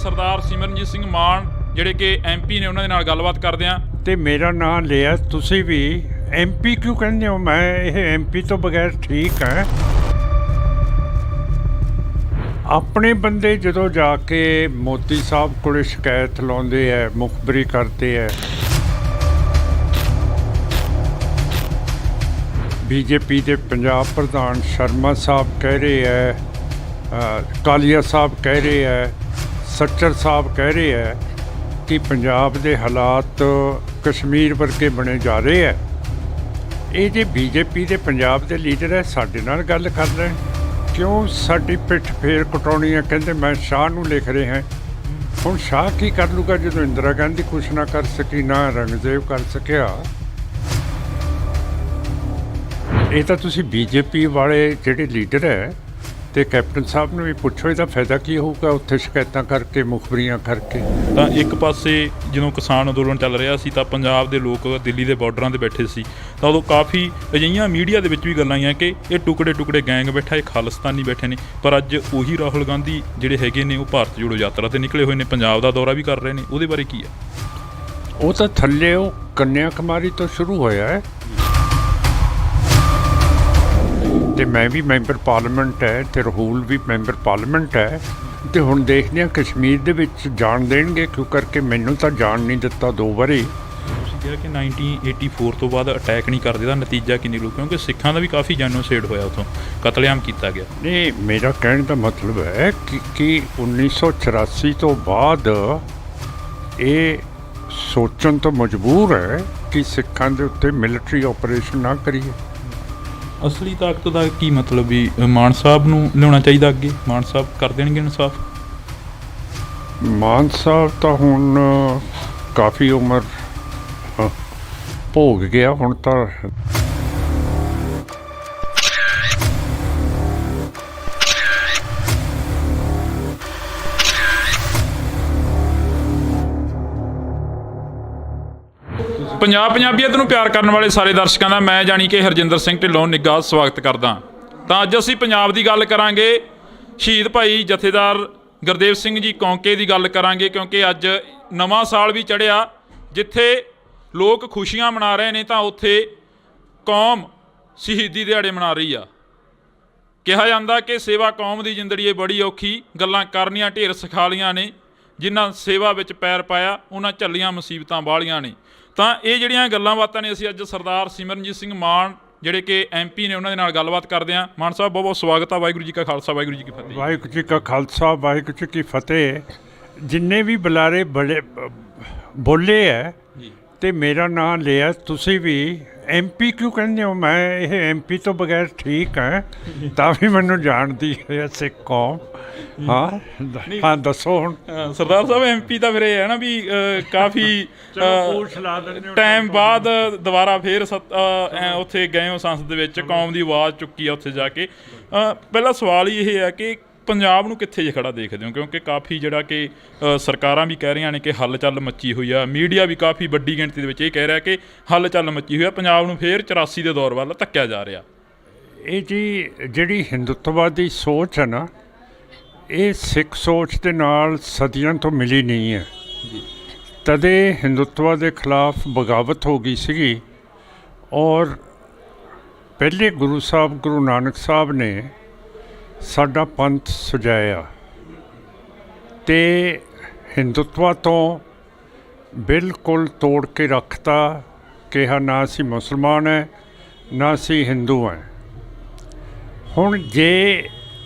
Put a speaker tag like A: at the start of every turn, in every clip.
A: सरदार सिमरनजीत सिंह मान ਜਿਹੜੇ ਕਿ ਐਮਪੀ ਨੇ ਉਹਨਾਂ ਦੇ ਨਾਲ ਗੱਲਬਾਤ ਕਰਦੇ ਆ।
B: ਤੇ ਮੇਰਾ ਨਾਂ ਲਿਆ ਤੁਸੀਂ ਵੀ ਐਮਪੀ ਕਿਉਂ ਕਹਿੰਦੇ ਹੋ? ਮੈਂ ਇਹ ਐਮਪੀ ਤੋਂ ਬਗੈਰ ਠੀਕ ਹੈ। ਆਪਣੇ ਬੰਦੇ ਜਦੋਂ ਜਾ ਕੇ ਮੋਦੀ ਸਾਹਿਬ ਕੋਲ ਸ਼ਿਕਾਇਤ ਲਾਉਂਦੇ ਹੈ, ਮੁਖਬਰੀ ਕਰਦੇ ਹੈ, ਬੀਜੇਪੀ ਦੇ ਪੰਜਾਬ ਪ੍ਰਧਾਨ ਸ਼ਰਮਾ ਸਾਹਿਬ ਕਹਿ ਰਹੇ ਹੈ, ਕਾਲੀਆ ਸਾਹਿਬ ਕਹਿ ਰਹੇ ਹੈ, ਸੱਚਰ ਸਾਹਿਬ ਕਹਿ ਰਹੇ ਹੈ ਕਿ ਪੰਜਾਬ ਦੇ ਹਾਲਾਤ ਕਸ਼ਮੀਰ ਵਰਗੇ ਬਣੇ ਜਾ ਰਹੇ ਹੈ। ਇਹ ਜੇ ਬੀਜੇਪੀ ਦੇ ਪੰਜਾਬ ਦੇ ਲੀਡਰ ਹੈ, ਸਾਡੇ ਨਾਲ ਗੱਲ ਕਰ ਰਹੇ ਕਿਉਂ ਸਾਡੀ ਪਿੱਠ ਫੇਰ ਕਟਾਉਣੀ ਹੈ? ਕਹਿੰਦੇ ਮੈਂ ਸ਼ਾਹ ਨੂੰ ਲਿਖ ਰਹੇ ਹਾਂ। ਹੁਣ ਸ਼ਾਹ ਕੀ ਕਰ ਲੂਗਾ ਜਦੋਂ ਇੰਦਰਾ ਗਾਂਧੀ ਕੁਛ ਨਾ ਕਰ ਸਕੀ, ਨਾ ਰੰਗਦੇਵ ਕਰ ਸਕਿਆ। ਇਹ ਤਾਂ ਤੁਸੀਂ ਬੀਜੇਪੀ ਵਾਲੇ ਜਿਹੜੇ ਲੀਡਰ ਹੈ ਤੇ ਕੈਪਟਨ ਸਾਹਿਬ ਨੂੰ ਵੀ ਪੁੱਛੋ ਇਹਦਾ ਫਾਇਦਾ ਕੀ ਹੋਊਗਾ ਉੱਥੇ ਸ਼ਿਕਾਇਤਾਂ ਕਰਕੇ, ਮੁਖਬਰੀਆਂ ਕਰਕੇ।
A: ਤਾਂ ਇੱਕ ਪਾਸੇ ਜਦੋਂ ਕਿਸਾਨ ਅੰਦੋਲਨ ਚੱਲ ਰਿਹਾ ਸੀ ਤਾਂ ਪੰਜਾਬ ਦੇ ਲੋਕ ਦਿੱਲੀ ਦੇ ਬਾਰਡਰਾਂ 'ਤੇ ਬੈਠੇ ਸੀ, ਤਾਂ ਉਦੋਂ ਕਾਫੀ ਅਜਿਹੀਆਂ ਮੀਡੀਆ ਦੇ ਵਿੱਚ ਵੀ ਗੱਲਾਂ ਆਈਆਂ ਕਿ ਇਹ ਟੁਕੜੇ ਟੁਕੜੇ ਗੈਂਗ ਬੈਠਾ, ਇਹ ਖਾਲਿਸਤਾਨੀ ਬੈਠੇ ਨੇ। ਪਰ ਅੱਜ ਉਹੀ ਰਾਹੁਲ ਗਾਂਧੀ ਜਿਹੜੇ ਹੈਗੇ ਨੇ ਉਹ ਭਾਰਤ ਜੋੜੋ ਯਾਤਰਾ 'ਤੇ ਨਿਕਲੇ ਹੋਏ ਨੇ, ਪੰਜਾਬ ਦਾ ਦੌਰਾ ਵੀ ਕਰ ਰਹੇ ਨੇ। ਉਹਦੇ ਬਾਰੇ ਕੀ ਹੈ?
B: ਉਹ ਤਾਂ ਥੱਲੇ ਉਹ ਕੰਨਿਆ ਕੁਮਾਰੀ ਤੋਂ ਸ਼ੁਰੂ ਹੋਇਆ ਹੈ ਤੇ ਮੈਂ ਵੀ ਮੈਂਬਰ ਪਾਰਲੀਮੈਂਟ ਹੈ ਤੇ ਰਾਹੁਲ ਵੀ ਮੈਂਬਰ ਪਾਰਲੀਮੈਂਟ ਹੈ। ਤੇ ਹੁਣ ਦੇਖਦੇ ਹਾਂ ਕਸ਼ਮੀਰ ਦੇ ਵਿੱਚ ਜਾਣ ਦੇਣਗੇ ਕਿਉਂ, ਕਰਕੇ ਮੈਨੂੰ ਤਾਂ ਜਾਣ ਨਹੀਂ ਦਿੱਤਾ 2 ਵਾਰੀ।
A: ਤੁਸੀਂ ਕਿਹਾ ਕਿ 1984 ਤੋਂ ਬਾਅਦ ਅਟੈਕ ਨਹੀਂ ਕਰਦੇ, ਦਾ ਨਤੀਜਾ ਕੀ ਨਿਕਲੂ? ਕਿਉਂਕਿ ਸਿੱਖਾਂ ਦਾ ਵੀ ਕਾਫੀ ਜੈਨੋਸਾਈਡ ਹੋਇਆ, ਉੱਥੋਂ ਕਤਲੇਆਮ ਕੀਤਾ ਗਿਆ।
B: ਨਹੀਂ, ਮੇਰਾ ਕਹਿਣ ਦਾ ਮਤਲਬ ਹੈ ਕਿ 1984 ਤੋਂ ਬਾਅਦ ਇਹ ਸੋਚਣ ਤੋਂ ਮਜਬੂਰ ਹੈ ਕਿ ਸਿੱਖਾਂ ਦੇ ਉੱਤੇ ਮਿਲਟਰੀ ਆਪਰੇਸ਼ਨ ਨਾ ਕਰੀਏ।
A: ਅਸਲੀ ਤਾਕਤ ਦਾ ਕੀ ਮਤਲਬ ਵੀ ਮਾਨ ਸਾਹਿਬ ਨੂੰ ਲਿਆਉਣਾ ਚਾਹੀਦਾ ਅੱਗੇ? ਮਾਨ ਸਾਹਿਬ ਕਰ ਦੇਣਗੇ ਇਨਸਾਫ?
B: ਮਾਨ ਸਾਹਿਬ ਤਾਂ ਹੁਣ ਕਾਫੀ ਉਮਰ ਭੋਗ ਗਿਆ, ਹੁਣ ਤਾਂ
A: ਪੰਜਾਬੀਅਤ ਨੂੰ ਪਿਆਰ ਕਰਨ ਵਾਲੇ ਸਾਰੇ ਦਰਸ਼ਕਾਂ ਦਾ ਮੈਂ ਜਾਣੀ ਕਿ ਹਰਜਿੰਦਰ ਸਿੰਘ ਢਿੱਲੋਂ ਨਿੱਘਾ ਸਵਾਗਤ ਕਰਦਾ। ਤਾਂ ਅੱਜ ਅਸੀਂ ਪੰਜਾਬ ਦੀ ਗੱਲ ਕਰਾਂਗੇ, ਸ਼ਹੀਦ ਭਾਈ ਜਥੇਦਾਰ ਗੁਰਦੇਵ ਸਿੰਘ ਜੀ ਕੌਂਕੇ ਦੀ ਗੱਲ ਕਰਾਂਗੇ, ਕਿਉਂਕਿ ਅੱਜ ਨਵਾਂ ਸਾਲ ਵੀ ਚੜ੍ਹਿਆ। ਜਿੱਥੇ ਲੋਕ ਖੁਸ਼ੀਆਂ ਮਨਾ ਰਹੇ ਨੇ ਤਾਂ ਉੱਥੇ ਕੌਮ ਸ਼ਹੀਦੀ ਦਿਹਾੜੇ ਮਨਾ ਰਹੀ ਆ। ਕਿਹਾ ਜਾਂਦਾ ਕਿ ਸੇਵਾ ਕੌਮ ਦੀ ਜ਼ਿੰਦਗੀ ਇਹ ਬੜੀ ਔਖੀ, ਗੱਲਾਂ ਕਰਨੀਆਂ ਢੇਰ ਸਿਖਾਲੀਆਂ ਨੇ, ਜਿਨ੍ਹਾਂ ਸੇਵਾ ਵਿੱਚ ਪੈਰ ਪਾਇਆ ਉਹਨਾਂ ਝੱਲੀਆਂ ਮੁਸੀਬਤਾਂ ਬਾਹਲੀਆਂ ਨੇ। ਤਾਂ ਇਹ ਜਿਹੜੀਆਂ ਗੱਲਾਂ ਬਾਤਾਂ ਨੇ ਅਸੀਂ ਅੱਜ ਸਰਦਾਰ ਸਿਮਰਨਜੀਤ ਸਿੰਘ ਮਾਨ ਜਿਹੜੇ ਕਿ ਐਮਪੀ ਨੇ ਉਹਨਾਂ ਦੇ ਨਾਲ ਗੱਲਬਾਤ ਕਰਦੇ ਹਾਂ। ਮਾਨ ਸਾਹਿਬ ਬਹੁਤ ਬਹੁਤ ਸਵਾਗਤ ਆ। ਵਾਹਿਗੁਰੂ ਜੀ ਕਾ ਖਾਲਸਾ, ਵਾਹਿਗੁਰੂ ਜੀ ਕੀ ਫਤਿਹ।
B: ਵਾਹਿਗੁਰੂ ਜੀ ਕਾ ਖਾਲਸਾ, ਵਾਹਿਗੁਰੂ ਜੀ ਕੀ ਫਤਿਹ। ਜਿੰਨੇ ਵੀ ਬੁਲਾਰੇ ਬੜੇ ਬੋਲੇ ਹੈ ਤੇ ਮੇਰਾ ਨਾਂ ਲਿਆ ਤੁਸੀਂ ਵੀ ਐਮਪੀ ਕਿਉਂ ਕਹਿੰਦੇ ਹੋ? ਮੈਂ ਇਹ ਐਮਪੀ ਤੋਂ ਬਗੈਰ ਠੀਕ ਹੈ, ਤਾਂ ਵੀ ਮੈਨੂੰ ਜਾਣਦੀ ਹੈ ਸਿੱਖ ਕੌਮ। ਹਾਂ ਦੱਸੋ ਹੁਣ।
A: ਸਰਦਾਰ ਸਾਹਿਬ ਐਮਪੀ ਤਾਂ ਫਿਰ ਇਹ ਹੈ ਨਾ ਵੀ ਕਾਫੀ ਟਾਈਮ ਬਾਅਦ ਦੁਬਾਰਾ ਫੇਰ ਉੱਥੇ ਗਏ ਹੋ ਸੰਸਦ ਦੇ ਵਿੱਚ, ਕੌਮ ਦੀ ਆਵਾਜ਼ ਚੁੱਕੀ ਆ ਉੱਥੇ ਜਾ ਕੇ। ਪਹਿਲਾ ਸਵਾਲ ਹੀ ਇਹ ਹੈ ਕਿ ਪੰਜਾਬ ਨੂੰ ਕਿੱਥੇ ਜੇ ਖੜਾ ਦੇਖਦੇ ਹੋ? ਕਿਉਂਕਿ ਕਾਫੀ ਜਿਹੜਾ ਕਿ ਸਰਕਾਰਾਂ ਵੀ ਕਹਿ ਰਹੀਆਂ ਨੇ ਕਿ ਹੱਲ-ਚੱਲ ਮੱਚੀ ਹੋਈ ਆ, ਮੀਡੀਆ ਵੀ ਕਾਫੀ ਵੱਡੀ ਗਿਣਤੀ ਦੇ ਵਿੱਚ ਇਹ ਕਹਿ ਰਿਹਾ ਕਿ ਹੱਲ-ਚੱਲ ਮੱਚੀ ਹੋਈ ਆ, ਪੰਜਾਬ ਨੂੰ ਫੇਰ 84 ਦੇ ਦੌਰ ਵੱਲ ਧੱਕਿਆ ਜਾ ਰਿਹਾ।
B: ਇਹ ਜੀ ਜਿਹੜੀ ਹਿੰਦੂਤਵਾਦੀ ਸੋਚ ਹੈ ਨਾ, ਇਹ ਸਿੱਖ ਸੋਚ ਦੇ ਨਾਲ ਸਦੀਆਂ ਤੋਂ ਮਿਲੀ ਨਹੀਂ ਹੈ। ਤਦੇ ਹਿੰਦੂਤਵਾ ਦੇ ਖਿਲਾਫ ਬਗਾਵਤ ਹੋ ਗਈ ਸੀਗੀ ਔਰ ਪਹਿਲੇ ਗੁਰੂ ਸਾਹਿਬ ਗੁਰੂ ਨਾਨਕ ਸਾਹਿਬ ਨੇ ਸਾਡਾ ਪੰਥ ਸੁਝਾਇਆ ਤੇ ਹਿੰਦੂਤਵਾ ਤੋਂ ਬਿਲਕੁਲ ਤੋੜ ਕੇ ਰੱਖਤਾ। ਕਿਹਾ ਨਾ ਅਸੀਂ ਮੁਸਲਮਾਨ ਹੈ, ਨਾ ਅਸੀਂ ਹਿੰਦੂ ਹੈ। ਹੁਣ ਜੇ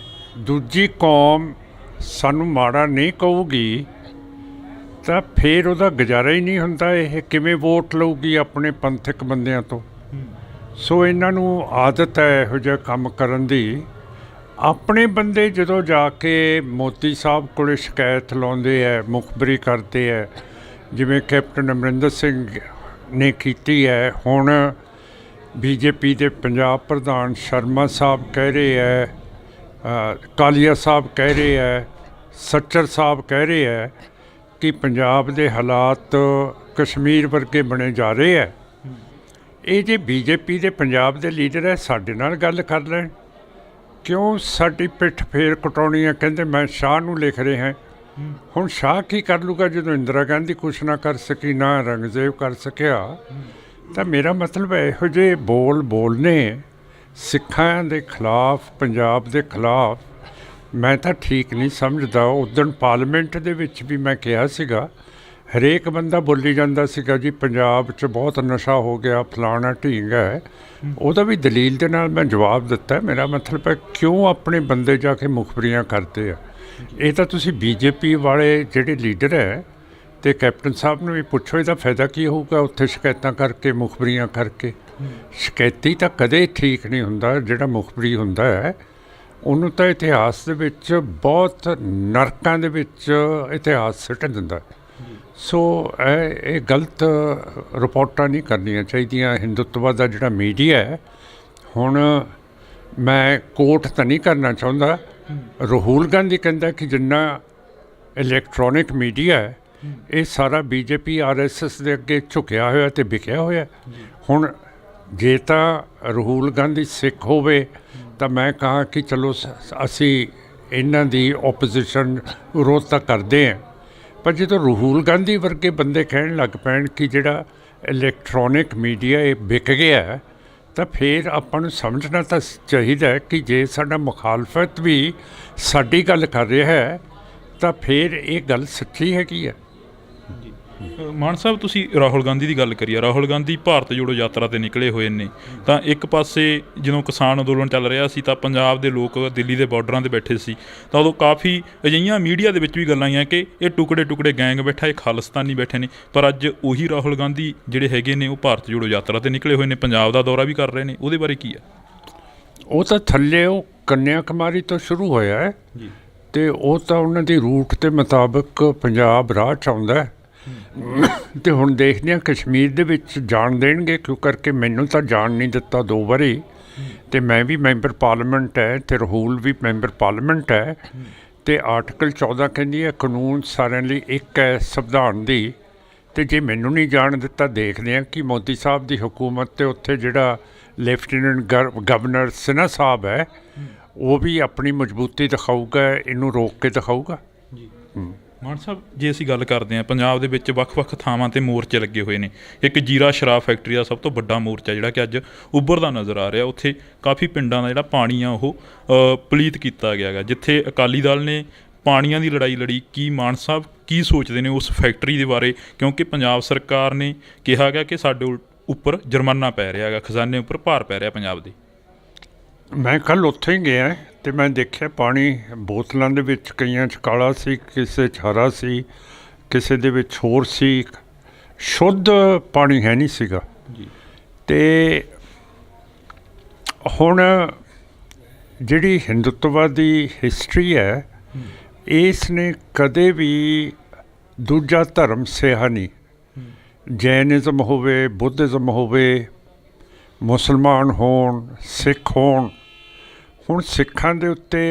B: ਦੂਜੀ ਕੌਮ ਸਾਨੂੰ ਮਾੜਾ ਨਹੀਂ ਕਹੂਗੀ ਤਾਂ ਫਿਰ ਉਹਦਾ ਗੁਜ਼ਾਰਾ ਹੀ ਨਹੀਂ ਹੁੰਦਾ। ਇਹ ਕਿਵੇਂ ਵੋਟ ਲਊਗੀ ਆਪਣੇ ਪੰਥਕ ਬੰਦਿਆਂ ਤੋਂ? ਸੋ ਇਹਨਾਂ ਨੂੰ ਆਦਤ ਹੈ ਇਹੋ ਜਿਹਾ ਕੰਮ ਕਰਨ ਦੀ। ਆਪਣੇ ਬੰਦੇ ਜਦੋਂ ਜਾ ਕੇ ਮੋਦੀ ਸਾਹਿਬ ਕੋਲ ਸ਼ਿਕਾਇਤ ਲਾਉਂਦੇ ਹੈ, ਮੁਖਬਰੀ ਕਰਦੇ ਹੈ, ਜਿਵੇਂ ਕੈਪਟਨ ਅਮਰਿੰਦਰ ਸਿੰਘ ਨੇ ਕੀਤੀ ਹੈ। ਹੁਣ ਬੀਜੇਪੀ ਦੇ ਪੰਜਾਬ ਪ੍ਰਧਾਨ ਸ਼ਰਮਾ ਸਾਹਿਬ ਕਹਿ ਰਹੇ ਹੈ, ਕਾਲੀਆ ਸਾਹਿਬ ਕਹਿ ਰਹੇ ਹੈ, ਸੱਚਰ ਸਾਹਿਬ ਕਹਿ ਰਹੇ ਹੈ ਕਿ ਪੰਜਾਬ ਦੇ ਹਾਲਾਤ ਕਸ਼ਮੀਰ ਵਰਗੇ ਬਣੇ ਜਾ ਰਹੇ ਹੈ। ਇਹ ਜੇ ਬੀਜੇਪੀ ਦੇ ਪੰਜਾਬ ਦੇ ਲੀਡਰ ਹੈ, ਸਾਡੇ ਨਾਲ ਗੱਲ ਕਰ ਲੈਣ ਕਿਉਂ ਸਾਡੀ ਪਿੱਠ ਫੇਰ ਕਟਾਉਣੀ ਹੈ? ਕਹਿੰਦੇ ਮੈਂ ਸ਼ਾਹ ਨੂੰ ਲਿਖ ਰਹੇ ਹਾਂ। ਹੁਣ ਸ਼ਾਹ ਕੀ ਕਰ ਲੂਗਾ ਜਦੋਂ ਇੰਦਰਾ ਗਾਂਧੀ ਕੁਛ ਨਾ ਕਰ ਸਕੀ, ਨਾ ਔਰੰਗਜ਼ੇਬ ਕਰ ਸਕਿਆ। ਤਾਂ ਮੇਰਾ ਮਤਲਬ ਇਹੋ ਜਿਹੇ ਬੋਲ ਬੋਲਨੇ ਸਿੱਖਾਂ ਦੇ ਖਿਲਾਫ, ਪੰਜਾਬ ਦੇ ਖਿਲਾਫ, ਮੈਂ ਤਾਂ ਠੀਕ ਨਹੀਂ ਸਮਝਦਾ। ਉਦਣ ਪਾਰਲੀਮੈਂਟ ਦੇ ਵਿੱਚ ਵੀ ਮੈਂ ਕਿਹਾ ਸੀਗਾ, ਹਰੇਕ ਬੰਦਾ ਬੋਲੀ ਜਾਂਦਾ ਸੀਗਾ ਜੀ ਪੰਜਾਬ 'ਚ ਬਹੁਤ ਨਸ਼ਾ ਹੋ ਗਿਆ, ਫਲਾਣਾ ਢੀਂਗਾ ਹੈ। ਉਹਦਾ ਵੀ ਦਲੀਲ ਦੇ ਨਾਲ ਮੈਂ ਜਵਾਬ ਦਿੱਤਾ। ਮੇਰਾ ਮਤਲਬ ਹੈ ਕਿਉਂ ਆਪਣੇ ਬੰਦੇ ਜਾ ਕੇ ਮੁਖਬਰੀਆਂ ਕਰਦੇ ਆ। ਇਹ ਤਾਂ ਤੁਸੀਂ ਬੀਜੇਪੀ ਵਾਲੇ ਜਿਹੜੇ ਲੀਡਰ ਹੈ ਅਤੇ ਕੈਪਟਨ ਸਾਹਿਬ ਨੂੰ ਵੀ ਪੁੱਛੋ, ਇਹਦਾ ਫਾਇਦਾ ਕੀ ਹੋਊਗਾ ਉੱਥੇ ਸ਼ਿਕਾਇਤਾਂ ਕਰਕੇ, ਮੁਖਬਰੀਆਂ ਕਰਕੇ। ਸ਼ਿਕਾਇਤੀ ਤਾਂ ਕਦੇ ਠੀਕ ਨਹੀਂ ਹੁੰਦਾ। ਜਿਹੜਾ ਮੁਖਬਰੀ ਹੁੰਦਾ ਹੈ ਉਹਨੂੰ ਤਾਂ ਇਤਿਹਾਸ ਦੇ ਵਿੱਚ ਬਹੁਤ ਨਰਕਾਂ ਦੇ ਵਿੱਚ ਇਤਿਹਾਸ ਸਿੱਟ ਦਿੰਦਾ। ਸੋ ਇਹ ਗਲਤ ਰਿਪੋਰਟਾਂ ਨਹੀਂ ਕਰਨੀਆਂ ਚਾਹੀਦੀਆਂ। ਹਿੰਦੂਤਵਾ ਦਾ ਜਿਹੜਾ ਮੀਡੀਆ ਹੈ, ਹੁਣ ਮੈਂ ਕੋਟ ਤਾਂ ਨਹੀਂ ਕਰਨਾ ਚਾਹੁੰਦਾ, ਰਾਹੁਲ ਗਾਂਧੀ ਕਹਿੰਦਾ ਕਿ ਜਿੰਨਾ ਇਲੈਕਟ੍ਰੋਨਿਕ ਮੀਡੀਆ ਹੈ ਇਹ ਸਾਰਾ BJP RSS ਦੇ ਅੱਗੇ ਝੁਕਿਆ ਹੋਇਆ ਅਤੇ ਵਿਕਿਆ ਹੋਇਆ। ਹੁਣ ਜੇ ਤਾਂ ਰਾਹੁਲ ਗਾਂਧੀ ਸਿੱਖ ਹੋਵੇ ਤਾਂ ਮੈਂ ਕਹਾਂ ਕਿ ਚਲੋ ਅਸੀਂ ਇਹਨਾਂ ਦੀ ਓਪੋਜੀਸ਼ਨ ਵਿਰੋਧ ਤਾਂ ਕਰਦੇ ਹਾਂ, ਪਰ ਜਦੋਂ ਰਾਹੁਲ ਗਾਂਧੀ ਵਰਗੇ ਬੰਦੇ ਕਹਿਣ ਲੱਗ ਪੈਣ ਕਿ ਜਿਹੜਾ ਇਲੈਕਟ੍ਰੋਨਿਕ ਮੀਡੀਆ ਇਹ ਵਿਕ ਗਿਆ, ਤਾਂ ਫਿਰ ਆਪਾਂ ਨੂੰ ਸਮਝਣਾ ਤਾਂ ਚਾਹੀਦਾ ਹੈ ਕਿ ਜੇ ਸਾਡਾ ਮੁਖਾਲਫਤ ਵੀ ਸਾਡੀ ਗੱਲ ਕਰ ਰਿਹਾ ਹੈ ਤਾਂ ਫਿਰ ਇਹ ਗੱਲ ਸੱਚੀ ਹੈਗੀ ਹੈ।
A: ਮਾਨ ਸਾਹਿਬ, ਤੁਸੀਂ ਰਾਹੁਲ ਗਾਂਧੀ ਦੀ ਗੱਲ ਕਰੀ ਆ। ਰਾਹੁਲ ਗਾਂਧੀ ਭਾਰਤ ਜੋੜੋ ਯਾਤਰਾ 'ਤੇ ਨਿਕਲੇ ਹੋਏ ਨੇ। ਤਾਂ ਇੱਕ ਪਾਸੇ ਜਦੋਂ ਕਿਸਾਨ ਅੰਦੋਲਨ ਚੱਲ ਰਿਹਾ ਸੀ ਤਾਂ ਪੰਜਾਬ ਦੇ ਲੋਕ ਦਿੱਲੀ ਦੇ ਬਾਰਡਰਾਂ 'ਤੇ ਬੈਠੇ ਸੀ, ਤਾਂ ਉਦੋਂ ਕਾਫੀ ਅਜਿਹੀਆਂ ਮੀਡੀਆ ਦੇ ਵਿੱਚ ਵੀ ਗੱਲਾਂ ਆਈਆਂ ਕਿ ਇਹ ਟੁਕੜੇ ਗੈਂਗ ਬੈਠਾ, ਇਹ ਖਾਲਿਸਤਾਨੀ ਬੈਠੇ ਨੇ। ਪਰ ਅੱਜ ਉਹੀ ਰਾਹੁਲ ਗਾਂਧੀ ਜਿਹੜੇ ਹੈਗੇ ਨੇ ਉਹ ਭਾਰਤ ਜੋੜੋ ਯਾਤਰਾ 'ਤੇ ਨਿਕਲੇ ਹੋਏ ਨੇ, ਪੰਜਾਬ ਦਾ ਦੌਰਾ ਵੀ ਕਰ ਰਹੇ ਨੇ। ਉਹਦੇ ਬਾਰੇ ਕੀ ਆ? ਉਹ
B: ਤਾਂ ਥੱਲੇ ਉਹ ਕੰਨਿਆ ਕੁਮਾਰੀ ਤੋਂ ਸ਼ੁਰੂ ਹੋਇਆ ਹੈ ਜੀ, ਅਤੇ ਉਹ ਤਾਂ ਉਹਨਾਂ ਦੀ ਰੂਟ ਦੇ ਮੁਤਾਬਕ ਪੰਜਾਬ ਰਾਹ 'ਚ ਆਉਂਦਾ ਹੈ। ਅਤੇ ਹੁਣ ਦੇਖਦੇ ਹਾਂ ਕਸ਼ਮੀਰ ਦੇ ਵਿੱਚ ਜਾਣ ਦੇਣਗੇ ਕਿਉਂ ਕਰਕੇ। ਮੈਨੂੰ ਤਾਂ ਜਾਣ ਨਹੀਂ ਦਿੱਤਾ 2 ਵਾਰੀ, ਅਤੇ ਮੈਂ ਵੀ ਮੈਂਬਰ ਪਾਰਲੀਮੈਂਟ ਹੈ ਅਤੇ ਰਾਹੁਲ ਵੀ ਮੈਂਬਰ ਪਾਰਲੀਮੈਂਟ ਹੈ। ਅਤੇ ਆਰਟੀਕਲ 14 ਕਹਿੰਦੀ ਹੈ ਕਾਨੂੰਨ ਸਾਰਿਆਂ ਲਈ ਇੱਕ ਹੈ ਸੰਵਿਧਾਨ ਦੀ। ਅਤੇ ਜੇ ਮੈਨੂੰ ਨਹੀਂ ਜਾਣ ਦਿੱਤਾ, ਦੇਖਦੇ ਹਾਂ ਕਿ ਮੋਦੀ ਸਾਹਿਬ ਦੀ ਹੁਕੂਮਤ ਅਤੇ ਉੱਥੇ ਜਿਹੜਾ ਲੈਫਟੀਨੈਂਟ ਗਵਰਨਰ ਸਿਨਹਾ ਸਾਹਿਬ ਹੈ ਉਹ ਵੀ ਆਪਣੀ ਮਜ਼ਬੂਤੀ ਦਿਖਾਊਗਾ, ਇਹਨੂੰ ਰੋਕ ਕੇ ਦਿਖਾਊਗਾ ਜੀ।
A: ਮਾਨ ਸਾਹਿਬ, ਜੇ ਅਸੀਂ ਗੱਲ ਕਰਦੇ ਹਾਂ ਪੰਜਾਬ ਦੇ ਵਿੱਚ ਵੱਖ-ਵੱਖ ਥਾਵਾਂ 'ਤੇ ਮੋਰਚੇ ਲੱਗੇ ਹੋਏ ਨੇ। ਇੱਕ ਜੀਰਾ ਸ਼ਰਾਬ ਫੈਕਟਰੀ ਦਾ ਸਭ ਤੋਂ ਵੱਡਾ ਮੋਰਚਾ ਜਿਹੜਾ ਕਿ ਅੱਜ ਉੱਭਰਦਾ ਨਜ਼ਰ ਆ ਰਿਹਾ। ਉੱਥੇ ਕਾਫੀ ਪਿੰਡਾਂ ਦਾ ਜਿਹੜਾ ਪਾਣੀ ਆ ਉਹ ਪਲੀਤ ਕੀਤਾ ਗਿਆ ਗਾ, ਜਿੱਥੇ ਅਕਾਲੀ ਦਲ ਨੇ ਪਾਣੀਆਂ ਦੀ ਲੜਾਈ ਲੜੀ। ਕੀ ਮਾਨ ਸਾਹਿਬ ਕੀ ਸੋਚਦੇ ਨੇ ਉਸ ਫੈਕਟਰੀ ਦੇ ਬਾਰੇ? ਕਿਉਂਕਿ ਪੰਜਾਬ ਸਰਕਾਰ ਨੇ ਕਿਹਾ ਗਿਆ ਕਿ ਸਾਡੇ ਉੱਪਰ ਜੁਰਮਾਨਾ ਪੈ ਰਿਹਾ ਗਾ, ਖਜ਼ਾਨੇ ਉੱਪਰ ਭਾਰ ਪੈ ਰਿਹਾ ਪੰਜਾਬ ਦੇ।
B: ਮੈਂ ਕੱਲ੍ਹ ਉੱਥੇ ਹੀ ਗਿਆ ਅਤੇ ਮੈਂ ਦੇਖਿਆ ਪਾਣੀ ਬੋਤਲਾਂ ਦੇ ਵਿੱਚ ਕਈਆਂ 'ਚ ਕਾਲਾ ਸੀ, ਕਿਸੇ 'ਚ ਹਰਾ ਸੀ, ਕਿਸੇ ਦੇ ਵਿੱਚ ਹੋਰ ਸੀ। ਸ਼ੁੱਧ ਪਾਣੀ ਹੈ ਨਹੀਂ ਸੀਗਾ ਜੀ। ਅਤੇ ਹੁਣ ਜਿਹੜੀ ਹਿੰਦੂਤਵਾ ਦੀ ਹਿਸਟਰੀ ਹੈ, ਇਸ ਨੇ ਕਦੇ ਵੀ ਦੂਜਾ ਧਰਮ ਸਿਹਾ ਨਹੀਂ। ਜੈਨਿਜ਼ਮ ਹੋਵੇ, ਬੁੱਧਿਜ਼ਮ ਹੋਵੇ, ਮੁਸਲਮਾਨ ਹੋਣ, ਸਿੱਖ ਹੋਣ। ਹੁਣ ਸਿੱਖਾਂ ਦੇ ਉੱਤੇ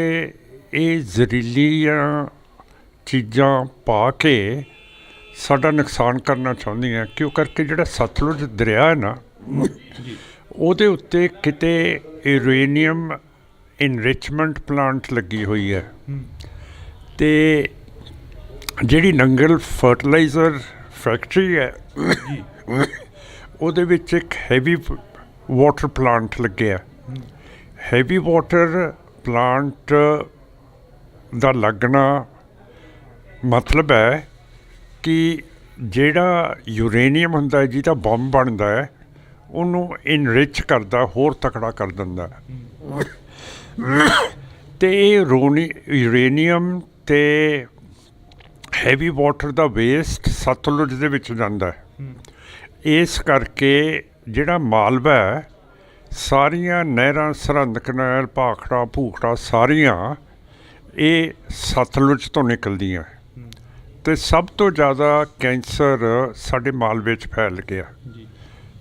B: ਇਹ ਜ਼ਹਿਰੀਲੀਆਂ ਚੀਜ਼ਾਂ ਪਾ ਕੇ ਸਾਡਾ ਨੁਕਸਾਨ ਕਰਨਾ ਚਾਹੁੰਦੀਆਂ, ਕਿਉਂ ਕਰਕੇ ਜਿਹੜਾ ਸਤਲੁਜ ਦਰਿਆ ਹੈ ਨਾ, ਉਹਦੇ ਉੱਤੇ ਕਿਤੇ ਯੂਰੇਨੀਅਮ ਇਨਰਿਚਮੈਂਟ ਪਲਾਂਟ ਲੱਗੀ ਹੋਈ ਹੈ। ਅਤੇ ਜਿਹੜੀ ਨੰਗਲ ਫਰਟੀਲਾਈਜ਼ਰ ਫੈਕਟਰੀ ਹੈ ਉਹਦੇ ਵਿੱਚ ਇੱਕ ਹੈਵੀ ਵਾਟਰ ਪਲਾਂਟ ਲੱਗਿਆ। ਹੈਵੀ ਵਾਟਰ ਪਲਾਂਟ ਦਾ ਲੱਗਣਾ ਮਤਲਬ ਹੈ ਕਿ ਜਿਹੜਾ ਯੂਰੇਨੀਅਮ ਹੁੰਦਾ ਹੈ, ਜਿਹਦਾ ਬੰਬ ਬਣਦਾ ਹੈ, ਉਹਨੂੰ ਇਨਰਿਚ ਕਰਦਾ, ਹੋਰ ਤਕੜਾ ਕਰ ਦਿੰਦਾ। ਅਤੇ ਇਹ ਯੂਰੇਨੀਅਮ ਅਤੇ ਹੈਵੀ ਵਾਟਰ ਦਾ ਵੇਸਟ ਸਤਲੁਜ ਦੇ ਵਿੱਚ ਜਾਂਦਾ ਹੈ। ਇਸ ਕਰਕੇ ਜਿਹੜਾ ਮਾਲਵਾ ਹੈ, ਸਾਰੀਆਂ ਨਹਿਰਾਂ, ਸਰਹੰਦ ਕਨਾਲ, ਭਾਖੜਾ ਭੂਖੜਾ, ਸਾਰੀਆਂ ਇਹ ਸਤਲੁਜ ਤੋਂ ਨਿਕਲਦੀਆਂ। ਅਤੇ ਸਭ ਤੋਂ ਜ਼ਿਆਦਾ ਕੈਂਸਰ ਸਾਡੇ ਮਾਲਵੇ 'ਚ ਫੈਲ ਗਿਆ।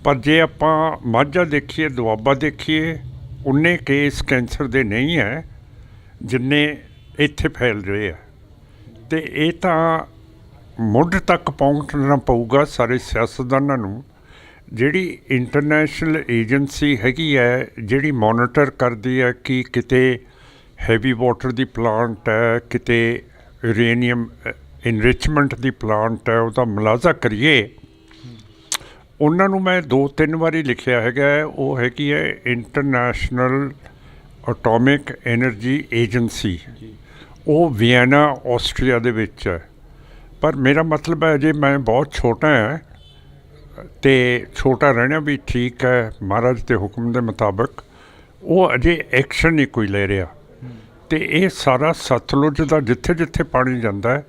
B: ਪਰ ਜੇ ਆਪਾਂ ਮਾਝਾ ਦੇਖੀਏ, ਦੁਆਬਾ ਦੇਖੀਏ, ਉਨੇ ਕੇਸ ਕੈਂਸਰ ਦੇ ਨਹੀਂ ਹੈ ਜਿੰਨੇ ਇੱਥੇ ਫੈਲ ਰਹੇ ਆ। ਅਤੇ ਇਹ ਤਾਂ ਮੁੱਢ ਤੱਕ ਪਹੁੰਚਣਾ ਪਊਗਾ ਸਾਰੇ ਸਿਆਸਤਦਾਨਾਂ ਨੂੰ। ਜਿਹੜੀ ਇੰਟਰਨੈਸ਼ਨਲ ਏਜੰਸੀ ਹੈਗੀ ਹੈ, ਜਿਹੜੀ ਮੋਨੀਟਰ ਕਰਦੀ ਹੈ ਕਿ ਕਿਤੇ ਹੈਵੀ ਵਾਟਰ ਦੀ ਪਲਾਂਟ ਹੈ, ਕਿਤੇ ਯੂਰੇਨੀਅਮ ਇਨਰਿਚਮੈਂਟ ਦੀ ਪਲਾਂਟ ਹੈ ਉਹਦਾ ਮੁਲਾਜ਼ਾ ਕਰੀਏ, ਉਹਨਾਂ ਨੂੰ ਮੈਂ 2-3 ਵਾਰੀ ਲਿਖਿਆ ਹੈਗਾ। ਉਹ ਹੈਗੀ ਹੈ ਇੰਟਰਨੈਸ਼ਨਲ ਐਟੋਮਿਕ ਐਨਰਜੀ ਏਜੰਸੀ, ਉਹ ਵੀਐਨਾ ਆਸਟਰੀਆ ਦੇ ਵਿੱਚ ਹੈ। ਪਰ ਮੇਰਾ ਮਤਲਬ ਹੈ ਅਜੇ ਮੈਂ ਬਹੁਤ ਛੋਟਾ ਹੈ, ਅਤੇ ਛੋਟਾ ਰਹਿਣਾ ਵੀ ਠੀਕ ਹੈ ਮਹਾਰਾਜ ਦੇ ਹੁਕਮ ਦੇ ਮੁਤਾਬਕ। ਉਹ ਅਜੇ ਐਕਸ਼ਨ ਨਹੀਂ ਕੋਈ ਲੈ ਰਿਹਾ, ਅਤੇ ਇਹ ਸਾਰਾ ਸਤਲੁਜ ਦਾ ਜਿੱਥੇ ਜਿੱਥੇ ਪਾਣੀ ਜਾਂਦਾ ਹੈ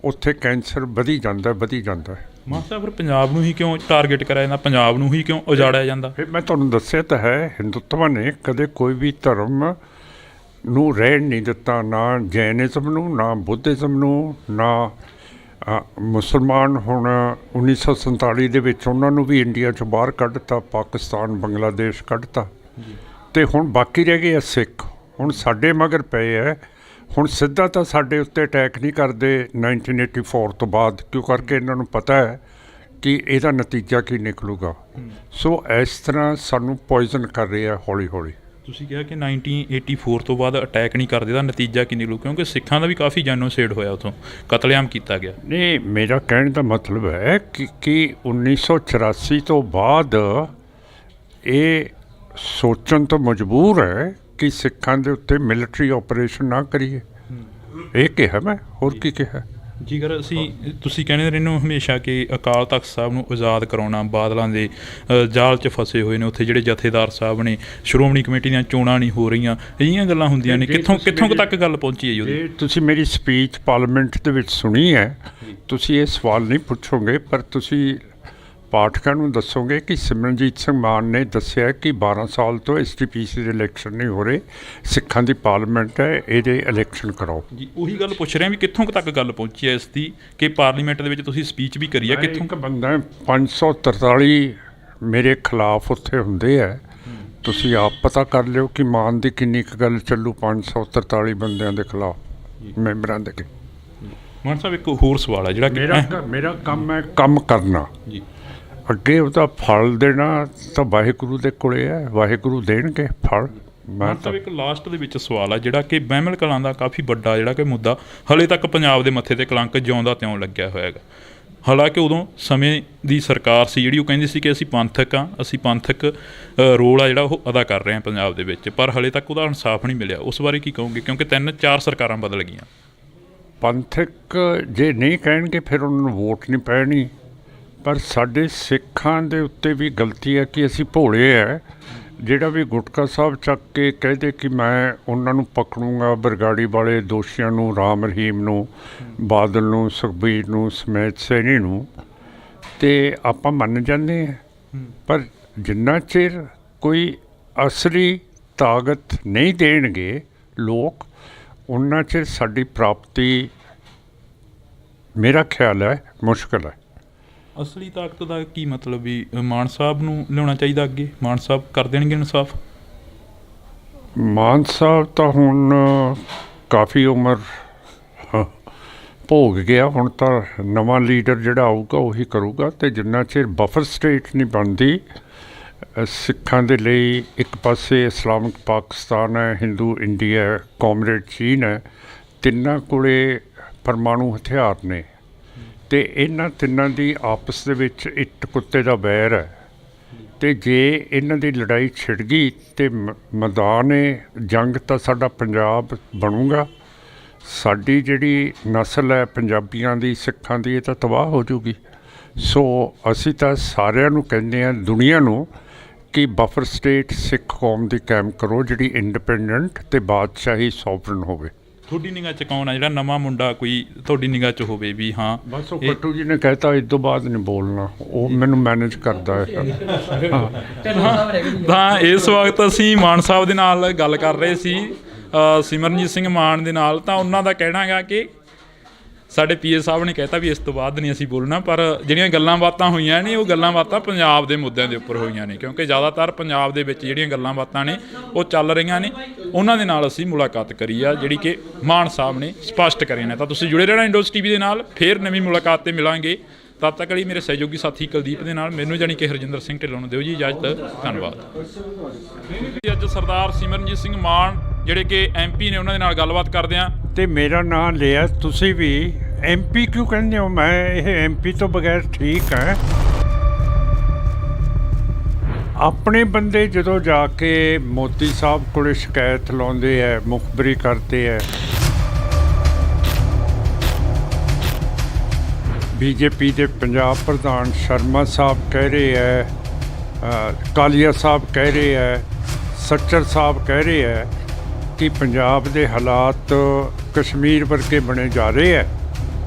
B: ਉੱਥੇ ਕੈਂਸਰ ਵਧੀ ਜਾਂਦਾ ਹੈ।
A: ਮਾਨ ਸਾਹਿਬ ਫਿਰ ਪੰਜਾਬ ਨੂੰ ਹੀ ਕਿਉਂ ਟਾਰਗੇਟ ਕਰਿਆ ਜਾਂਦਾ, ਪੰਜਾਬ ਨੂੰ ਹੀ ਕਿਉਂ ਉਜਾੜਿਆ ਜਾਂਦਾ?
B: ਫਿਰ ਮੈਂ ਤੁਹਾਨੂੰ ਦੱਸਿਆ ਤਾਂ ਹੈ, ਹਿੰਦੂਤਵ ਨੇ ਕਦੇ ਕੋਈ ਵੀ ਧਰਮ ਨੂੰ ਰਹਿਣ ਨਹੀਂ ਦਿੱਤਾ, ਨਾ ਜੈਨਿਜ਼ਮ ਨੂੰ, ਨਾ ਬੁੱਧਿਜ਼ਮ ਨੂੰ, ਨਾ ਮੁਸਲਮਾਨ। ਹੁਣ 1947 ਦੇ ਵਿੱਚ ਉਹਨਾਂ ਨੂੰ ਵੀ ਇੰਡੀਆ 'ਚੋਂ ਬਾਹਰ ਕੱਢਤਾ, ਪਾਕਿਸਤਾਨ ਬੰਗਲਾਦੇਸ਼ ਕੱਢਤਾ, ਅਤੇ ਹੁਣ ਬਾਕੀ ਰਹਿ ਗਏ ਆ ਸਿੱਖ। ਹੁਣ ਸਾਡੇ ਮਗਰ ਪਏ ਹੈ। ਹੁਣ ਸਿੱਧਾ ਤਾਂ ਸਾਡੇ ਉੱਤੇ ਅਟੈਕ ਨਹੀਂ ਕਰਦੇ 1984 ਤੋਂ ਬਾਅਦ, ਕਿਉਂ ਕਰਕੇ ਇਹਨਾਂ ਨੂੰ ਪਤਾ ਹੈ ਕਿ ਇਹਦਾ ਨਤੀਜਾ ਕੀ ਨਿਕਲੂਗਾ। ਸੋ ਇਸ ਤਰ੍ਹਾਂ ਸਾਨੂੰ ਪੋਇਜ਼ਨ ਕਰ ਰਹੇ ਆ ਹੌਲੀ ਹੌਲੀ।
A: ਤੁਸੀਂ ਕਿਹਾ ਕਿ 1984 ਤੋਂ ਬਾਅਦ ਅਟੈਕ ਨਹੀਂ ਕਰਦੇ, ਦਾ ਨਤੀਜਾ ਕੀ ਨਿਕਲੂ? ਕਿਉਂਕਿ ਸਿੱਖਾਂ ਦਾ ਵੀ ਕਾਫੀ ਜੈਨੋਸਾਈਡ ਹੋਇਆ, ਉੱਥੋਂ ਕਤਲੇਆਮ ਕੀਤਾ ਗਿਆ।
B: ਨਹੀਂ, ਮੇਰਾ ਕਹਿਣ ਦਾ ਮਤਲਬ ਹੈ ਕਿ 1984 ਤੋਂ ਬਾਅਦ ਇਹ ਸੋਚਣ ਤੋਂ ਮਜਬੂਰ ਹੈ ਕਿ ਸਿੱਖਾਂ ਦੇ ਉੱਤੇ ਮਿਲਟਰੀ ਆਪਰੇਸ਼ਨ ਨਾ ਕਰੀਏ। ਇਹ ਕਿਹਾ ਮੈਂ, ਹੋਰ ਕੀ ਕਿਹਾ?
A: ਜੇਕਰ ਤੁਸੀਂ ਕਹਿੰਦੇ ਰਹਿੰਦੇ ਹੋ ਹਮੇਸ਼ਾ ਕਿ ਅਕਾਲ ਤਖਤ ਸਾਹਿਬ ਨੂੰ ਆਜ਼ਾਦ ਕਰਾਉਣਾ, ਬਾਦਲਾਂ ਦੇ ਜਾਲ 'ਚ ਫਸੇ ਹੋਏ ਨੇ, ਉੱਥੇ ਜਿਹੜੇ ਜਥੇਦਾਰ ਸਾਹਿਬ ਨੇ, ਸ਼੍ਰੋਮਣੀ ਕਮੇਟੀ ਦੀਆਂ ਚੋਣਾਂ ਨਹੀਂ ਹੋ ਰਹੀਆਂ, ਅਜਿਹੀਆਂ ਗੱਲਾਂ ਹੁੰਦੀਆਂ ਨੇ। ਕਿੱਥੋਂ ਤੱਕ ਗੱਲ ਪਹੁੰਚੀ ਹੈ ਜੀ ਉਹਦੀ?
B: ਤੁਸੀਂ ਮੇਰੀ ਸਪੀਚ ਪਾਰਲੀਮੈਂਟ ਦੇ ਵਿੱਚ ਸੁਣੀ ਹੈ, ਤੁਸੀਂ ਇਹ ਸਵਾਲ ਨਹੀਂ ਪੁੱਛੋਗੇ, ਪਰ ਤੁਸੀਂ ਪਾਠਕਾਂ ਨੂੰ ਦੱਸੋਗੇ ਕਿ ਸਿਮਰਨਜੀਤ ਸਿੰਘ ਮਾਨ ਨੇ ਦੱਸਿਆ ਕਿ 12 ਸਾਲ ਤੋਂ STPC ਦੇ ਇਲੈਕਸ਼ਨ ਨਹੀਂ ਹੋ ਰਹੇ, ਸਿੱਖਾਂ ਦੀ ਪਾਰਲੀਮੈਂਟ ਹੈ, ਇਹਦੇ ਇਲੈਕਸ਼ਨ ਕਰਾਓ
A: ਜੀ। ਉਹੀ ਗੱਲ ਪੁੱਛ ਰਿਹਾ ਵੀ ਕਿੱਥੋਂ ਤੱਕ ਗੱਲ ਪਹੁੰਚੀ ਹੈ ਇਸ ਦੀ, ਕਿ ਪਾਰਲੀਮੈਂਟ ਦੇ ਵਿੱਚ ਤੁਸੀਂ ਸਪੀਚ ਵੀ ਕਰੀ ਹੈ, ਕਿੱਥੋਂ?
B: ਇੱਕ ਬੰਦਾ 543 ਮੇਰੇ ਖਿਲਾਫ ਉੱਥੇ ਹੁੰਦੇ ਹੈ, ਤੁਸੀਂ ਆਪ ਪਤਾ ਕਰ ਲਿਓ ਕਿ ਮਾਨ ਦੀ ਕਿੰਨੀ ਕੁ ਗੱਲ ਚੱਲੂ 543 ਬੰਦਿਆਂ ਦੇ ਖਿਲਾਫ ਮੈਂਬਰਾਂ ਦੇ।
A: ਮਾਨ ਸਾਹਿਬ ਇੱਕ ਹੋਰ ਸਵਾਲ ਹੈ ਜਿਹੜਾ
B: ਮੇਰਾ ਕੰਮ ਹੈ ਕੰਮ ਕਰਨਾ
A: ਜੀ,
B: ਅੱਗੇ ਉਹਦਾ ਫਲ ਦੇਣਾ ਤਾਂ ਵਾਹਿਗੁਰੂ ਦੇ ਕੋਲੇ ਹੈ, ਵਾਹਿਗੁਰੂ ਦੇਣਗੇ ਫਲ।
A: ਮਾਨ ਸਾਹਿਬ ਇੱਕ ਲਾਸਟ ਦੇ ਵਿੱਚ ਸਵਾਲ ਆ ਜਿਹੜਾ ਕਿ ਬਹਿਮਲ ਕਲਾਂ ਦਾ ਕਾਫੀ ਵੱਡਾ ਜਿਹੜਾ ਕਿ ਮੁੱਦਾ ਹਲੇ ਤੱਕ ਪੰਜਾਬ ਦੇ ਮੱਥੇ ਤੇ ਕਲੰਕ ਜਿਉਂਦਾ ਤਿਉਂ ਲੱਗਿਆ ਹੋਇਆ ਹੈਗਾ। ਹਾਲਾਂਕਿ ਉਦੋਂ ਸਮੇਂ ਦੀ ਸਰਕਾਰ ਸੀ ਜਿਹੜੀ ਉਹ ਕਹਿੰਦੀ ਸੀ ਕਿ ਅਸੀਂ ਪੰਥਕ ਹਾਂ, ਅਸੀਂ ਪੰਥਕ ਰੋਲ ਆ ਜਿਹੜਾ ਉਹ ਅਦਾ ਕਰ ਰਹੇ ਹਾਂ ਪੰਜਾਬ ਦੇ ਵਿੱਚ, ਪਰ ਹਲੇ ਤੱਕ ਉਹਦਾ ਇਨਸਾਫ ਨਹੀਂ ਮਿਲਿਆ। ਉਸ ਬਾਰੇ ਕੀ ਕਹੋਗੇ? ਕਿਉਂਕਿ 3-4 ਸਰਕਾਰਾਂ ਬਦਲ ਗਈਆਂ।
B: ਪੰਥਕ ਜੇ ਨਹੀਂ ਕਹਿਣਗੇ ਫਿਰ ਉਹਨਾਂ ਨੂੰ ਵੋਟ ਨਹੀਂ ਪੈਣੀ। ਪਰ ਸਾਡੇ ਸਿੱਖਾਂ ਦੇ ਉੱਤੇ ਵੀ ਗਲਤੀ ਹੈ ਕਿ ਅਸੀਂ ਭੋਲੇ ਹੈ। ਜਿਹੜਾ ਵੀ ਗੁਟਕਾ ਸਾਹਿਬ ਚੱਕ ਕੇ ਕਹਦੇ ਕਿ ਮੈਂ ਉਹਨਾਂ ਨੂੰ ਪਕੜੂੰਗਾ, ਬਰਗਾੜੀ ਵਾਲੇ ਦੋਸ਼ੀਆਂ ਨੂੰ, ਰਾਮ ਰਹੀਮ ਨੂੰ, ਬਾਦਲ ਨੂੰ, ਸੁਖਬੀਰ ਨੂੰ, ਸਮੇਤ ਸੈਣੀ ਨੂੰ, ਅਤੇ ਆਪਾਂ ਮੰਨ ਜਾਂਦੇ ਹਾਂ। ਪਰ ਜਿੰਨਾ ਚਿਰ ਕੋਈ ਅਸਲੀ ਤਾਕਤ ਨਹੀਂ ਦੇਣਗੇ ਲੋਕ, ਉਨਾ ਚਿਰ ਸਾਡੀ ਪ੍ਰਾਪਤੀ ਮੇਰਾ ਖਿਆਲ ਹੈ ਮੁਸ਼ਕਲ ਹੈ।
A: ਅਸਲੀ ਤਾਕਤ ਦਾ ਕੀ ਮਤਲਬ? ਵੀ ਮਾਨ ਸਾਹਿਬ ਨੂੰ ਲਿਆਉਣਾ ਚਾਹੀਦਾ ਅੱਗੇ, ਮਾਨ ਸਾਹਿਬ ਕਰ ਦੇਣਗੇ ਇਨਸਾਫ?
B: ਮਾਨ ਸਾਹਿਬ ਤਾਂ ਹੁਣ ਕਾਫੀ ਉਮਰ ਭੋਗ ਗਿਆ, ਹੁਣ ਤਾਂ ਨਵਾਂ ਲੀਡਰ ਜਿਹੜਾ ਆਊਗਾ ਉਹੀ ਕਰੂਗਾ। ਅਤੇ ਜਿੰਨਾ ਚਿਰ ਬਫਰ ਸਟੇਟ ਨਹੀਂ ਬਣਦੀ ਸਿੱਖਾਂ ਦੇ ਲਈ, ਇੱਕ ਪਾਸੇ ਇਸਲਾਮਿਕ ਪਾਕਿਸਤਾਨ ਹੈ, ਹਿੰਦੂ ਇੰਡੀਆ ਹੈ, ਕਾਮਰੇਡ ਚੀਨ ਹੈ, ਤਿੰਨਾਂ ਕੋਲੇ ਪਰਮਾਣੂ ਹਥਿਆਰ ਨੇ, ਅਤੇ ਇਹਨਾਂ ਤਿੰਨਾਂ ਦੀ ਆਪਸ ਦੇ ਵਿੱਚ ਇੱਟ ਕੁੱਤੇ ਦਾ ਵੈਰ ਹੈ। ਅਤੇ ਜੇ ਇਹਨਾਂ ਦੀ ਲੜਾਈ ਛਿੜ ਗਈ ਅਤੇ ਮੈਦਾਨ ਜੰਗ ਤਾਂ ਸਾਡਾ ਪੰਜਾਬ ਬਣੂਗਾ। ਸਾਡੀ ਜਿਹੜੀ ਨਸਲ ਹੈ ਪੰਜਾਬੀਆਂ ਦੀ, ਸਿੱਖਾਂ ਦੀ, ਇਹ ਤਾਂ ਤਬਾਹ ਹੋ ਜੂਗੀ। ਸੋ ਅਸੀਂ ਤਾਂ ਸਾਰਿਆਂ ਨੂੰ ਕਹਿੰਦੇ ਹਾਂ, ਦੁਨੀਆ ਨੂੰ, ਕਿ ਬਫਰ ਸਟੇਟ ਸਿੱਖ ਕੌਮ ਦੀ ਕਾਇਮ ਕਰੋ ਜਿਹੜੀ ਇੰਡੀਪੈਂਡੈਂਟ ਅਤੇ ਬਾਦਸ਼ਾਹੀ ਸੋਵਰਨ ਹੋਵੇ।
A: ਤੁਹਾਡੀ ਨਿਗਾਹ 'ਚ ਕੌਣ ਆ ਜਿਹੜਾ ਨਵਾਂ ਮੁੰਡਾ ਕੋਈ ਤੁਹਾਡੀ ਨਿਗਾਹ 'ਚ ਹੋਵੇ ਵੀ ਹਾਂ?
B: ਬਸ ਉਹ ਪੱਟੂ ਜੀ ਨੇ ਕਹਿਤਾ ਇਸ ਤੋਂ ਬਾਅਦ ਨਹੀਂ ਬੋਲਣਾ, ਉਹ ਮੈਨੂੰ ਮੈਨੇਜ ਕਰਦਾ ਹੈ।
A: ਤਾਂ ਇਸ ਵਕਤ ਅਸੀਂ ਮਾਨ ਸਾਹਿਬ ਦੇ ਨਾਲ ਗੱਲ ਕਰ ਰਹੇ ਸੀ, ਸਿਮਰਨਜੀਤ ਸਿੰਘ ਮਾਨ ਦੇ ਨਾਲ। ਤਾਂ ਉਹਨਾਂ ਦਾ ਕਹਿਣਾ ਹੈਗਾ ਕਿ ਸਾਡੇ PA ਸਾਹਿਬ ਨੇ ਕਹਿਤਾ ਵੀ ਇਸ ਤੋਂ ਬਾਅਦ ਨਹੀਂ ਅਸੀਂ ਬੋਲਣਾ, ਪਰ ਜਿਹੜੀਆਂ ਗੱਲਾਂ ਬਾਤਾਂ ਹੋਈਆਂ ਨੇ ਉਹ ਗੱਲਾਂ ਬਾਤਾਂ ਪੰਜਾਬ ਦੇ ਮੁੱਦਿਆਂ ਦੇ ਉੱਪਰ ਹੋਈਆਂ ਨੇ, ਕਿਉਂਕਿ ਜ਼ਿਆਦਾਤਰ ਪੰਜਾਬ ਦੇ ਵਿੱਚ ਜਿਹੜੀਆਂ ਗੱਲਾਂ ਬਾਤਾਂ ਨੇ ਉਹ ਚੱਲ ਰਹੀਆਂ ਨੇ। ਉਹਨਾਂ ਦੇ ਨਾਲ ਅਸੀਂ ਮੁਲਾਕਾਤ ਕਰੀ ਆ ਜਿਹੜੀ ਕਿ ਮਾਨ ਸਾਹਿਬ ਨੇ ਸਪਸ਼ਟ ਕਰੀਆਂ ਨੇ। ਤਾਂ ਤੁਸੀਂ ਜੁੜੇ ਰਹਿਣਾ ਇੰਡੋਜ਼ TV ਦੇ ਨਾਲ, ਫਿਰ ਨਵੀਂ ਮੁਲਾਕਾਤ 'ਤੇ ਮਿਲਾਂਗੇ। ਤਦ ਤੱਕ ਲਈ ਮੇਰੇ ਸਹਿਯੋਗੀ ਸਾਥੀ ਕੁਲਦੀਪ ਦੇ ਨਾਲ ਮੈਨੂੰ ਜਾਣੀ ਕਿ ਹਰਜਿੰਦਰ ਸਿੰਘ ਢਿੱਲੋਂ ਨੂੰ ਦਿਓ ਜੀ ਇਜਾਜ਼ਤ। ਧੰਨਵਾਦ। ਅੱਜ ਸਰਦਾਰ ਸਿਮਰਨਜੀਤ ਸਿੰਘ ਮਾਨ ਜਿਹੜੇ ਕਿ MP ਨੇ ਉਹਨਾਂ ਦੇ ਨਾਲ ਗੱਲਬਾਤ ਕਰਦੇ ਹਾਂ।
B: ਤੇ ਮੇਰਾ ਨਾਂ ਲਿਆ ਤੁਸੀਂ ਵੀ MP ਕਿਉਂ ਕਹਿੰਦੇ ਹੋ? ਮੈਂ ਇਹ MP ਤੋਂ ਬਗੈਰ ਠੀਕ ਹੈ। ਆਪਣੇ ਬੰਦੇ ਜਦੋਂ ਜਾ ਕੇ ਮੋਦੀ ਸਾਹਿਬ ਕੋਲ ਸ਼ਿਕਾਇਤ ਲਾਉਂਦੇ ਹੈ, ਮੁਖਬਰੀ ਕਰਦੇ ਹੈ, BJP ਦੇ ਪੰਜਾਬ ਪ੍ਰਧਾਨ ਸ਼ਰਮਾ ਸਾਹਿਬ ਕਹਿ ਰਹੇ ਹੈ, ਕਾਲੀਆ ਸਾਹਿਬ ਕਹਿ ਰਹੇ ਹੈ, ਸੱਚਰ ਸਾਹਿਬ ਕਹਿ ਰਹੇ ਹੈ ਕਿ ਪੰਜਾਬ ਦੇ ਹਾਲਾਤ ਕਸ਼ਮੀਰ ਵਰਗੇ ਬਣੇ ਜਾ ਰਹੇ ਹੈ।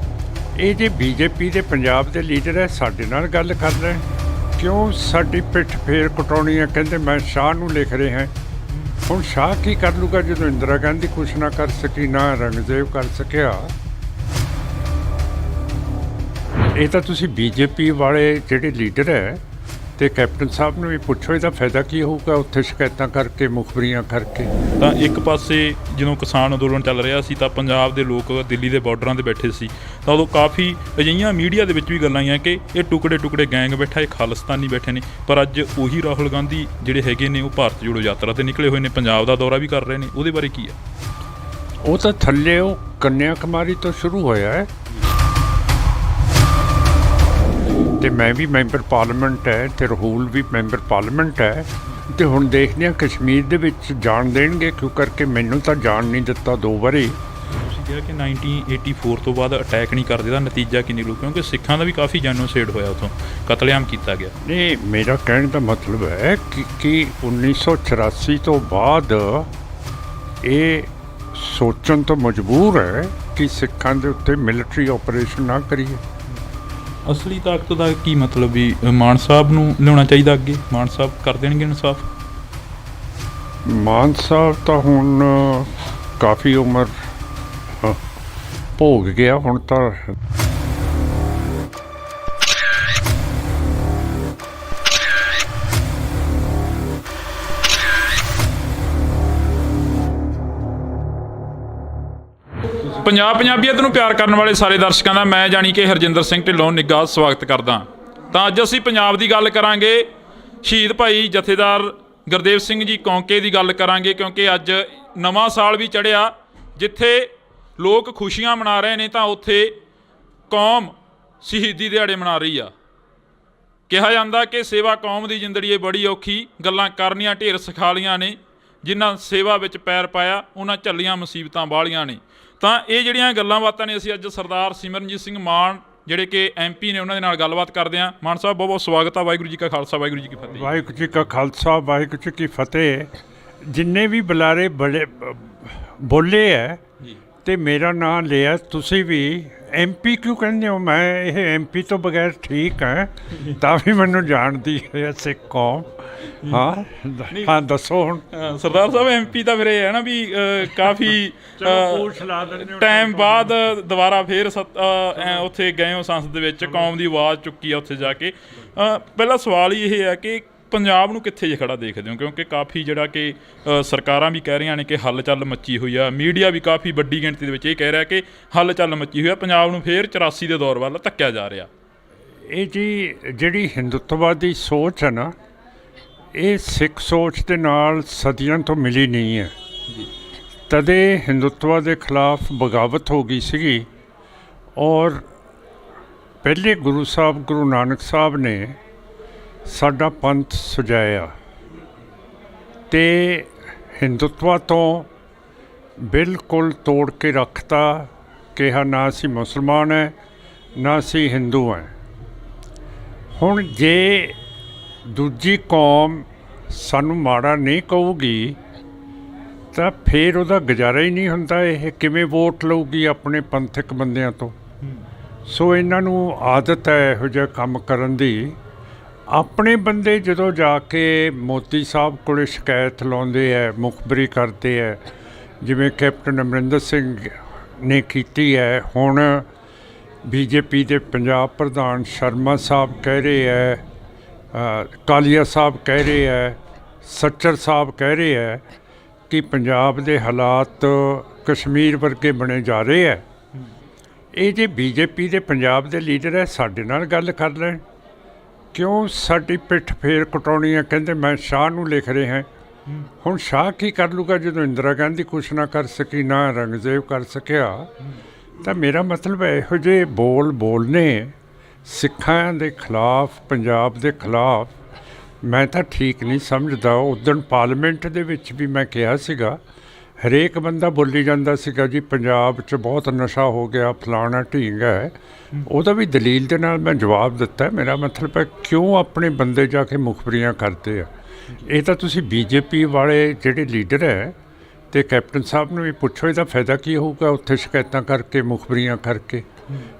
B: ਇਹ ਜੇ BJP ਦੇ ਪੰਜਾਬ ਦੇ ਲੀਡਰ ਹੈ, ਸਾਡੇ ਨਾਲ ਗੱਲ ਕਰ ਰਹੇ, ਕਿਉਂ ਸਾਡੀ ਪਿੱਠ ਫੇਰ ਕਟਾਉਣੀ ਹੈ? ਕਹਿੰਦੇ ਮੈਂ ਸ਼ਾਹ ਨੂੰ ਲਿਖ ਰਹੇ ਹਾਂ। ਹੁਣ ਸ਼ਾਹ ਕੀ ਕਰ ਲੂਗਾ ਜਦੋਂ ਇੰਦਰਾ ਗਾਂਧੀ ਕੁਛ ਨਾ ਕਰ ਸਕੀ, ਨਾ ਔਰੰਗਜ਼ੇਬ ਕਰ ਸਕਿਆ। ਇਹ ਤਾਂ ਤੁਸੀਂ BJP ਵਾਲੇ ਜਿਹੜੇ ਲੀਡਰ ਹੈ ਤੇ ਕੈਪਟਨ ਸਾਹਿਬ ਨੂੰ ਵੀ ਪੁੱਛੋ, ਇਹਦਾ ਫਾਇਦਾ ਕੀ ਹੋਊਗਾ ਉੱਥੇ ਸ਼ਿਕਾਇਤਾਂ ਕਰਕੇ, ਮੁਖਬਰੀਆਂ ਕਰਕੇ।
A: ਤਾਂ ਇੱਕ ਪਾਸੇ ਜਦੋਂ ਕਿਸਾਨ ਅੰਦੋਲਨ ਚੱਲ ਰਿਹਾ ਸੀ ਤਾਂ ਪੰਜਾਬ ਦੇ ਲੋਕ ਦਿੱਲੀ ਦੇ ਬਾਰਡਰਾਂ 'ਤੇ ਬੈਠੇ ਸੀ, ਤਾਂ ਉਦੋਂ ਕਾਫੀ ਅਜਿਹੀਆਂ ਮੀਡੀਆ ਦੇ ਵਿੱਚ ਵੀ ਗੱਲਾਂ ਆਈਆਂ ਕਿ ਇਹ ਟੁਕੜੇ ਗੈਂਗ ਬੈਠਾ, ਇਹ ਖਾਲਿਸਤਾਨੀ ਬੈਠੇ ਨੇ। ਪਰ ਅੱਜ ਉਹੀ ਰਾਹੁਲ ਗਾਂਧੀ ਜਿਹੜੇ ਹੈਗੇ ਨੇ ਉਹ ਭਾਰਤ ਜੋੜੋ ਯਾਤਰਾ 'ਤੇ ਨਿਕਲੇ ਹੋਏ ਨੇ, ਪੰਜਾਬ ਦਾ ਦੌਰਾ ਵੀ ਕਰ ਰਹੇ ਨੇ। ਉਹਦੇ ਬਾਰੇ ਕੀ ਹੈ?
B: ਉਹ ਤਾਂ ਥੱਲੇ ਉਹ ਕੰਨਿਆ ਕੁਮਾਰੀ ਤੋਂ ਸ਼ੁਰੂ ਹੋਇਆ ਹੈ ਤੇ ਮੈਂ ਵੀ ਮੈਂਬਰ ਪਾਰਲੀਮੈਂਟ ਹੈ ਤੇ ਰਾਹੁਲ ਵੀ ਮੈਂਬਰ ਪਾਰਲੀਮੈਂਟ ਹੈ। ਤੇ ਹੁਣ ਦੇਖਦੇ ਹਾਂ ਕਸ਼ਮੀਰ ਦੇ ਵਿੱਚ ਜਾਣ ਦੇਣਗੇ ਕਿਉਂ, ਕਰਕੇ ਮੈਨੂੰ ਤਾਂ ਜਾਣ ਨਹੀਂ ਦਿੱਤਾ 2 ਵਾਰੀ।
A: ਤੁਸੀਂ ਕਿਹਾ ਕਿ 1984 ਤੋਂ ਬਾਅਦ ਅਟੈਕ ਨਹੀਂ ਕਰਦੇ, ਦਾ ਨਤੀਜਾ ਕੀ ਨਿਕਲੂ? ਕਿਉਂਕਿ ਸਿੱਖਾਂ ਦਾ ਵੀ ਕਾਫੀ ਜੈਨੋਸਾਈਡ ਹੋਇਆ, ਉੱਥੋਂ ਕਤਲੇਆਮ ਕੀਤਾ ਗਿਆ।
B: ਨਹੀਂ, ਮੇਰਾ ਕਹਿਣ ਦਾ ਮਤਲਬ ਹੈ ਕਿ 1984 ਤੋਂ ਬਾਅਦ ਇਹ ਸੋਚਣ ਤੋਂ ਮਜਬੂਰ ਹੈ ਕਿ ਸਿੱਖਾਂ ਦੇ ਉੱਤੇ ਮਿਲਟਰੀ ਆਪਰੇਸ਼ਨ ਨਾ ਕਰੀਏ।
A: ਅਸਲੀ ਤਾਕਤ ਦਾ ਕੀ ਮਤਲਬ ਵੀ ਮਾਨ ਸਾਹਿਬ ਨੂੰ ਲਿਆਉਣਾ ਚਾਹੀਦਾ ਅੱਗੇ? ਮਾਨ ਸਾਹਿਬ ਕਰ ਦੇਣਗੇ ਇਨਸਾਫ?
B: ਮਾਨ ਸਾਹਿਬ ਤਾਂ ਹੁਣ ਕਾਫੀ ਉਮਰ ਭੋਗ ਗਿਆ, ਹੁਣ ਤਾਂ
A: ਪੰਜਾਬੀਅਤ ਨੂੰ ਪਿਆਰ ਕਰਨ ਵਾਲੇ ਸਾਰੇ ਦਰਸ਼ਕਾਂ ਦਾ ਮੈਂ ਜਾਣੀ ਕਿ ਹਰਜਿੰਦਰ ਸਿੰਘ ਢਿੱਲੋਂ ਨਿੱਘਾ ਸਵਾਗਤ ਕਰਦਾ। ਤਾਂ ਅੱਜ ਅਸੀਂ ਪੰਜਾਬ ਦੀ ਗੱਲ ਕਰਾਂਗੇ, ਸ਼ਹੀਦ ਭਾਈ ਜਥੇਦਾਰ ਗੁਰਦੇਵ ਸਿੰਘ ਜੀ ਕੌਂਕੇ ਦੀ ਗੱਲ ਕਰਾਂਗੇ, ਕਿਉਂਕਿ ਅੱਜ ਨਵਾਂ ਸਾਲ ਵੀ ਚੜ੍ਹਿਆ। ਜਿੱਥੇ ਲੋਕ ਖੁਸ਼ੀਆਂ ਮਨਾ ਰਹੇ ਨੇ ਤਾਂ ਉੱਥੇ ਕੌਮ ਸ਼ਹੀਦੀ ਦਿਹਾੜੇ ਮਨਾ ਰਹੀ ਆ। ਕਿਹਾ ਜਾਂਦਾ ਕਿ ਸੇਵਾ ਕੌਮ ਦੀ ਜ਼ਿੰਦੜੀ ਏ ਬੜੀ ਔਖੀ, ਗੱਲਾਂ ਕਰਨੀਆਂ ਢੇਰ ਸਿਖਾਲੀਆਂ ਨੇ, ਜਿਨ੍ਹਾਂ ਸੇਵਾ ਵਿੱਚ ਪੈਰ ਪਾਇਆ ਉਹਨਾਂ ਝੱਲੀਆਂ ਮੁਸੀਬਤਾਂ ਬਾਹਲੀਆਂ ਨੇ। ਤਾਂ ਇਹ ਜਿਹੜੀਆਂ ਗੱਲਾਂ ਬਾਤਾਂ ਨੇ ਅਸੀਂ ਅੱਜ ਸਰਦਾਰ ਸਿਮਰਨਜੀਤ ਸਿੰਘ ਮਾਨ ਜਿਹੜੇ ਕਿ MP ਨੇ ਉਹਨਾਂ ਦੇ ਨਾਲ ਗੱਲਬਾਤ ਕਰਦੇ ਹਾਂ। ਮਾਨ ਸਾਹਿਬ ਬਹੁਤ ਬਹੁਤ ਸਵਾਗਤ ਆ। ਵਾਹਿਗੁਰੂ ਜੀ ਕਾ ਖਾਲਸਾ, ਵਾਹਿਗੁਰੂ ਜੀ ਕੀ ਫਤਿਹ।
B: ਵਾਹਿਗੁਰੂ ਜੀ ਕਾ ਖਾਲਸਾ, ਵਾਹਿਗੁਰੂ ਜੀ ਕੀ ਫਤਿਹ। ਜਿੰਨੇ ਵੀ ਬੁਲਾਰੇ ਬੜੇ ਬੋਲੇ ਹੈ ਤੇ ਮੇਰਾ ਨਾਂ ਲਿਆ, ਤੁਸੀਂ ਵੀ MP ਕਿਉਂ ਕਹਿੰਦੇ ਹੋ? ਮੈਂ ਇਹ MP ਤੋਂ ਬਗੈਰ ਠੀਕ ਹੈ, ਤਾਂ ਵੀ ਮੈਨੂੰ ਜਾਣਦੀ ਹੈ ਸਿੱਖ ਕੌਮ। ਹਾਂ ਦੱਸੋ ਹੁਣ।
A: ਸਰਦਾਰ ਸਾਹਿਬ MP ਤਾਂ ਫਿਰ ਇਹ ਹੈ ਨਾ ਵੀ ਕਾਫੀ ਟਾਈਮ ਬਾਅਦ ਦੁਬਾਰਾ ਫੇਰ ਉੱਥੇ ਗਏ ਹੋ ਸੰਸਦ ਦੇ ਵਿੱਚ, ਕੌਮ ਦੀ ਆਵਾਜ਼ ਚੁੱਕੀ ਆ ਉੱਥੇ ਜਾ ਕੇ। ਪਹਿਲਾ ਸਵਾਲ ਹੀ ਇਹ ਹੈ ਕਿ ਪੰਜਾਬ ਨੂੰ ਕਿੱਥੇ ਜੇ ਖੜਾ ਦੇਖਦੇ ਹੋ? ਕਿਉਂਕਿ ਕਾਫੀ ਜਿਹੜਾ ਕਿ ਸਰਕਾਰਾਂ ਵੀ ਕਹਿ ਰਹੀਆਂ ਨੇ ਕਿ ਹੱਲ-ਚੱਲ ਮੱਚੀ ਹੋਈ ਆ, ਮੀਡੀਆ ਵੀ ਕਾਫੀ ਵੱਡੀ ਗਿਣਤੀ ਦੇ ਵਿੱਚ ਇਹ ਕਹਿ ਰਿਹਾ ਕਿ ਹੱਲ-ਚੱਲ ਮੱਚੀ ਹੋਈ ਆ, ਪੰਜਾਬ ਨੂੰ ਫੇਰ 84 ਦੇ ਦੌਰ ਵੱਲ ਧੱਕਿਆ ਜਾ ਰਿਹਾ।
B: ਇਹ ਜੀ ਜਿਹੜੀ ਹਿੰਦੁੱਤਵਾਦੀ ਸੋਚ ਹੈ ਨਾ, ਇਹ ਸਿੱਖ ਸੋਚ ਦੇ ਨਾਲ ਸਦੀਆਂ ਤੋਂ ਮਿਲੀ ਨਹੀਂ ਹੈ। ਤਦੇ ਹਿੰਦੁੱਤਵਾ ਦੇ ਖਿਲਾਫ ਬਗਾਵਤ ਹੋ ਗਈ ਸੀਗੀ, ਔਰ ਪਹਿਲੇ ਗੁਰੂ ਸਾਹਿਬ ਗੁਰੂ ਨਾਨਕ ਸਾਹਿਬ ਨੇ ਸਾਡਾ ਪੰਥ ਸਜਾਇਆ ਤੇ ਹਿੰਦੁੱਤਵਾ ਤੋਂ ਬਿਲਕੁਲ ਤੋੜ ਕੇ ਰੱਖਤਾ। ਕਿਹਾ ਨਾ ਅਸੀਂ ਮੁਸਲਮਾਨ ਹੈ, ਨਾ ਅਸੀਂ ਹਿੰਦੂ ਹੈ। ਹੁਣ ਜੇ ਦੂਜੀ ਕੌਮ ਸਾਨੂੰ ਮਾੜਾ ਨਹੀਂ ਕਹੂਗੀ ਤਾਂ ਫਿਰ ਉਹਦਾ ਗੁਜ਼ਾਰਾ ਹੀ ਨਹੀਂ ਹੁੰਦਾ। ਇਹ ਕਿਵੇਂ ਵੋਟ ਲਊਗੀ ਆਪਣੇ ਪੰਥਕ ਬੰਦਿਆਂ ਤੋਂ? ਸੋ ਇਹਨਾਂ ਨੂੰ ਆਦਤ ਹੈ ਇਹੋ ਜਿਹਾ ਕੰਮ ਕਰਨ ਦੀ। ਆਪਣੇ ਬੰਦੇ ਜਦੋਂ ਜਾ ਕੇ ਮੋਦੀ ਸਾਹਿਬ ਕੋਲ ਸ਼ਿਕਾਇਤ ਲਾਉਂਦੇ ਹੈ, ਮੁਖਬਰੀ ਕਰਦੇ ਹੈ, ਜਿਵੇਂ ਕੈਪਟਨ ਅਮਰਿੰਦਰ ਸਿੰਘ ਨੇ ਕੀਤੀ ਹੈ। ਹੁਣ BJP ਦੇ ਪੰਜਾਬ ਪ੍ਰਧਾਨ ਸ਼ਰਮਾ ਸਾਹਿਬ ਕਹਿ ਰਹੇ ਹੈ, ਕਾਲੀਆ ਸਾਹਿਬ ਕਹਿ ਰਹੇ ਹੈ, ਸੱਚਰ ਸਾਹਿਬ ਕਹਿ ਰਹੇ ਹੈ ਕਿ ਪੰਜਾਬ ਦੇ ਹਾਲਾਤ ਕਸ਼ਮੀਰ ਵਰਗੇ ਬਣੇ ਜਾ ਰਹੇ ਹੈ। ਇਹ ਜੇ BJP ਦੇ ਪੰਜਾਬ ਦੇ ਲੀਡਰ ਹੈ, ਸਾਡੇ ਨਾਲ ਗੱਲ ਕਰ ਲੈਣ, ਕਿਉਂ ਸਾਡੀ ਪਿੱਠ ਫੇਰ ਕਟਾਉਣੀ ਹੈ? ਕਹਿੰਦੇ ਮੈਂ ਸ਼ਾਹ ਨੂੰ ਲਿਖ ਰਹੇ ਹਾਂ। ਹੁਣ ਸ਼ਾਹ ਕੀ ਕਰ ਲੂਗਾ ਜਦੋਂ ਇੰਦਰਾ ਗਾਂਧੀ ਕੁਛ ਨਾ ਕਰ ਸਕੀ, ਨਾ ਔਰੰਗਜ਼ੇਬ ਕਰ ਸਕਿਆ। ਤਾਂ ਮੇਰਾ ਮਤਲਬ ਇਹੋ ਜਿਹੇ ਬੋਲ ਬੋਲਨੇ ਸਿੱਖਾਂ ਦੇ ਖਿਲਾਫ, ਪੰਜਾਬ ਦੇ ਖਿਲਾਫ, ਮੈਂ ਤਾਂ ਠੀਕ ਨਹੀਂ ਸਮਝਦਾ। ਉਦਣ ਪਾਰਲੀਮੈਂਟ ਦੇ ਵਿੱਚ ਵੀ ਮੈਂ ਕਿਹਾ ਸੀਗਾ, ਹਰੇਕ ਬੰਦਾ ਬੋਲੀ ਜਾਂਦਾ ਸੀਗਾ ਜੀ ਪੰਜਾਬ 'ਚ ਬਹੁਤ ਨਸ਼ਾ ਹੋ ਗਿਆ, ਫਲਾਣਾ ਢੀਂਗ ਹੈ। ਉਹਦਾ ਵੀ ਦਲੀਲ ਦੇ ਨਾਲ ਮੈਂ ਜਵਾਬ ਦਿੱਤਾ। ਮੇਰਾ ਮਤਲਬ ਹੈ ਕਿਉਂ ਆਪਣੇ ਬੰਦੇ ਜਾ ਕੇ ਮੁਖਬਰੀਆਂ ਕਰਦੇ ਆ। ਇਹ ਤਾਂ ਤੁਸੀਂ ਬੀਜੇਪੀ ਵਾਲੇ ਜਿਹੜੇ ਲੀਡਰ ਹੈ ਅਤੇ ਕੈਪਟਨ ਸਾਹਿਬ ਨੂੰ ਵੀ ਪੁੱਛੋ, ਇਹਦਾ ਫਾਇਦਾ ਕੀ ਹੋਊਗਾ ਉੱਥੇ ਸ਼ਿਕਾਇਤਾਂ ਕਰਕੇ, ਮੁਖਬਰੀਆਂ ਕਰਕੇ।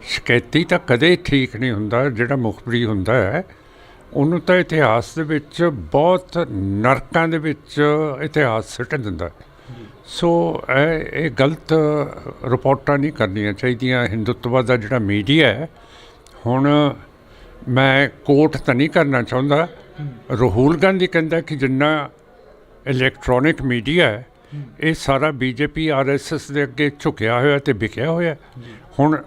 B: ਸ਼ਿਕਾਇਤੀ ਤਾਂ ਕਦੇ ਠੀਕ ਨਹੀਂ ਹੁੰਦਾ। ਜਿਹੜਾ ਮੁਖਬਰੀ ਹੁੰਦਾ ਹੈ ਉਹਨੂੰ ਤਾਂ ਇਤਿਹਾਸ ਦੇ ਵਿੱਚ ਬਹੁਤ ਨਰਕਾਂ ਦੇ ਵਿੱਚ ਇਤਿਹਾਸ ਸਿੱਟ ਦਿੰਦਾ। ਸੋ ਇਹ ਗਲਤ ਰਿਪੋਰਟਾਂ ਨਹੀਂ ਕਰਨੀਆਂ ਚਾਹੀਦੀਆਂ। ਹਿੰਦੂਤਵਾ ਦਾ ਜਿਹੜਾ ਮੀਡੀਆ ਹੈ, ਹੁਣ ਮੈਂ ਕੋਟ ਤਾਂ ਨਹੀਂ ਕਰਨਾ ਚਾਹੁੰਦਾ, ਰਾਹੁਲ ਗਾਂਧੀ ਕਹਿੰਦਾ ਕਿ ਜਿੰਨਾ ਇਲੈਕਟ੍ਰੋਨਿਕ ਮੀਡੀਆ ਹੈ ਇਹ ਸਾਰਾ BJP RSS ਦੇ ਅੱਗੇ ਝੁਕਿਆ ਹੋਇਆ ਅਤੇ ਵਿਕਿਆ ਹੋਇਆ। ਹੁਣ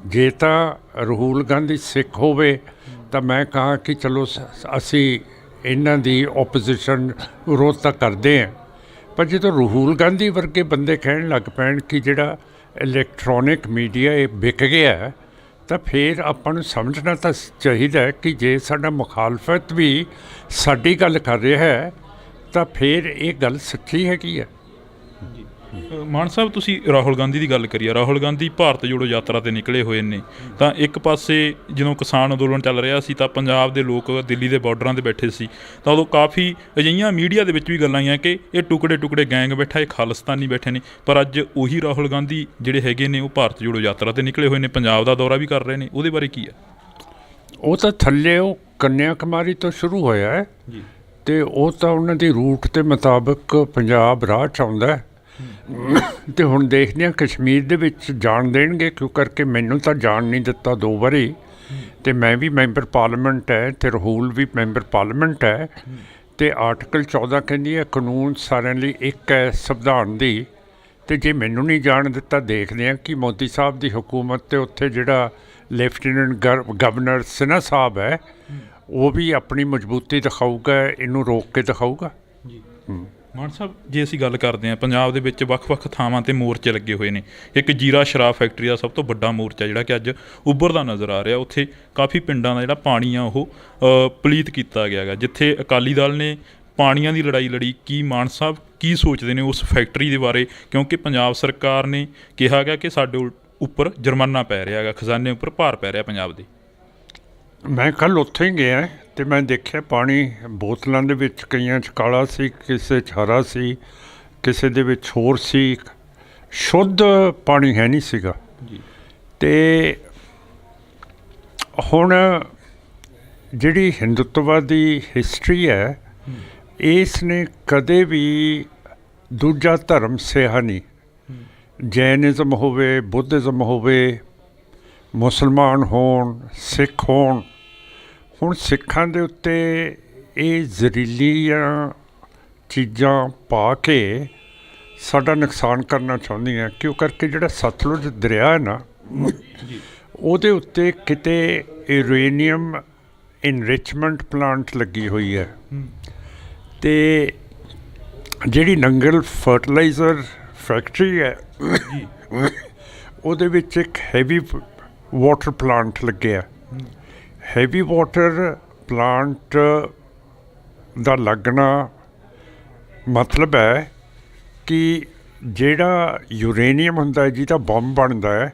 B: ਜੇ ਤਾਂ ਰਾਹੁਲ ਗਾਂਧੀ ਸਿੱਖ ਹੋਵੇ ਤਾਂ ਮੈਂ ਕਹਾਂ ਕਿ ਚਲੋ ਅਸੀਂ ਇਹਨਾਂ ਦੀ ਓਪੋਜੀਸ਼ਨ ਵਿਰੋਧ ਤਾਂ ਕਰਦੇ ਹਾਂ, ਪਰ ਜਦੋਂ ਰਾਹੁਲ ਗਾਂਧੀ ਵਰਗੇ ਬੰਦੇ ਕਹਿਣ ਲੱਗ ਪੈਣ ਕਿ ਜਿਹੜਾ ਇਲੈਕਟ੍ਰੋਨਿਕ ਮੀਡੀਆ ਇਹ ਵਿਕ ਗਿਆ, ਤਾਂ ਫਿਰ ਆਪਾਂ ਨੂੰ ਸਮਝਣਾ ਤਾਂ ਚਾਹੀਦਾ ਹੈ ਕਿ ਜੇ ਸਾਡਾ ਮੁਖਾਲਫਤ ਵੀ ਸਾਡੀ ਗੱਲ ਕਰ ਰਿਹਾ ਹੈ ਤਾਂ ਫਿਰ ਇਹ ਗੱਲ ਸੱਚੀ ਹੈਗੀ ਹੈ।
A: ਮਾਨ ਸਾਹਿਬ, ਤੁਸੀਂ ਰਾਹੁਲ ਗਾਂਧੀ ਦੀ ਗੱਲ ਕਰੀ ਆ। ਰਾਹੁਲ ਗਾਂਧੀ ਭਾਰਤ ਜੋੜੋ ਯਾਤਰਾ 'ਤੇ ਨਿਕਲੇ ਹੋਏ ਨੇ। ਤਾਂ ਇੱਕ ਪਾਸੇ ਜਦੋਂ ਕਿਸਾਨ ਅੰਦੋਲਨ ਚੱਲ ਰਿਹਾ ਸੀ ਤਾਂ ਪੰਜਾਬ ਦੇ ਲੋਕ ਦਿੱਲੀ ਦੇ ਬਾਰਡਰਾਂ 'ਤੇ ਬੈਠੇ ਸੀ, ਤਾਂ ਉਦੋਂ ਕਾਫੀ ਅਜਿਹੀਆਂ ਮੀਡੀਆ ਦੇ ਵਿੱਚ ਵੀ ਗੱਲਾਂ ਆਈਆਂ ਕਿ ਇਹ ਟੁਕੜੇ ਟੁਕੜੇ ਗੈਂਗ ਬੈਠਾ, ਇਹ ਖਾਲਿਸਤਾਨੀ ਬੈਠੇ ਨੇ। ਪਰ ਅੱਜ ਉਹੀ ਰਾਹੁਲ ਗਾਂਧੀ ਜਿਹੜੇ ਹੈਗੇ ਨੇ ਉਹ ਭਾਰਤ ਜੋੜੋ ਯਾਤਰਾ 'ਤੇ ਨਿਕਲੇ ਹੋਏ ਨੇ, ਪੰਜਾਬ ਦਾ ਦੌਰਾ ਵੀ ਕਰ ਰਹੇ ਨੇ। ਉਹਦੇ ਬਾਰੇ ਕੀ ਹੈ? ਉਹ
B: ਤਾਂ ਥੱਲੇ ਉਹ ਕੰਨਿਆ ਕੁਮਾਰੀ ਤੋਂ ਸ਼ੁਰੂ ਹੋਇਆ ਹੈ ਜੀ, ਅਤੇ ਉਹ ਤਾਂ ਉਹਨਾਂ ਦੀ ਰੂਟ ਦੇ ਮੁਤਾਬਕ ਪੰਜਾਬ ਰਾਹ 'ਚ ਆਉਂਦਾ ਹੈ। ਅਤੇ ਹੁਣ ਦੇਖਦੇ ਹਾਂ ਕਸ਼ਮੀਰ ਦੇ ਵਿੱਚ ਜਾਣ ਦੇਣਗੇ, ਕਿਉਂ ਕਰਕੇ ਮੈਨੂੰ ਤਾਂ ਜਾਣ ਨਹੀਂ ਦਿੱਤਾ 2 ਵਾਰੀ, ਅਤੇ ਮੈਂ ਵੀ ਮੈਂਬਰ ਪਾਰਲੀਮੈਂਟ ਹੈ ਅਤੇ ਰਾਹੁਲ ਵੀ ਮੈਂਬਰ ਪਾਰਲੀਮੈਂਟ ਹੈ। ਅਤੇ ਆਰਟੀਕਲ 14 ਕਹਿੰਦੀ ਹੈ ਕਾਨੂੰਨ ਸਾਰਿਆਂ ਲਈ ਇੱਕ ਹੈ ਸੰਵਿਧਾਨ ਦੀ। ਅਤੇ ਜੇ ਮੈਨੂੰ ਨਹੀਂ ਜਾਣ ਦਿੱਤਾ, ਦੇਖਦੇ ਹਾਂ ਕਿ ਮੋਦੀ ਸਾਹਿਬ ਦੀ ਹੁਕੂਮਤ ਅਤੇ ਉੱਥੇ ਜਿਹੜਾ ਲੈਫਟੀਨੈਂਟ ਗਵਰਨਰ ਸਿਨਹਾ ਸਾਹਿਬ ਹੈ ਉਹ ਵੀ ਆਪਣੀ ਮਜ਼ਬੂਤੀ ਦਿਖਾਊਗਾ, ਇਹਨੂੰ ਰੋਕ ਕੇ ਦਿਖਾਊਗਾ ਜੀ।
A: ਮਾਨ ਸਾਹਿਬ, ਜੇ ਅਸੀਂ ਗੱਲ ਕਰਦੇ ਹਾਂ ਪੰਜਾਬ ਦੇ ਵਿੱਚ ਵੱਖ-ਵੱਖ ਥਾਵਾਂ 'ਤੇ ਮੋਰਚੇ ਲੱਗੇ ਹੋਏ ਨੇ। ਇੱਕ ਜੀਰਾ ਸ਼ਰਾਬ ਫੈਕਟਰੀ ਦਾ ਸਭ ਤੋਂ ਵੱਡਾ ਮੋਰਚਾ ਜਿਹੜਾ ਕਿ ਅੱਜ ਉੱਭਰਦਾ ਨਜ਼ਰ ਆ ਰਿਹਾ। ਉੱਥੇ ਕਾਫੀ ਪਿੰਡਾਂ ਦਾ ਜਿਹੜਾ ਪਾਣੀ ਆ ਉਹ ਪਲੀਤ ਕੀਤਾ ਗਿਆ ਗਾ, ਜਿੱਥੇ ਅਕਾਲੀ ਦਲ ਨੇ ਪਾਣੀਆਂ ਦੀ ਲੜਾਈ ਲੜੀ। ਕੀ ਮਾਨ ਸਾਹਿਬ ਕੀ ਸੋਚਦੇ ਨੇ ਉਸ ਫੈਕਟਰੀ ਦੇ ਬਾਰੇ? ਕਿਉਂਕਿ ਪੰਜਾਬ ਸਰਕਾਰ ਨੇ ਕਿਹਾ ਗਿਆ ਕਿ ਸਾਡੇ ਉੱਪਰ ਜੁਰਮਾਨਾ ਪੈ ਰਿਹਾ ਗਾ, ਖਜ਼ਾਨੇ ਉੱਪਰ ਭਾਰ ਪੈ ਰਿਹਾ ਪੰਜਾਬ ਦੇ।
B: ਮੈਂ ਕੱਲ੍ਹ ਉੱਥੇ ਹੀ ਗਿਆ ਅਤੇ ਮੈਂ ਦੇਖਿਆ ਪਾਣੀ ਬੋਤਲਾਂ ਦੇ ਵਿੱਚ ਕਈਆਂ 'ਚ ਕਾਲਾ ਸੀ, ਕਿਸੇ 'ਚ ਹਰਾ ਸੀ, ਕਿਸੇ ਦੇ ਵਿੱਚ ਹੋਰ ਸੀ। ਸ਼ੁੱਧ ਪਾਣੀ ਹੈ ਨਹੀਂ ਸੀਗਾ ਜੀ। ਅਤੇ ਹੁਣ ਜਿਹੜੀ ਹਿੰਦੂਤਵਾ ਦੀ ਹਿਸਟਰੀ ਹੈ, ਇਸ ਨੇ ਕਦੇ ਵੀ ਦੂਜਾ ਧਰਮ ਸਿਹਾ ਨਹੀਂ। ਜੈਨਿਜ਼ਮ ਹੋਵੇ, ਬੁੱਧਿਜ਼ਮ ਹੋਵੇ, ਮੁਸਲਮਾਨ ਹੋਣ, ਸਿੱਖ ਹੋਣ, ਹੁਣ ਸਿੱਖਾਂ ਦੇ ਉੱਤੇ ਇਹ ਜ਼ਹਿਰੀਲੀਆਂ ਚੀਜ਼ਾਂ ਪਾ ਕੇ ਸਾਡਾ ਨੁਕਸਾਨ ਕਰਨਾ ਚਾਹੁੰਦੀਆਂ। ਕਿਉਂ ਕਰਕੇ ਜਿਹੜਾ ਸਤਲੁਜ ਦਰਿਆ ਹੈ ਨਾ, ਉਹਦੇ ਉੱਤੇ ਕਿਤੇ ਯੂਰੇਨੀਅਮ ਇਨਰਿਚਮੈਂਟ ਪਲਾਂਟ ਲੱਗੀ ਹੋਈ ਹੈ। ਅਤੇ ਜਿਹੜੀ ਨੰਗਲ ਫਰਟੀਲਾਈਜ਼ਰ ਫੈਕਟਰੀ ਹੈ ਉਹਦੇ ਵਿੱਚ ਇੱਕ ਹੈਵੀ ਵਾਟਰ ਪਲਾਂਟ ਲੱਗਿਆ। ਹੈਵੀ ਵਾਟਰ ਪਲਾਂਟ ਦਾ ਲੱਗਣਾ ਮਤਲਬ ਹੈ ਕਿ ਜਿਹੜਾ ਯੂਰੇਨੀਅਮ ਹੁੰਦਾ ਹੈ, ਜਿਹਦਾ ਬੰਬ ਬਣਦਾ ਹੈ,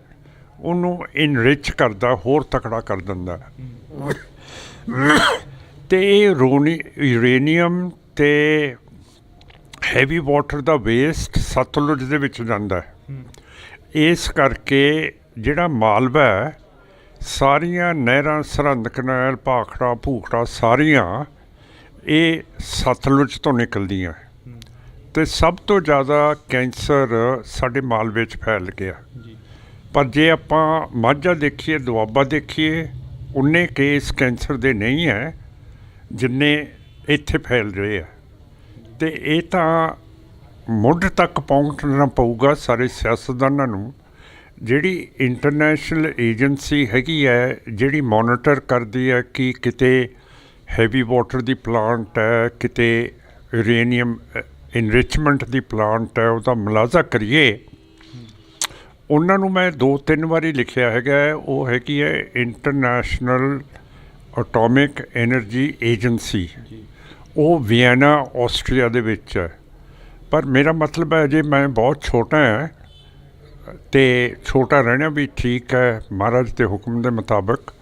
B: ਉਹਨੂੰ ਇਨਰਿਚ ਕਰਦਾ, ਹੋਰ ਤਕੜਾ ਕਰ ਦਿੰਦਾ। ਅਤੇ ਇਹ ਯੂਰੇਨੀਅਮ ਅਤੇ ਹੈਵੀ ਵਾਟਰ ਦਾ ਵੇਸਟ ਸਤਲੁਜ ਦੇ ਵਿੱਚ ਜਾਂਦਾ ਹੈ। ਇਸ ਕਰਕੇ ਜਿਹੜਾ ਮਾਲਵਾ ਹੈ, ਸਾਰੀਆਂ ਨਹਿਰਾਂ, ਸਰਹੰਦ ਕਨਾਲ, ਭਾਖੜਾ ਭੂਖੜਾ, ਸਾਰੀਆਂ ਇਹ ਸਤਲੁਜ ਤੋਂ ਨਿਕਲਦੀਆਂ। ਅਤੇ ਸਭ ਤੋਂ ਜ਼ਿਆਦਾ ਕੈਂਸਰ ਸਾਡੇ ਮਾਲਵੇ 'ਚ ਫੈਲ ਗਿਆ। ਪਰ ਜੇ ਆਪਾਂ ਮਾਝਾ ਦੇਖੀਏ, ਦੁਆਬਾ ਦੇਖੀਏ, ਉਨੇ ਕੇਸ ਕੈਂਸਰ ਦੇ ਨਹੀਂ ਹੈ ਜਿੰਨੇ ਇੱਥੇ ਫੈਲ ਰਹੇ ਆ। ਅਤੇ ਇਹ ਤਾਂ ਮੁੱਢ ਤੱਕ ਪਹੁੰਚਣਾ ਪਊਗਾ ਸਾਰੇ ਸਿਆਸਤਦਾਨਾਂ ਨੂੰ। ਜਿਹੜੀ ਇੰਟਰਨੈਸ਼ਨਲ ਏਜੰਸੀ ਹੈਗੀ ਹੈ, ਜਿਹੜੀ ਮੋਨੀਟਰ ਕਰਦੀ ਹੈ ਕਿ ਕਿਤੇ ਹੈਵੀ ਵਾਟਰ ਦੀ ਪਲਾਂਟ ਹੈ, ਕਿਤੇ ਯੂਰੇਨੀਅਮ ਇਨਰਿਚਮੈਂਟ ਦੀ ਪਲਾਂਟ ਹੈ ਉਹਦਾ ਮੁਲਾਜ਼ਾ ਕਰੀਏ, ਉਹਨਾਂ ਨੂੰ ਮੈਂ 2-3 ਵਾਰੀ ਲਿਖਿਆ ਹੈਗਾ। ਉਹ ਹੈਗੀ ਹੈ ਇੰਟਰਨੈਸ਼ਨਲ ਐਟੋਮਿਕ ਐਨਰਜੀ ਏਜੰਸੀ, ਉਹ ਵੀਐਨਾ ਆਸਟਰੀਆ ਦੇ ਵਿੱਚ ਹੈ। ਪਰ ਮੇਰਾ ਮਤਲਬ ਹੈ ਅਜੇ ਮੈਂ ਬਹੁਤ ਛੋਟਾ ਹੈ ਅਤੇ ਛੋਟਾ ਰਹਿਣਾ ਵੀ ਠੀਕ ਹੈ ਮਹਾਰਾਜ ਦੇ ਹੁਕਮ ਦੇ ਮੁਤਾਬਕ।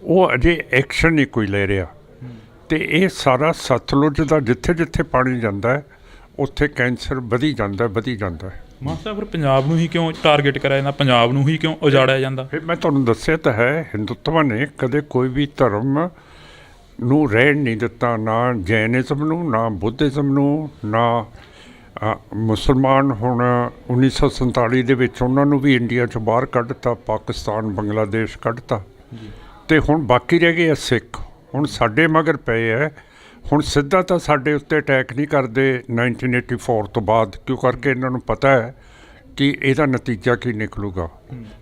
B: ਉਹ ਅਜੇ ਐਕਸ਼ਨ ਨਹੀਂ ਕੋਈ ਲੈ ਰਿਹਾ, ਅਤੇ ਇਹ ਸਾਰਾ ਸਤਲੁਜ ਦਾ ਜਿੱਥੇ ਜਿੱਥੇ ਪਾਣੀ ਜਾਂਦਾ ਹੈ ਉੱਥੇ ਕੈਂਸਰ ਵਧੀ ਜਾਂਦਾ ਹੈ।
A: ਮਾਨ ਸਾਹਿਬ ਫਿਰ ਪੰਜਾਬ ਨੂੰ ਹੀ ਕਿਉਂ ਟਾਰਗੇਟ ਕਰਿਆ ਜਾਂਦਾ, ਪੰਜਾਬ ਨੂੰ ਹੀ ਕਿਉਂ ਉਜਾੜਿਆ ਜਾਂਦਾ?
B: ਫਿਰ ਮੈਂ ਤੁਹਾਨੂੰ ਦੱਸਿਆ ਤਾਂ ਹੈ, ਹਿੰਦੂਤਵਾ ਨੇ ਕਦੇ ਕੋਈ ਵੀ ਧਰਮ ਨੂੰ ਰਹਿਣ ਨਹੀਂ ਦਿੱਤਾ, ਨਾ ਜੈਨਿਜ਼ਮ ਨੂੰ, ਨਾ ਬੁੱਧਿਜ਼ਮ ਨੂੰ, ਨਾ ਮੁਸਲਮਾਨ। ਹੁਣ 1947 ਦੇ ਵਿੱਚ ਉਹਨਾਂ ਨੂੰ ਵੀ ਇੰਡੀਆ 'ਚੋਂ ਬਾਹਰ ਕੱਢਤਾ, ਪਾਕਿਸਤਾਨ ਬੰਗਲਾਦੇਸ਼ ਕੱਢਤਾ, ਅਤੇ ਹੁਣ ਬਾਕੀ ਰਹਿ ਗਏ ਆ ਸਿੱਖ। ਹੁਣ ਸਾਡੇ ਮਗਰ ਪਏ ਹੈ। ਹੁਣ ਸਿੱਧਾ ਤਾਂ ਸਾਡੇ ਉੱਤੇ ਅਟੈਕ ਨਹੀਂ ਕਰਦੇ 1984 ਤੋਂ ਬਾਅਦ, ਕਿਉਂ ਕਰਕੇ ਇਹਨਾਂ ਨੂੰ ਪਤਾ ਹੈ ਕਿ ਇਹਦਾ ਨਤੀਜਾ ਕੀ ਨਿਕਲੂਗਾ।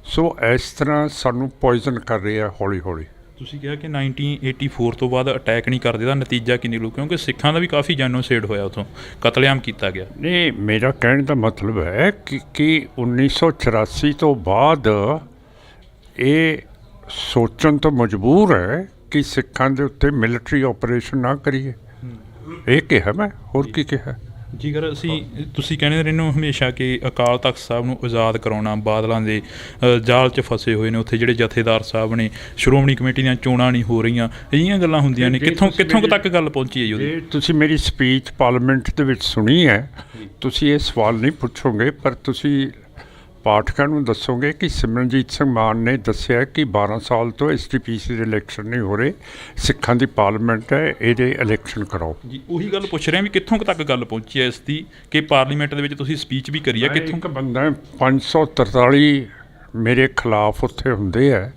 B: ਸੋ ਇਸ ਤਰ੍ਹਾਂ ਸਾਨੂੰ ਪੋਇਜ਼ਨ ਕਰ ਰਹੇ ਆ ਹੌਲੀ ਹੌਲੀ।
A: ਤੁਸੀਂ ਕਿਹਾ ਕਿ 1984 ਤੋਂ ਬਾਅਦ ਅਟੈਕ ਨਹੀਂ ਕਰਦੇ ਦਾ ਨਤੀਜਾ ਕੀ ਨਿਕਲੂ, ਕਿਉਂਕਿ ਸਿੱਖਾਂ ਦਾ ਵੀ ਕਾਫੀ ਜੈਨੋਸਾਈਡ ਹੋਇਆ, ਉੱਥੋਂ ਕਤਲੇਆਮ ਕੀਤਾ ਗਿਆ।
B: ਨਹੀਂ, ਮੇਰਾ ਕਹਿਣ ਦਾ ਮਤਲਬ ਹੈ ਕਿ 1984 ਤੋਂ ਬਾਅਦ ਇਹ ਸੋਚਣ ਤੋਂ ਮਜਬੂਰ ਹੈ ਕਿ ਸਿੱਖਾਂ ਦੇ ਉੱਤੇ ਮਿਲਟਰੀ ਆਪਰੇਸ਼ਨ ਨਾ ਕਰੀਏ। ਇਹ ਕਿਹਾ ਮੈਂ, ਹੋਰ ਕੀ ਕਿਹਾ
A: ਜੀ? ਅਗਰ ਤੁਸੀਂ ਕਹਿੰਦੇ ਰਹਿੰਦੇ ਹੋ ਹਮੇਸ਼ਾ ਕਿ ਅਕਾਲ ਤਖਤ ਸਾਹਿਬ ਨੂੰ ਆਜ਼ਾਦ ਕਰਾਉਣਾ, ਬਾਦਲਾਂ ਦੇ ਜਾਲ 'ਚ ਫਸੇ ਹੋਏ ਨੇ, ਉੱਥੇ ਜਿਹੜੇ ਜਥੇਦਾਰ ਸਾਹਿਬ ਨੇ, ਸ਼੍ਰੋਮਣੀ ਕਮੇਟੀ ਦੀਆਂ ਚੋਣਾਂ ਨਹੀਂ ਹੋ ਰਹੀਆਂ, ਅਜਿਹੀਆਂ ਗੱਲਾਂ ਹੁੰਦੀਆਂ ਨੇ। ਕਿੱਥੋਂ ਤੱਕ ਗੱਲ ਪਹੁੰਚੀ ਹੈ ਜੀ ਉਹਦੀ?
B: ਤੁਸੀਂ ਮੇਰੀ ਸਪੀਚ ਪਾਰਲੀਮੈਂਟ ਦੇ ਵਿੱਚ ਸੁਣੀ ਹੈ, ਤੁਸੀਂ ਇਹ ਸਵਾਲ ਨਹੀਂ ਪੁੱਛੋਗੇ, ਪਰ ਤੁਸੀਂ ਪਾਠਕਾਂ ਨੂੰ ਦੱਸੋਗੇ ਕਿ ਸਿਮਰਨਜੀਤ ਸਿੰਘ ਮਾਨ ਨੇ ਦੱਸਿਆ ਕਿ 12 ਸਾਲ ਤੋਂ SDPC ਦੇ ਇਲੈਕਸ਼ਨ ਨਹੀਂ ਹੋ ਰਹੇ, ਸਿੱਖਾਂ ਦੀ ਪਾਰਲੀਮੈਂਟ ਹੈ, ਇਹਦੇ ਇਲੈਕਸ਼ਨ ਕਰਾਓ
A: ਜੀ। ਉਹੀ ਗੱਲ ਪੁੱਛ ਰਿਹਾ ਵੀ ਕਿੱਥੋਂ ਤੱਕ ਗੱਲ ਪਹੁੰਚੀ ਹੈ ਇਸ ਦੀ, ਕਿ ਪਾਰਲੀਮੈਂਟ ਦੇ ਵਿੱਚ ਤੁਸੀਂ ਸਪੀਚ ਵੀ ਕਰੀ ਹੈ, ਕਿੱਥੋਂ?
B: ਇੱਕ ਬੰਦਾ 543 ਮੇਰੇ ਖਿਲਾਫ ਉੱਥੇ ਹੁੰਦੇ ਹੈ,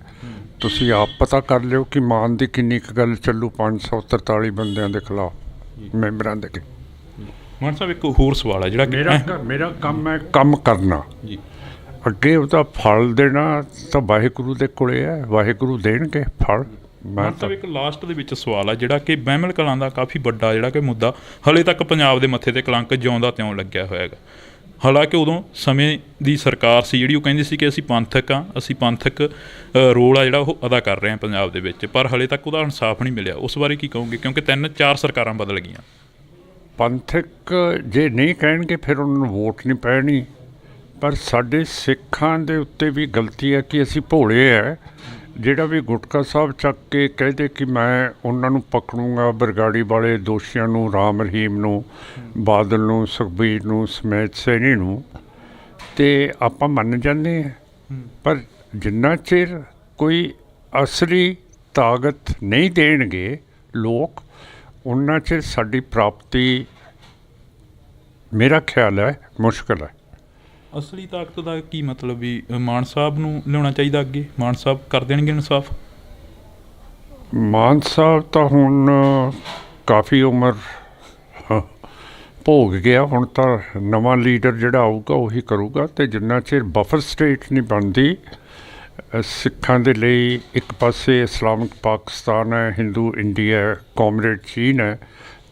B: ਤੁਸੀਂ ਆਪ ਪਤਾ ਕਰ ਲਿਓ ਕਿ ਮਾਨ ਦੀ ਕਿੰਨੀ ਕੁ ਗੱਲ ਚੱਲੂ 543 ਬੰਦਿਆਂ ਦੇ ਖਿਲਾਫ ਮੈਂਬਰਾਂ ਦੇ।
A: ਮਾਨ ਸਾਹਿਬ ਇੱਕ ਹੋਰ ਸਵਾਲ ਹੈ ਜਿਹੜਾ
B: ਮੇਰਾ ਕੰਮ ਹੈ ਕੰਮ ਕਰਨਾ
A: ਜੀ,
B: ਅੱਗੇ ਉਹਦਾ ਫਲ ਦੇਣਾ ਤਾਂ ਵਾਹਿਗੁਰੂ ਦੇ ਕੋਲੇ ਹੈ, ਵਾਹਿਗੁਰੂ ਦੇਣਗੇ ਫਲ। ਮੈਂ ਤਾਂ
A: ਇੱਕ ਲਾਸਟ ਦੇ ਵਿੱਚ ਸਵਾਲ ਆ ਜਿਹੜਾ ਕਿ ਬਹਿਮਲ ਕਲਾਂ ਦਾ ਕਾਫੀ ਵੱਡਾ ਜਿਹੜਾ ਕਿ ਮੁੱਦਾ ਹਲੇ ਤੱਕ ਪੰਜਾਬ ਦੇ ਮੱਥੇ ਤੇ ਕਲੰਕ ਜਿਉਂਦਾ ਤਿਉਂ ਲੱਗਿਆ ਹੋਇਆ ਹੈਗਾ। ਹਾਲਾਂਕਿ ਉਦੋਂ ਸਮੇਂ ਦੀ ਸਰਕਾਰ ਸੀ ਜਿਹੜੀ ਉਹ ਕਹਿੰਦੀ ਸੀ ਕਿ ਅਸੀਂ ਪੰਥਕ ਹਾਂ, ਅਸੀਂ ਪੰਥਕ ਰੋਲ ਆ ਜਿਹੜਾ ਉਹ ਅਦਾ ਕਰ ਰਹੇ ਹਾਂ ਪੰਜਾਬ ਦੇ ਵਿੱਚ, ਪਰ ਹਲੇ ਤੱਕ ਉਹਦਾ ਇਨਸਾਫ ਨਹੀਂ ਮਿਲਿਆ। ਉਸ ਬਾਰੇ ਕੀ ਕਹੋਗੇ, ਕਿਉਂਕਿ 3-4 ਸਰਕਾਰਾਂ ਬਦਲ ਗਈਆਂ?
B: ਪੰਥਕ ਜੇ ਨਹੀਂ ਕਹਿਣਗੇ ਫਿਰ ਉਹਨਾਂ ਨੂੰ ਵੋਟ ਨਹੀਂ ਪੈਣੀ, ਪਰ ਸਾਡੇ ਸਿੱਖਾਂ ਦੇ ਉੱਤੇ ਵੀ ਗਲਤੀ ਹੈ ਕਿ ਅਸੀਂ ਭੋਲੇ ਹੈ। ਜਿਹੜਾ ਵੀ ਗੁਟਕਾ ਸਾਹਿਬ ਚੱਕ ਕੇ ਕਹਦੇ ਕਿ ਮੈਂ ਉਹਨਾਂ ਨੂੰ ਪਕੜੂੰਗਾ, ਬਰਗਾੜੀ ਵਾਲੇ ਦੋਸ਼ੀਆਂ ਨੂੰ, ਰਾਮ ਰਹੀਮ ਨੂੰ, ਬਾਦਲ ਨੂੰ, ਸੁਖਬੀਰ ਨੂੰ, ਸਮੇਤ ਸੈਣੀ ਨੂੰ, ਅਤੇ ਆਪਾਂ ਮੰਨ ਜਾਂਦੇ ਹਾਂ। ਪਰ ਜਿੰਨਾ ਚਿਰ ਕੋਈ ਅਸਲੀ ਤਾਕਤ ਨਹੀਂ ਦੇਣਗੇ ਲੋਕ, ਉਨਾ ਚਿਰ ਸਾਡੀ ਪ੍ਰਾਪਤੀ ਮੇਰਾ ਖਿਆਲ ਹੈ ਮੁਸ਼ਕਲ ਹੈ।
A: ਅਸਲੀ ਤਾਕਤ ਦਾ ਕੀ ਮਤਲਬ? ਵੀ ਮਾਨ ਸਾਹਿਬ ਨੂੰ ਲਿਆਉਣਾ ਚਾਹੀਦਾ ਅੱਗੇ, ਮਾਨ ਸਾਹਿਬ ਕਰ ਦੇਣਗੇ ਇਨਸਾਫ?
B: ਮਾਨ ਸਾਹਿਬ ਤਾਂ ਹੁਣ ਕਾਫੀ ਉਮਰ ਭੋਗ ਗਿਆ, ਹੁਣ ਤਾਂ ਨਵਾਂ ਲੀਡਰ ਜਿਹੜਾ ਆਊਗਾ ਉਹੀ ਕਰੂਗਾ। ਅਤੇ ਜਿੰਨਾ ਚਿਰ ਬਫਰ ਸਟੇਟ ਨਹੀਂ ਬਣਦੀ ਸਿੱਖਾਂ ਦੇ ਲਈ, ਇੱਕ ਪਾਸੇ ਇਸਲਾਮਿਕ ਪਾਕਿਸਤਾਨ ਹੈ, ਹਿੰਦੂ ਇੰਡੀਆ ਹੈ, ਕਾਮਰੇਡ ਚੀਨ ਹੈ,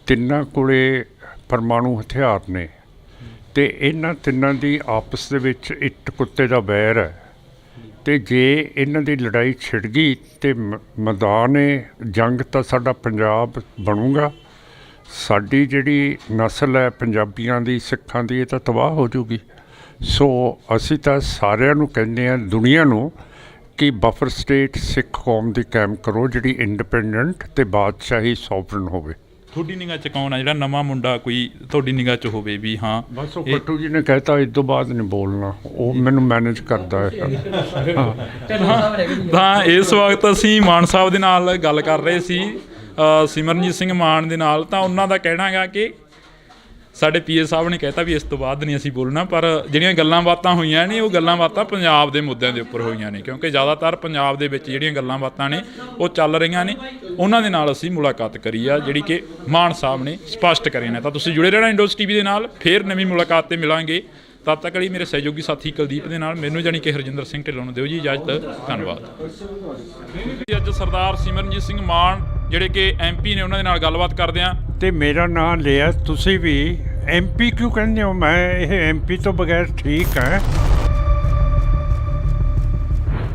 B: ਤਿੰਨਾਂ ਕੋਲੇ ਪਰਮਾਣੂ ਹਥਿਆਰ ਨੇ, ਅਤੇ ਇਹਨਾਂ ਤਿੰਨਾਂ ਦੀ ਆਪਸ ਦੇ ਵਿੱਚ ਇੱਟ ਕੁੱਤੇ ਦਾ ਵੈਰ ਹੈ। ਅਤੇ ਜੇ ਇਹਨਾਂ ਦੀ ਲੜਾਈ ਛਿੜ ਗਈ ਅਤੇ ਮੈਦਾਨ ਜੰਗ ਤਾਂ ਸਾਡਾ ਪੰਜਾਬ ਬਣੂਗਾ। ਸਾਡੀ ਜਿਹੜੀ ਨਸਲ ਹੈ ਪੰਜਾਬੀਆਂ ਦੀ, ਸਿੱਖਾਂ ਦੀ, ਇਹ ਤਾਂ ਤਬਾਹ ਹੋ ਜੂਗੀ। ਸੋ ਅਸੀਂ ਤਾਂ ਸਾਰਿਆਂ ਨੂੰ ਕਹਿੰਦੇ ਹਾਂ, ਦੁਨੀਆ ਨੂੰ, ਕਿ ਬਫਰ ਸਟੇਟ ਸਿੱਖ ਕੌਮ ਦੀ ਕਾਇਮ ਕਰੋ ਜਿਹੜੀ ਇੰਡੀਪੈਂਡੈਂਟ ਅਤੇ ਬਾਦਸ਼ਾਹੀ ਸੋਵਰਨ ਹੋਵੇ।
A: ਤੁਹਾਡੀ ਨਿਗਾਹ 'ਚ ਕੌਣ ਆ ਜਿਹੜਾ ਨਵਾਂ ਮੁੰਡਾ ਕੋਈ ਤੁਹਾਡੀ ਨਿਗਾਹ 'ਚ ਹੋਵੇ ਵੀ ਹਾਂ?
B: ਬਸ ਉਹ ਕੱਟੂ ਜੀ ਨੇ ਕਹਿਤਾ ਇਸ ਤੋਂ ਬਾਅਦ ਨਹੀਂ ਬੋਲਣਾ, ਉਹ ਮੈਨੂੰ ਮੈਨੇਜ ਕਰਦਾ ਹੈ।
A: ਤਾਂ ਇਸ ਵਕਤ ਅਸੀਂ ਮਾਨ ਸਾਹਿਬ ਦੇ ਨਾਲ ਗੱਲ ਕਰ ਰਹੇ ਸੀ, ਸਿਮਰਨਜੀਤ ਸਿੰਘ ਮਾਨ ਦੇ ਨਾਲ। ਤਾਂ ਉਹਨਾਂ ਦਾ ਕਹਿਣਾ ਹੈਗਾ ਕਿ ਸਾਡੇ PA ਸਾਹਿਬ ਨੇ ਕਹਿਤਾ ਵੀ ਇਸ ਤੋਂ ਬਾਅਦ ਨਹੀਂ ਅਸੀਂ ਬੋਲਣਾ, ਪਰ ਜਿਹੜੀਆਂ ਗੱਲਾਂ ਬਾਤਾਂ ਹੋਈਆਂ ਨੇ ਉਹ ਗੱਲਾਂ ਬਾਤਾਂ ਪੰਜਾਬ ਦੇ ਮੁੱਦਿਆਂ ਦੇ ਉੱਪਰ ਹੋਈਆਂ ਨੇ, ਕਿਉਂਕਿ ਜ਼ਿਆਦਾਤਰ ਪੰਜਾਬ ਦੇ ਵਿੱਚ ਜਿਹੜੀਆਂ ਗੱਲਾਂ ਬਾਤਾਂ ਨੇ ਉਹ ਚੱਲ ਰਹੀਆਂ ਨੇ। ਉਹਨਾਂ ਦੇ ਨਾਲ ਅਸੀਂ ਮੁਲਾਕਾਤ ਕਰੀ ਆ ਜਿਹੜੀ ਕਿ ਮਾਨ ਸਾਹਿਬ ਨੇ ਸਪਸ਼ਟ ਕਰੇ ਨੇ। ਤਾਂ ਤੁਸੀਂ ਜੁੜੇ ਰਹਿਣਾ ਇੰਡੋਜ਼ TV ਦੇ ਨਾਲ, ਫਿਰ ਨਵੀਂ ਮੁਲਾਕਾਤ 'ਤੇ ਮਿਲਾਂਗੇ। ਤਦ ਤੱਕ ਲਈ ਮੇਰੇ ਸਹਿਯੋਗੀ ਸਾਥੀ ਕੁਲਦੀਪ ਦੇ ਨਾਲ ਮੈਨੂੰ ਜਾਣੀ ਕਿ ਹਰਜਿੰਦਰ ਸਿੰਘ ਢਿੱਲੋਂ ਨੂੰ ਦਿਓ ਜੀ ਇਜਾਜ਼ਤ। ਧੰਨਵਾਦ। ਅੱਜ ਸਰਦਾਰ ਸਿਮਰਨਜੀਤ ਸਿੰਘ ਮਾਨ ਜਿਹੜੇ ਕਿ MP ਨੇ ਉਹਨਾਂ ਦੇ ਨਾਲ ਗੱਲਬਾਤ ਕਰਦੇ ਹਾਂ।
B: ਤੇ ਮੇਰਾ ਨਾਮ ਲਿਆ, ਤੁਸੀਂ ਵੀ MP ਕਿਉਂ ਕਹਿੰਦੇ ਹੋ? ਮੈਂ ਇਹ MP ਤੋਂ ਬਗੈਰ ਠੀਕ ਹੈ।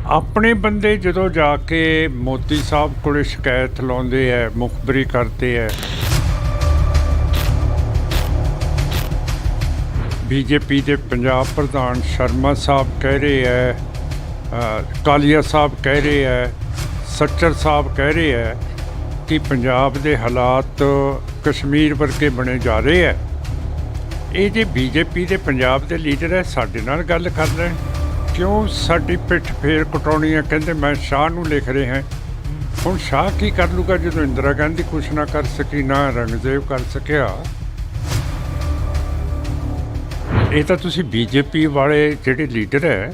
B: ਆਪਣੇ ਬੰਦੇ ਜਦੋਂ ਜਾ ਕੇ ਮੋਦੀ ਸਾਹਿਬ ਕੋਲ ਸ਼ਿਕਾਇਤ ਲਾਉਂਦੇ ਹੈ, ਮੁਖਬਰੀ ਕਰਦੇ ਹੈ, ਬੀਜੇਪੀ ਦੇ ਪੰਜਾਬ ਪ੍ਰਧਾਨ ਸ਼ਰਮਾ ਸਾਹਿਬ ਕਹਿ ਰਹੇ ਹੈ, ਕਾਲੀਆ ਸਾਹਿਬ ਕਹਿ ਰਹੇ ਹੈ, ਸੱਚਰ ਸਾਹਿਬ ਕਹਿ ਰਹੇ ਹੈ ਕਿ ਪੰਜਾਬ ਦੇ ਹਾਲਾਤ ਕਸ਼ਮੀਰ ਵਰਗੇ ਬਣੇ ਜਾ ਰਹੇ ਹੈ। ਇਹ ਜੇ ਬੀਜੇਪੀ ਦੇ ਪੰਜਾਬ ਦੇ ਲੀਡਰ ਹੈ, ਸਾਡੇ ਨਾਲ ਗੱਲ ਕਰ ਲੈਣ, ਕਿਉਂ ਸਾਡੀ ਪਿੱਠ ਫੇਰ ਕਟਾਉਣੀ ਹੈ? ਕਹਿੰਦੇ ਮੈਂ ਸ਼ਾਹ ਨੂੰ ਲਿਖ ਰਹੇ ਹਾਂ। ਹੁਣ ਸ਼ਾਹ ਕੀ ਕਰ ਲੂਗਾ ਜਦੋਂ ਇੰਦਰਾ ਗਾਂਧੀ ਕੁਛ ਨਾ ਕਰ ਸਕੀ, ਨਾ ਰੰਗਦੇਵ ਕਰ ਸਕਿਆ। ਇਹ ਤਾਂ ਤੁਸੀਂ ਬੀਜੇਪੀ ਵਾਲੇ ਜਿਹੜੇ ਲੀਡਰ ਹੈ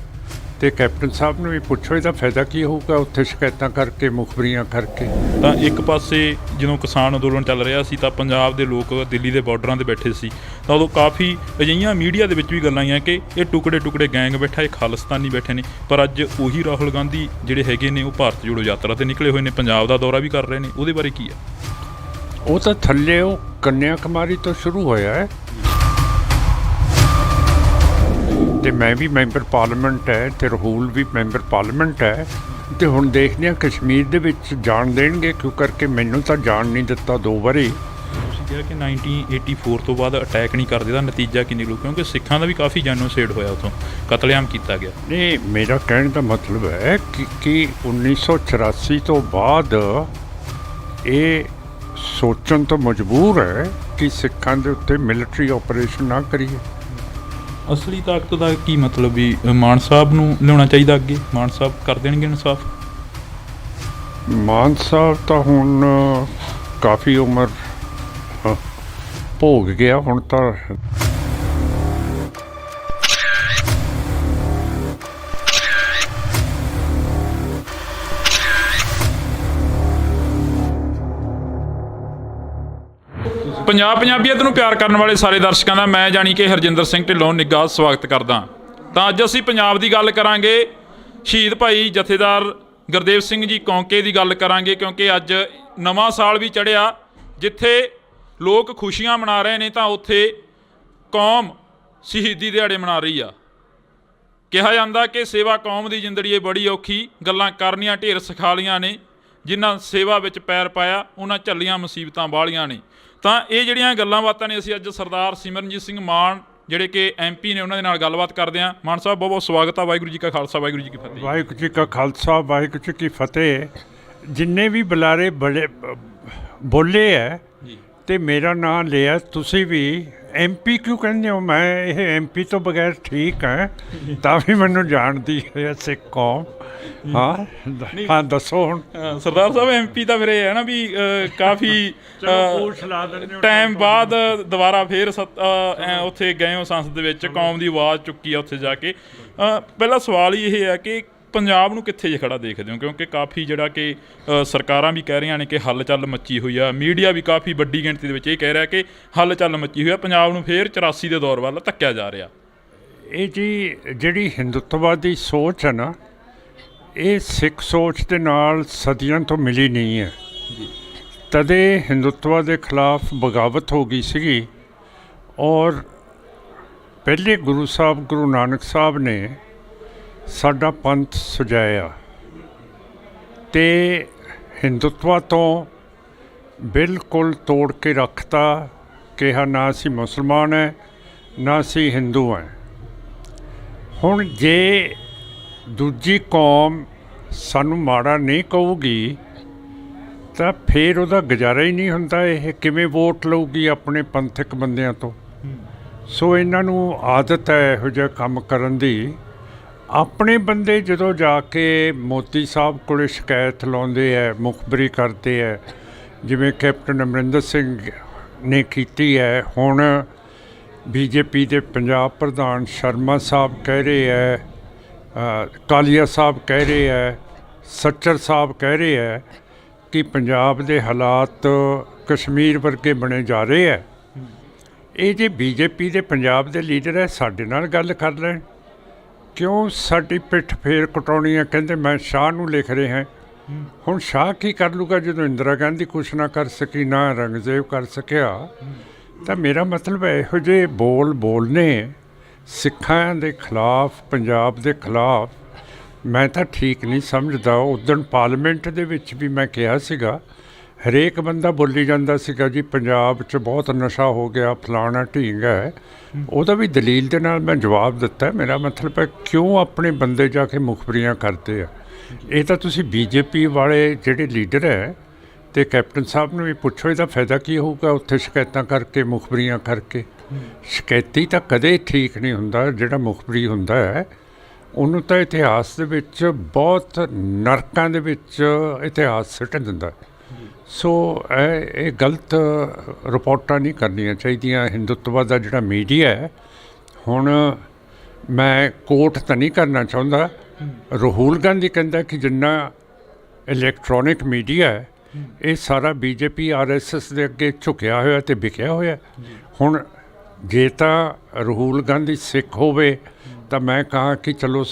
B: ਤੇ ਕੈਪਟਨ ਸਾਹਿਬ ਨੂੰ ਵੀ ਪੁੱਛੋ, ਇਹਦਾ ਫਾਇਦਾ ਕੀ ਹੋਊਗਾ ਉੱਥੇ ਸ਼ਿਕਾਇਤਾਂ ਕਰਕੇ, ਮੁਖਬਰੀਆਂ ਕਰਕੇ।
A: ਤਾਂ ਇੱਕ ਪਾਸੇ ਜਦੋਂ ਕਿਸਾਨ ਅੰਦੋਲਨ ਚੱਲ ਰਿਹਾ ਸੀ ਤਾਂ ਪੰਜਾਬ ਦੇ ਲੋਕ ਦਿੱਲੀ ਦੇ ਬਾਰਡਰਾਂ 'ਤੇ ਬੈਠੇ ਸੀ, ਤਾਂ ਉਦੋਂ ਕਾਫੀ ਅਜਿਹੀਆਂ ਮੀਡੀਆ ਦੇ ਵਿੱਚ ਵੀ ਗੱਲਾਂ ਆਈਆਂ ਕਿ ਇਹ ਟੁਕੜੇ ਗੈਂਗ ਬੈਠਾ, ਇਹ ਖਾਲਿਸਤਾਨੀ ਬੈਠੇ ਨੇ। ਪਰ ਅੱਜ ਉਹੀ ਰਾਹੁਲ ਗਾਂਧੀ ਜਿਹੜੇ ਹੈਗੇ ਨੇ ਉਹ ਭਾਰਤ ਜੋੜੋ ਯਾਤਰਾ 'ਤੇ ਨਿਕਲੇ ਹੋਏ ਨੇ, ਪੰਜਾਬ ਦਾ ਦੌਰਾ ਵੀ ਕਰ ਰਹੇ ਨੇ। ਉਹਦੇ ਬਾਰੇ ਕੀ ਹੈ?
B: ਉਹ ਤਾਂ ਥੱਲੇ ਉਹ ਕੰਨਿਆ ਕੁਮਾਰੀ ਤੋਂ ਸ਼ੁਰੂ ਹੋਇਆ ਹੈ, ਤੇ ਮੈਂ ਵੀ ਮੈਂਬਰ ਪਾਰਲੀਮੈਂਟ ਹੈ ਤੇ ਰਾਹੁਲ ਵੀ ਮੈਂਬਰ ਪਾਰਲੀਮੈਂਟ ਹੈ। ਤੇ ਹੁਣ ਦੇਖਦੇ ਹਾਂ ਕਸ਼ਮੀਰ ਦੇ ਵਿੱਚ ਜਾਣ ਦੇਣਗੇ ਕਿਉਂ, ਕਰਕੇ ਮੈਨੂੰ ਤਾਂ ਜਾਣ ਨਹੀਂ ਦਿੱਤਾ 2 ਵਾਰੀ।
A: ਤੁਸੀਂ ਕਿਹਾ ਕਿ 1984 ਤੋਂ ਬਾਅਦ ਅਟੈਕ ਨਹੀਂ ਕਰਦੇ, ਦਾ ਨਤੀਜਾ ਕੀ ਨਿਕਲੂ? ਕਿਉਂਕਿ ਸਿੱਖਾਂ ਦਾ ਵੀ ਕਾਫੀ ਜੈਨੋਸਾਈਡ ਹੋਇਆ, ਉੱਥੋਂ ਕਤਲੇਆਮ ਕੀਤਾ ਗਿਆ।
B: ਨਹੀਂ, ਮੇਰਾ ਕਹਿਣ ਦਾ ਮਤਲਬ ਹੈ ਕਿ 1984 ਤੋਂ ਬਾਅਦ ਇਹ ਸੋਚਣ ਤੋਂ ਮਜਬੂਰ ਹੈ ਕਿ ਸਿੱਖਾਂ ਦੇ ਉੱਤੇ ਮਿਲਟਰੀ ਆਪਰੇਸ਼ਨ ਨਾ ਕਰੀਏ।
A: ਅਸਲੀ ਤਾਕਤ ਦਾ ਕੀ ਮਤਲਬ ਵੀ ਮਾਨ ਸਾਹਿਬ ਨੂੰ ਲਿਆਉਣਾ ਚਾਹੀਦਾ ਅੱਗੇ? ਮਾਨ ਸਾਹਿਬ ਕਰ ਦੇਣਗੇ ਇਨਸਾਫ?
B: ਮਾਨ ਸਾਹਿਬ ਤਾਂ ਹੁਣ ਕਾਫੀ ਉਮਰ ਭੋਗ ਗਿਆ, ਹੁਣ ਤਾਂ
A: ਪੰਜਾਬੀਅਤ ਨੂੰ ਪਿਆਰ ਕਰਨ ਵਾਲੇ ਸਾਰੇ ਦਰਸ਼ਕਾਂ ਦਾ ਮੈਂ ਜਾਣੀ ਕਿ ਹਰਜਿੰਦਰ ਸਿੰਘ ਢਿੱਲੋਂ ਨਿੱਘਾ ਸਵਾਗਤ ਕਰਦਾ। ਤਾਂ ਅੱਜ ਅਸੀਂ ਪੰਜਾਬ ਦੀ ਗੱਲ ਕਰਾਂਗੇ, ਸ਼ਹੀਦ ਭਾਈ ਜਥੇਦਾਰ ਗੁਰਦੇਵ ਸਿੰਘ ਜੀ ਕੌਂਕੇ ਦੀ ਗੱਲ ਕਰਾਂਗੇ, ਕਿਉਂਕਿ ਅੱਜ ਨਵਾਂ ਸਾਲ ਵੀ ਚੜ੍ਹਿਆ। ਜਿੱਥੇ ਲੋਕ ਖੁਸ਼ੀਆਂ ਮਨਾ ਰਹੇ ਨੇ ਤਾਂ ਉੱਥੇ ਕੌਮ ਸ਼ਹੀਦੀ ਦਿਹਾੜੇ ਮਨਾ ਰਹੀ ਆ। ਕਿਹਾ ਜਾਂਦਾ ਕਿ ਸੇਵਾ ਕੌਮ ਦੀ ਜ਼ਿੰਦੜੀ ਬੜੀ ਔਖੀ, ਗੱਲਾਂ ਕਰਨੀਆਂ ਢੇਰ ਸਿਖਾਲੀਆਂ ਨੇ, ਜਿਨ੍ਹਾਂ ਸੇਵਾ ਵਿੱਚ ਪੈਰ ਪਾਇਆ ਉਹਨਾਂ ਝੱਲੀਆਂ ਮੁਸੀਬਤਾਂ ਬਾਹਲੀਆਂ ਨੇ। ਤਾਂ ਇਹ ਜਿਹੜੀਆਂ ਗੱਲਾਂ ਬਾਤਾਂ ਨੇ ਅਸੀਂ ਅੱਜ ਸਰਦਾਰ ਸਿਮਰਨਜੀਤ ਸਿੰਘ ਮਾਨ ਜਿਹੜੇ ਕਿ MP ਨੇ ਉਹਨਾਂ ਦੇ ਨਾਲ ਗੱਲਬਾਤ ਕਰਦੇ ਹਾਂ। ਮਾਨ ਸਾਹਿਬ ਬਹੁਤ ਬਹੁਤ ਸਵਾਗਤ ਆ। ਵਾਹਿਗੁਰੂ ਜੀ ਕਾ ਖਾਲਸਾ, ਵਾਹਿਗੁਰੂ ਜੀ ਕੀ ਫਤਿਹ।
B: ਵਾਹਿਗੁਰੂ ਜੀ ਕਾ ਖਾਲਸਾ, ਵਾਹਿਗੁਰੂ ਜੀ ਕੀ ਫਤਿਹ। ਜਿੰਨੇ ਵੀ ਬੁਲਾਰੇ ਬੜੇ ਬੋਲੇ ਹੈ ਤੇ ਮੇਰਾ ਨਾਮ ਲਿਆ, ਤੁਸੀਂ ਵੀ MP ਕਿਉਂ ਕਹਿੰਦੇ ਹੋ? ਮੈਂ ਇਹ MP ਤੋਂ ਬਗੈਰ ਠੀਕ ਹੈ, ਤਾਂ ਵੀ ਮੈਨੂੰ ਜਾਣਦੀ ਹੈ ਸਿੱਖ ਕੌਮ। ਹਾਂ ਦੱਸੋ ਹੁਣ।
A: ਸਰਦਾਰ ਸਾਹਿਬ MP ਤਾਂ ਫਿਰ ਇਹ ਹੈ ਨਾ ਵੀ ਕਾਫੀ ਟਾਈਮ ਬਾਅਦ ਦੁਬਾਰਾ ਫੇਰ ਉੱਥੇ ਗਏ ਹੋ ਸੰਸਦ ਦੇ ਵਿੱਚ, ਕੌਮ ਦੀ ਆਵਾਜ਼ ਚੁੱਕੀ ਆ ਉੱਥੇ ਜਾ ਕੇ। ਪਹਿਲਾ ਸਵਾਲ ਹੀ ਇਹ ਹੈ ਕਿ ਪੰਜਾਬ ਨੂੰ ਕਿੱਥੇ ਜੇ ਖੜਾ ਦੇਖਦੇ ਹੋ? ਕਿਉਂਕਿ ਕਾਫੀ ਜਿਹੜਾ ਕਿ ਸਰਕਾਰਾਂ ਵੀ ਕਹਿ ਰਹੀਆਂ ਨੇ ਕਿ ਹੱਲ ਮੱਚੀ ਹੋਈ ਆ, ਮੀਡੀਆ ਵੀ ਕਾਫੀ ਵੱਡੀ ਗਿਣਤੀ ਦੇ ਵਿੱਚ ਇਹ ਕਹਿ ਰਿਹਾ ਕਿ ਹੱਲ ਮੱਚੀ ਹੋਈ ਆ, ਪੰਜਾਬ ਨੂੰ ਫੇਰ 84 ਦੇ ਦੌਰ ਵੱਲ ਧੱਕਿਆ ਜਾ ਰਿਹਾ।
B: ਇਹ ਜੀ ਜਿਹੜੀ ਹਿੰਦੁੱਤਵਾਦੀ ਸੋਚ ਹੈ ਨਾ, ਇਹ ਸਿੱਖ ਸੋਚ ਦੇ ਨਾਲ ਸਦੀਆਂ ਤੋਂ ਮਿਲੀ ਨਹੀਂ ਹੈ। ਤਦੇ ਹਿੰਦੁੱਤਵਾ ਦੇ ਖਿਲਾਫ ਬਗਾਵਤ ਹੋ ਗਈ ਸੀਗੀ, ਔਰ ਪਹਿਲੇ ਗੁਰੂ ਸਾਹਿਬ ਗੁਰੂ ਨਾਨਕ ਸਾਹਿਬ ਨੇ ਸਾਡਾ ਪੰਥ ਸਜਾਇਆ ਤੇ ਹਿੰਦੁੱਤਵਾ ਤੋਂ ਬਿਲਕੁਲ ਤੋੜ ਕੇ ਰੱਖਤਾ। ਕਿਹਾ ਨਾ ਅਸੀਂ ਮੁਸਲਮਾਨ ਹੈ, ਨਾ ਅਸੀਂ ਹਿੰਦੂ ਹੈ। ਹੁਣ ਜੇ ਦੂਜੀ ਕੌਮ ਸਾਨੂੰ ਮਾੜਾ ਨਹੀਂ ਕਹੂਗੀ ਤਾਂ ਫਿਰ ਉਹਦਾ ਗੁਜ਼ਾਰਾ ਹੀ ਨਹੀਂ ਹੁੰਦਾ। ਇਹ ਕਿਵੇਂ ਵੋਟ ਲਊਗੀ ਆਪਣੇ ਪੰਥਕ ਬੰਦਿਆਂ ਤੋਂ? ਸੋ ਇਹਨਾਂ ਨੂੰ ਆਦਤ ਹੈ ਇਹੋ ਜਿਹਾ ਕੰਮ ਕਰਨ ਦੀ। ਆਪਣੇ ਬੰਦੇ ਜਦੋਂ ਜਾ ਕੇ ਮੋਦੀ ਸਾਹਿਬ ਕੋਲ ਸ਼ਿਕਾਇਤ ਲਾਉਂਦੇ ਹੈ, ਮੁਖਬਰੀ ਕਰਦੇ ਹੈ, ਜਿਵੇਂ ਕੈਪਟਨ ਅਮਰਿੰਦਰ ਸਿੰਘ ਨੇ ਕੀਤੀ ਹੈ। ਹੁਣ ਬੀਜੇਪੀ ਦੇ ਪੰਜਾਬ ਪ੍ਰਧਾਨ ਸ਼ਰਮਾ ਸਾਹਿਬ ਕਹਿ ਰਹੇ ਹੈ, ਕਾਲੀਆ ਸਾਹਿਬ ਕਹਿ ਰਹੇ ਹੈ, ਸੱਚਰ ਸਾਹਿਬ ਕਹਿ ਰਹੇ ਹੈ ਕਿ ਪੰਜਾਬ ਦੇ ਹਾਲਾਤ ਕਸ਼ਮੀਰ ਵਰਗੇ ਬਣੇ ਜਾ ਰਹੇ ਹੈ। ਇਹ ਜੇ ਬੀਜੇਪੀ ਦੇ ਪੰਜਾਬ ਦੇ ਲੀਡਰ ਹੈ, ਸਾਡੇ ਨਾਲ ਗੱਲ ਕਰ ਲੈਣ, ਕਿਉਂ ਸਾਡੀ ਪਿੱਠ ਫੇਰ ਕਟਾਉਣੀ ਹੈ? ਕਹਿੰਦੇ ਮੈਂ ਸ਼ਾਹ ਨੂੰ ਲਿਖ ਰਹੇ ਹਾਂ। ਹੁਣ ਸ਼ਾਹ ਕੀ ਕਰ ਲੂਗਾ ਜਦੋਂ ਇੰਦਰਾ ਗਾਂਧੀ ਕੁਛ ਨਾ ਕਰ ਸਕੀ, ਨਾ ਔਰੰਗਜ਼ੇਬ ਕਰ ਸਕਿਆ। ਤਾਂ ਮੇਰਾ ਮਤਲਬ ਇਹੋ ਜਿਹੇ ਬੋਲਨੇ ਸਿੱਖਾਂ ਦੇ ਖਿਲਾਫ, ਪੰਜਾਬ ਦੇ ਖਿਲਾਫ, ਮੈਂ ਤਾਂ ਠੀਕ ਨਹੀਂ ਸਮਝਦਾ। ਉਦਣ ਪਾਰਲੀਮੈਂਟ ਦੇ ਵਿੱਚ ਵੀ ਮੈਂ ਕਿਹਾ ਸੀਗਾ, ਹਰੇਕ ਬੰਦਾ ਬੋਲੀ ਜਾਂਦਾ ਸੀਗਾ ਜੀ ਪੰਜਾਬ 'ਚ ਬਹੁਤ ਨਸ਼ਾ ਹੋ ਗਿਆ, ਫਲਾਣਾ ਢੀਂਗ ਹੈ। ਉਹਦਾ ਵੀ ਦਲੀਲ ਦੇ ਨਾਲ ਮੈਂ ਜਵਾਬ ਦਿੱਤਾ। ਮੇਰਾ ਮਤਲਬ ਹੈ ਕਿਉਂ ਆਪਣੇ ਬੰਦੇ ਜਾ ਕੇ ਮੁਖਬਰੀਆਂ ਕਰਦੇ ਆ। ਇਹ ਤਾਂ ਤੁਸੀਂ ਬੀਜੇਪੀ ਵਾਲੇ ਜਿਹੜੇ ਲੀਡਰ ਹੈ ਅਤੇ ਕੈਪਟਨ ਸਾਹਿਬ ਨੂੰ ਵੀ ਪੁੱਛੋ, ਇਹਦਾ ਫਾਇਦਾ ਕੀ ਹੋਊਗਾ ਉੱਥੇ ਸ਼ਿਕਾਇਤਾਂ ਕਰਕੇ, ਮੁਖਬਰੀਆਂ ਕਰਕੇ। ਸ਼ਿਕਾਇਤੀ ਤਾਂ ਕਦੇ ਠੀਕ ਨਹੀਂ ਹੁੰਦਾ। ਜਿਹੜਾ ਮੁਖਬਰੀ ਹੁੰਦਾ ਹੈ ਉਹਨੂੰ ਤਾਂ ਇਤਿਹਾਸ ਦੇ ਵਿੱਚ ਬਹੁਤ ਨਰਕਾਂ ਦੇ ਵਿੱਚ ਇਤਿਹਾਸ ਸਿੱਟ ਦਿੰਦਾ। ਸੋ ਇਹ ਗਲਤ ਰਿਪੋਰਟਾਂ ਨਹੀਂ ਕਰਨੀਆਂ ਚਾਹੀਦੀਆਂ। ਹਿੰਦੂਤਵਾ ਦਾ ਜਿਹੜਾ ਮੀਡੀਆ ਹੈ, ਹੁਣ ਮੈਂ ਕੋਟ ਤਾਂ ਨਹੀਂ ਕਰਨਾ ਚਾਹੁੰਦਾ, ਰਾਹੁਲ ਗਾਂਧੀ ਕਹਿੰਦਾ ਕਿ ਜਿੰਨਾ ਇਲੈਕਟ੍ਰੋਨਿਕ ਮੀਡੀਆ ਹੈ ਇਹ ਸਾਰਾ BJP RSS ਦੇ ਅੱਗੇ ਝੁਕਿਆ ਹੋਇਆ ਅਤੇ ਵਿਕਿਆ ਹੋਇਆ। ਹੁਣ ਜੇ ਤਾਂ ਰਾਹੁਲ ਗਾਂਧੀ ਸਿੱਖ ਹੋਵੇ ਤਾਂ ਮੈਂ ਕਹਾਂ ਕਿ ਚਲੋ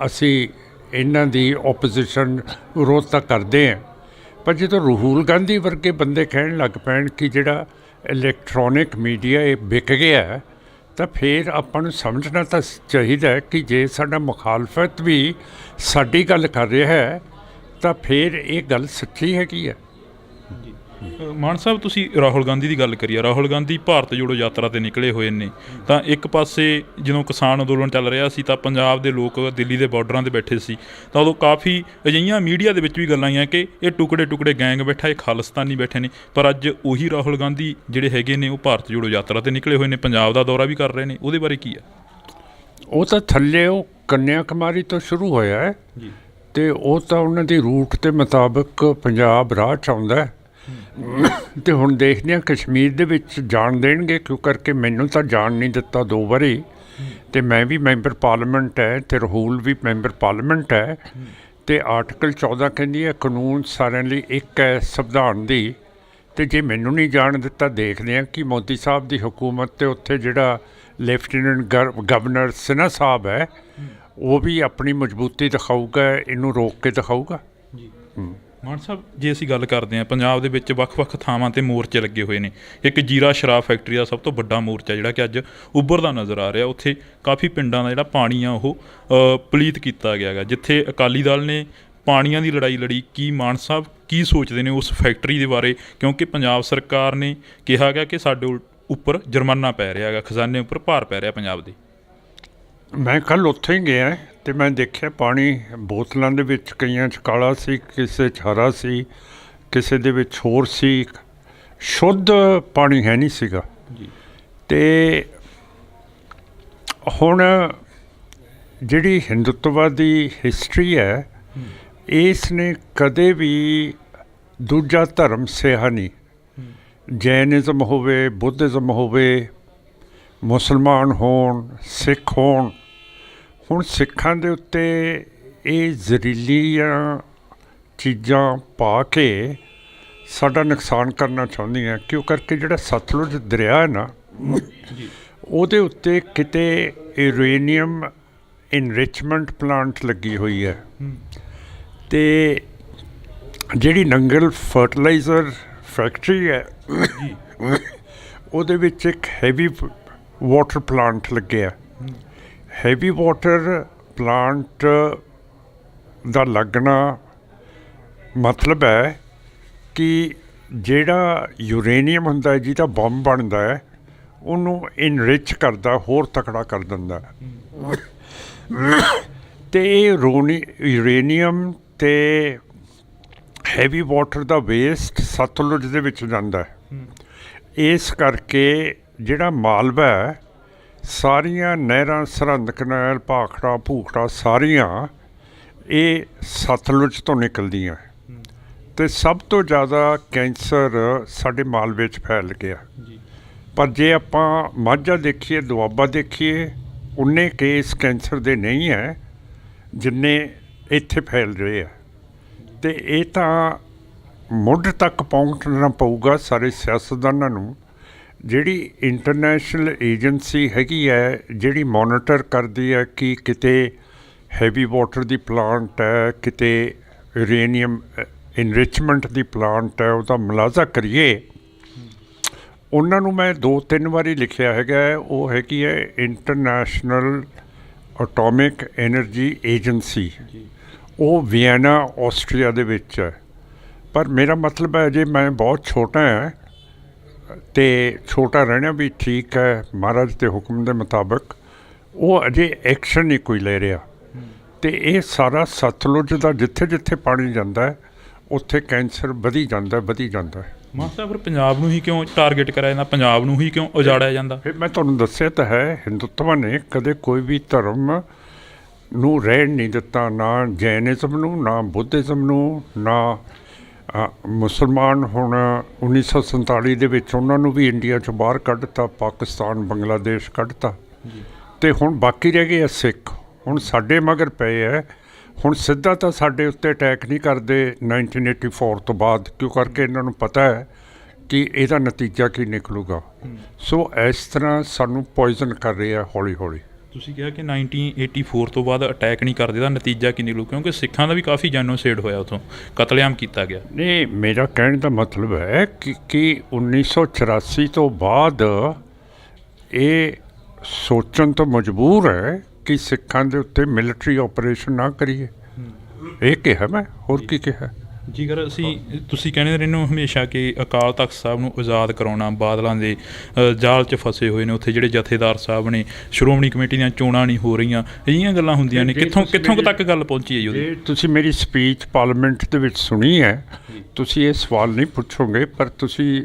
B: ਅਸੀਂ ਇਹਨਾਂ ਦੀ ਓਪੋਜੀਸ਼ਨ ਵਿਰੋਧ ਤਾਂ ਕਰਦੇ ਹਾਂ, ਪਰ ਜਦੋਂ ਰਾਹੁਲ ਗਾਂਧੀ ਵਰਗੇ ਬੰਦੇ ਕਹਿਣ ਲੱਗ ਪੈਣ ਕਿ ਜਿਹੜਾ ਇਲੈਕਟ੍ਰੋਨਿਕ ਮੀਡੀਆ ਇਹ ਵਿਕ ਗਿਆ, ਤਾਂ ਫਿਰ ਆਪਾਂ ਨੂੰ ਸਮਝਣਾ ਤਾਂ ਚਾਹੀਦਾ ਕਿ ਜੇ ਸਾਡਾ ਮੁਖਾਲਫਤ ਵੀ ਸਾਡੀ ਗੱਲ ਕਰ ਰਿਹਾ ਹੈ ਤਾਂ ਫਿਰ ਇਹ ਗੱਲ ਸੱਚੀ ਹੈਗੀ ਹੈ।
A: ਮਾਨ ਸਾਹਿਬ, ਤੁਸੀਂ ਰਾਹੁਲ ਗਾਂਧੀ ਦੀ ਗੱਲ ਕਰੀ ਆ। ਰਾਹੁਲ ਗਾਂਧੀ ਭਾਰਤ ਜੋੜੋ ਯਾਤਰਾ 'ਤੇ ਨਿਕਲੇ ਹੋਏ ਨੇ। ਤਾਂ ਇੱਕ ਪਾਸੇ ਜਦੋਂ ਕਿਸਾਨ ਅੰਦੋਲਨ ਚੱਲ ਰਿਹਾ ਸੀ ਤਾਂ ਪੰਜਾਬ ਦੇ ਲੋਕ ਦਿੱਲੀ ਦੇ ਬਾਰਡਰਾਂ 'ਤੇ ਬੈਠੇ ਸੀ, ਤਾਂ ਉਦੋਂ ਕਾਫੀ ਅਜਿਹੀਆਂ ਮੀਡੀਆ ਦੇ ਵਿੱਚ ਵੀ ਗੱਲਾਂ ਆਈਆਂ ਕਿ ਇਹ ਟੁਕੜੇ ਗੈਂਗ ਬੈਠਾ, ਇਹ ਖਾਲਿਸਤਾਨੀ ਬੈਠੇ ਨੇ। ਪਰ ਅੱਜ ਉਹੀ ਰਾਹੁਲ ਗਾਂਧੀ ਜਿਹੜੇ ਹੈਗੇ ਨੇ ਉਹ ਭਾਰਤ ਜੋੜੋ ਯਾਤਰਾ 'ਤੇ ਨਿਕਲੇ ਹੋਏ ਨੇ, ਪੰਜਾਬ ਦਾ ਦੌਰਾ ਵੀ ਕਰ ਰਹੇ ਨੇ। ਉਹਦੇ ਬਾਰੇ ਕੀ ਹੈ? ਉਹ
B: ਤਾਂ ਥੱਲੇ ਉਹ ਕੰਨਿਆ ਕੁਮਾਰੀ ਤੋਂ ਸ਼ੁਰੂ ਹੋਇਆ ਹੈ ਜੀ, ਅਤੇ ਉਹ ਤਾਂ ਉਹਨਾਂ ਦੀ ਰੂਟ ਦੇ ਮੁਤਾਬਕ ਪੰਜਾਬ ਰਾਹ 'ਚ ਆਉਂਦਾ। ਅਤੇ ਹੁਣ ਦੇਖਦੇ ਹਾਂ ਕਸ਼ਮੀਰ ਦੇ ਵਿੱਚ ਜਾਣ ਦੇਣਗੇ, ਕਿਉਂ ਕਰਕੇ ਮੈਨੂੰ ਤਾਂ ਜਾਣ ਨਹੀਂ ਦਿੱਤਾ 2 ਵਾਰੀ, ਅਤੇ ਮੈਂ ਵੀ ਮੈਂਬਰ ਪਾਰਲੀਮੈਂਟ ਹੈ ਅਤੇ ਰਾਹੁਲ ਵੀ ਮੈਂਬਰ ਪਾਰਲੀਮੈਂਟ ਹੈ। ਅਤੇ ਆਰਟੀਕਲ 14 ਕਹਿੰਦੀ ਹੈ ਕਾਨੂੰਨ ਸਾਰਿਆਂ ਲਈ ਇੱਕ ਹੈ ਸੰਵਿਧਾਨ ਦੀ। ਅਤੇ ਜੇ ਮੈਨੂੰ ਨਹੀਂ ਜਾਣ ਦਿੱਤਾ, ਦੇਖਦੇ ਹਾਂ ਕਿ ਮੋਦੀ ਸਾਹਿਬ ਦੀ ਹੁਕੂਮਤ ਅਤੇ ਉੱਥੇ ਜਿਹੜਾ ਲੈਫਟੀਨੈਂਟ ਗਵਰਨਰ ਸਿਨਹਾ ਸਾਹਿਬ ਹੈ ਉਹ ਵੀ ਆਪਣੀ ਮਜ਼ਬੂਤੀ ਦਿਖਾਊਗਾ, ਇਹਨੂੰ ਰੋਕ ਕੇ ਦਿਖਾਊਗਾ ਜੀ।
A: ਮਾਨ ਸਾਹਿਬ, ਜੇ ਅਸੀਂ ਗੱਲ ਕਰਦੇ ਹਾਂ ਪੰਜਾਬ ਦੇ ਵਿੱਚ ਵੱਖ-ਵੱਖ ਥਾਵਾਂ 'ਤੇ ਮੋਰਚੇ ਲੱਗੇ ਹੋਏ ਨੇ। ਇੱਕ ਜੀਰਾ ਸ਼ਰਾਬ ਫੈਕਟਰੀ ਦਾ ਸਭ ਤੋਂ ਵੱਡਾ ਮੋਰਚਾ ਜਿਹੜਾ ਕਿ ਅੱਜ ਉੱਭਰਦਾ ਨਜ਼ਰ ਆ ਰਿਹਾ। ਉੱਥੇ ਕਾਫੀ ਪਿੰਡਾਂ ਦਾ ਜਿਹੜਾ ਪਾਣੀ ਆ ਉਹ ਪਲੀਤ ਕੀਤਾ ਗਿਆ ਗਾ, ਜਿੱਥੇ ਅਕਾਲੀ ਦਲ ਨੇ ਪਾਣੀਆਂ ਦੀ ਲੜਾਈ ਲੜੀ। ਕੀ ਮਾਨ ਸਾਹਿਬ ਕੀ ਸੋਚਦੇ ਨੇ ਉਸ ਫੈਕਟਰੀ ਦੇ ਬਾਰੇ? ਕਿਉਂਕਿ ਪੰਜਾਬ ਸਰਕਾਰ ਨੇ ਕਿਹਾ ਗਿਆ ਕਿ ਸਾਡੇ ਉੱਪਰ ਜੁਰਮਾਨਾ ਪੈ ਰਿਹਾ ਹੈਗਾ, ਖਜ਼ਾਨੇ ਉੱਪਰ ਭਾਰ ਪੈ ਰਿਹਾ ਪੰਜਾਬ ਦੇ।
B: ਮੈਂ ਕੱਲ੍ਹ ਉੱਥੇ ਹੀ ਗਿਆ ਅਤੇ ਮੈਂ ਦੇਖਿਆ ਪਾਣੀ ਬੋਤਲਾਂ ਦੇ ਵਿੱਚ ਕਈਆਂ 'ਚ ਕਾਲਾ ਸੀ, ਕਿਸੇ 'ਚ ਹਰਾ ਸੀ, ਕਿਸੇ ਦੇ ਵਿੱਚ ਹੋਰ ਸੀ। ਸ਼ੁੱਧ ਪਾਣੀ ਹੈ ਨਹੀਂ ਸੀਗਾ ਜੀ। ਅਤੇ ਹੁਣ ਜਿਹੜੀ ਹਿੰਦੂਤਵਾ ਦੀ ਹਿਸਟਰੀ ਹੈ, ਇਸ ਨੇ ਕਦੇ ਵੀ ਦੂਜਾ ਧਰਮ ਸਿਹਾ ਨਹੀਂ। ਜੈਨਿਜ਼ਮ ਹੋਵੇ, ਬੁੱਧਿਜ਼ਮ ਹੋਵੇ, ਮੁਸਲਮਾਨ ਹੋਣ, ਸਿੱਖ ਹੋਣ, ਹੁਣ ਸਿੱਖਾਂ ਦੇ ਉੱਤੇ ਇਹ ਜ਼ਹਿਰੀਲੀਆਂ ਚੀਜ਼ਾਂ ਪਾ ਕੇ ਸਾਡਾ ਨੁਕਸਾਨ ਕਰਨਾ ਚਾਹੁੰਦੀਆਂ। ਕਿਉਂ ਕਰਕੇ ਜਿਹੜਾ ਸਤਲੁਜ ਦਰਿਆ ਹੈ ਨਾ, ਉਹਦੇ ਉੱਤੇ ਕਿਤੇ ਯੂਰੇਨੀਅਮ ਇਨਰਿਚਮੈਂਟ ਪਲਾਂਟ ਲੱਗੀ ਹੋਈ ਹੈ। ਅਤੇ ਜਿਹੜੀ ਨੰਗਲ ਫਰਟੀਲਾਈਜ਼ਰ ਫੈਕਟਰੀ ਹੈ ਉਹਦੇ ਵਿੱਚ ਇੱਕ ਹੈਵੀ ਵਾਟਰ ਪਲਾਂਟ ਲੱਗਿਆ। ਹੈਵੀ ਵਾਟਰ ਪਲਾਂਟ ਦਾ ਲੱਗਣਾ ਮਤਲਬ ਹੈ ਕਿ ਜਿਹੜਾ ਯੂਰੇਨੀਅਮ ਹੁੰਦਾ, ਜਿਹਦਾ ਬੰਬ ਬਣਦਾ ਹੈ, ਉਹਨੂੰ ਇਨਰਿਚ ਕਰਦਾ, ਹੋਰ ਤਕੜਾ ਕਰ ਦਿੰਦਾ। ਅਤੇ ਇਹ ਯੂਰੇਨੀਅਮ ਅਤੇ ਹੈਵੀ ਵਾਟਰ ਦਾ ਵੇਸਟ ਸਤਲੁਜ ਦੇ ਵਿੱਚ ਜਾਂਦਾ ਹੈ। ਇਸ ਕਰਕੇ ਜਿਹੜਾ ਮਾਲਵਾ ਹੈ, ਸਾਰੀਆਂ ਨਹਿਰਾਂ, ਸਰਹੰਦ ਕਨਾਲ, ਭਾਖੜਾ ਭੂਖੜਾ, ਸਾਰੀਆਂ ਇਹ ਸਤਲੁਜ ਤੋਂ ਨਿਕਲਦੀਆਂ। ਅਤੇ ਸਭ ਤੋਂ ਜ਼ਿਆਦਾ ਕੈਂਸਰ ਸਾਡੇ ਮਾਲਵੇ 'ਚ ਫੈਲ ਗਿਆ। ਪਰ ਜੇ ਆਪਾਂ ਮਾਝਾ ਦੇਖੀਏ, ਦੁਆਬਾ ਦੇਖੀਏ, ਉਨੇ ਕੇਸ ਕੈਂਸਰ ਦੇ ਨਹੀਂ ਹੈ ਜਿੰਨੇ ਇੱਥੇ ਫੈਲ ਰਹੇ ਆ। ਅਤੇ ਇਹ ਤਾਂ ਮੁੱਢ ਤੱਕ ਪਹੁੰਚਣਾ ਪਊਗਾ ਸਾਰੇ ਸਿਆਸਤਦਾਨਾਂ ਨੂੰ। ਜਿਹੜੀ ਇੰਟਰਨੈਸ਼ਨਲ ਏਜੰਸੀ ਹੈਗੀ ਹੈ, ਜਿਹੜੀ ਮੋਨੀਟਰ ਕਰਦੀ ਹੈ ਕਿ ਕਿਤੇ ਹੈਵੀ ਵਾਟਰ ਦੀ ਪਲਾਂਟ ਹੈ, ਕਿਤੇ ਯੂਰੇਨੀਅਮ ਇਨਰਿਚਮੈਂਟ ਦੀ ਪਲਾਂਟ ਹੈ ਉਹਦਾ ਮੁਲਾਜ਼ਾ ਕਰੀਏ, ਉਹਨਾਂ ਨੂੰ ਮੈਂ 2-3 ਵਾਰੀ ਲਿਖਿਆ ਹੈਗਾ ਹੈ। ਉਹ ਹੈਗੀ ਹੈ ਇੰਟਰਨੈਸ਼ਨਲ ਐਟੋਮਿਕ ਐਨਰਜੀ ਏਜੰਸੀ, ਉਹ ਵੀਐਨਾ ਆਸਟਰੀਆ ਦੇ ਵਿੱਚ ਹੈ। ਪਰ ਮੇਰਾ ਮਤਲਬ ਹੈ ਅਜੇ ਮੈਂ ਬਹੁਤ ਛੋਟਾ ਹੈ, ਅਤੇ ਛੋਟਾ ਰਹਿਣਾ ਵੀ ਠੀਕ ਹੈ ਮਹਾਰਾਜ ਦੇ ਹੁਕਮ ਦੇ ਮੁਤਾਬਕ। ਉਹ ਅਜੇ ਐਕਸ਼ਨ ਨਹੀਂ ਕੋਈ ਲੈ ਰਿਹਾ, ਅਤੇ ਇਹ ਸਾਰਾ ਸਤਲੁਜ ਦਾ ਜਿੱਥੇ ਜਿੱਥੇ ਪਾਣੀ ਜਾਂਦਾ ਹੈ ਉੱਥੇ ਕੈਂਸਰ ਵਧੀ ਜਾਂਦਾ ਹੈ।
A: ਮਾਨ ਸਾਹਿਬ ਫਿਰ ਪੰਜਾਬ ਨੂੰ ਹੀ ਕਿਉਂ ਟਾਰਗੇਟ ਕਰਿਆ ਜਾਂਦਾ, ਪੰਜਾਬ ਨੂੰ ਹੀ ਕਿਉਂ ਉਜਾੜਿਆ ਜਾਂਦਾ?
B: ਫਿਰ ਮੈਂ ਤੁਹਾਨੂੰ ਦੱਸਿਆ ਤਾਂ ਹੈ, ਹਿੰਦੂਤਵ ਨੇ ਕਦੇ ਕੋਈ ਵੀ ਧਰਮ ਨੂੰ ਰਹਿਣ ਨਹੀਂ ਦਿੱਤਾ, ਨਾ ਜੈਨਿਜ਼ਮ ਨੂੰ, ਨਾ ਬੁੱਧਿਜ਼ਮ ਨੂੰ, ਨਾ ਮੁਸਲਮਾਨ। ਹੁਣ 1947 ਦੇ ਵਿੱਚ ਉਹਨਾਂ ਨੂੰ ਵੀ ਇੰਡੀਆ 'ਚੋਂ ਬਾਹਰ ਕੱਢਤਾ, ਪਾਕਿਸਤਾਨ ਬੰਗਲਾਦੇਸ਼ ਕੱਢਤਾ, ਅਤੇ ਹੁਣ ਬਾਕੀ ਰਹਿ ਗਏ ਆ ਸਿੱਖ। ਹੁਣ ਸਾਡੇ ਮਗਰ ਪਏ ਹੈ। ਹੁਣ ਸਿੱਧਾ ਤਾਂ ਸਾਡੇ ਉੱਤੇ ਅਟੈਕ ਨਹੀਂ ਕਰਦੇ 1984 ਤੋਂ ਬਾਅਦ, ਕਿਉਂ ਕਰਕੇ ਇਹਨਾਂ ਨੂੰ ਪਤਾ ਹੈ ਕਿ ਇਹਦਾ ਨਤੀਜਾ ਕੀ ਨਿਕਲੂਗਾ। ਸੋ ਇਸ ਤਰ੍ਹਾਂ ਸਾਨੂੰ ਪੋਇਜ਼ਨ ਕਰ ਰਹੇ ਆ ਹੌਲੀ ਹੌਲੀ।
A: ਤੁਸੀਂ ਕਿਹਾ ਕਿ 1984 ਤੋਂ ਬਾਅਦ ਅਟੈਕ ਨਹੀਂ ਕਰਦੇ, ਦਾ ਨਤੀਜਾ ਕੀ ਨਿਕਲੂ? ਕਿਉਂਕਿ ਸਿੱਖਾਂ ਦਾ ਵੀ ਕਾਫੀ ਜੈਨੋਸਾਈਡ ਹੋਇਆ, ਉੱਥੋਂ ਕਤਲੇਆਮ ਕੀਤਾ ਗਿਆ।
B: ਨਹੀਂ, ਮੇਰਾ ਕਹਿਣ ਦਾ ਮਤਲਬ ਹੈ ਕਿ 1984 ਤੋਂ ਬਾਅਦ ਇਹ ਸੋਚਣ ਤੋਂ ਮਜਬੂਰ ਹੈ ਕਿ ਸਿੱਖਾਂ ਦੇ ਉੱਤੇ ਮਿਲਟਰੀ ਆਪਰੇਸ਼ਨ ਨਾ ਕਰੀਏ। ਇਹ ਕਿਹਾ ਮੈਂ, ਹੋਰ ਕੀ ਕਿਹਾ?
A: ਜੇਕਰ ਤੁਸੀਂ ਕਹਿੰਦੇ ਰਹਿੰਦੇ ਹੋ ਹਮੇਸ਼ਾ ਕਿ ਅਕਾਲ ਤਖਤ ਸਾਹਿਬ ਨੂੰ ਆਜ਼ਾਦ ਕਰਾਉਣਾ, ਬਾਦਲਾਂ ਦੇ ਜਾਲ 'ਚ ਫਸੇ ਹੋਏ ਨੇ ਉੱਥੇ ਜਿਹੜੇ ਜਥੇਦਾਰ ਸਾਹਿਬ ਨੇ, ਸ਼੍ਰੋਮਣੀ ਕਮੇਟੀ ਦੀਆਂ ਚੋਣਾਂ ਨਹੀਂ ਹੋ ਰਹੀਆਂ, ਅਜਿਹੀਆਂ ਗੱਲਾਂ ਹੁੰਦੀਆਂ ਨੇ। ਕਿੱਥੋਂ ਕੁ ਤੱਕ ਗੱਲ ਪਹੁੰਚੀ ਹੈ ਜੀ ਉਹਦੀ?
B: ਤੁਸੀਂ ਮੇਰੀ ਸਪੀਚ ਪਾਰਲੀਮੈਂਟ ਦੇ ਵਿੱਚ ਸੁਣੀ ਹੈ, ਤੁਸੀਂ ਇਹ ਸਵਾਲ ਨਹੀਂ ਪੁੱਛੋਗੇ, ਪਰ ਤੁਸੀਂ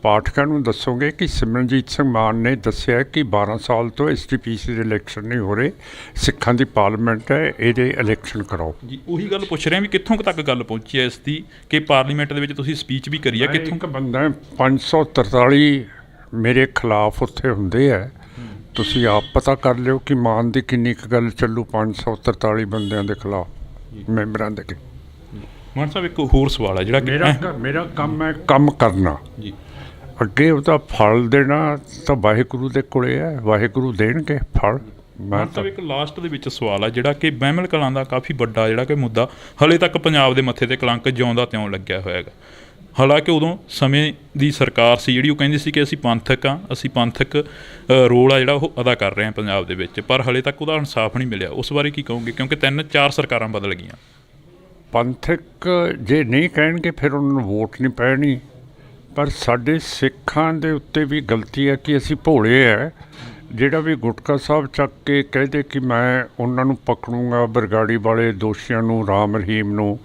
B: ਪਾਠਕਾਂ ਨੂੰ ਦੱਸੋਗੇ ਕਿ ਸਿਮਰਨਜੀਤ ਸਿੰਘ ਮਾਨ ਨੇ ਦੱਸਿਆ ਕਿ 12 ਸਾਲ ਤੋਂ SDPC ਦੇ ਇਲੈਕਸ਼ਨ ਨਹੀਂ ਹੋ ਰਹੇ, ਸਿੱਖਾਂ ਦੀ ਪਾਰਲੀਮੈਂਟ ਹੈ, ਇਹਦੇ ਇਲੈਕਸ਼ਨ ਕਰਾਓ
A: ਜੀ। ਉਹੀ ਗੱਲ ਪੁੱਛ ਰਿਹਾ ਵੀ ਕਿੱਥੋਂ ਕੁ ਤੱਕ ਗੱਲ ਪਹੁੰਚੀ ਹੈ ਇਸ ਦੀ, ਕਿ ਪਾਰਲੀਮੈਂਟ ਦੇ ਵਿੱਚ ਤੁਸੀਂ ਸਪੀਚ ਵੀ ਕਰੀ ਹੈ। ਕਿੱਥੋਂ
B: ਇੱਕ ਬੰਦਾ 543 ਮੇਰੇ ਖਿਲਾਫ ਉੱਥੇ ਹੁੰਦੇ ਹੈ, ਤੁਸੀਂ ਆਪ ਪਤਾ ਕਰ ਲਿਓ ਕਿ ਮਾਨ ਦੀ ਕਿੰਨੀ ਕੁ ਗੱਲ ਚੱਲੂ 543 ਬੰਦਿਆਂ ਦੇ ਖਿਲਾਫ ਮੈਂਬਰਾਂ ਦੇ।
A: ਮਾਨ ਸਾਹਿਬ ਇੱਕ ਹੋਰ ਸਵਾਲ ਹੈ ਜਿਹੜਾ
B: ਮੇਰਾ ਕੰਮ ਹੈ ਕੰਮ ਕਰਨਾ
A: ਜੀ,
B: ਅੱਗੇ ਉਹਦਾ ਫਲ ਦੇਣਾ ਤਾਂ ਵਾਹਿਗੁਰੂ ਦੇ ਕੋਲੇ ਹੈ, ਵਾਹਿਗੁਰੂ ਦੇਣਗੇ ਫਲ। ਮੈਂ ਤਾਂ
A: ਇੱਕ ਲਾਸਟ ਦੇ ਵਿੱਚ ਸਵਾਲ ਆ ਜਿਹੜਾ ਕਿ ਬਹਿਮਲ ਕਲਾਂ ਦਾ ਕਾਫੀ ਵੱਡਾ ਜਿਹੜਾ ਕਿ ਮੁੱਦਾ ਹਲੇ ਤੱਕ ਪੰਜਾਬ ਦੇ ਮੱਥੇ ਤੇ ਕਲੰਕ ਜਿਉਂਦਾ ਤਿਉਂ ਲੱਗਿਆ ਹੋਇਆ ਹੈਗਾ। ਹਾਲਾਂਕਿ ਉਦੋਂ ਸਮੇਂ ਦੀ ਸਰਕਾਰ ਸੀ ਜਿਹੜੀ ਉਹ ਕਹਿੰਦੀ ਸੀ ਕਿ ਅਸੀਂ ਪੰਥਕ ਹਾਂ, ਅਸੀਂ ਪੰਥਕ ਰੋਲ ਆ ਜਿਹੜਾ ਉਹ ਅਦਾ ਕਰ ਰਹੇ ਹਾਂ ਪੰਜਾਬ ਦੇ ਵਿੱਚ, ਪਰ ਹਲੇ ਤੱਕ ਉਹਦਾ ਇਨਸਾਫ ਨਹੀਂ ਮਿਲਿਆ। ਉਸ ਬਾਰੇ ਕੀ ਕਹੋਗੇ? ਕਿਉਂਕਿ 3-4 ਸਰਕਾਰਾਂ ਬਦਲ ਗਈਆਂ।
B: ਪੰਥਕ ਜੇ ਨਹੀਂ ਕਹਿਣਗੇ ਫਿਰ ਉਹਨਾਂ ਨੂੰ ਵੋਟ ਨਹੀਂ ਪੈਣੀ। ਪਰ ਸਾਡੇ ਸਿੱਖਾਂ ਦੇ ਉੱਤੇ ਵੀ ਗਲਤੀ ਹੈ ਕਿ ਅਸੀਂ ਭੋਲੇ ਹੈ। ਜਿਹੜਾ ਵੀ ਗੁਟਕਾ ਸਾਹਿਬ ਚੱਕ ਕੇ ਕਹਦੇ ਕਿ ਮੈਂ ਉਹਨਾਂ ਨੂੰ ਪਕੜੂੰਗਾ, ਬਰਗਾੜੀ ਵਾਲੇ ਦੋਸ਼ੀਆਂ ਨੂੰ, ਰਾਮ ਰਹੀਮ ਨੂੰ,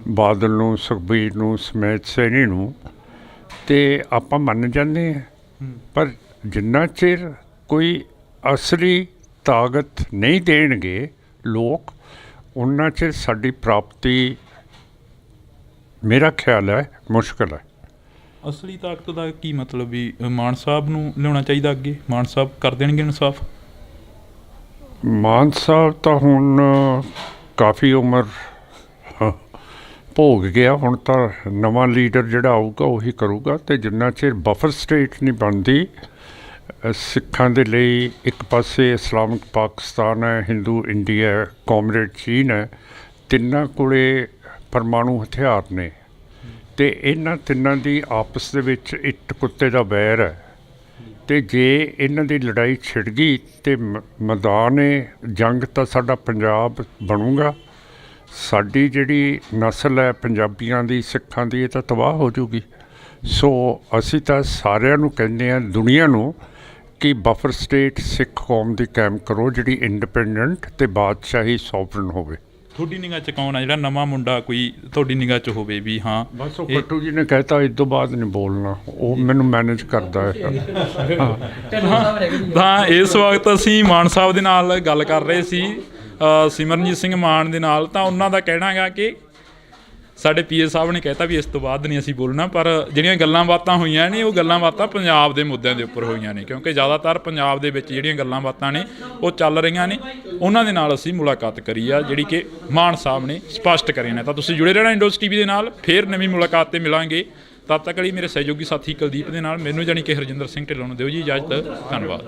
B: ਬਾਦਲ ਨੂੰ, ਸੁਖਬੀਰ ਨੂੰ, ਸਮੇਤ ਸੈਣੀ ਨੂੰ, ਅਤੇ ਆਪਾਂ ਮੰਨ ਜਾਂਦੇ ਹਾਂ। ਪਰ ਜਿੰਨਾ ਚਿਰ ਕੋਈ ਅਸਲੀ ਤਾਕਤ ਨਹੀਂ ਦੇਣਗੇ ਲੋਕ, ਉਨਾ ਚਿਰ ਸਾਡੀ ਪ੍ਰਾਪਤੀ ਮੇਰਾ ਖਿਆਲ ਹੈ ਮੁਸ਼ਕਲ ਹੈ।
A: ਅਸਲੀ ਤਾਕਤ ਦਾ ਕੀ ਮਤਲਬ? ਵੀ ਮਾਨ ਸਾਹਿਬ ਨੂੰ ਲਿਆਉਣਾ ਚਾਹੀਦਾ ਅੱਗੇ, ਮਾਨ ਸਾਹਿਬ ਕਰ ਦੇਣਗੇ ਇਨਸਾਫ?
B: ਮਾਨ ਸਾਹਿਬ ਤਾਂ ਹੁਣ ਕਾਫੀ ਉਮਰ ਭੋਗ ਗਿਆ, ਹੁਣ ਤਾਂ ਨਵਾਂ ਲੀਡਰ ਜਿਹੜਾ ਆਊਗਾ ਉਹੀ ਕਰੂਗਾ। ਅਤੇ ਜਿੰਨਾ ਚਿਰ ਬਫਰ ਸਟੇਟ ਨਹੀਂ ਬਣਦੀ ਸਿੱਖਾਂ ਦੇ ਲਈ, ਇੱਕ ਪਾਸੇ ਇਸਲਾਮਿਕ ਪਾਕਿਸਤਾਨ ਹੈ, ਹਿੰਦੂ ਇੰਡੀਆ ਹੈ, ਕਾਮਰੇਡ ਚੀਨ ਹੈ, ਤਿੰਨਾਂ ਕੋਲੇ ਪਰਮਾਣੂ ਹਥਿਆਰ ਨੇ, ਅਤੇ ਇਹਨਾਂ ਤਿੰਨਾਂ ਦੀ ਆਪਸ ਦੇ ਵਿੱਚ ਇੱਟ ਕੁੱਤੇ ਦਾ ਵੈਰ ਹੈ। ਅਤੇ ਜੇ ਇਹਨਾਂ ਦੀ ਲੜਾਈ ਛਿੜ ਗਈ ਅਤੇ ਮੈਦਾਨ ਜੰਗ ਤਾਂ ਸਾਡਾ ਪੰਜਾਬ ਬਣੂਗਾ। ਸਾਡੀ ਜਿਹੜੀ ਨਸਲ ਹੈ ਪੰਜਾਬੀਆਂ ਦੀ, ਸਿੱਖਾਂ ਦੀ, ਇਹ ਤਾਂ ਤਬਾਹ ਹੋ ਜੂਗੀ। ਸੋ ਅਸੀਂ ਤਾਂ ਸਾਰਿਆਂ ਨੂੰ ਕਹਿੰਦੇ ਹਾਂ, ਦੁਨੀਆ ਨੂੰ, ਕਿ ਬਫਰ ਸਟੇਟ ਸਿੱਖ ਕੌਮ ਦੀ ਕਾਇਮ ਕਰੋ ਜਿਹੜੀ ਇੰਡੀਪੈਂਡੈਂਟ ਅਤੇ ਬਾਦਸ਼ਾਹੀ ਸੋਵਰਨ ਹੋਵੇ।
A: ਤੁਹਾਡੀ ਨਿਗਾਹ 'ਚ ਕੌਣ ਆ ਜਿਹੜਾ ਨਵਾਂ ਮੁੰਡਾ ਕੋਈ ਤੁਹਾਡੀ ਨਿਗਾਹ 'ਚ ਹੋਵੇ ਵੀ ਹਾਂ?
B: ਬਸ ਉਹ ਪੱਟੂ ਜੀ ਨੇ ਕਹਿਤਾ ਇਸ ਤੋਂ ਬਾਅਦ ਨਹੀਂ ਬੋਲਣਾ, ਉਹ ਮੈਨੂੰ ਮੈਨੇਜ ਕਰਦਾ ਹੈ।
A: ਤਾਂ ਇਸ ਵਕਤ ਅਸੀਂ ਮਾਨ ਸਾਹਿਬ ਦੇ ਨਾਲ ਗੱਲ ਕਰ ਰਹੇ ਸੀ, ਸਿਮਰਨਜੀਤ ਸਿੰਘ ਮਾਨ ਦੇ ਨਾਲ। ਤਾਂ ਉਹਨਾਂ ਦਾ ਕਹਿਣਾ ਹੈਗਾ ਕਿ ਸਾਡੇ PA ਸਾਹਿਬ ਨੇ ਕਹਿਤਾ ਵੀ ਇਸ ਤੋਂ ਬਾਅਦ ਨਹੀਂ ਅਸੀਂ ਬੋਲਣਾ, ਪਰ ਜਿਹੜੀਆਂ ਗੱਲਾਂ ਬਾਤਾਂ ਹੋਈਆਂ ਨੇ ਉਹ ਗੱਲਾਂ ਬਾਤਾਂ ਪੰਜਾਬ ਦੇ ਮੁੱਦਿਆਂ ਦੇ ਉੱਪਰ ਹੋਈਆਂ ਨੇ, ਕਿਉਂਕਿ ਜ਼ਿਆਦਾਤਰ ਪੰਜਾਬ ਦੇ ਵਿੱਚ ਜਿਹੜੀਆਂ ਗੱਲਾਂ ਬਾਤਾਂ ਨੇ ਉਹ ਚੱਲ ਰਹੀਆਂ ਨੇ। ਉਹਨਾਂ ਦੇ ਨਾਲ ਅਸੀਂ ਮੁਲਾਕਾਤ ਕਰੀ ਆ ਜਿਹੜੀ ਕਿ ਮਾਨ ਸਾਹਿਬ ਨੇ ਸਪਸ਼ਟ ਕਰੀਆਂ ਨੇ। ਤਾਂ ਤੁਸੀਂ ਜੁੜੇ ਰਹਿਣਾ ਇੰਡੋਜ਼ TV ਦੇ ਨਾਲ, ਫਿਰ ਨਵੀਂ ਮੁਲਾਕਾਤ 'ਤੇ ਮਿਲਾਂਗੇ। ਤਦ ਤੱਕ ਲਈ ਮੇਰੇ ਸਹਿਯੋਗੀ ਸਾਥੀ ਕੁਲਦੀਪ ਦੇ ਨਾਲ ਮੈਨੂੰ ਜਾਣੀ ਕਿ ਹਰਜਿੰਦਰ ਸਿੰਘ ਢਿੱਲੋਂ ਨੂੰ ਦਿਓ ਜੀ ਇਜਾਜ਼ਤ। ਧੰਨਵਾਦ।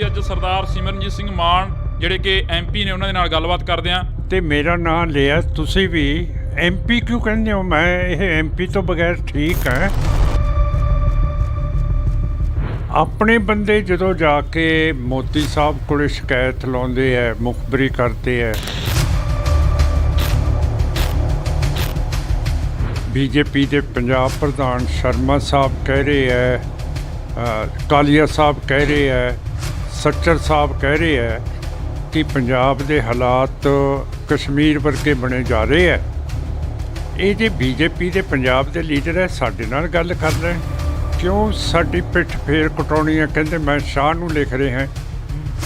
A: ਅੱਜ ਸਰਦਾਰ ਸਿਮਰਨਜੀਤ ਸਿੰਘ ਮਾਨ ਜਿਹੜੇ ਕਿ MP ਨੇ ਉਹਨਾਂ ਦੇ ਨਾਲ ਗੱਲਬਾਤ ਕਰਦੇ ਹਾਂ।
B: ਤੇ ਮੇਰਾ ਨਾਂ ਲਿਆ ਤੁਸੀਂ ਵੀ MP ਕਿਉਂ ਕਹਿੰਦੇ ਹੋ? ਮੈਂ ਇਹ MP ਤੋਂ ਬਗੈਰ ਠੀਕ ਹੈ। ਆਪਣੇ ਬੰਦੇ ਜਦੋਂ ਜਾ ਕੇ ਮੋਦੀ ਸਾਹਿਬ ਕੋਲ ਸ਼ਿਕਾਇਤ ਲਾਉਂਦੇ ਹੈ, ਮੁਖਬਰੀ ਕਰਦੇ ਹੈ, ਬੀਜੇਪੀ ਦੇ ਪੰਜਾਬ ਪ੍ਰਧਾਨ ਸ਼ਰਮਾ ਸਾਹਿਬ ਕਹਿ ਰਹੇ ਹੈ, ਕਾਲੀਆ ਸਾਹਿਬ ਕਹਿ ਰਹੇ ਹੈ, ਸੱਚਰ ਸਾਹਿਬ ਕਹਿ ਰਹੇ ਹੈ ਕਿ ਪੰਜਾਬ ਦੇ ਹਾਲਾਤ ਕਸ਼ਮੀਰ ਵਰਗੇ ਬਣੇ ਜਾ ਰਹੇ ਹੈ। ਇਹ ਜੇ ਬੀਜੇਪੀ ਦੇ ਪੰਜਾਬ ਦੇ ਲੀਡਰ ਹੈ, ਸਾਡੇ ਨਾਲ ਗੱਲ ਕਰ ਲੈਣ। ਕਿਉਂ ਸਾਡੀ ਪਿੱਠ ਫੇਰ ਕਟਾਉਣੀ ਹੈ? ਕਹਿੰਦੇ ਮੈਂ ਸ਼ਾਹ ਨੂੰ ਲਿਖ ਰਹੇ ਹਾਂ।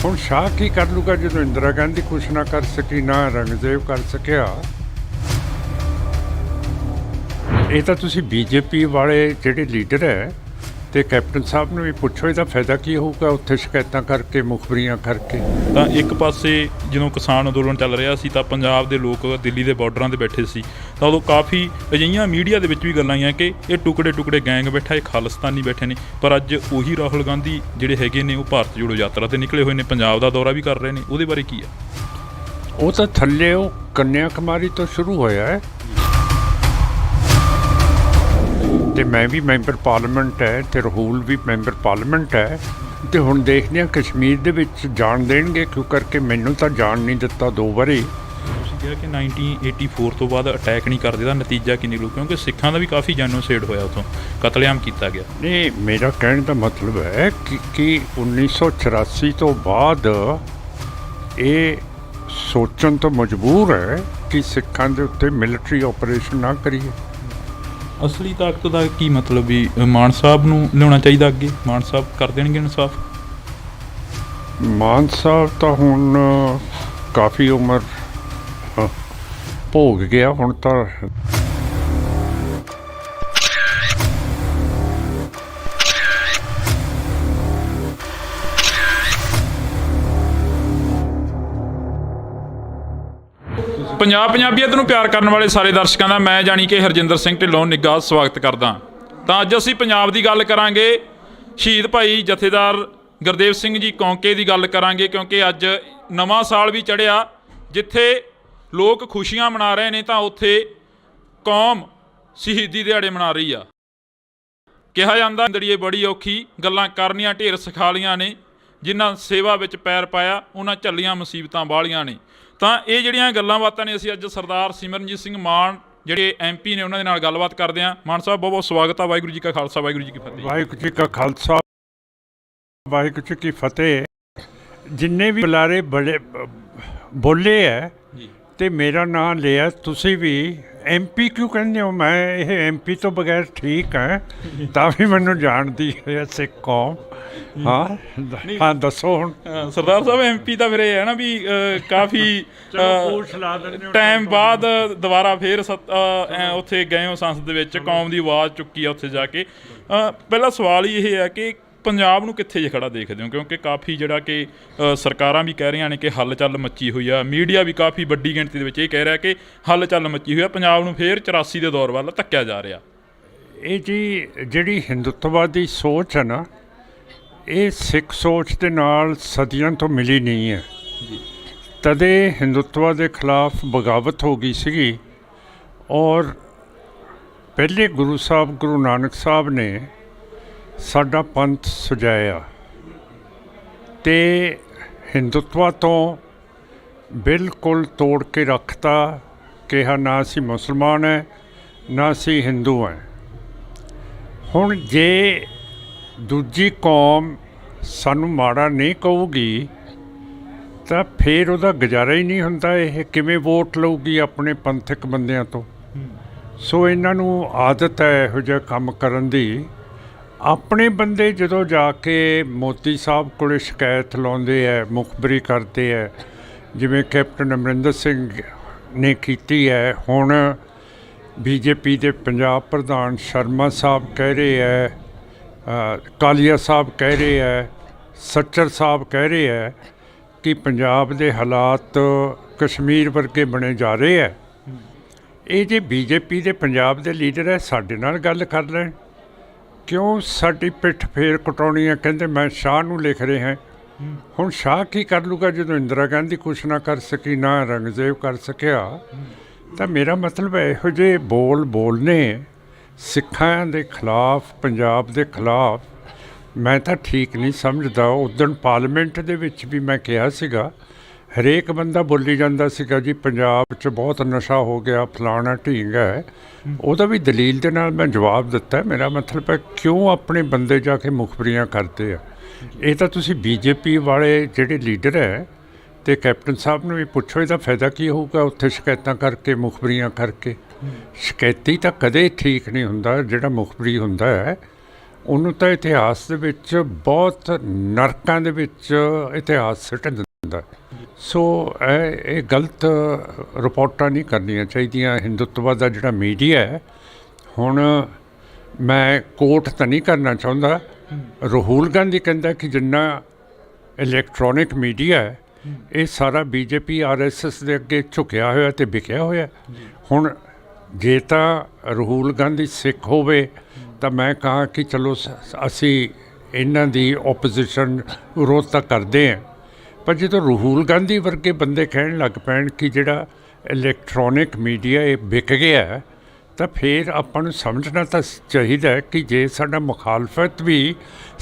B: ਹੁਣ ਸ਼ਾਹ ਕੀ ਕਰ ਲੂਗਾ ਜਦੋਂ ਇੰਦਰਾ ਗਾਂਧੀ ਕੁਛ ਨਾ ਕਰ ਸਕੀ, ਨਾ ਰੰਗਦੇਵ ਕਰ ਸਕਿਆ। ਇਹ ਤਾਂ ਤੁਸੀਂ ਬੀਜੇਪੀ ਵਾਲੇ ਜਿਹੜੇ ਲੀਡਰ ਹੈ ਤੇ ਕੈਪਟਨ ਸਾਹਿਬ ਨੂੰ ਵੀ ਪੁੱਛੋ, ਇਹਦਾ ਫਾਇਦਾ ਕੀ ਹੋਊਗਾ ਉੱਥੇ ਸ਼ਿਕਾਇਤਾਂ ਕਰਕੇ, ਮੁਖਬਰੀਆਂ ਕਰਕੇ।
A: ਤਾਂ ਇੱਕ ਪਾਸੇ ਜਦੋਂ ਕਿਸਾਨ ਅੰਦੋਲਨ ਚੱਲ ਰਿਹਾ ਸੀ ਤਾਂ ਪੰਜਾਬ ਦੇ ਲੋਕ ਦਿੱਲੀ ਦੇ ਬਾਰਡਰਾਂ 'ਤੇ ਬੈਠੇ ਸੀ, ਤਾਂ ਉਦੋਂ ਕਾਫੀ ਅਜਿਹੀਆਂ ਮੀਡੀਆ ਦੇ ਵਿੱਚ ਵੀ ਗੱਲਾਂ ਆਈਆਂ ਕਿ ਇਹ ਟੁਕੜੇ ਗੈਂਗ ਬੈਠਾ, ਇਹ ਖਾਲਿਸਤਾਨੀ ਬੈਠੇ ਨੇ। ਪਰ ਅੱਜ ਉਹੀ ਰਾਹੁਲ ਗਾਂਧੀ ਜਿਹੜੇ ਹੈਗੇ ਨੇ ਉਹ ਭਾਰਤ ਜੋੜੋ ਯਾਤਰਾ 'ਤੇ ਨਿਕਲੇ ਹੋਏ ਨੇ, ਪੰਜਾਬ ਦਾ ਦੌਰਾ ਵੀ ਕਰ ਰਹੇ ਨੇ। ਉਹਦੇ ਬਾਰੇ ਕੀ ਆ?
B: ਉਹ ਤਾਂ ਥੱਲੇ ਉਹ ਕੰਨਿਆ ਕੁਮਾਰੀ ਤੋਂ ਸ਼ੁਰੂ ਹੋਇਆ ਹੈ ਤੇ ਮੈਂ ਵੀ ਮੈਂਬਰ ਪਾਰਲੀਮੈਂਟ ਹੈ ਤੇ ਰਾਹੁਲ ਵੀ ਮੈਂਬਰ ਪਾਰਲੀਮੈਂਟ ਹੈ। ਤੇ ਹੁਣ ਦੇਖਦੇ ਹਾਂ ਕਸ਼ਮੀਰ ਦੇ ਵਿੱਚ ਜਾਣ ਦੇਣਗੇ ਕਿਉਂ, ਕਰਕੇ ਮੈਨੂੰ ਤਾਂ ਜਾਣ ਨਹੀਂ ਦਿੱਤਾ 2 ਵਾਰੀ।
A: ਤੁਸੀਂ ਕਿਹਾ ਕਿ 1984 ਤੋਂ ਬਾਅਦ ਅਟੈਕ ਨਹੀਂ ਕਰਦੇ, ਦਾ ਨਤੀਜਾ ਕੀ ਨਿਕਲੂ? ਕਿਉਂਕਿ ਸਿੱਖਾਂ ਦਾ ਵੀ ਕਾਫੀ ਜੈਨੋਸਾਈਡ ਹੋਇਆ, ਉੱਥੋਂ ਕਤਲੇਆਮ ਕੀਤਾ ਗਿਆ।
B: ਨਹੀਂ, ਮੇਰਾ ਕਹਿਣ ਦਾ ਮਤਲਬ ਹੈ ਕਿ 1984 ਤੋਂ ਬਾਅਦ ਇਹ ਸੋਚਣ ਤੋਂ ਮਜਬੂਰ ਹੈ ਕਿ ਸਿੱਖਾਂ ਦੇ ਉੱਤੇ ਮਿਲਟਰੀ ਆਪਰੇਸ਼ਨ ਨਾ ਕਰੀਏ।
A: ਅਸਲੀ ਤਾਕਤ ਦਾ ਕੀ ਮਤਲਬ ਵੀ ਮਾਨ ਸਾਹਿਬ ਨੂੰ ਲਿਆਉਣਾ ਚਾਹੀਦਾ ਅੱਗੇ? ਮਾਨ ਸਾਹਿਬ ਕਰ ਦੇਣਗੇ ਇਨਸਾਫ?
B: ਮਾਨ ਸਾਹਿਬ ਤਾਂ ਹੁਣ ਕਾਫੀ ਉਮਰ ਭੋਗ ਗਿਆ, ਹੁਣ ਤਾਂ
A: ਪੰਜਾਬੀਅਤ ਨੂੰ ਪਿਆਰ ਕਰਨ ਵਾਲੇ ਸਾਰੇ ਦਰਸ਼ਕਾਂ ਦਾ ਮੈਂ ਜਾਣੀ ਕਿ ਹਰਜਿੰਦਰ ਸਿੰਘ ਢਿੱਲੋਂ ਨਿੱਘਾ ਸਵਾਗਤ ਕਰਦਾ। ਤਾਂ ਅੱਜ ਅਸੀਂ ਪੰਜਾਬ ਦੀ ਗੱਲ ਕਰਾਂਗੇ, ਸ਼ਹੀਦ ਭਾਈ ਜਥੇਦਾਰ ਗੁਰਦੇਵ ਸਿੰਘ ਜੀ ਕੌਂਕੇ ਦੀ ਗੱਲ ਕਰਾਂਗੇ, ਕਿਉਂਕਿ ਅੱਜ ਨਵਾਂ ਸਾਲ ਵੀ ਚੜ੍ਹਿਆ। ਜਿੱਥੇ ਲੋਕ ਖੁਸ਼ੀਆਂ ਮਨਾ ਰਹੇ ਨੇ ਤਾਂ ਉੱਥੇ ਕੌਮ ਸ਼ਹੀਦੀ ਦਿਹਾੜੇ ਮਨਾ ਰਹੀ ਆ। ਕਿਹਾ ਜਾਂਦਾ ਅੰਦੜੀਏ ਬੜੀ ਔਖੀ, ਗੱਲਾਂ ਕਰਨੀਆਂ ਢੇਰ ਸਿਖਾਲੀਆਂ ਨੇ, ਜਿਨ੍ਹਾਂ ਸੇਵਾ ਵਿੱਚ ਪੈਰ ਪਾਇਆ ਉਹਨਾਂ ਝੱਲੀਆਂ ਮੁਸੀਬਤਾਂ ਬਾਹਲੀਆਂ ਨੇ। ਤਾਂ ਇਹ ਜਿਹੜੀਆਂ ਗੱਲਾਂ ਬਾਤਾਂ ਨੇ ਅਸੀਂ ਅੱਜ ਸਰਦਾਰ ਸਿਮਰਨਜੀਤ ਸਿੰਘ ਮਾਨ ਜਿਹੜੇ MP ਨੇ ਉਹਨਾਂ ਦੇ ਨਾਲ ਗੱਲਬਾਤ ਕਰਦੇ ਹਾਂ। ਮਾਨ ਸਾਹਿਬ ਬਹੁਤ ਬਹੁਤ ਸਵਾਗਤ ਆ। ਵਾਹਿਗੁਰੂ ਜੀ ਕਾ ਖਾਲਸਾ, ਵਾਹਿਗੁਰੂ ਜੀ ਕੀ ਫਤਿਹ।
B: ਵਾਹਿਗੁਰੂ ਜੀ ਕਾ ਖਾਲਸਾ, ਵਾਹਿਗੁਰੂ ਜੀ ਕੀ ਫਤਿਹ। ਜਿੰਨੇ ਵੀ ਬੁਲਾਰੇ ਬੜੇ ਬੋਲੇ ਹੈ ਤੇ ਮੇਰਾ ਨਾਂ ਲਿਆ ਤੁਸੀਂ ਵੀ MP ਕਿਉਂ ਕਹਿੰਦੇ ਹੋ? ਮੈਂ ਇਹ MP ਤੋਂ ਬਗੈਰ ਠੀਕ ਹੈ, ਤਾਂ ਵੀ ਮੈਨੂੰ ਜਾਣਦੀ ਹੈ ਸਿੱਖ ਕੌਮ। ਹਾਂ ਦੱਸੋ ਹੁਣ।
A: ਸਰਦਾਰ ਸਾਹਿਬ MP ਤਾਂ ਫਿਰ ਇਹ ਹੈ ਨਾ ਵੀ ਕਾਫੀ ਟਾਈਮ ਬਾਅਦ ਦੁਬਾਰਾ ਫੇਰ ਉੱਥੇ ਗਏ ਹੋ ਸੰਸਦ ਦੇ ਵਿੱਚ, ਕੌਮ ਦੀ ਆਵਾਜ਼ ਚੁੱਕੀ ਆ ਉੱਥੇ ਜਾ ਕੇ। ਪਹਿਲਾ ਸਵਾਲ ਹੀ ਇਹ ਹੈ ਕਿ ਪੰਜਾਬ ਨੂੰ ਕਿੱਥੇ ਜੇ ਖੜਾ ਦੇਖਦੇ ਹੋ? ਕਿਉਂਕਿ ਕਾਫੀ ਜਿਹੜਾ ਕਿ ਸਰਕਾਰਾਂ ਵੀ ਕਹਿ ਰਹੀਆਂ ਨੇ ਕਿ ਹੱਲ ਮੱਚੀ ਹੋਈ ਆ, ਮੀਡੀਆ ਵੀ ਕਾਫੀ ਵੱਡੀ ਗਿਣਤੀ ਦੇ ਵਿੱਚ ਇਹ ਕਹਿ ਰਿਹਾ ਕਿ ਹੱਲ ਮੱਚੀ ਹੋਈ ਆ, ਪੰਜਾਬ ਨੂੰ ਫੇਰ 84 ਦੇ ਦੌਰ ਵੱਲ ਧੱਕਿਆ ਜਾ ਰਿਹਾ।
B: ਇਹ ਜੀ ਜਿਹੜੀ ਹਿੰਦੁੱਤਵਾਦੀ ਸੋਚ ਹੈ ਨਾ, ਇਹ ਸਿੱਖ ਸੋਚ ਦੇ ਨਾਲ ਸਦੀਆਂ ਤੋਂ ਮਿਲੀ ਨਹੀਂ ਹੈ। ਤਦੇ ਹਿੰਦੁੱਤਵਾ ਦੇ ਖਿਲਾਫ ਬਗਾਵਤ ਹੋ ਗਈ ਸੀਗੀ, ਔਰ ਪਹਿਲੇ ਗੁਰੂ ਸਾਹਿਬ ਗੁਰੂ ਨਾਨਕ ਸਾਹਿਬ ਨੇ ਸਾਡਾ ਪੰਥ ਸੁਝਾਇਆ ਤੇ ਹਿੰਦੁੱਤਵਾ ਤੋਂ ਬਿਲਕੁਲ ਤੋੜ ਕੇ ਰੱਖਤਾ। ਕਿਹਾ ਨਾ ਅਸੀਂ ਮੁਸਲਮਾਨ ਹੈ, ਨਾ ਅਸੀਂ ਹਿੰਦੂ ਹੈ। ਹੁਣ ਜੇ ਦੂਜੀ ਕੌਮ ਸਾਨੂੰ ਮਾੜਾ ਨਹੀਂ ਕਹੂਗੀ ਤਾਂ ਫਿਰ ਉਹਦਾ ਗੁਜ਼ਾਰਾ ਹੀ ਨਹੀਂ ਹੁੰਦਾ। ਇਹ ਕਿਵੇਂ ਵੋਟ ਲਊਗੀ ਆਪਣੇ ਪੰਥਕ ਬੰਦਿਆਂ ਤੋਂ? ਸੋ ਇਹਨਾਂ ਨੂੰ ਆਦਤ ਹੈ ਇਹੋ ਜਿਹਾ ਕੰਮ ਕਰਨ ਦੀ। ਆਪਣੇ ਬੰਦੇ ਜਦੋਂ ਜਾ ਕੇ ਮੋਦੀ ਸਾਹਿਬ ਕੋਲ ਸ਼ਿਕਾਇਤ ਲਾਉਂਦੇ ਹੈ, ਮੁਖਬਰੀ ਕਰਦੇ ਹੈ, ਜਿਵੇਂ ਕੈਪਟਨ ਅਮਰਿੰਦਰ ਸਿੰਘ ਨੇ ਕੀਤੀ ਹੈ। ਹੁਣ ਬੀਜੇਪੀ ਦੇ ਪੰਜਾਬ ਪ੍ਰਧਾਨ ਸ਼ਰਮਾ ਸਾਹਿਬ ਕਹਿ ਰਹੇ ਹੈ, ਕਾਲੀਆ ਸਾਹਿਬ ਕਹਿ ਰਹੇ ਹੈ, ਸੱਚਰ ਸਾਹਿਬ ਕਹਿ ਰਹੇ ਹੈ ਕਿ ਪੰਜਾਬ ਦੇ ਹਾਲਾਤ ਕਸ਼ਮੀਰ ਵਰਗੇ ਬਣੇ ਜਾ ਰਹੇ ਹੈ। ਇਹ ਜੇ ਬੀਜੇਪੀ ਦੇ ਪੰਜਾਬ ਦੇ ਲੀਡਰ ਹੈ, ਸਾਡੇ ਨਾਲ ਗੱਲ ਕਰ ਲੈਣ। ਕਿਉਂ ਸਾਡੀ ਪਿੱਠ ਫੇਰ ਕਟਾਉਣੀ ਹੈ? ਕਹਿੰਦੇ ਮੈਂ ਸ਼ਾਹ ਨੂੰ ਲਿਖ ਰਹੇ ਹਾਂ। ਹੁਣ ਸ਼ਾਹ ਕੀ ਕਰ ਲੂਗਾ ਜਦੋਂ ਇੰਦਰਾ ਗਾਂਧੀ ਕੁਛ ਨਾ ਕਰ ਸਕੀ, ਨਾ ਔਰੰਗਜ਼ੇਬ ਕਰ ਸਕਿਆ। ਤਾਂ ਮੇਰਾ ਮਤਲਬ ਇਹੋ ਜਿਹੇ ਬੋਲਨੇ ਸਿੱਖਾਂ ਦੇ ਖਿਲਾਫ, ਪੰਜਾਬ ਦੇ ਖਿਲਾਫ, ਮੈਂ ਤਾਂ ਠੀਕ ਨਹੀਂ ਸਮਝਦਾ। ਉਦਣ ਪਾਰਲੀਮੈਂਟ ਦੇ ਵਿੱਚ ਵੀ ਮੈਂ ਕਿਹਾ ਸੀਗਾ, ਹਰੇਕ ਬੰਦਾ ਬੋਲੀ ਜਾਂਦਾ ਸੀਗਾ ਜੀ ਪੰਜਾਬ 'ਚ ਬਹੁਤ ਨਸ਼ਾ ਹੋ ਗਿਆ, ਫਲਾਣਾ ਢੀਂਗ ਹੈ। ਉਹਦਾ ਵੀ ਦਲੀਲ ਦੇ ਨਾਲ ਮੈਂ ਜਵਾਬ ਦਿੱਤਾ। ਮੇਰਾ ਮਤਲਬ ਹੈ ਕਿਉਂ ਆਪਣੇ ਬੰਦੇ ਜਾ ਕੇ ਮੁਖਬਰੀਆਂ ਕਰਦੇ ਆ। ਇਹ ਤਾਂ ਤੁਸੀਂ ਬੀਜੇਪੀ ਵਾਲੇ ਜਿਹੜੇ ਲੀਡਰ ਹੈ ਅਤੇ ਕੈਪਟਨ ਸਾਹਿਬ ਨੂੰ ਵੀ ਪੁੱਛੋ, ਇਹਦਾ ਫਾਇਦਾ ਕੀ ਹੋਊਗਾ ਉੱਥੇ ਸ਼ਿਕਾਇਤਾਂ ਕਰਕੇ, ਮੁਖਬਰੀਆਂ ਕਰਕੇ। ਸ਼ਿਕਾਇਤੀ ਤਾਂ ਕਦੇ ਠੀਕ ਨਹੀਂ ਹੁੰਦਾ। ਜਿਹੜਾ ਮੁਖਬਰੀ ਹੁੰਦਾ ਹੈ ਉਹਨੂੰ ਤਾਂ ਇਤਿਹਾਸ ਦੇ ਵਿੱਚ ਬਹੁਤ ਨਰਕਾਂ ਦੇ ਵਿੱਚ ਇਤਿਹਾਸ ਸਿੱਟ ਦਿੰਦਾ। ਸੋ ਇਹ ਗਲਤ ਰਿਪੋਰਟਾਂ ਨਹੀਂ ਕਰਨੀਆਂ ਚਾਹੀਦੀਆਂ। ਹਿੰਦੂਤਵਾ ਦਾ ਜਿਹੜਾ ਮੀਡੀਆ ਹੈ, ਹੁਣ ਮੈਂ ਕੋਟ ਤਾਂ ਨਹੀਂ ਕਰਨਾ ਚਾਹੁੰਦਾ, ਰਾਹੁਲ ਗਾਂਧੀ ਕਹਿੰਦਾ ਕਿ ਜਿੰਨਾ ਇਲੈਕਟ੍ਰੋਨਿਕ ਮੀਡੀਆ ਹੈ ਇਹ ਸਾਰਾ ਬੀਜੇਪੀ RSS ਦੇ ਅੱਗੇ ਝੁਕਿਆ ਹੋਇਆ ਅਤੇ ਵਿਕਿਆ ਹੋਇਆ। ਹੁਣ ਜੇ ਤਾਂ ਰਾਹੁਲ ਗਾਂਧੀ ਸਿੱਖ ਹੋਵੇ ਤਾਂ ਮੈਂ ਕਹਾਂ ਕਿ ਚਲੋ ਅਸੀਂ ਇਹਨਾਂ ਦੀ ਓਪੋਜੀਸ਼ਨ ਵਿਰੋਧ ਤਾਂ ਕਰਦੇ ਹਾਂ, ਪਰ ਜਦੋਂ ਰਾਹੁਲ ਗਾਂਧੀ ਵਰਗੇ ਬੰਦੇ ਕਹਿਣ ਲੱਗ ਪੈਣ ਕਿ ਜਿਹੜਾ ਇਲੈਕਟ੍ਰੋਨਿਕ ਮੀਡੀਆ ਇਹ ਵਿਕ ਗਿਆ, ਤਾਂ ਫਿਰ ਆਪਾਂ ਨੂੰ ਸਮਝਣਾ ਤਾਂ ਚਾਹੀਦਾ ਕਿ ਜੇ ਸਾਡਾ ਮੁਖਾਲਫਤ ਵੀ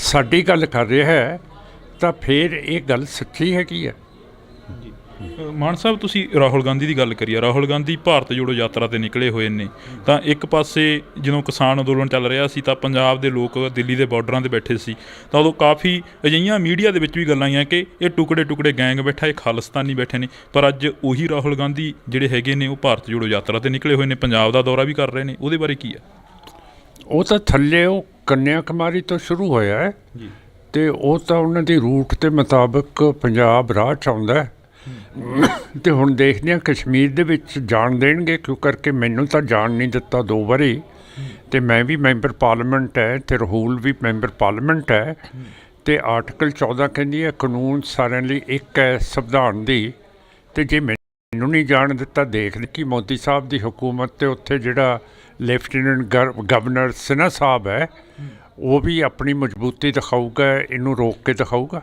B: ਸਾਡੀ ਗੱਲ ਕਰ ਰਿਹਾ ਹੈ ਤਾਂ ਫਿਰ ਇਹ ਗੱਲ ਸੱਚੀ ਹੈਗੀ ਹੈ।
A: ਮਾਨ ਸਾਹਿਬ, ਤੁਸੀਂ ਰਾਹੁਲ ਗਾਂਧੀ ਦੀ ਗੱਲ ਕਰੀ ਆ। ਰਾਹੁਲ ਗਾਂਧੀ ਭਾਰਤ ਜੋੜੋ ਯਾਤਰਾ 'ਤੇ ਨਿਕਲੇ ਹੋਏ ਨੇ। ਤਾਂ ਇੱਕ ਪਾਸੇ ਜਦੋਂ ਕਿਸਾਨ ਅੰਦੋਲਨ ਚੱਲ ਰਿਹਾ ਸੀ ਤਾਂ ਪੰਜਾਬ ਦੇ ਲੋਕ ਦਿੱਲੀ ਦੇ ਬਾਰਡਰਾਂ 'ਤੇ ਬੈਠੇ ਸੀ, ਤਾਂ ਉਦੋਂ ਕਾਫੀ ਅਜਿਹੀਆਂ ਮੀਡੀਆ ਦੇ ਵਿੱਚ ਵੀ ਗੱਲਾਂ ਆਈਆਂ ਕਿ ਇਹ ਟੁਕੜੇ ਗੈਂਗ ਬੈਠਾ, ਇਹ ਖਾਲਿਸਤਾਨੀ ਬੈਠੇ ਨੇ। ਪਰ ਅੱਜ ਉਹੀ ਰਾਹੁਲ ਗਾਂਧੀ ਜਿਹੜੇ ਹੈਗੇ ਨੇ ਉਹ ਭਾਰਤ ਜੋੜੋ ਯਾਤਰਾ 'ਤੇ ਨਿਕਲੇ ਹੋਏ ਨੇ, ਪੰਜਾਬ ਦਾ ਦੌਰਾ ਵੀ ਕਰ ਰਹੇ ਨੇ। ਉਹਦੇ ਬਾਰੇ ਕੀ ਹੈ? ਉਹ
B: ਤਾਂ ਥੱਲੇ ਉਹ ਕੰਨਿਆ ਕੁਮਾਰੀ ਤੋਂ ਸ਼ੁਰੂ ਹੋਇਆ ਹੈ ਅਤੇ ਉਹ ਤਾਂ ਉਹਨਾਂ ਦੀ ਰੂਟ ਦੇ ਮੁਤਾਬਕ ਪੰਜਾਬ ਰਾਹ 'ਚ ਆਉਂਦਾ ਅਤੇ ਹੁਣ ਦੇਖਦੇ ਹਾਂ ਕਸ਼ਮੀਰ ਦੇ ਵਿੱਚ ਜਾਣ ਦੇਣਗੇ, ਕਿਉਂ ਕਰਕੇ ਮੈਨੂੰ ਤਾਂ ਜਾਣ ਨਹੀਂ ਦਿੱਤਾ 2 ਵਾਰੀ, ਅਤੇ ਮੈਂ ਵੀ ਮੈਂਬਰ ਪਾਰਲੀਮੈਂਟ ਹੈ ਅਤੇ ਰਾਹੁਲ ਵੀ ਮੈਂਬਰ ਪਾਰਲੀਮੈਂਟ ਹੈ। ਅਤੇ ਆਰਟੀਕਲ 14 ਕਹਿੰਦੀ ਹੈ ਕਾਨੂੰਨ ਸਾਰਿਆਂ ਲਈ ਇੱਕ ਹੈ ਸੰਵਿਧਾਨ ਦੀ, ਅਤੇ ਜੇ ਮੈਨੂੰ ਨਹੀਂ ਜਾਣ ਦਿੱਤਾ, ਦੇਖਦੇ ਕਿ ਮੋਦੀ ਸਾਹਿਬ ਦੀ ਹੁਕੂਮਤ ਅਤੇ ਉੱਥੇ ਜਿਹੜਾ ਲੈਫਟੀਨੈਂਟ ਗਵਰਨਰ ਸਿਨਹਾ ਸਾਹਿਬ ਹੈ ਉਹ ਵੀ ਆਪਣੀ ਮਜ਼ਬੂਤੀ ਦਿਖਾਊਗਾ, ਇਹਨੂੰ ਰੋਕ ਕੇ ਦਿਖਾਊਗਾ।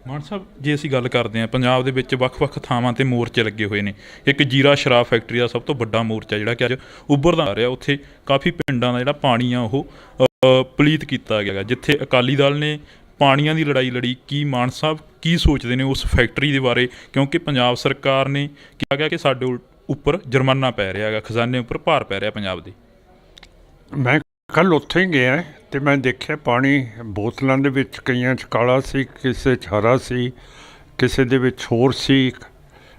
A: ਮਾਨ ਸਾਹਿਬ, ਜੇ ਅਸੀਂ ਗੱਲ ਕਰਦੇ ਹਾਂ ਪੰਜਾਬ ਦੇ ਵਿੱਚ ਵੱਖ-ਵੱਖ ਥਾਵਾਂ 'ਤੇ ਮੋਰਚੇ ਲੱਗੇ ਹੋਏ ਨੇ। ਇੱਕ ਜੀਰਾ ਸ਼ਰਾਬ ਫੈਕਟਰੀ ਦਾ ਸਭ ਤੋਂ ਵੱਡਾ ਮੋਰਚਾ ਜਿਹੜਾ ਕਿ ਅੱਜ ਉੱਭਰਦਾ ਆ ਰਿਹਾ, ਉੱਥੇ ਕਾਫੀ ਪਿੰਡਾਂ ਦਾ ਜਿਹੜਾ ਪਾਣੀ ਆ ਉਹ ਪਲੀਤ ਕੀਤਾ ਗਿਆ, ਜਿੱਥੇ ਅਕਾਲੀ ਦਲ ਨੇ ਪਾਣੀਆਂ ਦੀ ਲੜਾਈ ਲੜੀ। ਕੀ ਮਾਨ ਸਾਹਿਬ ਕੀ ਸੋਚਦੇ ਨੇ ਉਸ ਫੈਕਟਰੀ ਦੇ ਬਾਰੇ? ਕਿਉਂਕਿ ਪੰਜਾਬ ਸਰਕਾਰ ਨੇ ਕਿਹਾ ਗਿਆ ਕਿ ਸਾਡੇ ਉੱਪਰ ਜੁਰਮਾਨਾ ਪੈ ਰਿਹਾ ਹੈਗਾ, ਖਜ਼ਾਨੇ ਉੱਪਰ ਭਾਰ ਪੈ ਰਿਹਾ ਪੰਜਾਬ ਦੇ।
B: ਮੈਂ ਕੱਲ੍ਹ ਉੱਥੇ ਹੀ ਗਿਆ ਅਤੇ ਮੈਂ ਦੇਖਿਆ ਪਾਣੀ ਬੋਤਲਾਂ ਦੇ ਵਿੱਚ ਕਈਆਂ 'ਚ ਕਾਲਾ ਸੀ, ਕਿਸੇ 'ਚ ਹਰਾ ਸੀ, ਕਿਸੇ ਦੇ ਵਿੱਚ ਹੋਰ ਸੀ।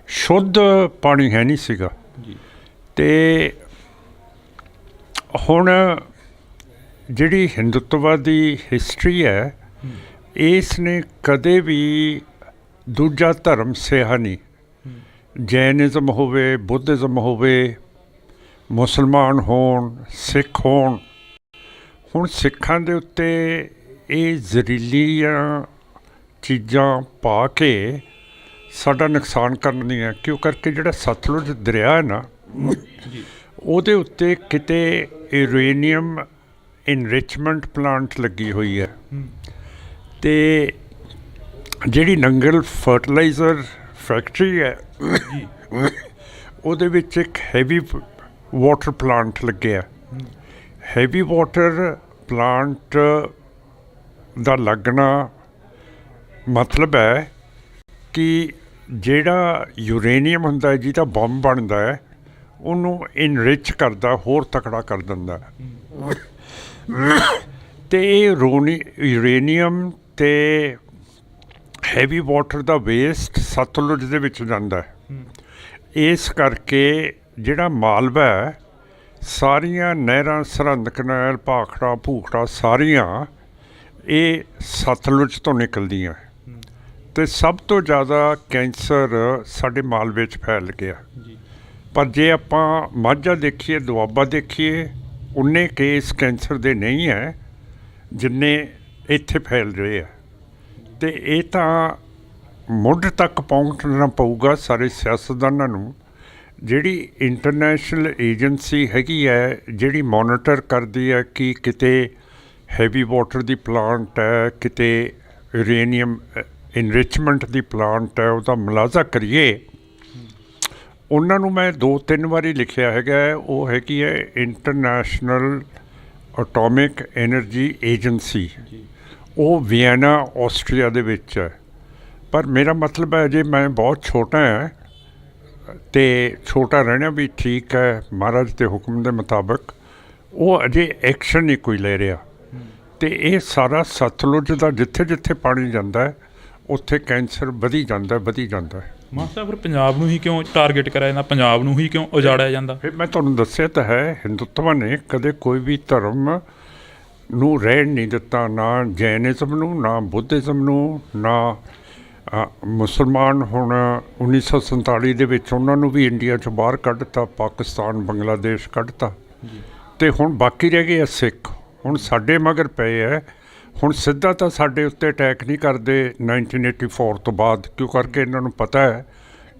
B: ਸ਼ੁੱਧ ਪਾਣੀ ਹੈ ਨਹੀਂ ਸੀਗਾ। ਅਤੇ ਹੁਣ ਜਿਹੜੀ ਹਿੰਦੂਤਵਾ ਦੀ ਹਿਸਟਰੀ ਹੈ, ਇਸ ਨੇ ਕਦੇ ਵੀ ਦੂਜਾ ਧਰਮ ਸਿਹਾ ਨਹੀਂ। ਜੈਨਿਜ਼ਮ ਹੋਵੇ, ਬੁੱਧਿਜ਼ਮ ਹੋਵੇ, ਮੁਸਲਮਾਨ ਹੋਣ, ਸਿੱਖ ਹੋਣ, ਹੁਣ ਸਿੱਖਾਂ ਦੇ ਉੱਤੇ ਇਹ ਜ਼ਹਿਰੀਲੀਆਂ ਚੀਜ਼ਾਂ ਪਾ ਕੇ ਸਾਡਾ ਨੁਕਸਾਨ ਕਰਨੀਆਂ, ਕਿਉਂ ਕਰਕੇ ਜਿਹੜਾ ਸਤਲੁਜ ਦਰਿਆ ਹੈ ਨਾ, ਉਹਦੇ ਉੱਤੇ ਕਿਤੇ ਯੂਰੇਨੀਅਮ ਇਨਰਿਚਮੈਂਟ ਪਲਾਂਟ ਲੱਗੀ ਹੋਈ ਹੈ। ਅਤੇ ਜਿਹੜੀ ਨੰਗਲ ਫਰਟੀਲਾਈਜ਼ਰ ਫੈਕਟਰੀ ਹੈ ਉਹਦੇ ਵਿੱਚ ਇੱਕ ਹੈਵੀ ਵਾਟਰ ਪਲਾਂਟ ਲੱਗਿਆ। ਹੈਵੀ ਵਾਟਰ ਪਲਾਂਟ ਦਾ ਲੱਗਣਾ ਮਤਲਬ ਹੈ ਕਿ ਜਿਹੜਾ ਯੂਰੇਨੀਅਮ ਹੁੰਦਾ ਹੈ, ਜਿਹਦਾ ਬੰਬ ਬਣਦਾ ਹੈ, ਉਹਨੂੰ ਇਨਰਿਚ ਕਰਦਾ, ਹੋਰ ਤਕੜਾ ਕਰ ਦਿੰਦਾ। ਅਤੇ ਇਹ ਯੂਰੇਨੀਅਮ ਅਤੇ ਹੈਵੀ ਵਾਟਰ ਦਾ ਵੇਸਟ ਸਤਲੁਜ ਦੇ ਵਿੱਚ ਜਾਂਦਾ ਹੈ। ਇਸ ਕਰਕੇ ਜਿਹੜਾ ਮਾਲਵਾ ਹੈ, ਸਾਰੀਆਂ ਨਹਿਰਾਂ, ਸਰਹੰਦ ਕਨਾਲ, ਭਾਖੜਾ ਭੂਖੜਾ, ਸਾਰੀਆਂ ਇਹ ਸਤਲੁਜ ਤੋਂ ਨਿਕਲਦੀਆਂ ਅਤੇ ਸਭ ਤੋਂ ਜ਼ਿਆਦਾ ਕੈਂਸਰ ਸਾਡੇ ਮਾਲਵੇ 'ਚ ਫੈਲ ਗਿਆ। ਪਰ ਜੇ ਆਪਾਂ ਮਾਝਾ ਦੇਖੀਏ, ਦੁਆਬਾ ਦੇਖੀਏ, ਉਨੇ ਕੇਸ ਕੈਂਸਰ ਦੇ ਨਹੀਂ ਹੈ ਜਿੰਨੇ ਇੱਥੇ ਫੈਲ ਰਹੇ ਆ। ਅਤੇ ਇਹ ਤਾਂ ਮੁੱਢ ਤੱਕ ਪਹੁੰਚਣਾ ਪਊਗਾ ਸਾਰੇ ਸਿਆਸਤਦਾਨਾਂ ਨੂੰ। ਜਿਹੜੀ ਇੰਟਰਨੈਸ਼ਨਲ ਏਜੰਸੀ ਹੈਗੀ ਹੈ, ਜਿਹੜੀ ਮੋਨੀਟਰ ਕਰਦੀ ਹੈ ਕਿ ਕਿਤੇ ਹੈਵੀ ਵਾਟਰ ਦੀ ਪਲਾਂਟ ਹੈ, ਕਿਤੇ ਯੂਰੇਨੀਅਮ ਇਨਰਿਚਮੈਂਟ ਦੀ ਪਲਾਂਟ ਹੈ ਉਹਦਾ ਮੁਲਾਜ਼ਾ ਕਰੀਏ, ਉਹਨਾਂ ਨੂੰ ਮੈਂ 2-3 ਵਾਰੀ ਲਿਖਿਆ ਹੈਗਾ। ਉਹ ਹੈਗੀ ਹੈ ਇੰਟਰਨੈਸ਼ਨਲ ਐਟੋਮਿਕ ਐਨਰਜੀ ਏਜੰਸੀ, ਉਹ ਵੀਐਨਾ ਆਸਟਰੀਆ ਦੇ ਵਿੱਚ ਹੈ। ਪਰ ਮੇਰਾ ਮਤਲਬ ਹੈ ਅਜੇ ਮੈਂ ਬਹੁਤ ਛੋਟਾ ਹੈ, ਅਤੇ ਛੋਟਾ ਰਹਿਣਾ ਵੀ ਠੀਕ ਹੈ ਮਹਾਰਾਜ ਦੇ ਹੁਕਮ ਦੇ ਮੁਤਾਬਕ। ਉਹ ਅਜੇ ਐਕਸ਼ਨ ਨਹੀਂ ਕੋਈ ਲੈ ਰਿਹਾ, ਅਤੇ ਇਹ ਸਾਰਾ ਸਤਲੁਜ ਦਾ ਜਿੱਥੇ ਜਿੱਥੇ ਪਾਣੀ ਜਾਂਦਾ ਹੈ ਉੱਥੇ ਕੈਂਸਰ ਵਧੀ ਜਾਂਦਾ ਹੈ।
A: ਮਾਨ ਸਾਹਿਬ ਫਿਰ ਪੰਜਾਬ ਨੂੰ ਹੀ ਕਿਉਂ ਟਾਰਗੇਟ ਕਰਿਆ ਜਾਂਦਾ, ਪੰਜਾਬ ਨੂੰ ਹੀ ਕਿਉਂ ਉਜਾੜਿਆ ਜਾਂਦਾ?
B: ਫਿਰ ਮੈਂ ਤੁਹਾਨੂੰ ਦੱਸਿਆ ਤਾਂ ਹੈ, ਹਿੰਦੂਤਵਾ ਨੇ ਕਦੇ ਕੋਈ ਵੀ ਧਰਮ ਨੂੰ ਰਹਿਣ ਨਹੀਂ ਦਿੱਤਾ, ਨਾ ਜੈਨਿਜ਼ਮ ਨੂੰ, ਨਾ ਬੁੱਧਿਜ਼ਮ ਨੂੰ, ਨਾ ਮੁਸਲਮਾਨ। ਹੁਣ 1947 ਦੇ ਵਿੱਚ ਉਹਨਾਂ ਨੂੰ ਵੀ ਇੰਡੀਆ 'ਚੋਂ ਬਾਹਰ ਕੱਢਤਾ, ਪਾਕਿਸਤਾਨ ਬੰਗਲਾਦੇਸ਼ ਕੱਢਤਾ, ਅਤੇ ਹੁਣ ਬਾਕੀ ਰਹਿ ਗਏ ਆ ਸਿੱਖ। ਹੁਣ ਸਾਡੇ ਮਗਰ ਪਏ ਹੈ। ਹੁਣ ਸਿੱਧਾ ਤਾਂ ਸਾਡੇ ਉੱਤੇ ਅਟੈਕ ਨਹੀਂ ਕਰਦੇ 1984 ਤੋਂ ਬਾਅਦ, ਕਿਉਂ ਕਰਕੇ ਇਹਨਾਂ ਨੂੰ ਪਤਾ ਹੈ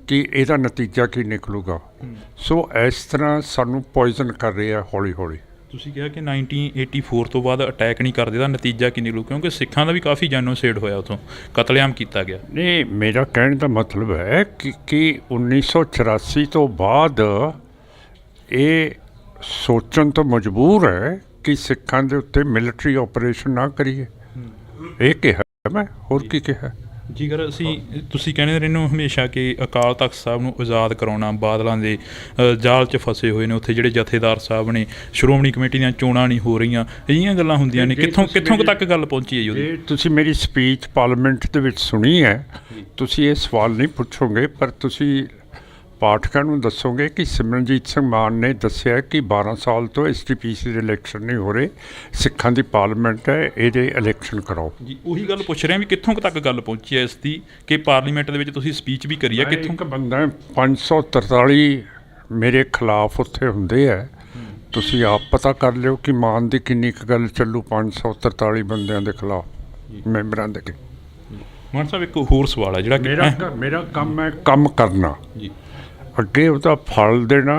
B: ਕਿ ਇਹਦਾ ਨਤੀਜਾ ਕੀ ਨਿਕਲੂਗਾ। ਸੋ ਇਸ ਤਰ੍ਹਾਂ ਸਾਨੂੰ ਪੋਇਜ਼ਨ ਕਰ ਰਹੇ ਆ ਹੌਲੀ ਹੌਲੀ।
A: ਤੁਸੀਂ ਕਿਹਾ ਕਿ 1984 ਤੋਂ ਬਾਅਦ ਅਟੈਕ ਨਹੀਂ ਕਰਦੇ ਦਾ ਨਤੀਜਾ ਕੀ ਨਿਕਲੂ, ਕਿਉਂਕਿ ਸਿੱਖਾਂ ਦਾ ਵੀ ਕਾਫੀ ਜੈਨੋਸਾਈਡ ਹੋਇਆ, ਉੱਥੋਂ ਕਤਲੇਆਮ ਕੀਤਾ ਗਿਆ।
B: ਨਹੀਂ, ਮੇਰਾ ਕਹਿਣ ਦਾ ਮਤਲਬ ਹੈ ਕਿ 1984 ਤੋਂ ਬਾਅਦ ਇਹ ਸੋਚਣ ਤੋਂ ਮਜਬੂਰ ਹੈ ਕਿ ਸਿੱਖਾਂ ਦੇ ਉੱਤੇ ਮਿਲਟਰੀ ਆਪਰੇਸ਼ਨ ਨਾ ਕਰੀਏ। ਇਹ ਕਿਹਾ ਮੈਂ, ਹੋਰ ਕੀ ਕਿਹਾ?
A: ਜੇਕਰ ਤੁਸੀਂ ਕਹਿੰਦੇ ਰਹਿੰਦੇ ਹੋ ਹਮੇਸ਼ਾ ਕਿ ਅਕਾਲ ਤਖਤ ਸਾਹਿਬ ਨੂੰ ਆਜ਼ਾਦ ਕਰਾਉਣਾ, ਬਾਦਲਾਂ ਦੇ ਜਾਲ 'ਚ ਫਸੇ ਹੋਏ ਨੇ ਉੱਥੇ ਜਿਹੜੇ ਜਥੇਦਾਰ ਸਾਹਿਬ ਨੇ, ਸ਼੍ਰੋਮਣੀ ਕਮੇਟੀ ਦੀਆਂ ਚੋਣਾਂ ਨਹੀਂ ਹੋ ਰਹੀਆਂ, ਅਜਿਹੀਆਂ ਗੱਲਾਂ ਹੁੰਦੀਆਂ ਨੇ। ਕਿੱਥੋਂ ਕੁ ਤੱਕ ਗੱਲ ਪਹੁੰਚੀ ਹੈ ਜੀ ਉਹਦੀ?
B: ਤੁਸੀਂ ਮੇਰੀ ਸਪੀਚ ਪਾਰਲੀਮੈਂਟ ਦੇ ਵਿੱਚ ਸੁਣੀ ਹੈ, ਤੁਸੀਂ ਇਹ ਸਵਾਲ ਨਹੀਂ ਪੁੱਛੋਗੇ, ਪਰ ਤੁਸੀਂ ਪਾਠਕਾਂ ਨੂੰ ਦੱਸੋਗੇ ਕਿ ਸਿਮਰਨਜੀਤ ਸਿੰਘ ਮਾਨ ਨੇ ਦੱਸਿਆ ਕਿ 12 ਸਾਲ ਤੋਂ SDPC ਦੇ ਇਲੈਕਸ਼ਨ ਨਹੀਂ ਹੋ ਰਹੇ, ਸਿੱਖਾਂ ਦੀ ਪਾਰਲੀਮੈਂਟ ਹੈ, ਇਹਦੇ ਇਲੈਕਸ਼ਨ ਕਰਾਓ
A: ਜੀ। ਉਹੀ ਗੱਲ ਪੁੱਛ ਰਿਹਾ ਵੀ ਕਿੱਥੋਂ ਕੁ ਤੱਕ ਗੱਲ ਪਹੁੰਚੀ ਹੈ ਇਸ ਦੀ, ਕਿ ਪਾਰਲੀਮੈਂਟ ਦੇ ਵਿੱਚ ਤੁਸੀਂ ਸਪੀਚ ਵੀ ਕਰੀ ਹੈ, ਕਿੱਥੋਂ?
B: ਇੱਕ ਬੰਦਾ 543 ਮੇਰੇ ਖਿਲਾਫ ਉੱਥੇ ਹੁੰਦੇ ਹੈ, ਤੁਸੀਂ ਆਪ ਪਤਾ ਕਰ ਲਿਓ ਕਿ ਮਾਨ ਦੀ ਕਿੰਨੀ ਕੁ ਗੱਲ ਚੱਲੂ 543 ਬੰਦਿਆਂ ਦੇ ਖਿਲਾਫ ਮੈਂਬਰਾਂ ਦੇ।
A: ਮਾਨ ਸਾਹਿਬ ਇੱਕ ਹੋਰ ਸਵਾਲ ਹੈ ਜਿਹੜਾ ਕਿ
B: ਮੇਰਾ ਕੰਮ ਹੈ ਕੰਮ ਕਰਨਾ
A: ਜੀ,
B: ਅੱਗੇ ਉਹਦਾ ਫਲ ਦੇਣਾ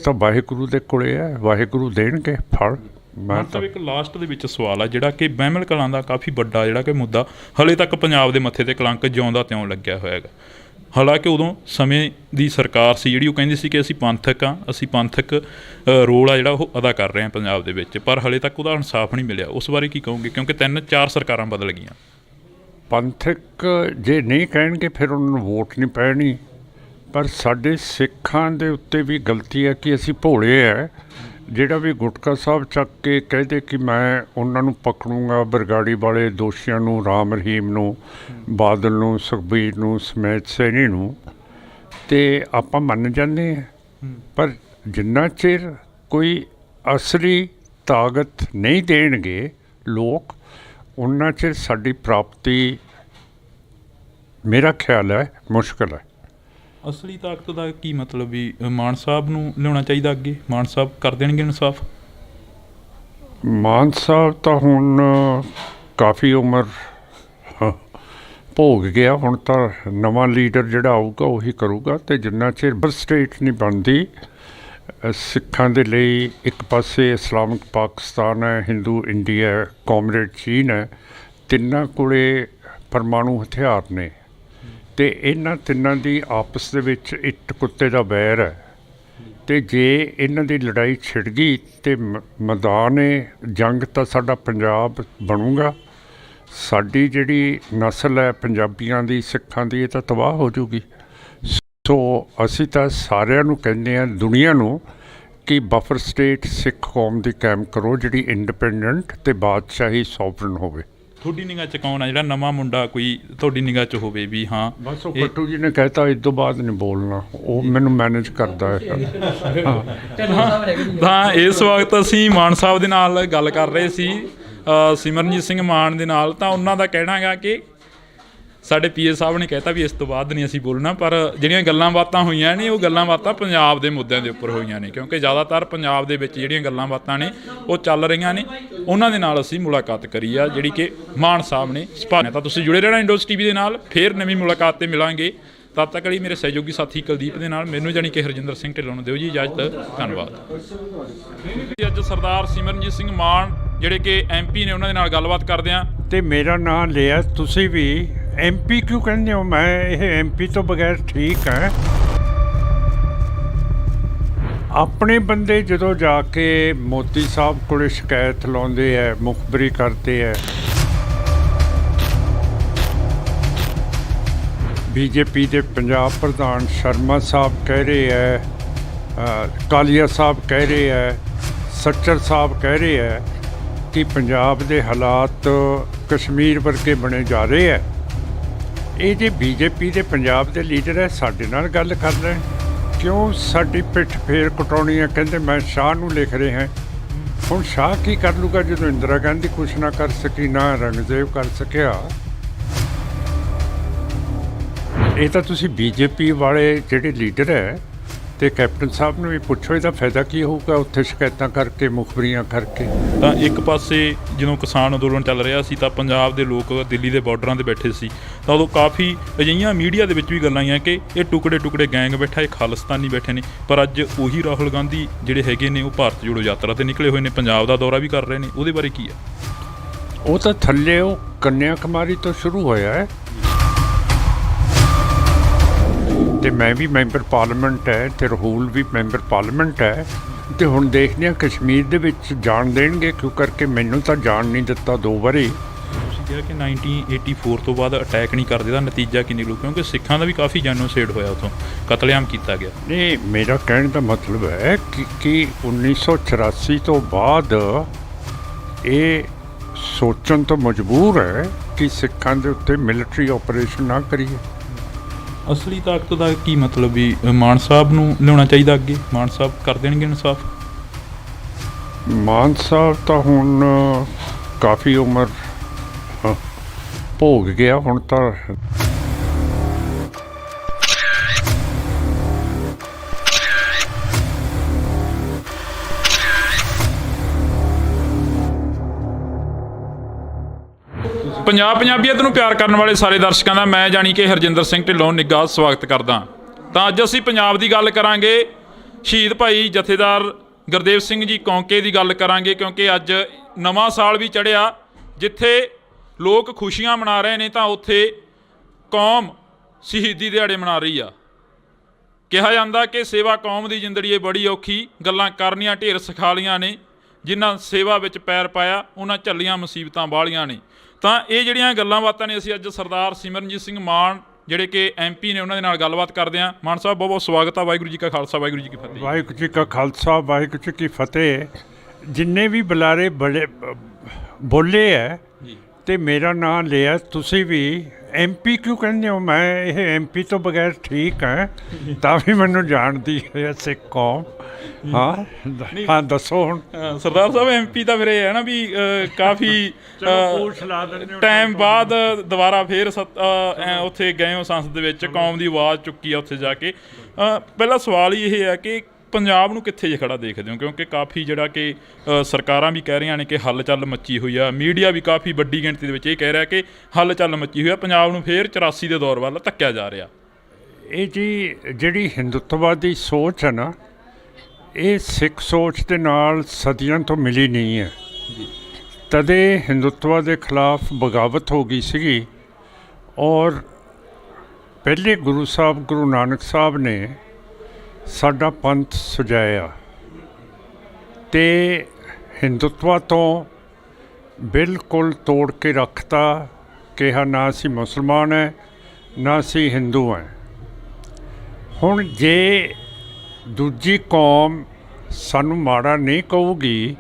B: ਤਾਂ ਵਾਹਿਗੁਰੂ ਦੇ ਕੋਲੇ ਹੈ, ਵਾਹਿਗੁਰੂ ਦੇਣਗੇ ਫਲ।
A: ਮੈਂ ਤਾਂ ਇੱਕ ਲਾਸਟ ਦੇ ਵਿੱਚ ਸਵਾਲ ਆ ਜਿਹੜਾ ਕਿ ਬਹਿਮਲ ਕਲਾਂ ਦਾ ਕਾਫੀ ਵੱਡਾ ਜਿਹੜਾ ਕਿ ਮੁੱਦਾ ਹਲੇ ਤੱਕ ਪੰਜਾਬ ਦੇ ਮੱਥੇ ਤੇ ਕਲੰਕ ਜਿਉਂਦਾ ਤਿਉਂ ਲੱਗਿਆ ਹੋਇਆ ਹੈਗਾ। ਹਾਲਾਂਕਿ ਉਦੋਂ ਸਮੇਂ ਦੀ ਸਰਕਾਰ ਸੀ ਜਿਹੜੀ ਉਹ ਕਹਿੰਦੀ ਸੀ ਕਿ ਅਸੀਂ ਪੰਥਕ ਹਾਂ, ਅਸੀਂ ਪੰਥਕ ਰੋਲ ਆ ਜਿਹੜਾ ਉਹ ਅਦਾ ਕਰ ਰਹੇ ਹਾਂ ਪੰਜਾਬ ਦੇ ਵਿੱਚ, ਪਰ ਹਲੇ ਤੱਕ ਉਹਦਾ ਇਨਸਾਫ ਨਹੀਂ ਮਿਲਿਆ। ਉਸ ਬਾਰੇ ਕੀ ਕਹੋਗੇ, ਕਿਉਂਕਿ 3-4 ਸਰਕਾਰਾਂ ਬਦਲ ਗਈਆਂ?
B: ਪੰਥਕ ਜੇ ਨਹੀਂ ਕਹਿਣਗੇ ਫਿਰ ਉਹਨਾਂ ਨੂੰ ਵੋਟ ਨਹੀਂ ਪੈਣੀ, ਪਰ ਸਾਡੇ ਸਿੱਖਾਂ ਦੇ ਉੱਤੇ ਵੀ ਗਲਤੀ ਹੈ ਕਿ ਅਸੀਂ ਭੋਲੇ ਹੈ। ਜਿਹੜਾ ਵੀ ਗੁਟਕਾ ਸਾਹਿਬ ਚੱਕ ਕੇ ਕਹਦੇ ਕਿ ਮੈਂ ਉਹਨਾਂ ਨੂੰ ਪਕੜੂੰਗਾ, ਬਰਗਾੜੀ ਵਾਲੇ ਦੋਸ਼ੀਆਂ ਨੂੰ, ਰਾਮ ਰਹੀਮ ਨੂੰ, ਬਾਦਲ ਨੂੰ, ਸੁਖਬੀਰ ਨੂੰ, ਸਮੇਤ ਸੈਣੀ ਨੂੰ, ਅਤੇ ਆਪਾਂ ਮੰਨ ਜਾਂਦੇ ਹਾਂ। ਪਰ ਜਿੰਨਾ ਚਿਰ ਕੋਈ ਅਸਲੀ ਤਾਕਤ ਨਹੀਂ ਦੇਣਗੇ ਲੋਕ, ਉਨਾ ਚਿਰ ਸਾਡੀ ਪ੍ਰਾਪਤੀ ਮੇਰਾ ਖਿਆਲ ਹੈ ਮੁਸ਼ਕਲ ਹੈ।
A: ਅਸਲੀ ਤਾਕਤ ਦਾ ਕੀ ਮਤਲਬ ਵੀ ਮਾਨ ਸਾਹਿਬ ਨੂੰ ਲਿਆਉਣਾ ਚਾਹੀਦਾ ਅੱਗੇ? ਮਾਨ ਸਾਹਿਬ ਕਰ ਦੇਣਗੇ ਇਨਸਾਫ?
B: ਮਾਨ ਸਾਹਿਬ ਤਾਂ ਹੁਣ ਕਾਫੀ ਉਮਰ ਭੋਗ ਗਿਆ, ਹੁਣ ਤਾਂ ਨਵਾਂ ਲੀਡਰ ਜਿਹੜਾ ਆਊਗਾ ਉਹੀ ਕਰੂਗਾ। ਅਤੇ ਜਿੰਨਾ ਚਿਰ ਸਟੇਟ ਨਹੀਂ ਬਣਦੀ ਸਿੱਖਾਂ ਦੇ ਲਈ, ਇੱਕ ਪਾਸੇ ਇਸਲਾਮਿਕ ਪਾਕਿਸਤਾਨ ਹੈ, ਹਿੰਦੂ ਇੰਡੀਆ ਹੈ, ਕਾਮਰੇਡ ਚੀਨ ਹੈ, ਤਿੰਨਾਂ ਕੋਲੇ ਪਰਮਾਣੂ ਹਥਿਆਰ ਨੇ, ਅਤੇ ਇਹਨਾਂ ਤਿੰਨਾਂ ਦੀ ਆਪਸ ਦੇ ਵਿੱਚ ਇੱਟ ਕੁੱਤੇ ਦਾ ਵੈਰ ਹੈ। ਅਤੇ ਜੇ ਇਹਨਾਂ ਦੀ ਲੜਾਈ ਛਿੜ ਗਈ ਅਤੇ ਮੈਦਾਨ ਜੰਗ ਤਾਂ ਸਾਡਾ ਪੰਜਾਬ ਬਣੂਗਾ। ਸਾਡੀ ਜਿਹੜੀ ਨਸਲ ਹੈ ਪੰਜਾਬੀਆਂ ਦੀ, ਸਿੱਖਾਂ ਦੀ, ਇਹ ਤਾਂ ਤਬਾਹ ਹੋ ਜੂਗੀ। ਸੋ ਅਸੀਂ ਤਾਂ ਸਾਰਿਆਂ ਨੂੰ ਕਹਿੰਦੇ ਹਾਂ, ਦੁਨੀਆ ਨੂੰ, ਕਿ ਬਫਰ ਸਟੇਟ ਸਿੱਖ ਕੌਮ ਦੀ ਕਾਇਮ ਕਰੋ ਜਿਹੜੀ ਇੰਡੀਪੈਂਡੈਂਟ ਅਤੇ ਬਾਦਸ਼ਾਹੀ ਸੋਵਰਨ ਹੋਵੇ।
A: ਤੁਹਾਡੀ ਨਿਗਾਹ 'ਚ ਕੌਣ ਆ ਜਿਹੜਾ ਨਵਾਂ ਮੁੰਡਾ ਕੋਈ ਤੁਹਾਡੀ ਨਿਗਾਹ 'ਚ ਹੋਵੇ ਵੀ ਹਾਂ?
B: ਬਸ ਉਹ ਪੱਟੂ ਜੀ ਨੇ ਕਹਿਤਾ ਇਸ ਤੋਂ ਬਾਅਦ ਨਹੀਂ ਬੋਲਣਾ, ਉਹ ਮੈਨੂੰ ਮੈਨੇਜ ਕਰਦਾ ਹੈ।
A: ਤਾਂ ਇਸ ਵਕਤ ਅਸੀਂ ਮਾਨ ਸਾਹਿਬ ਦੇ ਨਾਲ ਗੱਲ ਕਰ ਰਹੇ ਸੀ, ਸਿਮਰਨਜੀਤ ਸਿੰਘ ਮਾਨ ਦੇ ਨਾਲ। ਤਾਂ ਉਹਨਾਂ ਦਾ ਕਹਿਣਾ ਹੈਗਾ ਕਿ ਸਾਡੇ PA ਸਾਹਿਬ ਨੇ ਕਹਿਤਾ ਵੀ ਇਸ ਤੋਂ ਬਾਅਦ ਨਹੀਂ ਅਸੀਂ ਬੋਲਣਾ, ਪਰ ਜਿਹੜੀਆਂ ਗੱਲਾਂ ਬਾਤਾਂ ਹੋਈਆਂ ਨੇ ਉਹ ਗੱਲਾਂ ਬਾਤਾਂ ਪੰਜਾਬ ਦੇ ਮੁੱਦਿਆਂ ਦੇ ਉੱਪਰ ਹੋਈਆਂ ਨੇ, ਕਿਉਂਕਿ ਜ਼ਿਆਦਾਤਰ ਪੰਜਾਬ ਦੇ ਵਿੱਚ ਜਿਹੜੀਆਂ ਗੱਲਾਂ ਬਾਤਾਂ ਨੇ ਉਹ ਚੱਲ ਰਹੀਆਂ ਨੇ। ਉਹਨਾਂ ਦੇ ਨਾਲ ਅਸੀਂ ਮੁਲਾਕਾਤ ਕਰੀ ਆ ਜਿਹੜੀ ਕਿ ਮਾਨ ਸਾਹਿਬ ਨੇ ਸੰਭਾਲਿਆ। ਤਾਂ ਤੁਸੀਂ ਜੁੜੇ ਰਹਿਣਾ ਇੰਡੋਜ਼ TV ਦੇ ਨਾਲ, ਫਿਰ ਨਵੀਂ ਮੁਲਾਕਾਤ 'ਤੇ ਮਿਲਾਂਗੇ। ਤਦ ਤੱਕ ਲਈ ਮੇਰੇ ਸਹਿਯੋਗੀ ਸਾਥੀ ਕੁਲਦੀਪ ਦੇ ਨਾਲ ਮੈਨੂੰ ਜਾਣੀ ਕਿ ਹਰਜਿੰਦਰ ਸਿੰਘ ਢਿੱਲੋਂ ਨੂੰ ਦਿਓ ਜੀ ਇਜਾਜ਼ਤ। ਧੰਨਵਾਦ। ਅੱਜ ਸਰਦਾਰ ਸਿਮਰਨਜੀਤ ਸਿੰਘ ਮਾਨ ਜਿਹੜੇ ਕਿ MP ਨੇ ਉਹਨਾਂ ਦੇ ਨਾਲ ਗੱਲਬਾਤ ਕਰਦੇ ਹਾਂ।
B: ਤੇ ਮੇਰਾ ਨਾਂ ਲਿਆ ਤੁਸੀਂ ਵੀ ਐਮਪੀ ਕਿਉਂ ਕਹਿੰਦੇ ਹੋ? ਮੈਂ ਇਹ ਐਮਪੀ ਤੋਂ ਬਗੈਰ ਠੀਕ ਹੈ। ਆਪਣੇ ਬੰਦੇ ਜਦੋਂ ਜਾ ਕੇ ਮੋਦੀ ਸਾਹਿਬ ਕੋਲ ਸ਼ਿਕਾਇਤ ਲਾਉਂਦੇ ਹੈ, ਮੁਖਬਰੀ ਕਰਦੇ ਹੈ, ਬੀਜੇਪੀ ਦੇ ਪੰਜਾਬ ਪ੍ਰਧਾਨ ਸ਼ਰਮਾ ਸਾਹਿਬ ਕਹਿ ਰਹੇ ਹੈ, ਕਾਲੀਆ ਸਾਹਿਬ ਕਹਿ ਰਹੇ ਹੈ, ਸੱਚਰ ਸਾਹਿਬ ਕਹਿ ਰਹੇ ਹੈ ਕਿ ਪੰਜਾਬ ਦੇ ਹਾਲਾਤ ਕਸ਼ਮੀਰ ਵਰਗੇ ਬਣੇ ਜਾ ਰਹੇ ਹੈ। ਇਹ ਜੇ ਬੀਜੇਪੀ ਦੇ ਪੰਜਾਬ ਦੇ ਲੀਡਰ ਹੈ, ਸਾਡੇ ਨਾਲ ਗੱਲ ਕਰ ਰਹੇ, ਕਿਉਂ ਸਾਡੀ ਪਿੱਠ ਫੇਰ ਕਟਾਉਣੀ ਹੈ? ਕਹਿੰਦੇ ਮੈਂ ਸ਼ਾਹ ਨੂੰ ਲਿਖ ਰਹੇ ਹਾਂ। ਹੁਣ ਸ਼ਾਹ ਕੀ ਕਰ ਲੂਗਾ ਜਦੋਂ ਇੰਦਰਾ ਗਾਂਧੀ ਕੁਛ ਨਾ ਕਰ ਸਕੀ, ਨਾ ਔਰੰਗਜ਼ੇਬ ਕਰ ਸਕਿਆ। ਇਹ ਤਾਂ ਤੁਸੀਂ ਬੀਜੇਪੀ ਵਾਲੇ ਜਿਹੜੇ ਲੀਡਰ ਹੈ ਤੇ ਕੈਪਟਨ ਸਾਹਿਬ ਨੂੰ ਵੀ ਪੁੱਛੋ, ਇਹਦਾ ਫਾਇਦਾ ਕੀ ਹੋਊਗਾ ਉੱਥੇ ਸ਼ਿਕਾਇਤਾਂ ਕਰਕੇ, ਮੁਖਬਰੀਆਂ ਕਰਕੇ।
A: ਤਾਂ ਇੱਕ ਪਾਸੇ ਜਦੋਂ ਕਿਸਾਨ ਅੰਦੋਲਨ ਚੱਲ ਰਿਹਾ ਸੀ ਤਾਂ ਪੰਜਾਬ ਦੇ ਲੋਕ ਦਿੱਲੀ ਦੇ ਬਾਰਡਰਾਂ ਤੇ ਬੈਠੇ ਸੀ, ਤਾਂ ਉਦੋਂ ਕਾਫੀ ਅਜਿਹੀਆਂ ਮੀਡੀਆ ਦੇ ਵਿੱਚ ਵੀ ਗੱਲਾਂ ਆਈਆਂ ਕਿ ਇਹ ਟੁਕੜੇ ਗੈਂਗ ਬੈਠਾ, ਇਹ ਖਾਲਿਸਤਾਨੀ ਬੈਠੇ ਨੇ। ਪਰ ਅੱਜ ਉਹੀ ਰਾਹੁਲ ਗਾਂਧੀ ਜਿਹੜੇ ਹੈਗੇ ਨੇ ਉਹ ਭਾਰਤ ਜੋੜੋ ਯਾਤਰਾ ਤੇ ਨਿਕਲੇ ਹੋਏ ਨੇ, ਪੰਜਾਬ ਦਾ ਦੌਰਾ ਵੀ ਕਰ ਰਹੇ ਨੇ। ਉਹਦੇ ਬਾਰੇ ਕੀ ਹੈ?
B: ਉਹ ਤਾਂ ਥੱਲੇ ਉਹ ਕੰਨਿਆ ਕੁਮਾਰੀ ਤੋਂ ਸ਼ੁਰੂ ਹੋਇਆ ਹੈ ਤੇ ਮੈਂ ਵੀ ਮੈਂਬਰ ਪਾਰਲੀਮੈਂਟ ਹੈ ਤੇ ਰਾਹੁਲ ਵੀ ਮੈਂਬਰ ਪਾਰਲੀਮੈਂਟ ਹੈ। ਤੇ ਹੁਣ ਦੇਖਦੇ ਹਾਂ ਕਸ਼ਮੀਰ ਦੇ ਵਿੱਚ ਜਾਣ ਦੇਣਗੇ ਕਿਉਂ, ਕਰਕੇ ਮੈਨੂੰ ਤਾਂ ਜਾਣ ਨਹੀਂ ਦਿੱਤਾ 2 ਵਾਰੀ।
A: ਤੁਸੀਂ ਕਿਹਾ ਕਿ 1984 ਤੋਂ ਬਾਅਦ ਅਟੈਕ ਨਹੀਂ ਕਰਦੇ, ਦਾ ਨਤੀਜਾ ਕੀ ਨਿਕਲੂ? ਕਿਉਂਕਿ ਸਿੱਖਾਂ ਦਾ ਵੀ ਕਾਫੀ ਜੈਨੋਸਾਈਡ ਹੋਇਆ, ਉੱਥੋਂ ਕਤਲੇਆਮ ਕੀਤਾ ਗਿਆ।
B: ਨਹੀਂ, ਮੇਰਾ ਕਹਿਣ ਦਾ ਮਤਲਬ ਹੈ ਕਿ 1984 ਤੋਂ ਬਾਅਦ ਇਹ ਸੋਚਣ ਤੋਂ ਮਜਬੂਰ ਹੈ ਕਿ ਸਿੱਖਾਂ ਦੇ ਉੱਤੇ ਮਿਲਟਰੀ ਆਪਰੇਸ਼ਨ ਨਾ ਕਰੀਏ।
A: ਅਸਲੀ ਤਾਕਤ ਦਾ ਕੀ ਮਤਲਬ ਵੀ ਮਾਨ ਸਾਹਿਬ ਨੂੰ ਲਿਆਉਣਾ ਚਾਹੀਦਾ ਅੱਗੇ? ਮਾਨ ਸਾਹਿਬ ਕਰ ਦੇਣਗੇ ਇਨਸਾਫ?
B: ਮਾਨ ਸਾਹਿਬ ਤਾਂ ਹੁਣ ਕਾਫੀ ਉਮਰ ਭੋਗ ਗਿਆ, ਹੁਣ ਤਾਂ
A: ਪੰਜਾਬੀਅਤ ਨੂੰ ਪਿਆਰ ਕਰਨ ਵਾਲੇ ਸਾਰੇ ਦਰਸ਼ਕਾਂ ਦਾ ਮੈਂ ਜਾਣੀ ਕਿ ਹਰਜਿੰਦਰ ਸਿੰਘ ਢਿੱਲੋਂ ਨਿੱਘਾ ਸਵਾਗਤ ਕਰਦਾ। ਤਾਂ ਅੱਜ ਅਸੀਂ ਪੰਜਾਬ ਦੀ ਗੱਲ ਕਰਾਂਗੇ, ਸ਼ਹੀਦ ਭਾਈ ਜਥੇਦਾਰ ਗੁਰਦੇਵ ਸਿੰਘ ਜੀ ਕੌਂਕੇ ਦੀ ਗੱਲ ਕਰਾਂਗੇ, ਕਿਉਂਕਿ ਅੱਜ ਨਵਾਂ ਸਾਲ ਵੀ ਚੜ੍ਹਿਆ। ਜਿੱਥੇ ਲੋਕ ਖੁਸ਼ੀਆਂ ਮਨਾ ਰਹੇ ਨੇ ਤਾਂ ਉੱਥੇ ਕੌਮ ਸ਼ਹੀਦੀ ਦਿਹਾੜੇ ਮਨਾ ਰਹੀ ਆ। ਕਿਹਾ ਜਾਂਦਾ ਕਿ ਸੇਵਾ ਕੌਮ ਦੀ ਜ਼ਿੰਦੜੀ ਬੜੀ ਔਖੀ, ਗੱਲਾਂ ਕਰਨੀਆਂ ਢੇਰ ਸਿਖਾਲੀਆਂ ਨੇ, ਜਿਨ੍ਹਾਂ ਸੇਵਾ ਵਿੱਚ ਪੈਰ ਪਾਇਆ ਉਹਨਾਂ ਝੱਲੀਆਂ ਮੁਸੀਬਤਾਂ ਬਾਹਲੀਆਂ ਨੇ। ਤਾਂ ਇਹ ਜਿਹੜੀਆਂ ਗੱਲਾਂ ਬਾਤਾਂ ਨੇ ਅਸੀਂ ਅੱਜ ਸਰਦਾਰ ਸਿਮਰਨਜੀਤ ਸਿੰਘ ਮਾਨ ਜਿਹੜੇ ਕਿ ਐਮਪੀ ਨੇ ਉਹਨਾਂ ਦੇ ਨਾਲ ਗੱਲਬਾਤ ਕਰਦੇ ਹਾਂ। ਮਾਨ ਸਾਹਿਬ ਬਹੁਤ ਬਹੁਤ ਸਵਾਗਤ ਆ। ਵਾਹਿਗੁਰੂ ਜੀ ਕਾ ਖਾਲਸਾ, ਵਾਹਿਗੁਰੂ ਜੀ ਕੀ ਫਤਿਹ।
B: ਵਾਹਿਗੁਰੂ ਜੀ ਕਾ ਖਾਲਸਾ, ਵਾਹਿਗੁਰੂ ਜੀ ਕੀ ਫਤਿਹ। ਜਿੰਨੇ ਵੀ ਬੁਲਾਰੇ ਬੜੇ ਬੋਲੇ ਹੈ ਤੇ ਮੇਰਾ ਨਾਂ ਲਿਆ, ਤੁਸੀਂ ਵੀ ਐਮਪੀ ਕਿਉਂ ਕਹਿੰਦੇ ਹੋ? ਮੈਂ ਇਹ ਐਮਪੀ ਤੋਂ ਬਗੈਰ ਠੀਕ ਹੈ, ਤਾਂ ਵੀ ਮੈਨੂੰ ਜਾਣਦੀ ਹੈ ਸਿੱਖ ਕੌਮ। ਹਾਂ ਦੱਸੋ ਹੁਣ।
A: ਸਰਦਾਰ ਸਾਹਿਬ ਐਮਪੀ ਤਾਂ ਫਿਰ ਇਹ ਹੈ ਨਾ ਵੀ ਕਾਫੀ ਟਾਈਮ ਬਾਅਦ ਦੁਬਾਰਾ ਫੇਰ ਉੱਥੇ ਗਏ ਹੋ ਸੰਸਦ ਦੇ ਵਿੱਚ, ਕੌਮ ਦੀ ਆਵਾਜ਼ ਚੁੱਕੀ ਆ ਉੱਥੇ ਜਾ ਕੇ। ਪਹਿਲਾ ਸਵਾਲ ਹੀ ਇਹ ਹੈ ਕਿ ਪੰਜਾਬ ਨੂੰ ਕਿੱਥੇ ਜੇ ਖੜਾ ਦੇਖਦੇ ਹੋ? ਕਿਉਂਕਿ ਕਾਫੀ ਜਿਹੜਾ ਕਿ ਸਰਕਾਰਾਂ ਵੀ ਕਹਿ ਰਹੀਆਂ ਨੇ ਕਿ ਹੱਲ-ਚੱਲ ਮੱਚੀ ਹੋਈ ਆ, ਮੀਡੀਆ ਵੀ ਕਾਫੀ ਵੱਡੀ ਗਿਣਤੀ ਦੇ ਵਿੱਚ ਇਹ ਕਹਿ ਰਿਹਾ ਕਿ ਹੱਲ-ਚੱਲ ਮੱਚੀ ਹੋਈ ਆ, ਪੰਜਾਬ ਨੂੰ ਫੇਰ 84 ਦੇ ਦੌਰ ਵੱਲ ਧੱਕਿਆ ਜਾ ਰਿਹਾ।
B: ਇਹ ਜੀ ਜਿਹੜੀ ਹਿੰਦੂਤਵਾਦੀ ਸੋਚ ਹੈ ਨਾ, ਇਹ ਸਿੱਖ ਸੋਚ ਦੇ ਨਾਲ ਸਦੀਆਂ ਤੋਂ ਮਿਲੀ ਨਹੀਂ ਹੈ। ਤਦੇ ਹਿੰਦੂਤਵਾ ਦੇ ਖਿਲਾਫ ਬਗਾਵਤ ਹੋ ਗਈ ਸੀਗੀ, ਔਰ ਪਹਿਲੇ ਗੁਰੂ ਸਾਹਿਬ ਗੁਰੂ ਨਾਨਕ ਸਾਹਿਬ ਨੇ ਸਾਡਾ ਪੰਥ ਸੁਝਾਇਆ ਤੇ ਹਿੰਦੂਤਵਾ ਤੋਂ ਬਿਲਕੁਲ ਤੋੜ ਕੇ ਰੱਖਤਾ। ਕਿਹਾ ਨਾ ਅਸੀਂ ਮੁਸਲਮਾਨ ਹੈ, ਨਾ ਅਸੀਂ ਹਿੰਦੂ ਹੈ। ਹੁਣ ਜੇ ਦੂਜੀ ਕੌਮ ਸਾਨੂੰ ਮਾੜਾ ਨਹੀਂ ਕਹੂਗੀ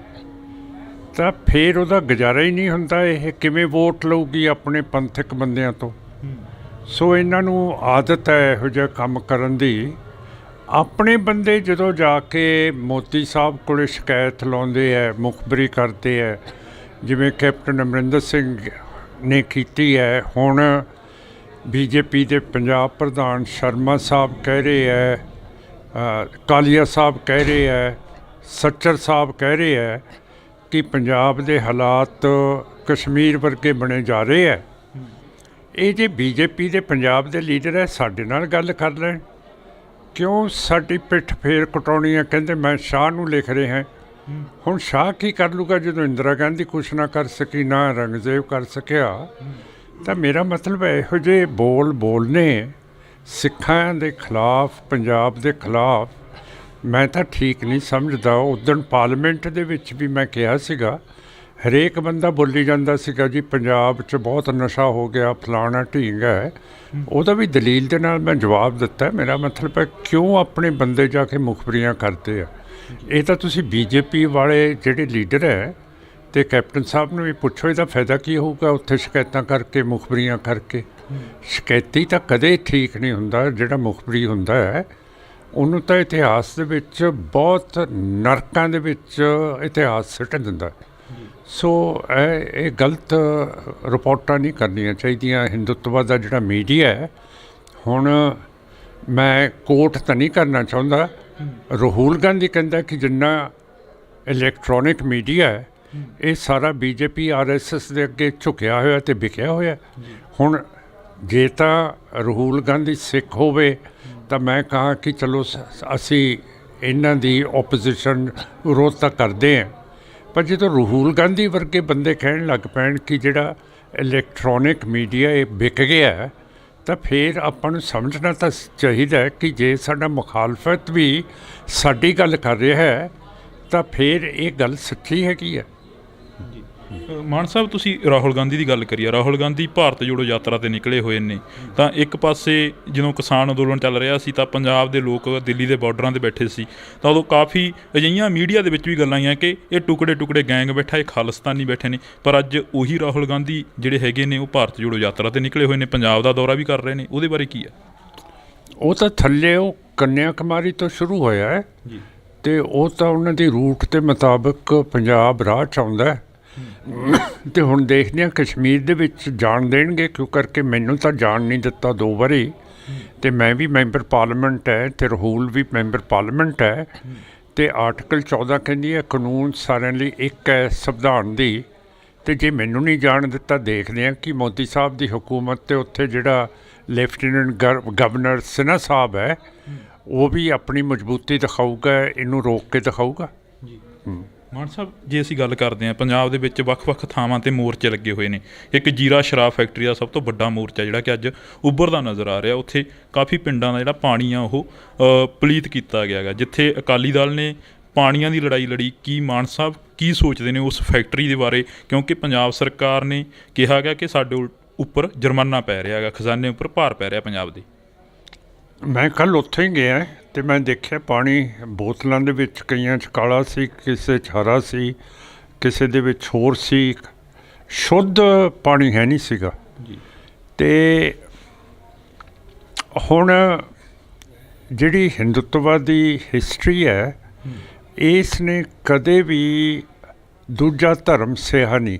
B: ਤਾਂ ਫਿਰ ਉਹਦਾ ਗੁਜ਼ਾਰਾ ਹੀ ਨਹੀਂ ਹੁੰਦਾ। ਇਹ ਕਿਵੇਂ ਵੋਟ ਲਊਗੀ ਆਪਣੇ ਪੰਥਕ ਬੰਦਿਆਂ ਤੋਂ? ਸੋ ਇਹਨਾਂ ਨੂੰ ਆਦਤ ਹੈ ਇਹੋ ਜਿਹਾ ਕੰਮ ਕਰਨ ਦੀ। ਆਪਣੇ ਬੰਦੇ ਜਦੋਂ ਜਾ ਕੇ ਮੋਦੀ ਸਾਹਿਬ ਕੋਲ ਸ਼ਿਕਾਇਤ ਲਾਉਂਦੇ ਹੈ, ਮੁਖਬਰੀ ਕਰਦੇ ਹੈ, ਜਿਵੇਂ ਕੈਪਟਨ ਅਮਰਿੰਦਰ ਸਿੰਘ ਨੇ ਕੀਤੀ ਹੈ। ਹੁਣ ਬੀਜੇਪੀ ਦੇ ਪੰਜਾਬ ਪ੍ਰਧਾਨ ਸ਼ਰਮਾ ਸਾਹਿਬ ਕਹਿ ਰਹੇ ਹੈ, ਕਾਲੀਆ ਸਾਹਿਬ ਕਹਿ ਰਹੇ ਹੈ, ਸੱਚਰ ਸਾਹਿਬ ਕਹਿ ਰਹੇ ਹੈ ਕਿ ਪੰਜਾਬ ਦੇ ਹਾਲਾਤ ਕਸ਼ਮੀਰ ਵਰਗੇ ਬਣੇ ਜਾ ਰਹੇ ਹੈ। ਇਹ ਜੇ ਬੀਜੇਪੀ ਦੇ ਪੰਜਾਬ ਦੇ ਲੀਡਰ ਹੈ, ਸਾਡੇ ਨਾਲ ਗੱਲ ਕਰ ਲੈਣ, ਕਿਉਂ ਸਾਡੀ ਪਿੱਠ ਫੇਰ ਕਟਾਉਣੀ ਹੈ? ਕਹਿੰਦੇ ਮੈਂ ਸ਼ਾਹ ਨੂੰ ਲਿਖ ਰਹੇ ਹਾਂ। ਹੁਣ ਸ਼ਾਹ ਕੀ ਕਰ ਲੂਗਾ ਜਦੋਂ ਇੰਦਰਾ ਗਾਂਧੀ ਕੁਛ ਨਾ ਕਰ ਸਕੀ, ਨਾ ਔਰੰਗਜ਼ੇਬ ਕਰ ਸਕਿਆ। ਤਾਂ ਮੇਰਾ ਮਤਲਬ ਇਹੋ ਜਿਹੇ ਬੋਲਨੇ ਸਿੱਖਾਂ ਦੇ ਖਿਲਾਫ, ਪੰਜਾਬ ਦੇ ਖਿਲਾਫ, ਮੈਂ ਤਾਂ ਠੀਕ ਨਹੀਂ ਸਮਝਦਾ। ਉਦਣ ਪਾਰਲੀਮੈਂਟ ਦੇ ਵਿੱਚ ਵੀ ਮੈਂ ਕਿਹਾ ਸੀਗਾ, ਹਰੇਕ ਬੰਦਾ ਬੋਲੀ ਜਾਂਦਾ ਸੀਗਾ ਜੀ ਪੰਜਾਬ 'ਚ ਬਹੁਤ ਨਸ਼ਾ ਹੋ ਗਿਆ, ਫਲਾਣਾ ਢੀਂਗ ਹੈ। ਉਹਦਾ ਵੀ ਦਲੀਲ ਦੇ ਨਾਲ ਮੈਂ ਜਵਾਬ ਦਿੱਤਾ। ਮੇਰਾ ਮਤਲਬ ਹੈ ਕਿਉਂ ਆਪਣੇ ਬੰਦੇ ਜਾ ਕੇ ਮੁਖਬਰੀਆਂ ਕਰਦੇ ਆ। ਇਹ ਤਾਂ ਤੁਸੀਂ ਬੀਜੇਪੀ ਵਾਲੇ ਜਿਹੜੇ ਲੀਡਰ ਹੈ ਅਤੇ ਕੈਪਟਨ ਸਾਹਿਬ ਨੂੰ ਵੀ ਪੁੱਛੋ, ਇਹਦਾ ਫਾਇਦਾ ਕੀ ਹੋਊਗਾ ਉੱਥੇ ਸ਼ਿਕਾਇਤਾਂ ਕਰਕੇ, ਮੁਖਬਰੀਆਂ ਕਰਕੇ। ਸ਼ਿਕਾਇਤੀ ਤਾਂ ਕਦੇ ਠੀਕ ਨਹੀਂ ਹੁੰਦਾ। ਜਿਹੜਾ ਮੁਖਬਰੀ ਹੁੰਦਾ ਹੈ ਉਹਨੂੰ ਤਾਂ ਇਤਿਹਾਸ ਦੇ ਵਿੱਚ ਬਹੁਤ ਨਰਕਾਂ ਦੇ ਵਿੱਚ ਇਤਿਹਾਸ ਸਿੱਟ ਦਿੰਦਾ। ਸੋ ਇਹ ਗਲਤ ਰਿਪੋਰਟਾਂ ਨਹੀਂ ਕਰਨੀਆਂ ਚਾਹੀਦੀਆਂ। ਹਿੰਦੂਤਵਾ ਦਾ ਜਿਹੜਾ ਮੀਡੀਆ ਹੈ, ਹੁਣ ਮੈਂ ਕੋਟ ਤਾਂ ਨਹੀਂ ਕਰਨਾ ਚਾਹੁੰਦਾ, ਰਾਹੁਲ ਗਾਂਧੀ ਕਹਿੰਦਾ ਕਿ ਜਿੰਨਾ ਇਲੈਕਟ੍ਰੋਨਿਕ ਮੀਡੀਆ ਹੈ ਇਹ ਸਾਰਾ BJP RSS ਦੇ ਅੱਗੇ ਝੁਕਿਆ ਹੋਇਆ ਅਤੇ ਵਿਕਿਆ ਹੋਇਆ। ਹੁਣ ਜੇ ਤਾਂ ਰਾਹੁਲ ਗਾਂਧੀ ਸਿੱਖ ਹੋਵੇ ਤਾਂ ਮੈਂ ਕਹਾਂ ਕਿ ਚਲੋ ਅਸੀਂ ਇਹਨਾਂ ਦੀ ਓਪੋਜੀਸ਼ਨ ਵਿਰੋਧ ਤਾਂ ਕਰਦੇ ਹਾਂ, ਪਰ ਜਦੋਂ ਰਾਹੁਲ ਗਾਂਧੀ ਵਰਗੇ ਬੰਦੇ ਕਹਿਣ ਲੱਗ ਪੈਣ ਕਿ ਜਿਹੜਾ ਇਲੈਕਟ੍ਰੋਨਿਕ ਮੀਡੀਆ ਇਹ ਵਿਕ ਗਿਆ, ਤਾਂ ਫਿਰ ਆਪਾਂ ਨੂੰ ਸਮਝਣਾ ਤਾਂ ਚਾਹੀਦਾ ਕਿ ਜੇ ਸਾਡਾ ਮੁਖਾਲਫਤ ਵੀ ਸਾਡੀ ਗੱਲ ਕਰ ਰਿਹਾ ਹੈ ਤਾਂ ਫਿਰ ਇਹ ਗੱਲ ਸੱਚੀ ਹੈਗੀ ਹੈ।
A: ਮਾਨ ਸਾਹਿਬ, ਤੁਸੀਂ ਰਾਹੁਲ ਗਾਂਧੀ ਦੀ ਗੱਲ ਕਰੀ ਆ। ਰਾਹੁਲ ਗਾਂਧੀ ਭਾਰਤ ਜੋੜੋ ਯਾਤਰਾ 'ਤੇ ਨਿਕਲੇ ਹੋਏ ਨੇ। ਤਾਂ ਇੱਕ ਪਾਸੇ ਜਦੋਂ ਕਿਸਾਨ ਅੰਦੋਲਨ ਚੱਲ ਰਿਹਾ ਸੀ ਤਾਂ ਪੰਜਾਬ ਦੇ ਲੋਕ ਦਿੱਲੀ ਦੇ ਬਾਰਡਰਾਂ 'ਤੇ ਬੈਠੇ ਸੀ, ਤਾਂ ਉਦੋਂ ਕਾਫੀ ਅਜਿਹੀਆਂ ਮੀਡੀਆ ਦੇ ਵਿੱਚ ਵੀ ਗੱਲਾਂ ਆਈਆਂ ਕਿ ਇਹ ਟੁਕੜੇ ਗੈਂਗ ਬੈਠਾ, ਇਹ ਖਾਲਿਸਤਾਨੀ ਬੈਠੇ ਨੇ। ਪਰ ਅੱਜ ਉਹੀ ਰਾਹੁਲ ਗਾਂਧੀ ਜਿਹੜੇ ਹੈਗੇ ਨੇ ਉਹ ਭਾਰਤ ਜੋੜੋ ਯਾਤਰਾ 'ਤੇ ਨਿਕਲੇ ਹੋਏ ਨੇ, ਪੰਜਾਬ ਦਾ ਦੌਰਾ ਵੀ ਕਰ ਰਹੇ ਨੇ। ਉਹਦੇ ਬਾਰੇ ਕੀ ਹੈ? ਉਹ
B: ਤਾਂ ਥੱਲੇ ਉਹ ਕੰਨਿਆ ਕੁਮਾਰੀ ਤੋਂ ਸ਼ੁਰੂ ਹੋਇਆ ਹੈ ਜੀ, ਅਤੇ ਉਹ ਤਾਂ ਉਹਨਾਂ ਦੀ ਰੂਟ ਦੇ ਮੁਤਾਬਕ ਪੰਜਾਬ ਰਾਹ 'ਚ ਆਉਂਦਾ। ਅਤੇ ਹੁਣ ਦੇਖਦੇ ਹਾਂ ਕਸ਼ਮੀਰ ਦੇ ਵਿੱਚ ਜਾਣ ਦੇਣਗੇ, ਕਿਉਂ ਕਰਕੇ ਮੈਨੂੰ ਤਾਂ ਜਾਣ ਨਹੀਂ ਦਿੱਤਾ 2 ਵਾਰੀ, ਅਤੇ ਮੈਂ ਵੀ ਮੈਂਬਰ ਪਾਰਲੀਮੈਂਟ ਹੈ ਅਤੇ ਰਾਹੁਲ ਵੀ ਮੈਂਬਰ ਪਾਰਲੀਮੈਂਟ ਹੈ। ਅਤੇ ਆਰਟੀਕਲ 14 ਕਹਿੰਦੀ ਹੈ ਕਾਨੂੰਨ ਸਾਰਿਆਂ ਲਈ ਇੱਕ ਹੈ ਸੰਵਿਧਾਨ ਦੀ। ਅਤੇ ਜੇ ਮੈਨੂੰ ਨਹੀਂ ਜਾਣ ਦਿੱਤਾ, ਦੇਖਦੇ ਹਾਂ ਕਿ ਮੋਦੀ ਸਾਹਿਬ ਦੀ ਹੁਕੂਮਤ 'ਤੇ ਉੱਥੇ ਜਿਹੜਾ ਲੈਫਟੀਨੈਂਟ ਗਵਰਨਰ ਸਿਨਹਾ ਸਾਹਿਬ ਹੈ ਉਹ ਵੀ ਆਪਣੀ ਮਜ਼ਬੂਤੀ ਦਿਖਾਊਗਾ, ਇਹਨੂੰ ਰੋਕ ਕੇ ਦਿਖਾਊਗਾ।
A: ਮਾਨ ਸਾਹਿਬ, ਜੇ ਅਸੀਂ ਗੱਲ ਕਰਦੇ ਹਾਂ ਪੰਜਾਬ ਦੇ ਵਿੱਚ ਵੱਖ-ਵੱਖ ਥਾਵਾਂ 'ਤੇ ਮੋਰਚੇ ਲੱਗੇ ਹੋਏ ਨੇ। ਇੱਕ ਜੀਰਾ ਸ਼ਰਾਬ ਫੈਕਟਰੀ ਦਾ ਸਭ ਤੋਂ ਵੱਡਾ ਮੋਰਚਾ ਜਿਹੜਾ ਕਿ ਅੱਜ ਉੱਭਰਦਾ ਨਜ਼ਰ ਆ ਰਿਹਾ। ਉੱਥੇ ਕਾਫੀ ਪਿੰਡਾਂ ਦਾ ਜਿਹੜਾ ਪਾਣੀ ਆ ਉਹ ਪਲੀਤ ਕੀਤਾ ਗਿਆ ਗਾ, ਜਿੱਥੇ ਅਕਾਲੀ ਦਲ ਨੇ ਪਾਣੀਆਂ ਦੀ ਲੜਾਈ ਲੜੀ। ਕੀ ਮਾਨ ਸਾਹਿਬ ਕੀ ਸੋਚਦੇ ਨੇ ਉਸ ਫੈਕਟਰੀ ਦੇ ਬਾਰੇ? ਕਿਉਂਕਿ ਪੰਜਾਬ ਸਰਕਾਰ ਨੇ ਕਿਹਾ ਗਿਆ ਕਿ ਸਾਡੇ ਉੱਪਰ ਜੁਰਮਾਨਾ ਪੈ ਰਿਹਾ ਗਾ, ਖਜ਼ਾਨੇ ਉੱਪਰ ਭਾਰ ਪੈ ਰਿਹਾ ਪੰਜਾਬ ਦੇ।
B: ਮੈਂ ਕੱਲ੍ਹ ਉੱਥੇ ਹੀ ਗਿਆ ਅਤੇ ਮੈਂ ਦੇਖਿਆ ਪਾਣੀ ਬੋਤਲਾਂ ਦੇ ਵਿੱਚ ਕਈਆਂ 'ਚ ਕਾਲਾ ਸੀ, ਕਿਸੇ 'ਚ ਹਰਾ ਸੀ, ਕਿਸੇ ਦੇ ਵਿੱਚ ਹੋਰ ਸੀ। ਸ਼ੁੱਧ ਪਾਣੀ ਹੈ ਨਹੀਂ ਸੀਗਾ ਜੀ। ਅਤੇ ਹੁਣ ਜਿਹੜੀ ਹਿੰਦੂਤਵਾ ਦੀ ਹਿਸਟਰੀ ਹੈ, ਇਸ ਨੇ ਕਦੇ ਵੀ ਦੂਜਾ ਧਰਮ ਸਿਹਾ ਨਹੀਂ।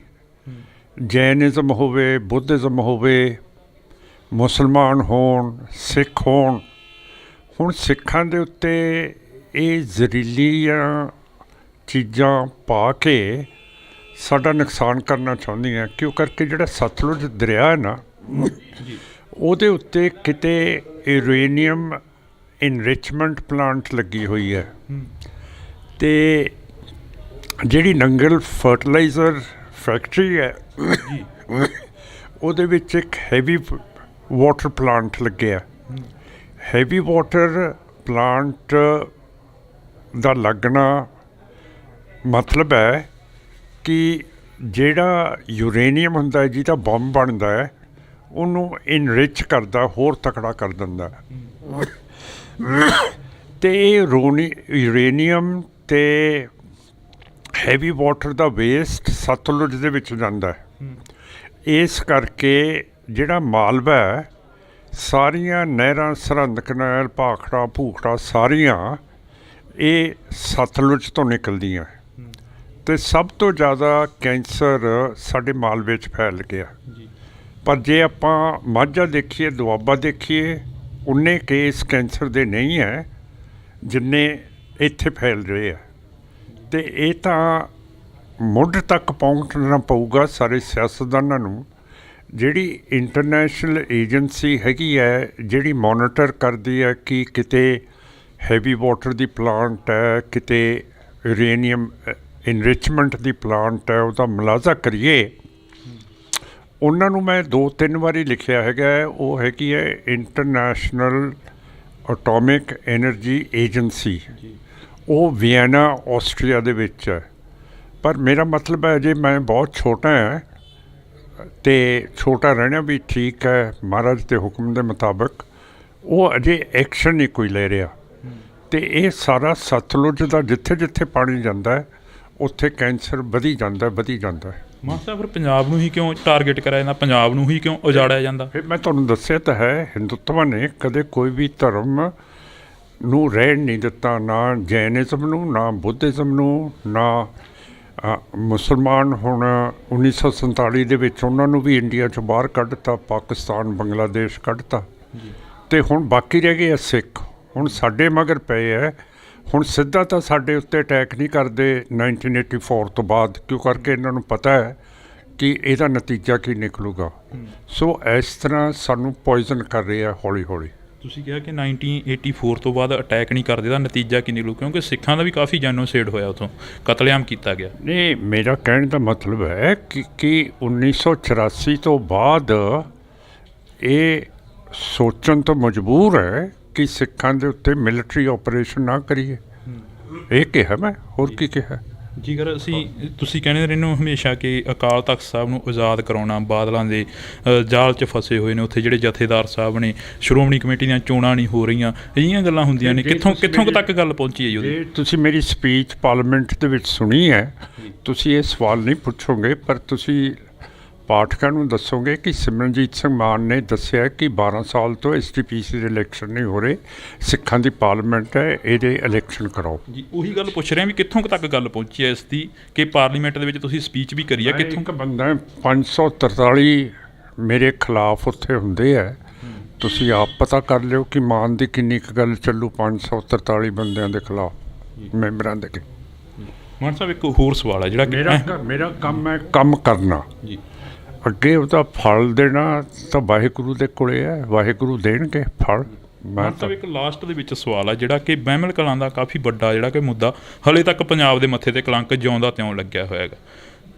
B: ਜੈਨਿਜ਼ਮ ਹੋਵੇ, ਬੁੱਧਿਜ਼ਮ ਹੋਵੇ, ਮੁਸਲਮਾਨ ਹੋਣ, ਸਿੱਖ ਹੋਣ, ਹੁਣ ਸਿੱਖਾਂ ਦੇ ਉੱਤੇ ਇਹ ਜ਼ਹਿਰੀਲੀਆਂ ਚੀਜ਼ਾਂ ਪਾ ਕੇ ਸਾਡਾ ਨੁਕਸਾਨ ਕਰਨਾ ਚਾਹੁੰਦੀਆਂ। ਕਿਉਂ ਕਰਕੇ ਜਿਹੜਾ ਸਤਲੁਜ ਦਰਿਆ ਹੈ ਨਾ, ਉਹਦੇ ਉੱਤੇ ਕਿਤੇ ਯੂਰੇਨੀਅਮ ਇਨਰਿਚਮੈਂਟ ਪਲਾਂਟ ਲੱਗੀ ਹੋਈ ਹੈ। ਅਤੇ ਜਿਹੜੀ ਨੰਗਲ ਫਰਟੀਲਾਈਜ਼ਰ ਫੈਕਟਰੀ ਹੈ ਉਹਦੇ ਵਿੱਚ ਇੱਕ ਹੈਵੀ ਵਾਟਰ ਪਲਾਂਟ ਲੱਗਿਆ। ਹੈਵੀ ਵਾਟਰ ਪਲਾਂਟ ਦਾ ਲੱਗਣਾ ਮਤਲਬ ਹੈ ਕਿ ਜਿਹੜਾ ਯੂਰੇਨੀਅਮ ਹੁੰਦਾ, ਜਿਹਦਾ ਬੰਬ ਬਣਦਾ ਹੈ, ਉਹਨੂੰ ਇਨਰਿਚ ਕਰਦਾ, ਹੋਰ ਤਕੜਾ ਕਰ ਦਿੰਦਾ। ਅਤੇ ਇਹ ਯੂਰੇਨੀਅਮ ਅਤੇ ਹੈਵੀ ਵਾਟਰ ਦਾ ਵੇਸਟ ਸਤਲੁਜ ਦੇ ਵਿੱਚ ਜਾਂਦਾ ਹੈ। ਇਸ ਕਰਕੇ ਜਿਹੜਾ ਮਾਲਵਾ ਹੈ, ਸਾਰੀਆਂ ਨਹਿਰਾਂ, ਸਰਹੰਦ ਕਨਾਲ, ਭਾਖੜਾ ਭੂਖੜਾ, ਸਾਰੀਆਂ ਇਹ ਸਤਲੁਜ ਤੋਂ ਨਿਕਲਦੀਆਂ। ਅਤੇ ਸਭ ਤੋਂ ਜ਼ਿਆਦਾ ਕੈਂਸਰ ਸਾਡੇ ਮਾਲਵੇ 'ਚ ਫੈਲ ਗਿਆ। ਪਰ ਜੇ ਆਪਾਂ ਮਾਝਾ ਦੇਖੀਏ, ਦੁਆਬਾ ਦੇਖੀਏ, ਉਨੇ ਕੇਸ ਕੈਂਸਰ ਦੇ ਨਹੀਂ ਹੈ ਜਿੰਨੇ ਇੱਥੇ ਫੈਲ ਰਹੇ ਆ। ਅਤੇ ਇਹ ਤਾਂ ਮੁੱਢ ਤੱਕ ਪਹੁੰਚਣਾ ਪਊਗਾ ਸਾਰੇ ਸਿਆਸਤਦਾਨਾਂ ਨੂੰ। ਜਿਹੜੀ ਇੰਟਰਨੈਸ਼ਨਲ ਏਜੰਸੀ ਹੈਗੀ ਹੈ, ਜਿਹੜੀ ਮੋਨੀਟਰ ਕਰਦੀ ਹੈ ਕਿ ਕਿਤੇ ਹੈਵੀ ਵਾਟਰ ਦੀ ਪਲਾਂਟ ਹੈ, ਕਿਤੇ ਯੂਰੇਨੀਅਮ ਇਨਰਿਚਮੈਂਟ ਦੀ ਪਲਾਂਟ ਹੈ ਉਹਦਾ ਮੁਲਾਜ਼ਾ ਕਰੀਏ, ਉਹਨਾਂ ਨੂੰ ਮੈਂ 2-3 ਵਾਰੀ ਲਿਖਿਆ ਹੈਗਾ। ਉਹ ਹੈਗੀ ਹੈ ਇੰਟਰਨੈਸ਼ਨਲ ਐਟੋਮਿਕ ਐਨਰਜੀ ਏਜੰਸੀ, ਉਹ ਵੀਐਨਾ ਆਸਟਰੀਆ ਦੇ ਵਿੱਚ ਹੈ। ਪਰ ਮੇਰਾ ਮਤਲਬ ਹੈ ਅਜੇ ਮੈਂ ਬਹੁਤ ਛੋਟਾ ਹੈ, ਅਤੇ ਛੋਟਾ ਰਹਿਣਾ ਵੀ ਠੀਕ ਹੈ ਮਹਾਰਾਜ ਦੇ ਹੁਕਮ ਦੇ ਮੁਤਾਬਕ। ਉਹ ਅਜੇ ਐਕਸ਼ਨ ਨਹੀਂ ਕੋਈ ਲੈ ਰਿਹਾ, ਅਤੇ ਇਹ ਸਾਰਾ ਸਤਲੁਜ ਦਾ ਜਿੱਥੇ ਜਿੱਥੇ ਪਾਣੀ ਜਾਂਦਾ ਹੈ ਉੱਥੇ ਕੈਂਸਰ ਵਧੀ ਜਾਂਦਾ ਹੈ।
A: ਮਾਨ ਸਾਹਿਬ ਫਿਰ ਪੰਜਾਬ ਨੂੰ ਹੀ ਕਿਉਂ ਟਾਰਗੇਟ ਕਰਿਆ ਜਾਂਦਾ, ਪੰਜਾਬ ਨੂੰ ਹੀ ਕਿਉਂ ਉਜਾੜਿਆ ਜਾਂਦਾ?
B: ਫਿਰ ਮੈਂ ਤੁਹਾਨੂੰ ਦੱਸਿਆ ਤਾਂ ਹੈ, ਹਿੰਦੂਤਵ ਨੇ ਕਦੇ ਕੋਈ ਵੀ ਧਰਮ ਨੂੰ ਰਹਿਣ ਨਹੀਂ ਦਿੱਤਾ, ਨਾ ਜੈਨਿਜ਼ਮ ਨੂੰ, ਨਾ ਬੁੱਧਿਜ਼ਮ ਨੂੰ, ਨਾ ਮੁਸਲਮਾਨ। ਹੁਣ 1947 ਦੇ ਵਿੱਚ ਉਹਨਾਂ ਨੂੰ ਵੀ ਇੰਡੀਆ 'ਚੋਂ ਬਾਹਰ ਕੱਢਤਾ, ਪਾਕਿਸਤਾਨ ਬੰਗਲਾਦੇਸ਼ ਕੱਢਤਾ, ਅਤੇ ਹੁਣ ਬਾਕੀ ਰਹਿ ਗਏ ਆ ਸਿੱਖ। ਹੁਣ ਸਾਡੇ ਮਗਰ ਪਏ ਹੈ, ਹੁਣ ਸਿੱਧਾ ਤਾਂ ਸਾਡੇ ਉੱਤੇ ਅਟੈਕ ਨਹੀਂ ਕਰਦੇ 1984 ਤੋਂ ਬਾਅਦ, ਕਿਉਂ ਕਰਕੇ ਇਹਨਾਂ ਨੂੰ ਪਤਾ ਹੈ ਕਿ ਇਹਦਾ ਨਤੀਜਾ ਕੀ ਨਿਕਲੂਗਾ। ਸੋ ਇਸ ਤਰ੍ਹਾਂ ਸਾਨੂੰ ਪੋਇਜ਼ਨ ਕਰ ਰਹੇ ਆ ਹੌਲੀ ਹੌਲੀ।
A: ਤੁਸੀਂ ਕਿਹਾ ਕਿ 1984 ਤੋਂ ਬਾਅਦ ਅਟੈਕ ਨਹੀਂ ਕਰਦੇ, ਦਾ ਨਤੀਜਾ ਕੀ ਨਿਕਲੂ? ਕਿਉਂਕਿ ਸਿੱਖਾਂ ਦਾ ਵੀ ਕਾਫੀ ਜੈਨੋਸਾਈਡ ਹੋਇਆ, ਉੱਥੋਂ ਕਤਲੇਆਮ ਕੀਤਾ ਗਿਆ।
B: ਨਹੀਂ, ਮੇਰਾ ਕਹਿਣ ਦਾ ਮਤਲਬ ਹੈ ਕਿ 1984 ਤੋਂ ਬਾਅਦ ਇਹ ਸੋਚਣ ਤੋਂ ਮਜਬੂਰ ਹੈ ਕਿ ਸਿੱਖਾਂ ਦੇ ਉੱਤੇ ਮਿਲਟਰੀ ਆਪਰੇਸ਼ਨ ਨਾ ਕਰੀਏ। ਇਹ ਕਿਹਾ ਮੈਂ, ਹੋਰ ਕੀ ਕਿਹਾ?
A: ਜੇਕਰ ਤੁਸੀਂ ਕਹਿੰਦੇ ਰਹਿੰਦੇ ਹੋ ਹਮੇਸ਼ਾ ਕਿ ਅਕਾਲ ਤਖਤ ਸਾਹਿਬ ਨੂੰ ਆਜ਼ਾਦ ਕਰਾਉਣਾ, ਬਾਦਲਾਂ ਦੇ ਜਾਲ 'ਚ ਫਸੇ ਹੋਏ ਨੇ ਉੱਥੇ ਜਿਹੜੇ ਜਥੇਦਾਰ ਸਾਹਿਬ ਨੇ, ਸ਼੍ਰੋਮਣੀ ਕਮੇਟੀ ਦੀਆਂ ਚੋਣਾਂ ਨਹੀਂ ਹੋ ਰਹੀਆਂ, ਅਜਿਹੀਆਂ ਗੱਲਾਂ ਹੁੰਦੀਆਂ ਨੇ। ਕਿੱਥੋਂ ਕੁ ਤੱਕ ਗੱਲ ਪਹੁੰਚੀ ਹੈ ਜੀ ਉਹਦੀ?
B: ਤੁਸੀਂ ਮੇਰੀ ਸਪੀਚ ਪਾਰਲੀਮੈਂਟ ਦੇ ਵਿੱਚ ਸੁਣੀ ਹੈ, ਤੁਸੀਂ ਇਹ ਸਵਾਲ ਨਹੀਂ ਪੁੱਛੋਗੇ, ਪਰ ਤੁਸੀਂ ਪਾਠਕਾਂ ਨੂੰ ਦੱਸੋਗੇ ਕਿ ਸਿਮਰਨਜੀਤ ਸਿੰਘ ਮਾਨ ਨੇ ਦੱਸਿਆ ਕਿ 12 ਸਾਲ ਤੋਂ SDPC ਦੇ ਇਲੈਕਸ਼ਨ ਨਹੀਂ ਹੋ ਰਹੇ, ਸਿੱਖਾਂ ਦੀ ਪਾਰਲੀਮੈਂਟ ਹੈ, ਇਹਦੇ ਇਲੈਕਸ਼ਨ ਕਰਾਓ
A: ਜੀ। ਉਹੀ ਗੱਲ ਪੁੱਛ ਰਿਹਾ ਵੀ ਕਿੱਥੋਂ ਕੁ ਤੱਕ ਗੱਲ ਪਹੁੰਚੀ ਹੈ ਇਸ ਦੀ, ਕਿ ਪਾਰਲੀਮੈਂਟ ਦੇ ਵਿੱਚ ਤੁਸੀਂ ਸਪੀਚ ਵੀ ਕਰੀ ਹੈ, ਕਿੱਥੋਂ?
B: ਇੱਕ ਬੰਦਾ 543 ਮੇਰੇ ਖਿਲਾਫ ਉੱਥੇ ਹੁੰਦੇ ਹੈ, ਤੁਸੀਂ ਆਪ ਪਤਾ ਕਰ ਲਿਓ ਕਿ ਮਾਨ ਦੀ ਕਿੰਨੀ ਕੁ ਗੱਲ ਚੱਲੂ 543 ਬੰਦਿਆਂ ਦੇ ਖਿਲਾਫ ਮੈਂਬਰਾਂ ਦੇ।
A: ਮਾਨ ਸਾਹਿਬ ਇੱਕ ਹੋਰ ਸਵਾਲ ਹੈ ਜਿਹੜਾ
B: ਮੇਰਾ ਕੰਮ ਹੈ ਕੰਮ ਕਰਨਾ
A: ਜੀ,
B: ਅੱਗੇ ਉਹਦਾ ਫਲ ਦੇਣਾ ਤਾਂ ਵਾਹਿਗੁਰੂ ਦੇ ਕੋਲੇ ਹੈ, ਵਾਹਿਗੁਰੂ ਦੇਣਗੇ ਫਲ। ਮੈਂ
A: ਤਾਂ ਇੱਕ ਲਾਸਟ ਦੇ ਵਿੱਚ ਸਵਾਲ ਆ ਜਿਹੜਾ ਕਿ ਬਹਿਮਲ ਕਲਾਂ ਦਾ ਕਾਫੀ ਵੱਡਾ ਜਿਹੜਾ ਕਿ ਮੁੱਦਾ ਹਲੇ ਤੱਕ ਪੰਜਾਬ ਦੇ ਮੱਥੇ ਤੇ ਕਲੰਕ ਜਿਉਂਦਾ ਤਿਉਂ ਲੱਗਿਆ ਹੋਇਆ ਹੈਗਾ।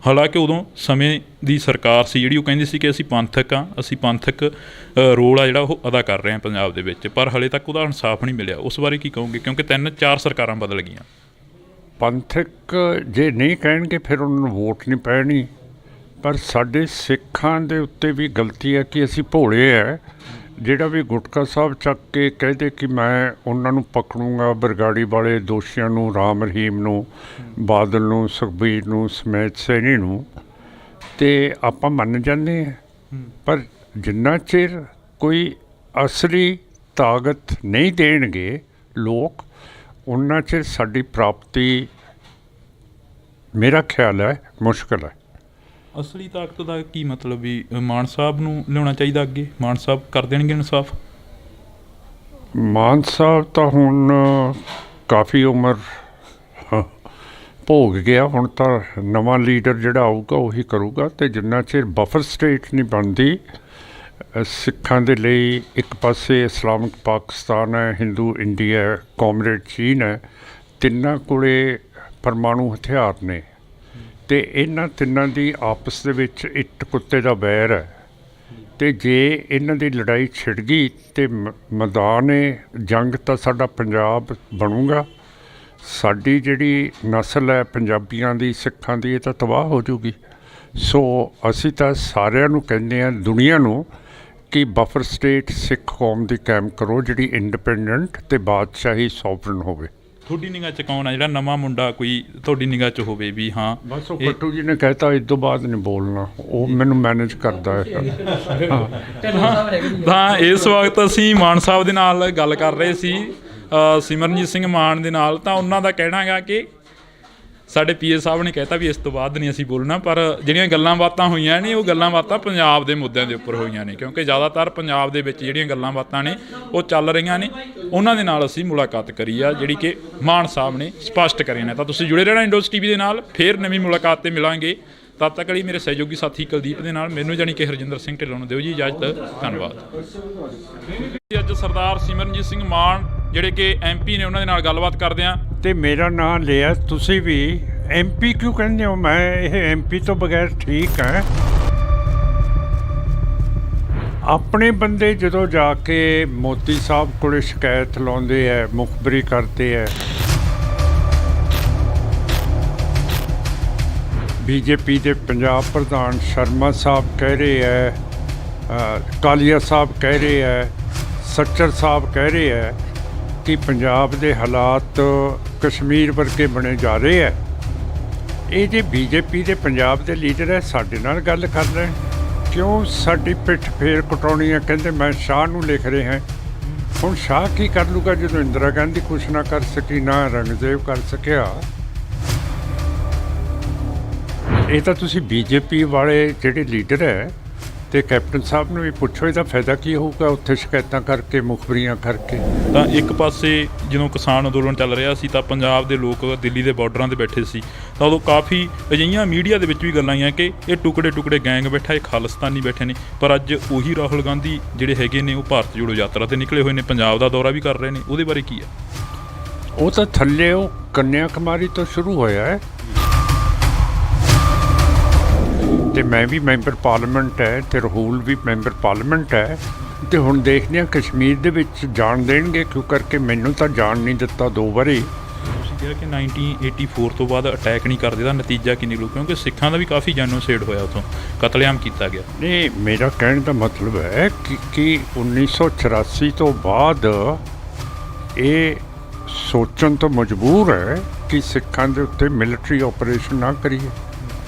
A: ਹਾਲਾਂਕਿ ਉਦੋਂ ਸਮੇਂ ਦੀ ਸਰਕਾਰ ਸੀ ਜਿਹੜੀ ਉਹ ਕਹਿੰਦੀ ਸੀ ਕਿ ਅਸੀਂ ਪੰਥਕ ਹਾਂ, ਅਸੀਂ ਪੰਥਕ ਰੋਲ ਆ ਜਿਹੜਾ ਉਹ ਅਦਾ ਕਰ ਰਹੇ ਹਾਂ ਪੰਜਾਬ ਦੇ ਵਿੱਚ, ਪਰ ਹਲੇ ਤੱਕ ਉਹਦਾ ਇਨਸਾਫ ਨਹੀਂ ਮਿਲਿਆ। ਉਸ ਬਾਰੇ ਕੀ ਕਹੋਗੇ? ਕਿਉਂਕਿ 3-4 ਸਰਕਾਰਾਂ ਬਦਲ ਗਈਆਂ।
B: ਪੰਥਕ ਜੇ ਨਹੀਂ ਕਹਿਣਗੇ ਫਿਰ ਉਹਨਾਂ ਨੂੰ ਵੋਟ ਨਹੀਂ ਪੈਣੀ, ਪਰ ਸਾਡੇ ਸਿੱਖਾਂ ਦੇ ਉੱਤੇ ਵੀ ਗਲਤੀ ਹੈ ਕਿ ਅਸੀਂ ਭੋਲੇ ਹੈ। ਜਿਹੜਾ ਵੀ ਗੁਟਕਾ ਸਾਹਿਬ ਚੱਕ ਕੇ ਕਹਦੇ ਕਿ ਮੈਂ ਉਹਨਾਂ ਨੂੰ ਪਕੜੂੰਗਾ, ਬਰਗਾੜੀ ਵਾਲੇ ਦੋਸ਼ੀਆਂ ਨੂੰ, ਰਾਮ ਰਹੀਮ ਨੂੰ, ਬਾਦਲ ਨੂੰ, ਸੁਖਬੀਰ ਨੂੰ, ਸਮੇਤ ਸੈਣੀ ਨੂੰ, ਅਤੇ ਆਪਾਂ ਮੰਨ ਜਾਂਦੇ ਹਾਂ। ਪਰ ਜਿੰਨਾ ਚਿਰ ਕੋਈ ਅਸਲੀ ਤਾਕਤ ਨਹੀਂ ਦੇਣਗੇ ਲੋਕ, ਉਨਾ ਚਿਰ ਸਾਡੀ ਪ੍ਰਾਪਤੀ ਮੇਰਾ ਖਿਆਲ ਹੈ ਮੁਸ਼ਕਲ ਹੈ।
A: ਅਸਲੀ ਤਾਕਤ ਦਾ ਕੀ ਮਤਲਬ? ਵੀ ਮਾਨ ਸਾਹਿਬ ਨੂੰ ਲਿਆਉਣਾ ਚਾਹੀਦਾ ਅੱਗੇ, ਮਾਨ ਸਾਹਿਬ ਕਰ ਦੇਣਗੇ ਇਨਸਾਫ?
B: ਮਾਨ ਸਾਹਿਬ ਤਾਂ ਹੁਣ ਕਾਫੀ ਉਮਰ ਭੋਗ ਗਿਆ, ਹੁਣ ਤਾਂ ਨਵਾਂ ਲੀਡਰ ਜਿਹੜਾ ਆਊਗਾ ਉਹੀ ਕਰੂਗਾ। ਅਤੇ ਜਿੰਨਾ ਚਿਰ ਬਫਰ ਸਟੇਟ ਨਹੀਂ ਬਣਦੀ ਸਿੱਖਾਂ ਦੇ ਲਈ, ਇੱਕ ਪਾਸੇ ਇਸਲਾਮਿਕ ਪਾਕਿਸਤਾਨ ਹੈ, ਹਿੰਦੂ ਇੰਡੀਆ ਹੈ, ਕਾਮਰੇਡ ਚੀਨ ਹੈ, ਤਿੰਨਾਂ ਕੋਲੇ ਪਰਮਾਣੂ ਹਥਿਆਰ ਨੇ, ਅਤੇ ਇਹਨਾਂ ਤਿੰਨਾਂ ਦੀ ਆਪਸ ਦੇ ਵਿੱਚ ਇੱਟ ਕੁੱਤੇ ਦਾ ਵੈਰ ਹੈ। ਅਤੇ ਜੇ ਇਹਨਾਂ ਦੀ ਲੜਾਈ ਛਿੜ ਗਈ ਅਤੇ ਮੈਦਾਨ ਜੰਗ ਤਾਂ ਸਾਡਾ ਪੰਜਾਬ ਬਣੂਗਾ। ਸਾਡੀ ਜਿਹੜੀ ਨਸਲ ਹੈ ਪੰਜਾਬੀਆਂ ਦੀ, ਸਿੱਖਾਂ ਦੀ, ਇਹ ਤਾਂ ਤਬਾਹ ਹੋ ਜੂਗੀ। ਸੋ ਅਸੀਂ ਤਾਂ ਸਾਰਿਆਂ ਨੂੰ ਕਹਿੰਦੇ ਹਾਂ, ਦੁਨੀਆ ਨੂੰ, ਕਿ ਬਫਰ ਸਟੇਟ ਸਿੱਖ ਕੌਮ ਦੀ ਕਾਇਮ ਕਰੋ ਜਿਹੜੀ ਇੰਡੀਪੈਂਡੈਂਟ ਅਤੇ ਬਾਦਸ਼ਾਹੀ ਸੋਵਰਨ ਹੋਵੇ।
A: ਤੁਹਾਡੀ ਨਿਗਾਹ 'ਚ ਕੌਣ ਆ ਜਿਹੜਾ ਨਵਾਂ ਮੁੰਡਾ ਕੋਈ ਤੁਹਾਡੀ ਨਿਗਾਹ 'ਚ ਹੋਵੇ ਵੀ ਹਾਂ?
B: ਬਸ ਉਹ ਕੱਟੂ ਜੀ ਨੇ ਕਹਿਤਾ ਇਸ ਤੋਂ ਬਾਅਦ ਨਹੀਂ ਬੋਲਣਾ, ਉਹ ਮੈਨੂੰ ਮੈਨੇਜ ਕਰਦਾ ਹੈ।
A: ਤਾਂ ਇਸ ਵਕਤ ਅਸੀਂ ਮਾਨ ਸਾਹਿਬ ਦੇ ਨਾਲ ਗੱਲ ਕਰ ਰਹੇ ਸੀ, ਸਿਮਰਨਜੀਤ ਸਿੰਘ ਮਾਨ ਦੇ ਨਾਲ। ਤਾਂ ਉਹਨਾਂ ਦਾ ਕਹਿਣਾ ਹੈਗਾ ਕਿ ਸਾਡੇ PA ਸਾਹਿਬ ਨੇ ਕਹਿਤਾ ਵੀ ਇਸ ਤੋਂ ਬਾਅਦ ਨਹੀਂ ਅਸੀਂ ਬੋਲਣਾ, ਪਰ ਜਿਹੜੀਆਂ ਗੱਲਾਂ ਬਾਤਾਂ ਹੋਈਆਂ ਨੇ ਉਹ ਗੱਲਾਂ ਬਾਤਾਂ ਪੰਜਾਬ ਦੇ ਮੁੱਦਿਆਂ ਦੇ ਉੱਪਰ ਹੋਈਆਂ ਨੇ, ਕਿਉਂਕਿ ਜ਼ਿਆਦਾਤਰ ਪੰਜਾਬ ਦੇ ਵਿੱਚ ਜਿਹੜੀਆਂ ਗੱਲਾਂ ਬਾਤਾਂ ਨੇ ਉਹ ਚੱਲ ਰਹੀਆਂ ਨੇ। ਉਹਨਾਂ ਦੇ ਨਾਲ ਅਸੀਂ ਮੁਲਾਕਾਤ ਕਰੀ ਆ ਜਿਹੜੀ ਕਿ ਮਾਨ ਸਾਹਿਬ ਨੇ ਸਪਸ਼ਟ ਕਰੀਆਂ ਨੇ। ਤਾਂ ਤੁਸੀਂ ਜੁੜੇ ਰਹਿਣਾ ਇੰਡੋਜ਼ TV ਦੇ ਨਾਲ, ਫਿਰ ਨਵੀਂ ਮੁਲਾਕਾਤ 'ਤੇ ਮਿਲਾਂਗੇ। ਤਦ ਤੱਕ ਲਈ ਮੇਰੇ ਸਹਿਯੋਗੀ ਸਾਥੀ ਕੁਲਦੀਪ ਦੇ ਨਾਲ ਮੈਨੂੰ ਜਾਣੀ ਕਿ ਹਰਜਿੰਦਰ ਸਿੰਘ ਢਿੱਲੋਂ ਨੂੰ ਦਿਓ ਜੀ ਇਜਾਜ਼ਤ। ਧੰਨਵਾਦ। ਅੱਜ ਸਰਦਾਰ ਸਿਮਰਨਜੀਤ ਸਿੰਘ ਮਾਨ ਜਿਹੜੇ ਕਿ MP ਨੇ ਉਹਨਾਂ ਦੇ ਨਾਲ ਗੱਲਬਾਤ ਕਰਦੇ ਹਾਂ।
B: ਤੇ ਮੇਰਾ ਨਾਂ ਲਿਆ ਤੁਸੀਂ ਵੀ MP ਕਿਉਂ ਕਹਿੰਦੇ ਹੋ? ਮੈਂ ਇਹ MP ਤੋਂ ਬਗੈਰ ਠੀਕ ਹਾਂ। ਆਪਣੇ ਬੰਦੇ ਜਦੋਂ ਜਾ ਕੇ ਮੋਦੀ ਸਾਹਿਬ ਕੋਲ ਸ਼ਿਕਾਇਤ ਲਾਉਂਦੇ ਹੈ, ਮੁਖਬਰੀ ਕਰਦੇ ਹੈ, BJP ਦੇ ਪੰਜਾਬ ਪ੍ਰਧਾਨ ਸ਼ਰਮਾ ਸਾਹਿਬ ਕਹਿ ਰਹੇ ਹੈ, ਕਾਲੀਆ ਸਾਹਿਬ ਕਹਿ ਰਹੇ ਹੈ, ਸੱਚਰ ਸਾਹਿਬ ਕਹਿ ਰਹੇ ਹੈ ਕਿ ਪੰਜਾਬ ਦੇ ਹਾਲਾਤ ਕਸ਼ਮੀਰ ਵਰਗੇ ਬਣੇ ਜਾ ਰਹੇ ਹੈ। ਇਹ ਜੇ BJP ਦੇ ਪੰਜਾਬ ਦੇ ਲੀਡਰ ਹੈ, ਸਾਡੇ ਨਾਲ ਗੱਲ ਕਰ ਰਹੇ, ਕਿਉਂ ਸਾਡੀ ਪਿੱਠ ਫੇਰ ਕਟਾਉਣੀ ਹੈ? ਕਹਿੰਦੇ ਮੈਂ ਸ਼ਾਹ ਨੂੰ ਲਿਖ ਰਹੇ ਹਾਂ। ਹੁਣ ਸ਼ਾਹ ਕੀ ਕਰ ਲੂਗਾ ਜਦੋਂ ਇੰਦਰਾ ਗਾਂਧੀ ਕੁਛ ਨਾ ਕਰ ਸਕੀ, ਨਾ ਔਰੰਗਜ਼ੇਬ ਕਰ ਸਕਿਆ। ਇਹ ਤਾਂ ਤੁਸੀਂ BJP ਵਾਲੇ ਜਿਹੜੇ ਲੀਡਰ ਹੈ ਤੇ ਕੈਪਟਨ ਸਾਹਿਬ ਨੂੰ ਵੀ ਪੁੱਛੋ, ਇਹਦਾ ਫਾਇਦਾ ਕੀ ਹੋਊਗਾ ਉੱਥੇ ਸ਼ਿਕਾਇਤਾਂ ਕਰਕੇ, ਮੁਖਬਰੀਆਂ ਕਰਕੇ।
A: ਤਾਂ ਇੱਕ ਪਾਸੇ ਜਦੋਂ ਕਿਸਾਨ ਅੰਦੋਲਨ ਚੱਲ ਰਿਹਾ ਸੀ ਤਾਂ ਪੰਜਾਬ ਦੇ ਲੋਕ ਦਿੱਲੀ ਦੇ ਬਾਰਡਰਾਂ 'ਤੇ ਬੈਠੇ ਸੀ, ਤਾਂ ਉਦੋਂ ਕਾਫੀ ਅਜਿਹੀਆਂ ਮੀਡੀਆ ਦੇ ਵਿੱਚ ਵੀ ਗੱਲਾਂ ਆਈਆਂ ਕਿ ਇਹ ਟੁਕੜੇ ਗੈਂਗ ਬੈਠਾ, ਇਹ ਖਾਲਿਸਤਾਨੀ ਬੈਠੇ ਨੇ। ਪਰ ਅੱਜ ਉਹੀ ਰਾਹੁਲ ਗਾਂਧੀ ਜਿਹੜੇ ਹੈਗੇ ਨੇ ਉਹ ਭਾਰਤ ਜੋੜੋ ਯਾਤਰਾ 'ਤੇ ਨਿਕਲੇ ਹੋਏ ਨੇ, ਪੰਜਾਬ ਦਾ ਦੌਰਾ ਵੀ ਕਰ ਰਹੇ ਨੇ। ਉਹਦੇ ਬਾਰੇ ਕੀ ਹੈ?
B: ਉਹ ਤਾਂ ਥੱਲੇ ਉਹ ਕੰਨਿਆ ਕੁਮਾਰੀ ਤੋਂ ਸ਼ੁਰੂ ਹੋਇਆ ਹੈ ਤੇ ਮੈਂ ਵੀ ਮੈਂਬਰ ਪਾਰਲੀਮੈਂਟ ਹੈ ਤੇ ਰਾਹੁਲ ਵੀ ਮੈਂਬਰ ਪਾਰਲੀਮੈਂਟ ਹੈ। ਤੇ ਹੁਣ ਦੇਖਦੇ ਹਾਂ ਕਸ਼ਮੀਰ ਦੇ ਵਿੱਚ ਜਾਣ ਦੇਣਗੇ ਕਿਉਂ, ਕਰਕੇ ਮੈਨੂੰ ਤਾਂ ਜਾਣ ਨਹੀਂ ਦਿੱਤਾ 2 ਵਾਰੀ।
A: ਤੁਸੀਂ ਕਿਹਾ ਕਿ 1984 ਤੋਂ ਬਾਅਦ ਅਟੈਕ ਨਹੀਂ ਕਰਦੇ, ਦਾ ਨਤੀਜਾ ਕੀ ਨਿਕਲੂ? ਕਿਉਂਕਿ ਸਿੱਖਾਂ ਦਾ ਵੀ ਕਾਫੀ ਜੈਨੋਸਾਈਡ ਹੋਇਆ, ਉੱਥੋਂ ਕਤਲੇਆਮ ਕੀਤਾ ਗਿਆ।
B: ਨਹੀਂ, ਮੇਰਾ ਕਹਿਣ ਦਾ ਮਤਲਬ ਹੈ ਕਿ 1984 ਤੋਂ ਬਾਅਦ ਇਹ ਸੋਚਣ ਤੋਂ ਮਜਬੂਰ ਹੈ ਕਿ ਸਿੱਖਾਂ ਦੇ ਉੱਤੇ ਮਿਲਟਰੀ ਆਪਰੇਸ਼ਨ ਨਾ ਕਰੀਏ।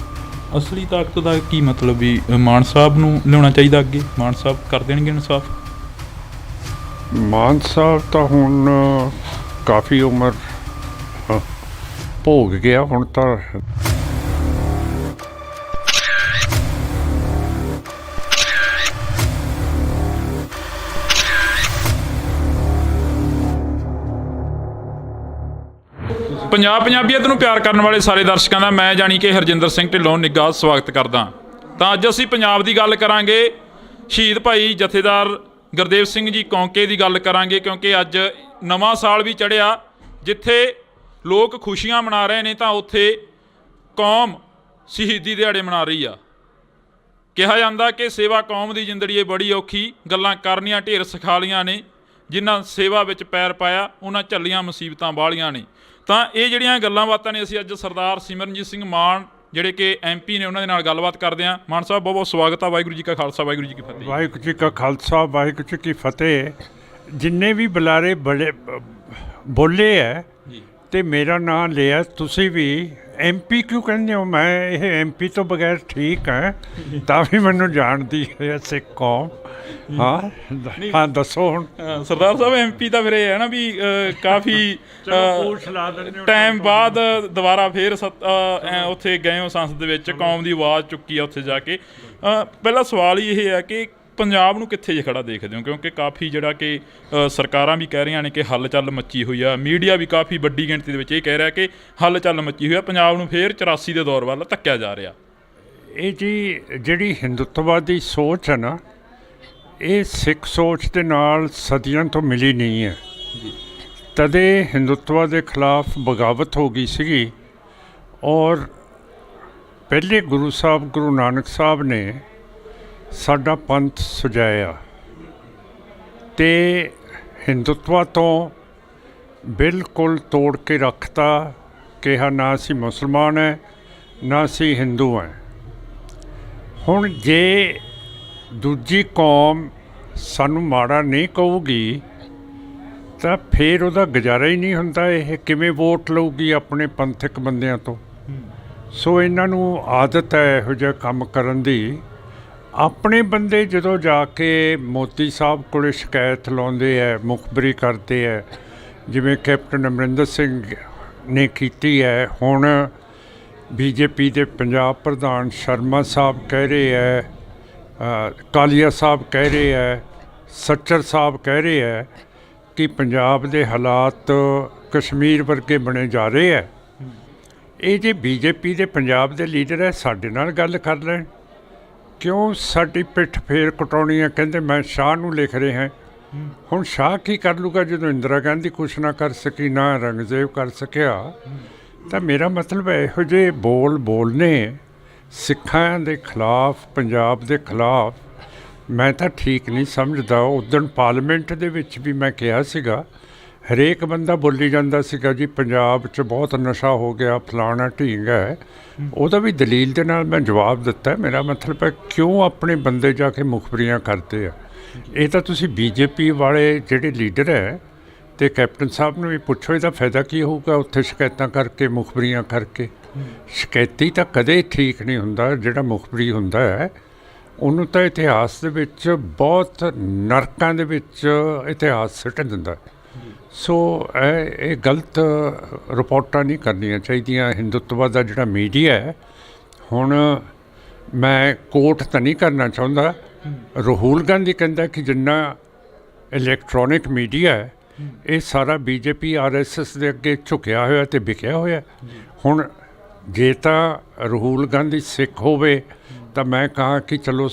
A: ਅਸਲੀ ਤਾਕਤ ਦਾ ਕੀ ਮਤਲਬ ਵੀ ਮਾਨ ਸਾਹਿਬ ਨੂੰ ਲਿਆਉਣਾ ਚਾਹੀਦਾ ਅੱਗੇ? ਮਾਨ ਸਾਹਿਬ ਕਰ ਦੇਣਗੇ ਇਨਸਾਫ?
B: ਮਾਨ ਸਾਹਿਬ ਤਾਂ ਹੁਣ ਕਾਫੀ ਉਮਰ ਭੋਗ ਗਿਆ, ਹੁਣ ਤਾਂ
A: ਪੰਜਾਬੀਅਤ ਨੂੰ ਪਿਆਰ ਕਰਨ ਵਾਲੇ ਸਾਰੇ ਦਰਸ਼ਕਾਂ ਦਾ ਮੈਂ ਜਾਣੀ ਕਿ ਹਰਜਿੰਦਰ ਸਿੰਘ ਢਿੱਲੋਂ ਨਿੱਘਾ ਸਵਾਗਤ ਕਰਦਾ। ਤਾਂ ਅੱਜ ਅਸੀਂ ਪੰਜਾਬ ਦੀ ਗੱਲ ਕਰਾਂਗੇ, ਸ਼ਹੀਦ ਭਾਈ ਜਥੇਦਾਰ ਗੁਰਦੇਵ ਸਿੰਘ ਜੀ ਕੌਂਕੇ ਦੀ ਗੱਲ ਕਰਾਂਗੇ, ਕਿਉਂਕਿ ਅੱਜ ਨਵਾਂ ਸਾਲ ਵੀ ਚੜ੍ਹਿਆ। ਜਿੱਥੇ ਲੋਕ ਖੁਸ਼ੀਆਂ ਮਨਾ ਰਹੇ ਨੇ ਤਾਂ ਉੱਥੇ ਕੌਮ ਸ਼ਹੀਦੀ ਦਿਹਾੜੇ ਮਨਾ ਰਹੀ ਆ। ਕਿਹਾ ਜਾਂਦਾ ਕਿ ਸੇਵਾ ਕੌਮ ਦੀ ਜ਼ਿੰਦੜੀ ਬੜੀ ਔਖੀ, ਗੱਲਾਂ ਕਰਨੀਆਂ ਢੇਰ ਸਿਖਾਲੀਆਂ ਨੇ, ਜਿਨ੍ਹਾਂ ਸੇਵਾ ਵਿੱਚ ਪੈਰ ਪਾਇਆ ਉਹਨਾਂ ਝੱਲੀਆਂ ਮੁਸੀਬਤਾਂ ਬਾਹਲੀਆਂ ਨੇ। ਤਾਂ ਇਹ ਜਿਹੜੀਆਂ ਗੱਲਾਂ ਬਾਤਾਂ ਨੇ ਅਸੀਂ ਅੱਜ ਸਰਦਾਰ ਸਿਮਰਨਜੀਤ ਸਿੰਘ ਮਾਨ ਜਿਹੜੇ ਕਿ MP ਨੇ ਉਹਨਾਂ ਦੇ ਨਾਲ ਗੱਲਬਾਤ ਕਰਦੇ ਹਾਂ। ਮਾਨ ਸਾਹਿਬ ਬਹੁਤ ਬਹੁਤ ਸਵਾਗਤ ਆ। ਵਾਹਿਗੁਰੂ ਜੀ ਕਾ ਖਾਲਸਾ, ਵਾਹਿਗੁਰੂ ਜੀ ਕੀ ਫਤਿਹ।
B: ਵਾਹਿਗੁਰੂ ਜੀ ਕਾ ਖਾਲਸਾ, ਵਾਹਿਗੁਰੂ ਜੀ ਕੀ ਫਤਿਹ। ਜਿੰਨੇ ਵੀ ਬੁਲਾਰੇ ਬੜੇ ਬੋਲੇ ਹੈ ਤੇ ਮੇਰਾ ਨਾਂ ਲਿਆ, ਤੁਸੀਂ ਵੀ MP ਕਿਉਂ ਕਹਿੰਦੇ ਹੋ? ਮੈਂ ਇਹ MP ਤੋਂ ਬਗੈਰ ਠੀਕ ਹਾਂ, ਤਾਂ ਵੀ ਮੈਨੂੰ ਜਾਣਦੀ ਹੈ ਸਿੱਖ ਕੌਮ। ਹਾਂ ਦੱਸੋ ਹੁਣ।
A: ਸਰਦਾਰ ਸਾਹਿਬ MP ਤਾਂ ਫਿਰ ਇਹ ਹੈ ਨਾ ਵੀ ਕਾਫੀ ਟਾਈਮ ਬਾਅਦ ਦੁਬਾਰਾ ਫੇਰ ਉੱਥੇ ਗਏ ਹੋ ਸੰਸਦ ਦੇ ਵਿੱਚ, ਕੌਮ ਦੀ ਆਵਾਜ਼ ਚੁੱਕੀ ਆ ਉੱਥੇ ਜਾ ਕੇ। ਪਹਿਲਾ ਸਵਾਲ ਹੀ ਇਹ ਹੈ ਕਿ ਪੰਜਾਬ ਨੂੰ ਕਿੱਥੇ ਜੇ ਖੜਾ ਦੇਖਦੇ ਹੋ? ਕਿਉਂਕਿ ਕਾਫੀ ਜਿਹੜਾ ਕਿ ਸਰਕਾਰਾਂ ਵੀ ਕਹਿ ਰਹੀਆਂ ਨੇ ਕਿ ਹੱਲ-ਚੱਲ ਮੱਚੀ ਹੋਈ ਆ, ਮੀਡੀਆ ਵੀ ਕਾਫੀ ਵੱਡੀ ਗਿਣਤੀ ਦੇ ਵਿੱਚ ਇਹ ਕਹਿ ਰਿਹਾ ਕਿ ਹੱਲ-ਚੱਲ ਮੱਚੀ ਹੋਈ ਆ, ਪੰਜਾਬ ਨੂੰ ਫੇਰ 84 ਦੇ ਦੌਰ ਵੱਲ ਧੱਕਿਆ ਜਾ ਰਿਹਾ।
B: ਇਹ ਜੀ ਜਿਹੜੀ ਹਿੰਦੁੱਤਵਾਦੀ ਸੋਚ ਹੈ ਨਾ, ਇਹ ਸਿੱਖ ਸੋਚ ਦੇ ਨਾਲ ਸਦੀਆਂ ਤੋਂ ਮਿਲੀ ਨਹੀਂ ਹੈ। ਤਦੇ ਹਿੰਦੁੱਤਵਾ ਦੇ ਖਿਲਾਫ ਬਗਾਵਤ ਹੋ ਗਈ ਸੀਗੀ, ਔਰ ਪਹਿਲੇ ਗੁਰੂ ਸਾਹਿਬ ਗੁਰੂ ਨਾਨਕ ਸਾਹਿਬ ਨੇ ਸਾਡਾ ਪੰਥ ਸੁਝਾਇਆ ਤੇ ਹਿੰਦੁੱਤਵਾ ਤੋਂ ਬਿਲਕੁਲ ਤੋੜ ਕੇ ਰੱਖਤਾ। ਕਿਹਾ ਨਾ ਅਸੀਂ ਮੁਸਲਮਾਨ ਹੈ, ਨਾ ਅਸੀਂ ਹਿੰਦੂ ਹੈ। ਹੁਣ ਜੇ ਦੂਜੀ ਕੌਮ ਸਾਨੂੰ ਮਾੜਾ ਨਹੀਂ ਕਹੂਗੀ ਤਾਂ ਫਿਰ ਉਹਦਾ ਗੁਜ਼ਾਰਾ ਹੀ ਨਹੀਂ ਹੁੰਦਾ। ਇਹ ਕਿਵੇਂ ਵੋਟ ਲਊਗੀ ਆਪਣੇ ਪੰਥਕ ਬੰਦਿਆਂ ਤੋਂ? ਸੋ ਇਹਨਾਂ ਨੂੰ ਆਦਤ ਹੈ ਇਹੋ ਜਿਹਾ ਕੰਮ ਕਰਨ ਦੀ। ਆਪਣੇ ਬੰਦੇ ਜਦੋਂ ਜਾ ਕੇ ਮੋਦੀ ਸਾਹਿਬ ਕੋਲ ਸ਼ਿਕਾਇਤ ਲਾਉਂਦੇ ਹੈ, ਮੁਖਬਰੀ ਕਰਦੇ ਹੈ, ਜਿਵੇਂ ਕੈਪਟਨ ਅਮਰਿੰਦਰ ਸਿੰਘ ਨੇ ਕੀਤੀ ਹੈ। ਹੁਣ BJP ਦੇ ਪੰਜਾਬ ਪ੍ਰਧਾਨ ਸ਼ਰਮਾ ਸਾਹਿਬ ਕਹਿ ਰਹੇ ਹੈ, ਕਾਲੀਆ ਸਾਹਿਬ ਕਹਿ ਰਹੇ ਹੈ, ਸੱਚਰ ਸਾਹਿਬ ਕਹਿ ਰਹੇ ਹੈ ਕਿ ਪੰਜਾਬ ਦੇ ਹਾਲਾਤ ਕਸ਼ਮੀਰ ਵਰਗੇ ਬਣੇ ਜਾ ਰਹੇ ਹੈ। ਇਹ ਜੇ BJP ਦੇ ਪੰਜਾਬ ਦੇ ਲੀਡਰ ਹੈ, ਸਾਡੇ ਨਾਲ ਗੱਲ ਕਰ ਲੈਣ, ਕਿਉਂ ਸਾਡੀ ਪਿੱਠ ਫੇਰ ਕਟਾਉਣੀ ਹੈ? ਕਹਿੰਦੇ ਮੈਂ ਸ਼ਾਹ ਨੂੰ ਲਿਖ ਰਹੇ ਹਾਂ। ਹੁਣ ਸ਼ਾਹ ਕੀ ਕਰ ਲੂਗਾ ਜਦੋਂ ਇੰਦਰਾ ਗਾਂਧੀ ਕੁਛ ਨਾ ਕਰ ਸਕੀ, ਨਾ ਔਰੰਗਜ਼ੇਬ ਕਰ ਸਕਿਆ। ਤਾਂ ਮੇਰਾ ਮਤਲਬ ਇਹੋ ਜਿਹੇ ਬੋਲ ਬੋਲਨੇ ਸਿੱਖਾਂ ਦੇ ਖਿਲਾਫ, ਪੰਜਾਬ ਦੇ ਖਿਲਾਫ, ਮੈਂ ਤਾਂ ਠੀਕ ਨਹੀਂ ਸਮਝਦਾ। ਉਦਣ ਪਾਰਲੀਮੈਂਟ ਦੇ ਵਿੱਚ ਵੀ ਮੈਂ ਕਿਹਾ ਸੀਗਾ, ਹਰੇਕ ਬੰਦਾ ਬੋਲੀ ਜਾਂਦਾ ਸੀਗਾ ਜੀ ਪੰਜਾਬ 'ਚ ਬਹੁਤ ਨਸ਼ਾ ਹੋ ਗਿਆ, ਫਲਾਣਾ ਢੀਂਗ ਹੈ। ਉਹਦਾ ਵੀ ਦਲੀਲ ਦੇ ਨਾਲ ਮੈਂ ਜਵਾਬ ਦਿੱਤਾ। ਮੇਰਾ ਮਤਲਬ ਹੈ ਕਿਉਂ ਆਪਣੇ ਬੰਦੇ ਜਾ ਕੇ ਮੁਖਬਰੀਆਂ ਕਰਦੇ ਆ। ਇਹ ਤਾਂ ਤੁਸੀਂ ਬੀਜੇਪੀ ਵਾਲੇ ਜਿਹੜੇ ਲੀਡਰ ਹੈ ਅਤੇ ਕੈਪਟਨ ਸਾਹਿਬ ਨੂੰ ਵੀ ਪੁੱਛੋ, ਇਹਦਾ ਫਾਇਦਾ ਕੀ ਹੋਊਗਾ ਉੱਥੇ ਸ਼ਿਕਾਇਤਾਂ ਕਰਕੇ, ਮੁਖਬਰੀਆਂ ਕਰਕੇ। ਸ਼ਿਕਾਇਤੀ ਤਾਂ ਕਦੇ ਠੀਕ ਨਹੀਂ ਹੁੰਦਾ। ਜਿਹੜਾ ਮੁਖਬਰੀ ਹੁੰਦਾ ਹੈ ਉਹਨੂੰ ਤਾਂ ਇਤਿਹਾਸ ਦੇ ਵਿੱਚ ਬਹੁਤ ਨਰਕਾਂ ਦੇ ਵਿੱਚ ਇਤਿਹਾਸ ਸਿੱਟ ਦਿੰਦਾ। ਸੋ ਇਹ ਗਲਤ ਰਿਪੋਰਟਾਂ ਨਹੀਂ ਕਰਨੀਆਂ ਚਾਹੀਦੀਆਂ। ਹਿੰਦੂਤਵਾ ਦਾ ਜਿਹੜਾ ਮੀਡੀਆ ਹੈ, ਹੁਣ ਮੈਂ ਕੋਟ ਤਾਂ ਨਹੀਂ ਕਰਨਾ ਚਾਹੁੰਦਾ, ਰਾਹੁਲ ਗਾਂਧੀ ਕਹਿੰਦਾ ਕਿ ਜਿੰਨਾ ਇਲੈਕਟ੍ਰੋਨਿਕ ਮੀਡੀਆ ਹੈ ਇਹ ਸਾਰਾ ਬੀਜੇਪੀ RSS ਦੇ ਅੱਗੇ ਝੁਕਿਆ ਹੋਇਆ ਅਤੇ ਵਿਕਿਆ ਹੋਇਆ। ਹੁਣ ਜੇ ਤਾਂ ਰਾਹੁਲ ਗਾਂਧੀ ਸਿੱਖ ਹੋਵੇ ਤਾਂ ਮੈਂ ਕਹਾਂ ਕਿ ਚਲੋ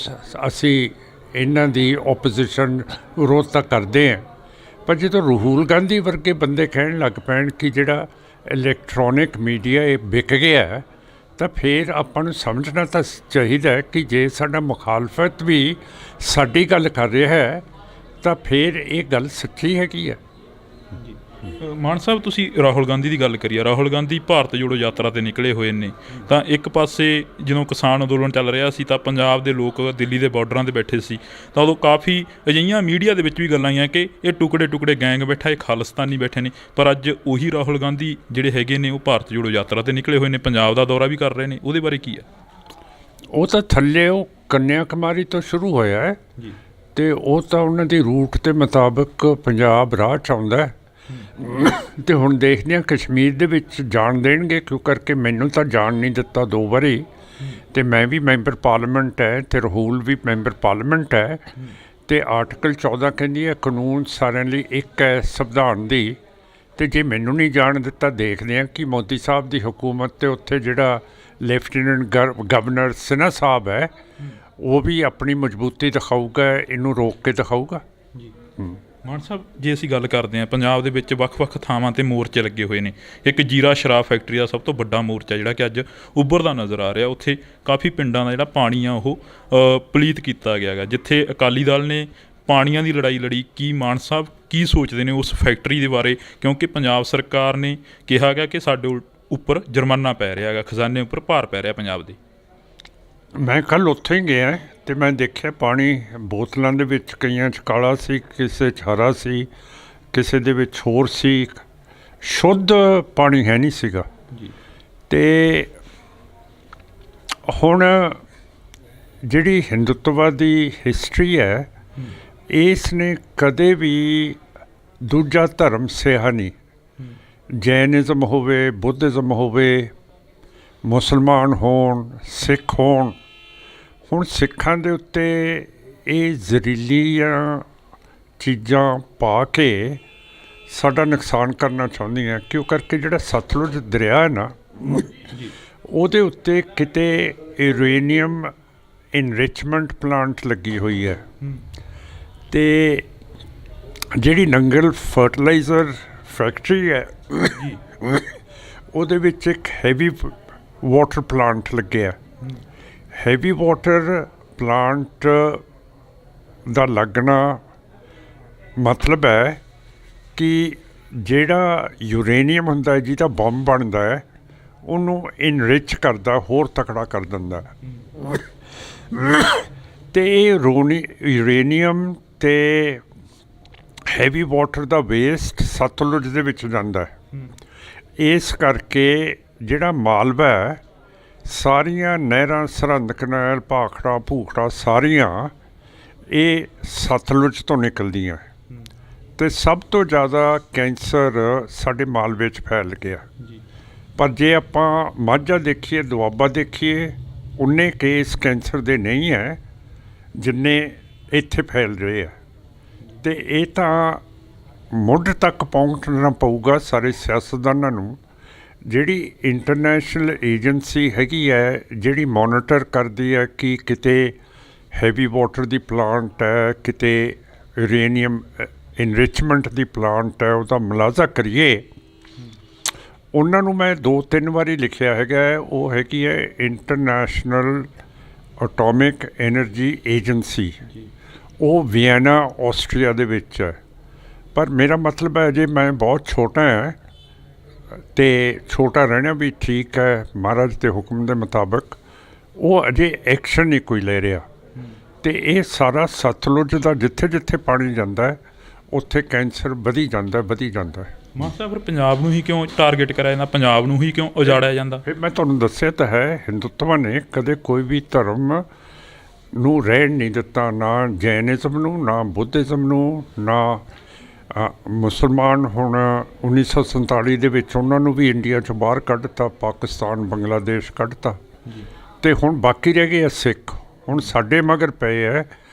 B: ਅਸੀਂ ਇਹਨਾਂ ਦੀ ਓਪੋਜੀਸ਼ਨ ਵਿਰੋਧ ਤਾਂ ਕਰਦੇ ਹਾਂ, ਪਰ ਜਦੋਂ ਰਾਹੁਲ ਗਾਂਧੀ ਵਰਗੇ ਬੰਦੇ ਕਹਿਣ ਲੱਗ ਪੈਣ ਕਿ ਜਿਹੜਾ ਇਲੈਕਟ੍ਰੋਨਿਕ ਮੀਡੀਆ ਇਹ ਵਿਕ ਗਿਆ, ਤਾਂ ਫਿਰ ਆਪਾਂ ਨੂੰ ਸਮਝਣਾ ਤਾਂ ਚਾਹੀਦਾ ਕਿ ਜੇ ਸਾਡਾ ਮੁਖਾਲਫਤ ਵੀ ਸਾਡੀ ਗੱਲ ਕਰ ਰਿਹਾ ਹੈ ਤਾਂ ਫਿਰ ਇਹ ਗੱਲ ਸੱਚੀ ਹੈਗੀ ਹੈ।
A: ਮਾਨ ਸਾਹਿਬ, ਤੁਸੀਂ ਰਾਹੁਲ ਗਾਂਧੀ ਦੀ ਗੱਲ ਕਰੀ ਆ। ਰਾਹੁਲ ਗਾਂਧੀ ਭਾਰਤ ਜੋੜੋ ਯਾਤਰਾ 'ਤੇ ਨਿਕਲੇ ਹੋਏ ਨੇ। ਤਾਂ ਇੱਕ ਪਾਸੇ ਜਦੋਂ ਕਿਸਾਨ ਅੰਦੋਲਨ ਚੱਲ ਰਿਹਾ ਸੀ ਤਾਂ ਪੰਜਾਬ ਦੇ ਲੋਕ ਦਿੱਲੀ ਦੇ ਬਾਰਡਰਾਂ 'ਤੇ ਬੈਠੇ ਸੀ, ਤਾਂ ਉਦੋਂ ਕਾਫੀ ਅਜਿਹੀਆਂ ਮੀਡੀਆ ਦੇ ਵਿੱਚ ਵੀ ਗੱਲਾਂ ਆਈਆਂ ਕਿ ਇਹ ਟੁਕੜੇ ਟੁਕੜੇ ਗੈਂਗ ਬੈਠਾ, ਇਹ ਖਾਲਿਸਤਾਨੀ ਬੈਠੇ ਨੇ। ਪਰ ਅੱਜ ਉਹੀ ਰਾਹੁਲ ਗਾਂਧੀ ਜਿਹੜੇ ਹੈਗੇ ਨੇ ਉਹ ਭਾਰਤ ਜੋੜੋ ਯਾਤਰਾ 'ਤੇ ਨਿਕਲੇ ਹੋਏ ਨੇ, ਪੰਜਾਬ ਦਾ ਦੌਰਾ ਵੀ ਕਰ ਰਹੇ ਨੇ। ਉਹਦੇ ਬਾਰੇ ਕੀ ਹੈ? ਉਹ
B: ਤਾਂ ਥੱਲੇ ਉਹ ਕੰਨਿਆ ਕੁਮਾਰੀ ਤੋਂ ਸ਼ੁਰੂ ਹੋਇਆ ਹੈ ਜੀ, ਅਤੇ ਉਹ ਤਾਂ ਉਹਨਾਂ ਦੀ ਰੂਟ ਦੇ ਮੁਤਾਬਕ ਪੰਜਾਬ ਰਾਹ 'ਚ ਆਉਂਦਾ। ਅਤੇ ਹੁਣ ਦੇਖਦੇ ਹਾਂ ਕਸ਼ਮੀਰ ਦੇ ਵਿੱਚ ਜਾਣ ਦੇਣਗੇ, ਕਿਉਂ ਕਰਕੇ ਮੈਨੂੰ ਤਾਂ ਜਾਣ ਨਹੀਂ ਦਿੱਤਾ 2 ਵਾਰੀ, ਅਤੇ ਮੈਂ ਵੀ ਮੈਂਬਰ ਪਾਰਲੀਮੈਂਟ ਹੈ ਅਤੇ ਰਾਹੁਲ ਵੀ ਮੈਂਬਰ ਪਾਰਲੀਮੈਂਟ ਹੈ। ਅਤੇ ਆਰਟੀਕਲ 14 ਕਹਿੰਦੀ ਹੈ ਕਾਨੂੰਨ ਸਾਰਿਆਂ ਲਈ ਇੱਕ ਹੈ ਸੰਵਿਧਾਨ ਦੀ। ਅਤੇ ਜੇ ਮੈਨੂੰ ਨਹੀਂ ਜਾਣ ਦਿੱਤਾ, ਦੇਖਦੇ ਹਾਂ ਕਿ ਮੋਦੀ ਸਾਹਿਬ ਦੀ ਹੁਕੂਮਤ 'ਤੇ ਉੱਥੇ ਜਿਹੜਾ ਲੈਫਟੀਨੈਂਟ ਗਵਰਨਰ ਸਿਨਹਾ ਸਾਹਿਬ ਹੈ ਉਹ ਵੀ ਆਪਣੀ ਮਜ਼ਬੂਤੀ ਦਿਖਾਊਗਾ, ਇਹਨੂੰ ਰੋਕ ਕੇ ਦਿਖਾਊਗਾ।
A: ਮਾਨ ਸਾਹਿਬ, ਜੇ ਅਸੀਂ ਗੱਲ ਕਰਦੇ ਹਾਂ ਪੰਜਾਬ ਦੇ ਵਿੱਚ ਵੱਖ-ਵੱਖ ਥਾਵਾਂ 'ਤੇ ਮੋਰਚੇ ਲੱਗੇ ਹੋਏ ਨੇ। ਇੱਕ ਜੀਰਾ ਸ਼ਰਾਬ ਫੈਕਟਰੀ ਦਾ ਸਭ ਤੋਂ ਵੱਡਾ ਮੋਰਚਾ ਜਿਹੜਾ ਕਿ ਅੱਜ ਉੱਭਰਦਾ ਨਜ਼ਰ ਆ ਰਿਹਾ। ਉੱਥੇ ਕਾਫੀ ਪਿੰਡਾਂ ਦਾ ਜਿਹੜਾ ਪਾਣੀ ਆ ਉਹ ਪਲੀਤ ਕੀਤਾ ਗਿਆ ਗਾ, ਜਿੱਥੇ ਅਕਾਲੀ ਦਲ ਨੇ ਪਾਣੀਆਂ ਦੀ ਲੜਾਈ ਲੜੀ। ਕੀ ਮਾਨ ਸਾਹਿਬ ਕੀ ਸੋਚਦੇ ਨੇ ਉਸ ਫੈਕਟਰੀ ਦੇ ਬਾਰੇ? ਕਿਉਂਕਿ ਪੰਜਾਬ ਸਰਕਾਰ ਨੇ ਕਿਹਾ ਗਿਆ ਕਿ ਸਾਡੇ ਉੱਪਰ ਜੁਰਮਾਨਾ ਪੈ ਰਿਹਾ ਹੈਗਾ, ਖਜ਼ਾਨੇ ਉੱਪਰ ਭਾਰ ਪੈ ਰਿਹਾ ਪੰਜਾਬ ਦੇ।
B: ਮੈਂ ਕੱਲ੍ਹ ਉੱਥੇ ਹੀ ਗਿਆ ਅਤੇ ਮੈਂ ਦੇਖਿਆ ਪਾਣੀ ਬੋਤਲਾਂ ਦੇ ਵਿੱਚ ਕਈਆਂ 'ਚ ਕਾਲਾ ਸੀ, ਕਿਸੇ 'ਚ ਹਰਾ ਸੀ, ਕਿਸੇ ਦੇ ਵਿੱਚ ਹੋਰ ਸੀ। ਸ਼ੁੱਧ ਪਾਣੀ ਹੈ ਨਹੀਂ ਸੀਗਾ ਜੀ। ਅਤੇ ਹੁਣ ਜਿਹੜੀ ਹਿੰਦੂਤਵਾ ਦੀ ਹਿਸਟਰੀ ਹੈ, ਇਸ ਨੇ ਕਦੇ ਵੀ ਦੂਜਾ ਧਰਮ ਸਿਹਾ ਨਹੀਂ। ਜੈਨਿਜ਼ਮ ਹੋਵੇ, ਬੁੱਧਿਜ਼ਮ ਹੋਵੇ, ਮੁਸਲਮਾਨ ਹੋਣ, ਸਿੱਖ ਹੋਣ, ਹੁਣ ਸਿੱਖਾਂ ਦੇ ਉੱਤੇ ਇਹ ਜ਼ਹਿਰੀਲੀਆਂ ਚੀਜ਼ਾਂ ਪਾ ਕੇ ਸਾਡਾ ਨੁਕਸਾਨ ਕਰਨਾ ਚਾਹੁੰਦੀਆਂ। ਕਿਉਂ ਕਰਕੇ ਜਿਹੜਾ ਸਤਲੁਜ ਦਰਿਆ ਹੈ ਨਾ, ਉਹਦੇ ਉੱਤੇ ਕਿਤੇ ਯੂਰੇਨੀਅਮ ਇਨਰਿਚਮੈਂਟ ਪਲਾਂਟ ਲੱਗੀ ਹੋਈ ਹੈ। ਅਤੇ ਜਿਹੜੀ ਨੰਗਲ ਫਰਟੀਲਾਈਜ਼ਰ ਫੈਕਟਰੀ ਹੈ ਉਹਦੇ ਵਿੱਚ ਇੱਕ ਹੈਵੀ ਵਾਟਰ ਪਲਾਂਟ ਲੱਗਿਆ। ਹੈਵੀ ਵਾਟਰ ਪਲਾਂਟ ਦਾ ਲੱਗਣਾ ਮਤਲਬ ਹੈ ਕਿ ਜਿਹੜਾ ਯੂਰੇਨੀਅਮ ਹੁੰਦਾ, ਜਿਹਦਾ ਬੰਬ ਬਣਦਾ ਹੈ, ਉਹਨੂੰ ਇਨਰਿਚ ਕਰਦਾ, ਹੋਰ ਤਕੜਾ ਕਰ ਦਿੰਦਾ। ਅਤੇ ਇਹ ਯੂਰੇਨੀਅਮ ਅਤੇ ਹੈਵੀ ਵਾਟਰ ਦਾ ਵੇਸਟ ਸਤਲੁਜ ਦੇ ਵਿੱਚ ਜਾਂਦਾ ਹੈ। ਇਸ ਕਰਕੇ ਜਿਹੜਾ ਮਾਲਵਾ ਹੈ, ਸਾਰੀਆਂ ਨਹਿਰਾਂ, ਸਰਹੰਦ ਕਨਾਲ, ਭਾਖੜਾ ਭੂਖੜਾ, ਸਾਰੀਆਂ ਇਹ ਸਤਲੁਜ ਤੋਂ ਨਿਕਲਦੀਆਂ। ਅਤੇ ਸਭ ਤੋਂ ਜ਼ਿਆਦਾ ਕੈਂਸਰ ਸਾਡੇ ਮਾਲਵੇ 'ਚ ਫੈਲ ਗਿਆ। ਪਰ ਜੇ ਆਪਾਂ ਮਾਝਾ ਦੇਖੀਏ, ਦੁਆਬਾ ਦੇਖੀਏ, ਉਨੇ ਕੇਸ ਕੈਂਸਰ ਦੇ ਨਹੀਂ ਹੈ ਜਿੰਨੇ ਇੱਥੇ ਫੈਲ ਰਹੇ ਆ। ਅਤੇ ਇਹ ਤਾਂ ਮੁੱਢ ਤੱਕ ਪਹੁੰਚਣਾ ਪਊਗਾ ਸਾਰੇ ਸਿਆਸਤਦਾਨਾਂ ਨੂੰ। ਜਿਹੜੀ ਇੰਟਰਨੈਸ਼ਨਲ ਏਜੰਸੀ ਹੈਗੀ ਹੈ, ਜਿਹੜੀ ਮੋਨੀਟਰ ਕਰਦੀ ਹੈ ਕਿ ਕਿਤੇ ਹੈਵੀ ਵਾਟਰ ਦੀ ਪਲਾਂਟ ਹੈ, ਕਿਤੇ ਯੂਰੇਨੀਅਮ ਇਨਰਿਚਮੈਂਟ ਦੀ ਪਲਾਂਟ ਹੈ ਉਹਦਾ ਮੁਲਾਜ਼ਾ ਕਰੀਏ, ਉਹਨਾਂ ਨੂੰ ਮੈਂ 2-3 ਵਾਰੀ ਲਿਖਿਆ ਹੈਗਾ। ਉਹ ਹੈਗੀ ਹੈ ਇੰਟਰਨੈਸ਼ਨਲ ਐਟੋਮਿਕ ਐਨਰਜੀ ਏਜੰਸੀ, ਉਹ ਵੀਐਨਾ ਆਸਟਰੀਆ ਦੇ ਵਿੱਚ ਹੈ। ਪਰ ਮੇਰਾ ਮਤਲਬ ਹੈ ਅਜੇ ਮੈਂ ਬਹੁਤ ਛੋਟਾ ਹੈ ਅਤੇ ਛੋਟਾ ਰਹਿਣਾ ਵੀ ਠੀਕ ਹੈ ਮਹਾਰਾਜ ਦੇ ਹੁਕਮ ਦੇ ਮੁਤਾਬਕ। ਉਹ ਅਜੇ ਐਕਸ਼ਨ ਨਹੀਂ ਕੋਈ ਲੈ ਰਿਹਾ। ਅਤੇ ਇਹ ਸਾਰਾ ਸਤਲੁਜ ਦਾ ਜਿੱਥੇ ਜਿੱਥੇ ਪਾਣੀ ਜਾਂਦਾ ਹੈ ਉੱਥੇ ਕੈਂਸਰ ਵਧੀ ਜਾਂਦਾ ਹੈ।
A: ਮਾਨ ਸਾਹਿਬ ਫਿਰ ਪੰਜਾਬ ਨੂੰ ਹੀ ਕਿਉਂ ਟਾਰਗੇਟ ਕਰਿਆ ਜਾਂਦਾ, ਪੰਜਾਬ ਨੂੰ ਹੀ ਕਿਉਂ ਉਜਾੜਿਆ ਜਾਂਦਾ?
B: ਫਿਰ ਮੈਂ ਤੁਹਾਨੂੰ ਦੱਸਿਆ ਤਾਂ ਹੈ, ਹਿੰਦੂਤਵ ਨੇ ਕਦੇ ਕੋਈ ਵੀ ਧਰਮ ਨੂੰ ਰਹਿਣ ਨਹੀਂ ਦਿੱਤਾ, ਨਾ ਜੈਨਿਜ਼ਮ ਨੂੰ, ਨਾ ਬੁੱਧਿਜ਼ਮ ਨੂੰ, ਨਾ ਮੁਸਲਮਾਨ। ਹੁਣ 1947 ਦੇ ਵਿੱਚ ਉਹਨਾਂ ਨੂੰ ਵੀ ਇੰਡੀਆ 'ਚੋਂ ਬਾਹਰ ਕੱਢਤਾ, ਪਾਕਿਸਤਾਨ ਬੰਗਲਾਦੇਸ਼ ਕੱਢਤਾ, ਅਤੇ ਹੁਣ ਬਾਕੀ ਰਹਿ ਗਏ ਆ ਸਿੱਖ। ਹੁਣ ਸਾਡੇ ਮਗਰ ਪਏ ਹੈ।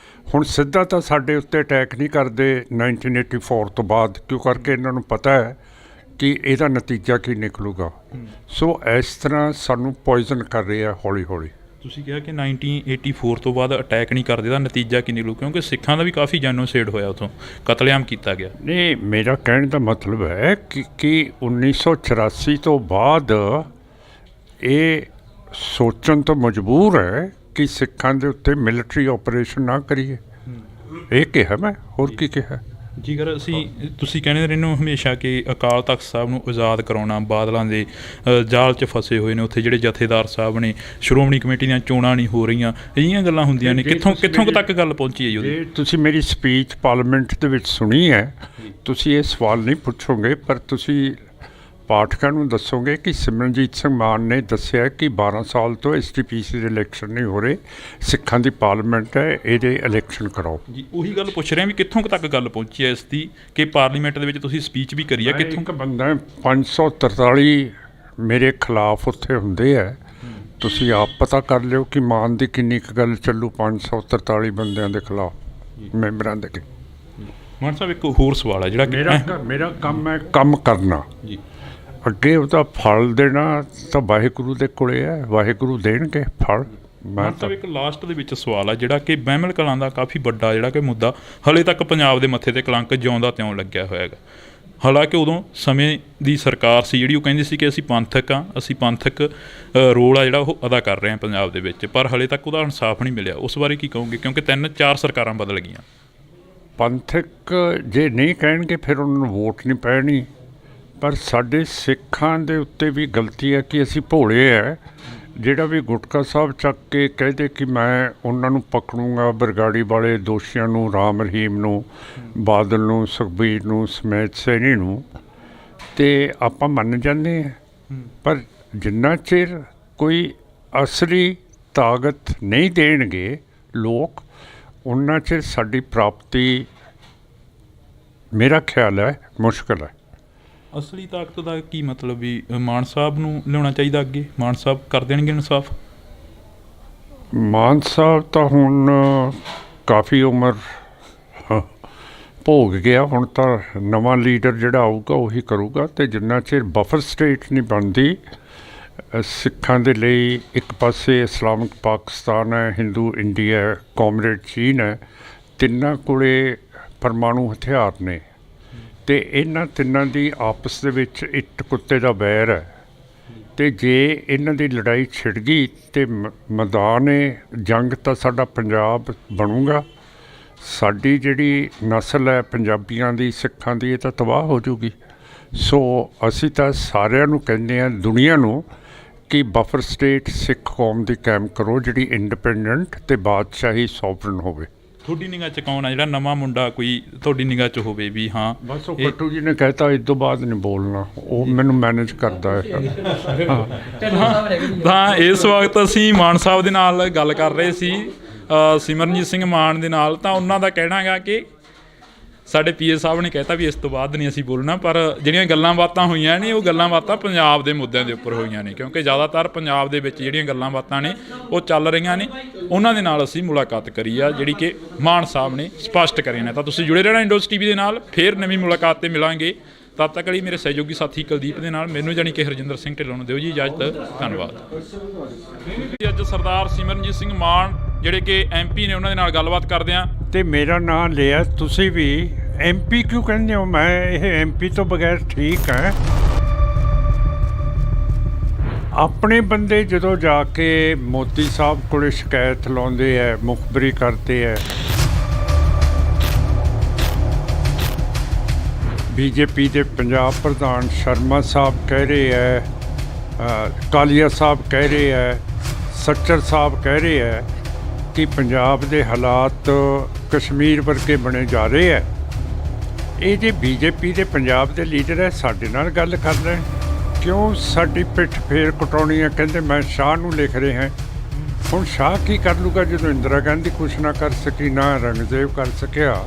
B: ਹੁਣ ਸਿੱਧਾ ਤਾਂ ਸਾਡੇ ਉੱਤੇ ਅਟੈਕ ਨਹੀਂ ਕਰਦੇ 1984 ਤੋਂ ਬਾਅਦ, ਕਿਉਂ ਕਰਕੇ ਇਹਨਾਂ ਨੂੰ ਪਤਾ ਹੈ ਕਿ ਇਹਦਾ ਨਤੀਜਾ ਕੀ ਨਿਕਲੂਗਾ। ਸੋ ਇਸ ਤਰ੍ਹਾਂ ਸਾਨੂੰ ਪੋਇਜ਼ਨ ਕਰ ਰਹੇ ਆ ਹੌਲੀ ਹੌਲੀ।
A: ਤੁਸੀਂ ਕਿਹਾ ਕਿ 1984 ਤੋਂ ਬਾਅਦ ਅਟੈਕ ਨਹੀਂ ਕਰਦੇ, ਦਾ ਨਤੀਜਾ ਕੀ ਨਿਕਲੂ? ਕਿਉਂਕਿ ਸਿੱਖਾਂ ਦਾ ਵੀ ਕਾਫੀ ਜੈਨੋਸਾਈਡ ਹੋਇਆ, ਉੱਥੋਂ ਕਤਲੇਆਮ ਕੀਤਾ ਗਿਆ।
B: ਨਹੀਂ, ਮੇਰਾ ਕਹਿਣ ਦਾ ਮਤਲਬ ਹੈ ਕਿ 1984 ਤੋਂ ਬਾਅਦ ਇਹ ਸੋਚਣ ਤੋਂ ਮਜਬੂਰ ਹੈ ਕਿ ਸਿੱਖਾਂ ਦੇ ਉੱਤੇ ਮਿਲਟਰੀ ਆਪਰੇਸ਼ਨ ਨਾ ਕਰੀਏ। ਇਹ ਕਿਹਾ ਮੈਂ, ਹੋਰ ਕੀ ਕਿਹਾ?
A: ਜੇਕਰ ਤੁਸੀਂ ਕਹਿੰਦੇ ਰਹਿੰਦੇ ਹੋ ਹਮੇਸ਼ਾ ਕਿ ਅਕਾਲ ਤਖਤ ਸਾਹਿਬ ਨੂੰ ਆਜ਼ਾਦ ਕਰਾਉਣਾ, ਬਾਦਲਾਂ ਦੇ ਜਾਲ 'ਚ ਫਸੇ ਹੋਏ ਨੇ ਉੱਥੇ ਜਿਹੜੇ ਜਥੇਦਾਰ ਸਾਹਿਬ ਨੇ, ਸ਼੍ਰੋਮਣੀ ਕਮੇਟੀ ਦੀਆਂ ਚੋਣਾਂ ਨਹੀਂ ਹੋ ਰਹੀਆਂ, ਅਜਿਹੀਆਂ ਗੱਲਾਂ ਹੁੰਦੀਆਂ ਨੇ। ਕਿੱਥੋਂ ਕੁ ਤੱਕ ਗੱਲ ਪਹੁੰਚੀ ਹੈ ਜੀ ਉਹਦੀ?
B: ਤੁਸੀਂ ਮੇਰੀ ਸਪੀਚ ਪਾਰਲੀਮੈਂਟ ਦੇ ਵਿੱਚ ਸੁਣੀ ਹੈ, ਤੁਸੀਂ ਇਹ ਸਵਾਲ ਨਹੀਂ ਪੁੱਛੋਗੇ, ਪਰ ਤੁਸੀਂ ਪਾਠਕਾਂ ਨੂੰ ਦੱਸੋਗੇ ਕਿ ਸਿਮਰਨਜੀਤ ਸਿੰਘ ਮਾਨ ਨੇ ਦੱਸਿਆ ਕਿ 12 ਸਾਲ ਤੋਂ SDPC ਦੇ ਇਲੈਕਸ਼ਨ ਨਹੀਂ ਹੋ ਰਹੇ, ਸਿੱਖਾਂ ਦੀ ਪਾਰਲੀਮੈਂਟ ਹੈ, ਇਹਦੇ ਇਲੈਕਸ਼ਨ ਕਰਾਓ
A: ਜੀ। ਉਹੀ ਗੱਲ ਪੁੱਛ ਰਿਹਾ ਵੀ ਕਿੱਥੋਂ ਕੁ ਤੱਕ ਗੱਲ ਪਹੁੰਚੀ ਹੈ ਇਸ ਦੀ, ਕਿ ਪਾਰਲੀਮੈਂਟ ਦੇ ਵਿੱਚ ਤੁਸੀਂ ਸਪੀਚ ਵੀ ਕਰੀ ਹੈ, ਕਿੱਥੋਂ?
B: ਇੱਕ ਬੰਦਾ 543 ਮੇਰੇ ਖਿਲਾਫ ਉੱਥੇ ਹੁੰਦੇ ਹੈ, ਤੁਸੀਂ ਆਪ ਪਤਾ ਕਰ ਲਿਓ ਕਿ ਮਾਨ ਦੀ ਕਿੰਨੀ ਕੁ ਗੱਲ ਚੱਲੂ 543 ਬੰਦਿਆਂ ਦੇ ਖਿਲਾਫ ਮੈਂਬਰਾਂ ਦੇ।
A: ਮਾਨ ਸਾਹਿਬ ਇੱਕ ਹੋਰ ਸਵਾਲ ਹੈ ਜਿਹੜਾ
B: ਮੇਰਾ ਕੰਮ ਹੈ ਕੰਮ ਕਰਨਾ ਜੀ, ਅੱਗੇ ਉਹਦਾ ਫਲ ਦੇਣਾ ਤਾਂ ਵਾਹਿਗੁਰੂ ਦੇ ਕੋਲੇ ਹੈ, ਵਾਹਿਗੁਰੂ ਦੇਣਗੇ ਫਲ।
A: ਮਤਲਬ ਇੱਕ ਲਾਸਟ ਦੇ ਵਿੱਚ ਸਵਾਲ ਆ ਜਿਹੜਾ ਕਿ ਬਹਿਮਲ ਕਲਾਂ ਦਾ ਕਾਫੀ ਵੱਡਾ ਜਿਹੜਾ ਕਿ ਮੁੱਦਾ ਹਲੇ ਤੱਕ ਪੰਜਾਬ ਦੇ ਮੱਥੇ ਤੇ ਕਲੰਕ ਜਿਉਂਦਾ ਤਿਉਂ ਲੱਗਿਆ ਹੋਇਆ ਹੈਗਾ। ਹਾਲਾਂਕਿ ਉਦੋਂ ਸਮੇਂ ਦੀ ਸਰਕਾਰ ਸੀ ਜਿਹੜੀ ਉਹ ਕਹਿੰਦੀ ਸੀ ਕਿ ਅਸੀਂ ਪੰਥਕ ਹਾਂ, ਅਸੀਂ ਪੰਥਕ ਰੋਲ ਆ ਜਿਹੜਾ ਉਹ ਅਦਾ ਕਰ ਰਹੇ ਹਾਂ ਪੰਜਾਬ ਦੇ ਵਿੱਚ, ਪਰ ਹਲੇ ਤੱਕ ਉਹਦਾ ਇਨਸਾਫ ਨਹੀਂ ਮਿਲਿਆ। ਉਸ ਬਾਰੇ ਕੀ ਕਹੋਗੇ? ਕਿਉਂਕਿ 3-4 ਸਰਕਾਰਾਂ ਬਦਲ ਗਈਆਂ।
B: ਪੰਥਕ ਜੇ ਨਹੀਂ ਕਹਿਣਗੇ ਫਿਰ ਉਹਨਾਂ ਨੂੰ ਵੋਟ ਨਹੀਂ ਪੈਣੀ। ਪਰ ਸਾਡੇ ਸਿੱਖਾਂ ਦੇ ਉੱਤੇ ਵੀ ਗਲਤੀ ਹੈ ਕਿ ਅਸੀਂ ਭੋਲੇ ਹੈ। ਜਿਹੜਾ ਵੀ ਗੁਟਕਾ ਸਾਹਿਬ ਚੱਕ ਕੇ ਕਹਦੇ ਕਿ ਮੈਂ ਉਹਨਾਂ ਨੂੰ ਪਕੜੂੰਗਾ, ਬਰਗਾੜੀ ਵਾਲੇ ਦੋਸ਼ੀਆਂ ਨੂੰ, ਰਾਮ ਰਹੀਮ ਨੂੰ, ਬਾਦਲ ਨੂੰ, ਸੁਖਬੀਰ ਨੂੰ, ਸਮੇਤ ਸੈਣੀ ਨੂੰ, ਅਤੇ ਆਪਾਂ ਮੰਨ ਜਾਂਦੇ ਹਾਂ। ਪਰ ਜਿੰਨਾ ਚਿਰ ਕੋਈ ਅਸਲੀ ਤਾਕਤ ਨਹੀਂ ਦੇਣਗੇ ਲੋਕ, ਉਨਾ ਚਿਰ ਸਾਡੀ ਪ੍ਰਾਪਤੀ ਮੇਰਾ ਖਿਆਲ ਹੈ ਮੁਸ਼ਕਲ ਹੈ।
A: ਅਸਲੀ ਤਾਕਤ ਦਾ ਕੀ ਮਤਲਬ? ਵੀ ਮਾਨ ਸਾਹਿਬ ਨੂੰ ਲਿਆਉਣਾ ਚਾਹੀਦਾ ਅੱਗੇ, ਮਾਨ ਸਾਹਿਬ ਕਰ ਦੇਣਗੇ ਇਨਸਾਫ?
B: ਮਾਨ ਸਾਹਿਬ ਤਾਂ ਹੁਣ ਕਾਫੀ ਉਮਰ ਭੋਗ ਗਿਆ, ਹੁਣ ਤਾਂ ਨਵਾਂ ਲੀਡਰ ਜਿਹੜਾ ਆਊਗਾ ਉਹੀ ਕਰੂਗਾ। ਅਤੇ ਜਿੰਨਾ ਚਿਰ ਬਫਰ ਸਟੇਟ ਨਹੀਂ ਬਣਦੀ ਸਿੱਖਾਂ ਦੇ ਲਈ, ਇੱਕ ਪਾਸੇ ਇਸਲਾਮਿਕ ਪਾਕਿਸਤਾਨ ਹੈ, ਹਿੰਦੂ ਇੰਡੀਆ ਹੈ, ਕਾਮਰੇਡ ਚੀਨ ਹੈ, ਤਿੰਨਾਂ ਕੋਲੇ ਪਰਮਾਣੂ ਹਥਿਆਰ ਨੇ, ਅਤੇ ਇਹਨਾਂ ਤਿੰਨਾਂ ਦੀ ਆਪਸ ਦੇ ਵਿੱਚ ਇੱਟ ਕੁੱਤੇ ਦਾ ਵੈਰ ਹੈ। ਅਤੇ ਜੇ ਇਹਨਾਂ ਦੀ ਲੜਾਈ ਛਿੜ ਗਈ ਅਤੇ ਮੈਦਾਨ ਜੰਗ ਤਾਂ ਸਾਡਾ ਪੰਜਾਬ ਬਣੂਗਾ। ਸਾਡੀ ਜਿਹੜੀ ਨਸਲ ਹੈ ਪੰਜਾਬੀਆਂ ਦੀ, ਸਿੱਖਾਂ ਦੀ, ਇਹ ਤਾਂ ਤਬਾਹ ਹੋ ਜੂਗੀ। ਸੋ ਅਸੀਂ ਤਾਂ ਸਾਰਿਆਂ ਨੂੰ ਕਹਿੰਦੇ ਹਾਂ, ਦੁਨੀਆ ਨੂੰ, ਕਿ ਬਫਰ ਸਟੇਟ ਸਿੱਖ ਕੌਮ ਦੀ ਕਾਇਮ ਕਰੋ ਜਿਹੜੀ ਇੰਡੀਪੈਂਡੈਂਟ ਅਤੇ ਬਾਦਸ਼ਾਹੀ ਸੋਵਰਨ ਹੋਵੇ।
A: ਤੁਹਾਡੀ ਨਿਗਾਹ 'ਚ ਕੌਣ ਆ ਜਿਹੜਾ ਨਵਾਂ ਮੁੰਡਾ ਕੋਈ ਤੁਹਾਡੀ ਨਿਗਾਹ 'ਚ ਹੋਵੇ ਵੀ ਹਾਂ?
B: ਬਸ ਉਹ ਪੱਟੂ ਜੀ ਨੇ ਕਹਿਤਾ ਇਸ ਤੋਂ ਬਾਅਦ ਨਹੀਂ ਬੋਲਣਾ, ਉਹ ਮੈਨੂੰ ਮੈਨੇਜ ਕਰਦਾ ਹੈ।
A: ਤਾਂ ਇਸ ਵਕਤ ਅਸੀਂ ਮਾਨ ਸਾਹਿਬ ਦੇ ਨਾਲ ਗੱਲ ਕਰ ਰਹੇ ਸੀ, ਸਿਮਰਨਜੀਤ ਸਿੰਘ ਮਾਨ ਦੇ ਨਾਲ। ਤਾਂ ਉਹਨਾਂ ਦਾ ਕਹਿਣਾ ਹੈਗਾ ਕਿ ਸਾਡੇ PA ਸਾਹਿਬ ਨੇ ਕਹਿਤਾ ਵੀ ਇਸ ਤੋਂ ਬਾਅਦ ਨਹੀਂ ਅਸੀਂ ਬੋਲਣਾ, ਪਰ ਜਿਹੜੀਆਂ ਗੱਲਾਂ ਬਾਤਾਂ ਹੋਈਆਂ ਨੇ ਉਹ ਗੱਲਾਂ ਬਾਤਾਂ ਪੰਜਾਬ ਦੇ ਮੁੱਦਿਆਂ ਦੇ ਉੱਪਰ ਹੋਈਆਂ ਨੇ, ਕਿਉਂਕਿ ਜ਼ਿਆਦਾਤਰ ਪੰਜਾਬ ਦੇ ਵਿੱਚ ਜਿਹੜੀਆਂ ਗੱਲਾਂ ਬਾਤਾਂ ਨੇ ਉਹ ਚੱਲ ਰਹੀਆਂ ਨੇ। ਉਹਨਾਂ ਦੇ ਨਾਲ ਅਸੀਂ ਮੁਲਾਕਾਤ ਕਰੀ ਆ ਜਿਹੜੀ ਕਿ ਮਾਨ ਸਾਹਿਬ ਨੇ ਸਪਸ਼ਟ ਕਰੀਆਂ ਨੇ। ਤਾਂ ਤੁਸੀਂ ਜੁੜੇ ਰਹਿਣਾ ਇੰਡੋਜ਼ TV ਦੇ ਨਾਲ, ਫਿਰ ਨਵੀਂ ਮੁਲਾਕਾਤ 'ਤੇ ਮਿਲਾਂਗੇ। ਤਦ ਤੱਕ ਲਈ ਮੇਰੇ ਸਹਿਯੋਗੀ ਸਾਥੀ ਕੁਲਦੀਪ ਦੇ ਨਾਲ ਮੈਨੂੰ ਜਾਣੀ ਕਿ ਹਰਜਿੰਦਰ ਸਿੰਘ ਢਿੱਲੋਂ ਨੂੰ ਦਿਓ ਜੀ ਇਜਾਜ਼ਤ। ਧੰਨਵਾਦ। ਅੱਜ ਸਰਦਾਰ ਸਿਮਰਨਜੀਤ ਸਿੰਘ ਮਾਨ ਜਿਹੜੇ ਕਿ MP ਨੇ, ਉਹਨਾਂ ਦੇ ਨਾਲ ਗੱਲਬਾਤ ਕਰਦੇ ਹਾਂ।
B: ਤੇ ਮੇਰਾ ਨਾਂ ਲਿਆ ਤੁਸੀਂ ਵੀ ਐਮਪੀ ਕਿਉਂ ਕਹਿੰਦੇ ਹੋ? ਮੈਂ ਇਹ ਐਮਪੀ ਤੋਂ ਬਗੈਰ ਠੀਕ ਹੈ। ਆਪਣੇ ਬੰਦੇ ਜਦੋਂ ਜਾ ਕੇ ਮੋਦੀ ਸਾਹਿਬ ਕੋਲ ਸ਼ਿਕਾਇਤ ਲਾਉਂਦੇ ਹੈ, ਮੁਖਬਰੀ ਕਰਦੇ ਹੈ, ਬੀਜੇਪੀ ਦੇ ਪੰਜਾਬ ਪ੍ਰਧਾਨ ਸ਼ਰਮਾ ਸਾਹਿਬ ਕਹਿ ਰਹੇ ਹੈ, ਕਾਲੀਆ ਸਾਹਿਬ ਕਹਿ ਰਹੇ ਹੈ, ਸੱਚਰ ਸਾਹਿਬ ਕਹਿ ਰਹੇ ਹੈ ਕਿ ਪੰਜਾਬ ਦੇ ਹਾਲਾਤ ਕਸ਼ਮੀਰ ਵਰਗੇ ਬਣੇ ਜਾ ਰਹੇ ਹੈ। ਇਹ ਜੇ ਬੀਜੇਪੀ ਦੇ ਪੰਜਾਬ ਦੇ ਲੀਡਰ ਹੈ, ਸਾਡੇ ਨਾਲ ਗੱਲ ਕਰ ਲੈਣ, ਕਿਉਂ ਸਾਡੀ ਪਿੱਠ ਫੇਰ ਕਟਾਉਣੀ ਹੈ? ਕਹਿੰਦੇ ਮੈਂ ਸ਼ਾਹ ਨੂੰ ਲਿਖ ਰਹੇ ਹਾਂ। ਹੁਣ ਸ਼ਾਹ ਕੀ ਕਰ ਲੂਗਾ ਜਦੋਂ ਇੰਦਰਾ ਗਾਂਧੀ ਕੁਛ ਨਾ ਕਰ ਸਕੀ, ਨਾ ਰਣਦੇਵ ਕਰ ਸਕਿਆ।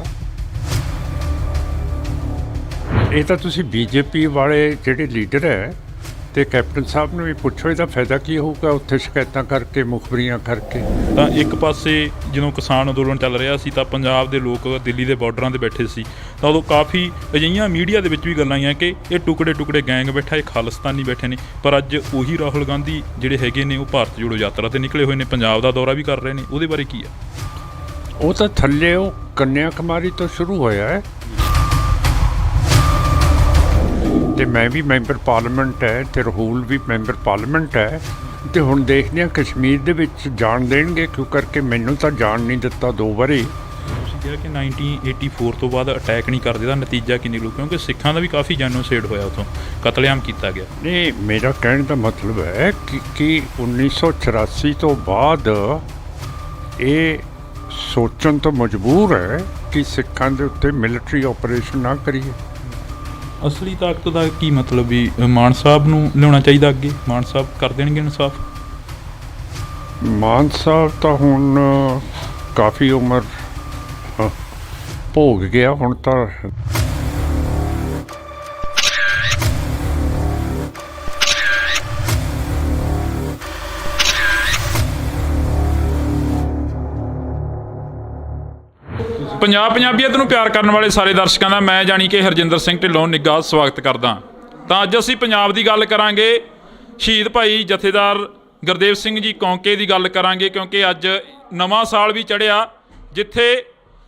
B: ਇਹ ਤਾਂ ਤੁਸੀਂ ਬੀਜੇਪੀ ਵਾਲੇ ਜਿਹੜੇ ਲੀਡਰ ਹੈ ਤੇ ਕੈਪਟਨ ਸਾਹਿਬ ਨੂੰ ਵੀ ਪੁੱਛੋ, ਇਹਦਾ ਫਾਇਦਾ ਕੀ ਹੋਊਗਾ ਉੱਥੇ ਸ਼ਿਕਾਇਤਾਂ ਕਰਕੇ, ਮੁਖਬਰੀਆਂ ਕਰਕੇ।
A: ਤਾਂ ਇੱਕ ਪਾਸੇ ਜਦੋਂ ਕਿਸਾਨ ਅੰਦੋਲਨ ਚੱਲ ਰਿਹਾ ਸੀ ਤਾਂ ਪੰਜਾਬ ਦੇ ਲੋਕ ਦਿੱਲੀ ਦੇ ਬਾਰਡਰਾਂ 'ਤੇ ਬੈਠੇ ਸੀ, ਤਾਂ ਉਦੋਂ ਕਾਫੀ ਅਜਿਹੀਆਂ ਮੀਡੀਆ ਦੇ ਵਿੱਚ ਵੀ ਗੱਲਾਂ ਆਈਆਂ ਕਿ ਇਹ ਟੁਕੜੇ ਗੈਂਗ ਬੈਠਾ, ਇਹ ਖਾਲਿਸਤਾਨੀ ਬੈਠੇ ਨੇ। ਪਰ ਅੱਜ ਉਹੀ ਰਾਹੁਲ ਗਾਂਧੀ ਜਿਹੜੇ ਹੈਗੇ ਨੇ ਉਹ ਭਾਰਤ ਜੋੜੋ ਯਾਤਰਾ 'ਤੇ ਨਿਕਲੇ ਹੋਏ ਨੇ, ਪੰਜਾਬ ਦਾ ਦੌਰਾ ਵੀ ਕਰ ਰਹੇ ਨੇ। ਉਹਦੇ ਬਾਰੇ ਕੀ ਹੈ?
B: ਉਹ ਤਾਂ ਥੱਲੇ ਉਹ ਕੰਨਿਆ ਕੁਮਾਰੀ ਤੋਂ ਸ਼ੁਰੂ ਹੋਇਆ ਹੈ ਤੇ ਮੈਂ ਵੀ ਮੈਂਬਰ ਪਾਰਲੀਮੈਂਟ ਹੈ ਤੇ ਰਾਹੁਲ ਵੀ ਮੈਂਬਰ ਪਾਰਲੀਮੈਂਟ ਹੈ ਤੇ ਹੁਣ ਦੇਖਦੇ ਹਾਂ ਕਸ਼ਮੀਰ ਦੇ ਵਿੱਚ ਜਾਣ ਦੇਣਗੇ ਕਿਉਂ ਕਰਕੇ। ਮੈਨੂੰ ਤਾਂ ਜਾਣ ਨਹੀਂ ਦਿੱਤਾ 2 ਵਾਰੀ।
A: ਤੁਸੀਂ ਕਿਹਾ ਕਿ 1984 ਤੋਂ ਬਾਅਦ ਅਟੈਕ ਨਹੀਂ ਕਰਦੇ, ਦਾ ਨਤੀਜਾ ਕੀ ਨਿਕਲੂ? ਕਿਉਂਕਿ ਸਿੱਖਾਂ ਦਾ ਵੀ ਕਾਫੀ ਜੈਨੋਸਾਈਡ ਹੋਇਆ, ਉੱਥੋਂ ਕਤਲੇਆਮ ਕੀਤਾ ਗਿਆ।
B: ਨਹੀਂ, ਮੇਰਾ ਕਹਿਣ ਦਾ ਮਤਲਬ ਹੈ ਕਿ 1984 ਤੋਂ ਬਾਅਦ ਇਹ ਸੋਚਣ ਤੋਂ ਮਜਬੂਰ ਹੈ ਕਿ ਸਿੱਖਾਂ ਦੇ ਉੱਤੇ ਮਿਲਟਰੀ ਆਪਰੇਸ਼ਨ ਨਾ ਕਰੀਏ।
A: ਅਸਲੀ ਤਾਕਤ ਦਾ ਕੀ ਮਤਲਬ ਵੀ ਮਾਨ ਸਾਹਿਬ ਨੂੰ ਲਿਆਉਣਾ ਚਾਹੀਦਾ ਅੱਗੇ? ਮਾਨ ਸਾਹਿਬ ਕਰ ਦੇਣਗੇ ਇਨਸਾਫ?
B: ਮਾਨ ਸਾਹਿਬ ਤਾਂ ਹੁਣ ਕਾਫੀ ਉਮਰ ਭੋਗ ਗਿਆ, ਹੁਣ ਤਾਂ
A: ਪੰਜਾਬੀਅਤ ਨੂੰ ਪਿਆਰ ਕਰਨ ਵਾਲੇ ਸਾਰੇ ਦਰਸ਼ਕਾਂ ਦਾ ਮੈਂ ਜਾਣੀ ਕਿ ਹਰਜਿੰਦਰ ਸਿੰਘ ਢਿੱਲੋਂ ਨਿੱਘਾ ਸਵਾਗਤ ਕਰਦਾ। ਤਾਂ ਅੱਜ ਅਸੀਂ ਪੰਜਾਬ ਦੀ ਗੱਲ ਕਰਾਂਗੇ, ਸ਼ਹੀਦ ਭਾਈ ਜਥੇਦਾਰ ਗੁਰਦੇਵ ਸਿੰਘ ਜੀ ਕੌਂਕੇ ਦੀ ਗੱਲ ਕਰਾਂਗੇ, ਕਿਉਂਕਿ ਅੱਜ ਨਵਾਂ ਸਾਲ ਵੀ ਚੜ੍ਹਿਆ। ਜਿੱਥੇ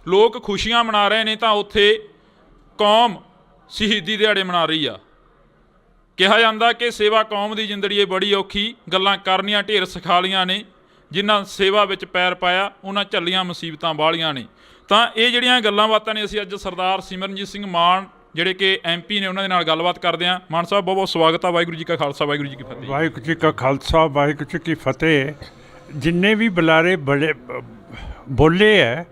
A: ਲੋਕ ਖੁਸ਼ੀਆਂ ਮਨਾ ਰਹੇ ਨੇ ਤਾਂ ਉੱਥੇ ਕੌਮ ਸ਼ਹੀਦੀ ਦਿਹਾੜੇ ਮਨਾ ਰਹੀ ਆ। ਕਿਹਾ ਜਾਂਦਾ ਕਿ ਸੇਵਾ ਕੌਮ ਦੀ ਜ਼ਿੰਦੜੀ ਬੜੀ ਔਖੀ, ਗੱਲਾਂ ਕਰਨੀਆਂ ਢੇਰ ਸਿਖਾਲੀਆਂ ਨੇ, ਜਿਨ੍ਹਾਂ ਸੇਵਾ ਵਿੱਚ ਪੈਰ ਪਾਇਆ ਉਹਨਾਂ ਝੱਲੀਆਂ ਮੁਸੀਬਤਾਂ ਬਾਹਲੀਆਂ ਨੇ। ਤਾਂ ਇਹ ਜਿਹੜੀਆਂ ਗੱਲਾਂ ਬਾਤਾਂ ਨੇ ਅਸੀਂ ਅੱਜ ਸਰਦਾਰ ਸਿਮਰਨਜੀਤ ਸਿੰਘ ਮਾਨ ਜਿਹੜੇ ਕਿ ਐਮਪੀ ਨੇ ਉਹਨਾਂ ਦੇ ਨਾਲ ਗੱਲਬਾਤ ਕਰਦੇ ਹਾਂ। ਮਾਨ ਸਾਹਿਬ ਬਹੁਤ ਬਹੁਤ ਸਵਾਗਤ ਆ। ਵਾਹਿਗੁਰੂ ਜੀ ਕਾ ਖਾਲਸਾ, ਵਾਹਿਗੁਰੂ ਜੀ ਕੀ ਫਤਿਹ।
B: ਵਾਹਿਗੁਰੂ ਜੀ ਕਾ ਖਾਲਸਾ, ਵਾਹਿਗੁਰੂ ਜੀ ਕੀ ਫਤਿਹ। ਜਿੰਨੇ ਵੀ ਬੁਲਾਰੇ ਬੜੇ ਬੋਲੇ ਹੈ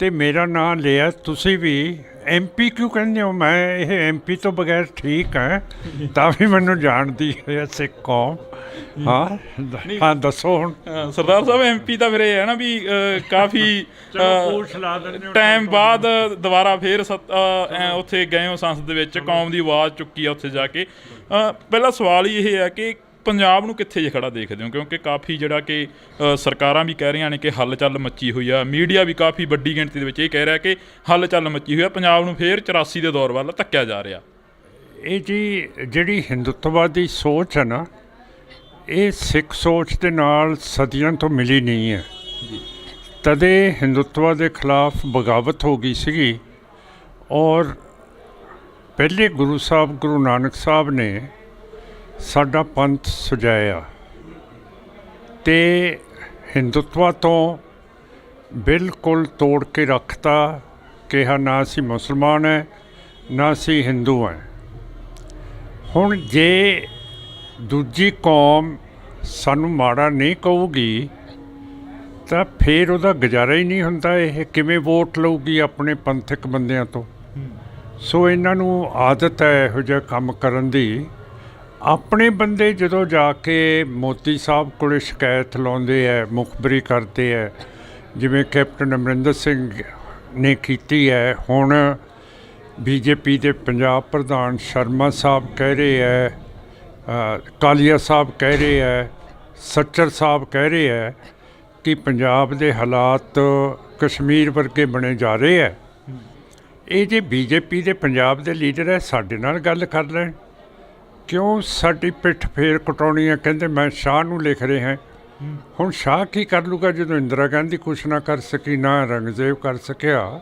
B: ਤੇ ਮੇਰਾ ਨਾਂ ਲਿਆ, ਤੁਸੀਂ ਵੀ ਐਮਪੀ ਕਿਉਂ ਕਹਿੰਦੇ ਹੋ? ਮੈਂ ਇਹ ਐਮਪੀ ਤੋਂ ਬਗੈਰ ਠੀਕ ਹੈ, ਤਾਂ ਵੀ ਮੈਨੂੰ ਜਾਣਦੀ ਹੈ ਸਿੱਖ ਕੌਮ। ਹਾਂ ਦੱਸੋ ਹੁਣ।
A: ਸਰਦਾਰ ਸਾਹਿਬ ਐਮਪੀ ਤਾਂ ਫਿਰ ਇਹ ਹੈ ਨਾ ਵੀ ਕਾਫੀ ਟਾਈਮ ਬਾਅਦ ਦੁਬਾਰਾ ਫੇਰ ਉੱਥੇ ਗਏ ਹੋ ਸੰਸਦ ਦੇ ਵਿੱਚ, ਕੌਮ ਦੀ ਆਵਾਜ਼ ਚੁੱਕੀ ਆ ਉੱਥੇ ਜਾ ਕੇ। ਪਹਿਲਾ ਸਵਾਲ ਹੀ ਇਹ ਹੈ ਕਿ ਪੰਜਾਬ ਨੂੰ ਕਿੱਥੇ ਜੇ ਖੜਾ ਦੇਖਦੇ ਹੋ? ਕਿਉਂਕਿ ਕਾਫੀ ਜਿਹੜਾ ਕਿ ਸਰਕਾਰਾਂ ਵੀ ਕਹਿ ਰਹੀਆਂ ਨੇ ਕਿ ਹੱਲ ਚੱਲ ਮੱਚੀ ਹੋਈ ਆ, ਮੀਡੀਆ ਵੀ ਕਾਫੀ ਵੱਡੀ ਗਿਣਤੀ ਦੇ ਵਿੱਚ ਇਹ ਕਹਿ ਰਿਹਾ ਕਿ ਹੱਲ ਚੱਲ ਮੱਚੀ ਹੋਈ ਆ, ਪੰਜਾਬ ਨੂੰ ਫੇਰ 84 ਦੇ ਦੌਰ ਵੱਲ ਧੱਕਿਆ ਜਾ ਰਿਹਾ।
B: ਇਹ ਜੀ ਜਿਹੜੀ ਹਿੰਦੁੱਤਵਾਦੀ ਸੋਚ ਹੈ ਨਾ, ਇਹ ਸਿੱਖ ਸੋਚ ਦੇ ਨਾਲ ਸਦੀਆਂ ਤੋਂ ਮਿਲੀ ਨਹੀਂ ਹੈ। ਤਦੇ ਹਿੰਦੁੱਤਵਾ ਦੇ ਖਿਲਾਫ ਬਗਾਵਤ ਹੋ ਗਈ ਸੀਗੀ ਔਰ ਪਹਿਲੇ ਗੁਰੂ ਸਾਹਿਬ ਗੁਰੂ ਨਾਨਕ ਸਾਹਿਬ ਨੇ ਸਾਡਾ ਪੰਥ ਸਜਾਇਆ ਤੇ ਹਿੰਦੁੱਤਵਾ ਤੋਂ ਬਿਲਕੁਲ ਤੋੜ ਕੇ ਰੱਖਤਾ। ਕਿਹਾ ਨਾ ਅਸੀਂ ਮੁਸਲਮਾਨ ਹੈ, ਨਾ ਅਸੀਂ ਹਿੰਦੂ ਹੈ। ਹੁਣ ਜੇ ਦੂਜੀ ਕੌਮ ਸਾਨੂੰ ਮਾੜਾ ਨਹੀਂ ਕਹੂਗੀ ਤਾਂ ਫਿਰ ਉਹਦਾ ਗੁਜ਼ਾਰਾ ਹੀ ਨਹੀਂ ਹੁੰਦਾ। ਇਹ ਕਿਵੇਂ ਵੋਟ ਲਊਗੀ ਆਪਣੇ ਪੰਥਕ ਬੰਦਿਆਂ ਤੋਂ? ਸੋ ਇਹਨਾਂ ਨੂੰ ਆਦਤ ਹੈ ਇਹੋ ਜਿਹਾ ਕੰਮ ਕਰਨ ਦੀ। ਆਪਣੇ ਬੰਦੇ ਜਦੋਂ ਜਾ ਕੇ ਮੋਦੀ ਸਾਹਿਬ ਕੋਲ ਸ਼ਿਕਾਇਤ ਲਾਉਂਦੇ ਹੈ, ਮੁਖਬਰੀ ਕਰਦੇ ਹੈ, ਜਿਵੇਂ ਕੈਪਟਨ ਅਮਰਿੰਦਰ ਸਿੰਘ ਨੇ ਕੀਤੀ ਹੈ। ਹੁਣ ਬੀਜੇਪੀ ਦੇ ਪੰਜਾਬ ਪ੍ਰਧਾਨ ਸ਼ਰਮਾ ਸਾਹਿਬ ਕਹਿ ਰਹੇ ਹੈ, ਕਾਲੀਆ ਸਾਹਿਬ ਕਹਿ ਰਹੇ ਹੈ, ਸੱਚਰ ਸਾਹਿਬ ਕਹਿ ਰਹੇ ਹੈ ਕਿ ਪੰਜਾਬ ਦੇ ਹਾਲਾਤ ਕਸ਼ਮੀਰ ਵਰਗੇ ਬਣੇ ਜਾ ਰਹੇ ਹੈ। ਇਹ ਜੇ ਬੀਜੇਪੀ ਦੇ ਪੰਜਾਬ ਦੇ ਲੀਡਰ ਹੈ, ਸਾਡੇ ਨਾਲ ਗੱਲ ਕਰ ਲੈਣ, ਕਿਉਂ ਸਾਡੀ ਪਿੱਠ ਫੇਰ ਕਟਾਉਣੀ ਹੈ? ਕਹਿੰਦੇ ਮੈਂ ਸ਼ਾਹ ਨੂੰ ਲਿਖ ਰਹੇ ਹਾਂ। ਹੁਣ ਸ਼ਾਹ ਕੀ ਕਰ ਲੂਗਾ ਜਦੋਂ ਇੰਦਰਾ ਗਾਂਧੀ ਕੁਛ ਨਾ ਕਰ ਸਕੀ, ਨਾ ਔਰੰਗਜ਼ੇਬ ਕਰ ਸਕਿਆ।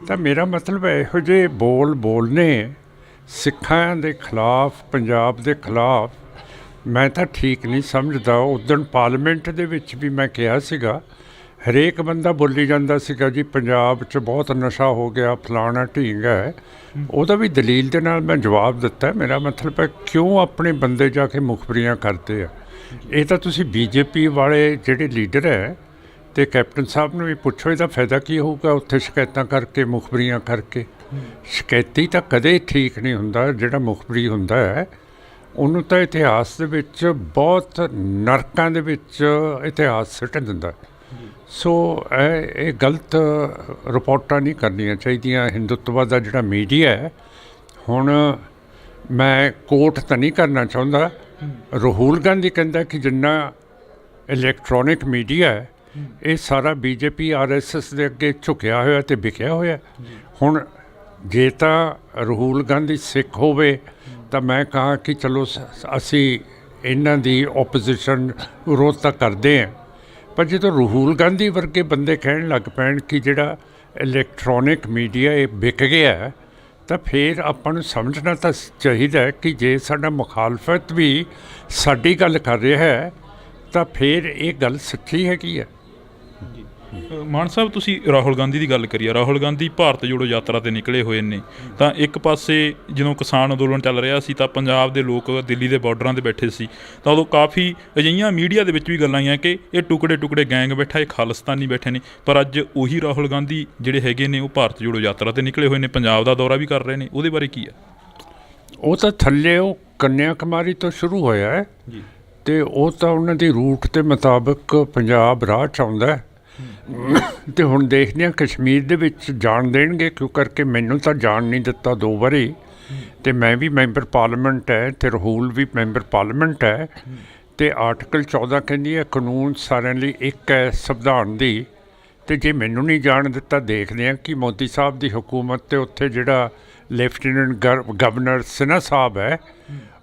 B: ਤਾਂ ਮੇਰਾ ਮਤਲਬ ਇਹੋ ਜਿਹੇ ਬੋਲਨੇ ਸਿੱਖਾਂ ਦੇ ਖਿਲਾਫ, ਪੰਜਾਬ ਦੇ ਖਿਲਾਫ, ਮੈਂ ਤਾਂ ਠੀਕ ਨਹੀਂ ਸਮਝਦਾ। ਉਦਣ ਪਾਰਲੀਮੈਂਟ ਦੇ ਵਿੱਚ ਵੀ ਮੈਂ ਕਿਹਾ ਸੀਗਾ, ਹਰੇਕ ਬੰਦਾ ਬੋਲੀ ਜਾਂਦਾ ਸੀਗਾ ਜੀ ਪੰਜਾਬ 'ਚ ਬਹੁਤ ਨਸ਼ਾ ਹੋ ਗਿਆ, ਫਲਾਣਾ ਢੀਂਗ ਹੈ। ਉਹਦਾ ਵੀ ਦਲੀਲ ਦੇ ਨਾਲ ਮੈਂ ਜਵਾਬ ਦਿੱਤਾ। ਮੇਰਾ ਮਤਲਬ ਹੈ ਕਿਉਂ ਆਪਣੇ ਬੰਦੇ ਜਾ ਕੇ ਮੁਖਬਰੀਆਂ ਕਰਦੇ ਆ। ਇਹ ਤਾਂ ਤੁਸੀਂ ਬੀਜੇਪੀ ਵਾਲੇ ਜਿਹੜੇ ਲੀਡਰ ਹੈ ਅਤੇ ਕੈਪਟਨ ਸਾਹਿਬ ਨੂੰ ਵੀ ਪੁੱਛੋ, ਇਹਦਾ ਫਾਇਦਾ ਕੀ ਹੋਊਗਾ ਉੱਥੇ ਸ਼ਿਕਾਇਤਾਂ ਕਰਕੇ, ਮੁਖਬਰੀਆਂ ਕਰਕੇ। ਸ਼ਿਕਾਇਤੀ ਤਾਂ ਕਦੇ ਠੀਕ ਨਹੀਂ ਹੁੰਦਾ। ਜਿਹੜਾ ਮੁਖਬਰੀ ਹੁੰਦਾ ਹੈ ਉਹਨੂੰ ਤਾਂ ਇਤਿਹਾਸ ਦੇ ਵਿੱਚ ਬਹੁਤ ਨਰਕਾਂ ਦੇ ਵਿੱਚ ਇਤਿਹਾਸ ਸਿੱਟ ਦਿੰਦਾ। ਸੋ ਇਹ ਗਲਤ ਰਿਪੋਰਟਾਂ ਨਹੀਂ ਕਰਨੀਆਂ ਚਾਹੀਦੀਆਂ। ਹਿੰਦੂਤਵਾ ਦਾ ਜਿਹੜਾ ਮੀਡੀਆ ਹੈ, ਹੁਣ ਮੈਂ ਕੋਟ ਤਾਂ ਨਹੀਂ ਕਰਨਾ ਚਾਹੁੰਦਾ, ਰਾਹੁਲ ਗਾਂਧੀ ਕਹਿੰਦਾ ਕਿ ਜਿੰਨਾ ਇਲੈਕਟ੍ਰੋਨਿਕ ਮੀਡੀਆ ਹੈ ਇਹ ਸਾਰਾ BJP RSS ਦੇ ਅੱਗੇ ਝੁਕਿਆ ਹੋਇਆ ਅਤੇ ਵਿਕਿਆ ਹੋਇਆ। ਹੁਣ ਜੇ ਤਾਂ ਰਾਹੁਲ ਗਾਂਧੀ ਸਿੱਖ ਹੋਵੇ ਤਾਂ ਮੈਂ ਕਹਾਂ ਕਿ ਚਲੋ ਅਸੀਂ ਇਹਨਾਂ ਦੀ ਓਪੋਜੀਸ਼ਨ ਵਿਰੋਧ ਤਾਂ ਕਰਦੇ ਹਾਂ, ਪਰ ਜਦੋਂ ਰਾਹੁਲ ਗਾਂਧੀ ਵਰਗੇ ਬੰਦੇ ਕਹਿਣ ਲੱਗ ਪੈਣ ਕਿ ਜਿਹੜਾ ਇਲੈਕਟ੍ਰੋਨਿਕ ਮੀਡੀਆ ਇਹ ਵਿਕ ਗਿਆ, ਤਾਂ ਫਿਰ ਆਪਾਂ ਨੂੰ ਸਮਝਣਾ ਤਾਂ ਚਾਹੀਦਾ ਕਿ ਜੇ ਸਾਡਾ ਮੁਖਾਲਫਤ ਵੀ ਸਾਡੀ ਗੱਲ ਕਰ ਰਿਹਾ ਹੈ ਤਾਂ ਫਿਰ ਇਹ ਗੱਲ ਸੱਚੀ ਹੈਗੀ ਹੈ।
A: ਮਾਨ ਸਾਹਿਬ, ਤੁਸੀਂ ਰਾਹੁਲ ਗਾਂਧੀ ਦੀ ਗੱਲ ਕਰੀਏ। ਰਾਹੁਲ ਗਾਂਧੀ ਭਾਰਤ ਜੋੜੋ ਯਾਤਰਾ 'ਤੇ ਨਿਕਲੇ ਹੋਏ ਨੇ। ਤਾਂ ਇੱਕ ਪਾਸੇ ਜਦੋਂ ਕਿਸਾਨ ਅੰਦੋਲਨ ਚੱਲ ਰਿਹਾ ਸੀ ਤਾਂ ਪੰਜਾਬ ਦੇ ਲੋਕ ਦਿੱਲੀ ਦੇ ਬਾਰਡਰਾਂ 'ਤੇ ਬੈਠੇ ਸੀ, ਤਾਂ ਉਦੋਂ ਕਾਫੀ ਅਜਿਹੀਆਂ ਮੀਡੀਆ ਦੇ ਵਿੱਚ ਵੀ ਗੱਲਾਂ ਆਈਆਂ ਕਿ ਇਹ ਟੁਕੜੇ ਗੈਂਗ ਬੈਠਾ, ਇਹ ਖਾਲਿਸਤਾਨੀ ਬੈਠੇ ਨੇ। ਪਰ ਅੱਜ ਉਹੀ ਰਾਹੁਲ ਗਾਂਧੀ ਜਿਹੜੇ ਹੈਗੇ ਨੇ ਉਹ ਭਾਰਤ ਜੋੜੋ ਯਾਤਰਾ 'ਤੇ ਨਿਕਲੇ ਹੋਏ ਨੇ, ਪੰਜਾਬ ਦਾ ਦੌਰਾ ਵੀ ਕਰ ਰਹੇ ਨੇ। ਉਹਦੇ ਬਾਰੇ ਕੀ ਹੈ? ਉਹ
B: ਤਾਂ ਥੱਲੇ ਉਹ ਕੰਨਿਆ ਕੁਮਾਰੀ ਤੋਂ ਸ਼ੁਰੂ ਹੋਇਆ ਹੈ ਅਤੇ ਉਹ ਤਾਂ ਉਹਨਾਂ ਦੀ ਰੂਟ ਦੇ ਮੁਤਾਬਕ ਪੰਜਾਬ ਰਾਹ 'ਚ ਆਉਂਦਾ ਅਤੇ ਹੁਣ ਦੇਖਦੇ ਹਾਂ ਕਸ਼ਮੀਰ ਦੇ ਵਿੱਚ ਜਾਣ ਦੇਣਗੇ, ਕਿਉਂ ਕਰਕੇ ਮੈਨੂੰ ਤਾਂ ਜਾਣ ਨਹੀਂ ਦਿੱਤਾ 2 ਵਾਰੀ, ਅਤੇ ਮੈਂ ਵੀ ਮੈਂਬਰ ਪਾਰਲੀਮੈਂਟ ਹੈ ਅਤੇ ਰਾਹੁਲ ਵੀ ਮੈਂਬਰ ਪਾਰਲੀਮੈਂਟ ਹੈ। ਅਤੇ ਆਰਟੀਕਲ 14 ਕਹਿੰਦੀ ਹੈ ਕਾਨੂੰਨ ਸਾਰਿਆਂ ਲਈ ਇੱਕ ਹੈ ਸੰਵਿਧਾਨ ਦੀ, ਅਤੇ ਜੇ ਮੈਨੂੰ ਨਹੀਂ ਜਾਣ ਦਿੱਤਾ, ਦੇਖਦੇ ਹਾਂ ਕਿ ਮੋਦੀ ਸਾਹਿਬ ਦੀ ਹੁਕੂਮਤ ਅਤੇ ਉੱਥੇ ਜਿਹੜਾ ਲੈਫਟੀਨੈਂਟ ਗਵਰਨਰ ਸਿਨਹਾ ਸਾਹਿਬ ਹੈ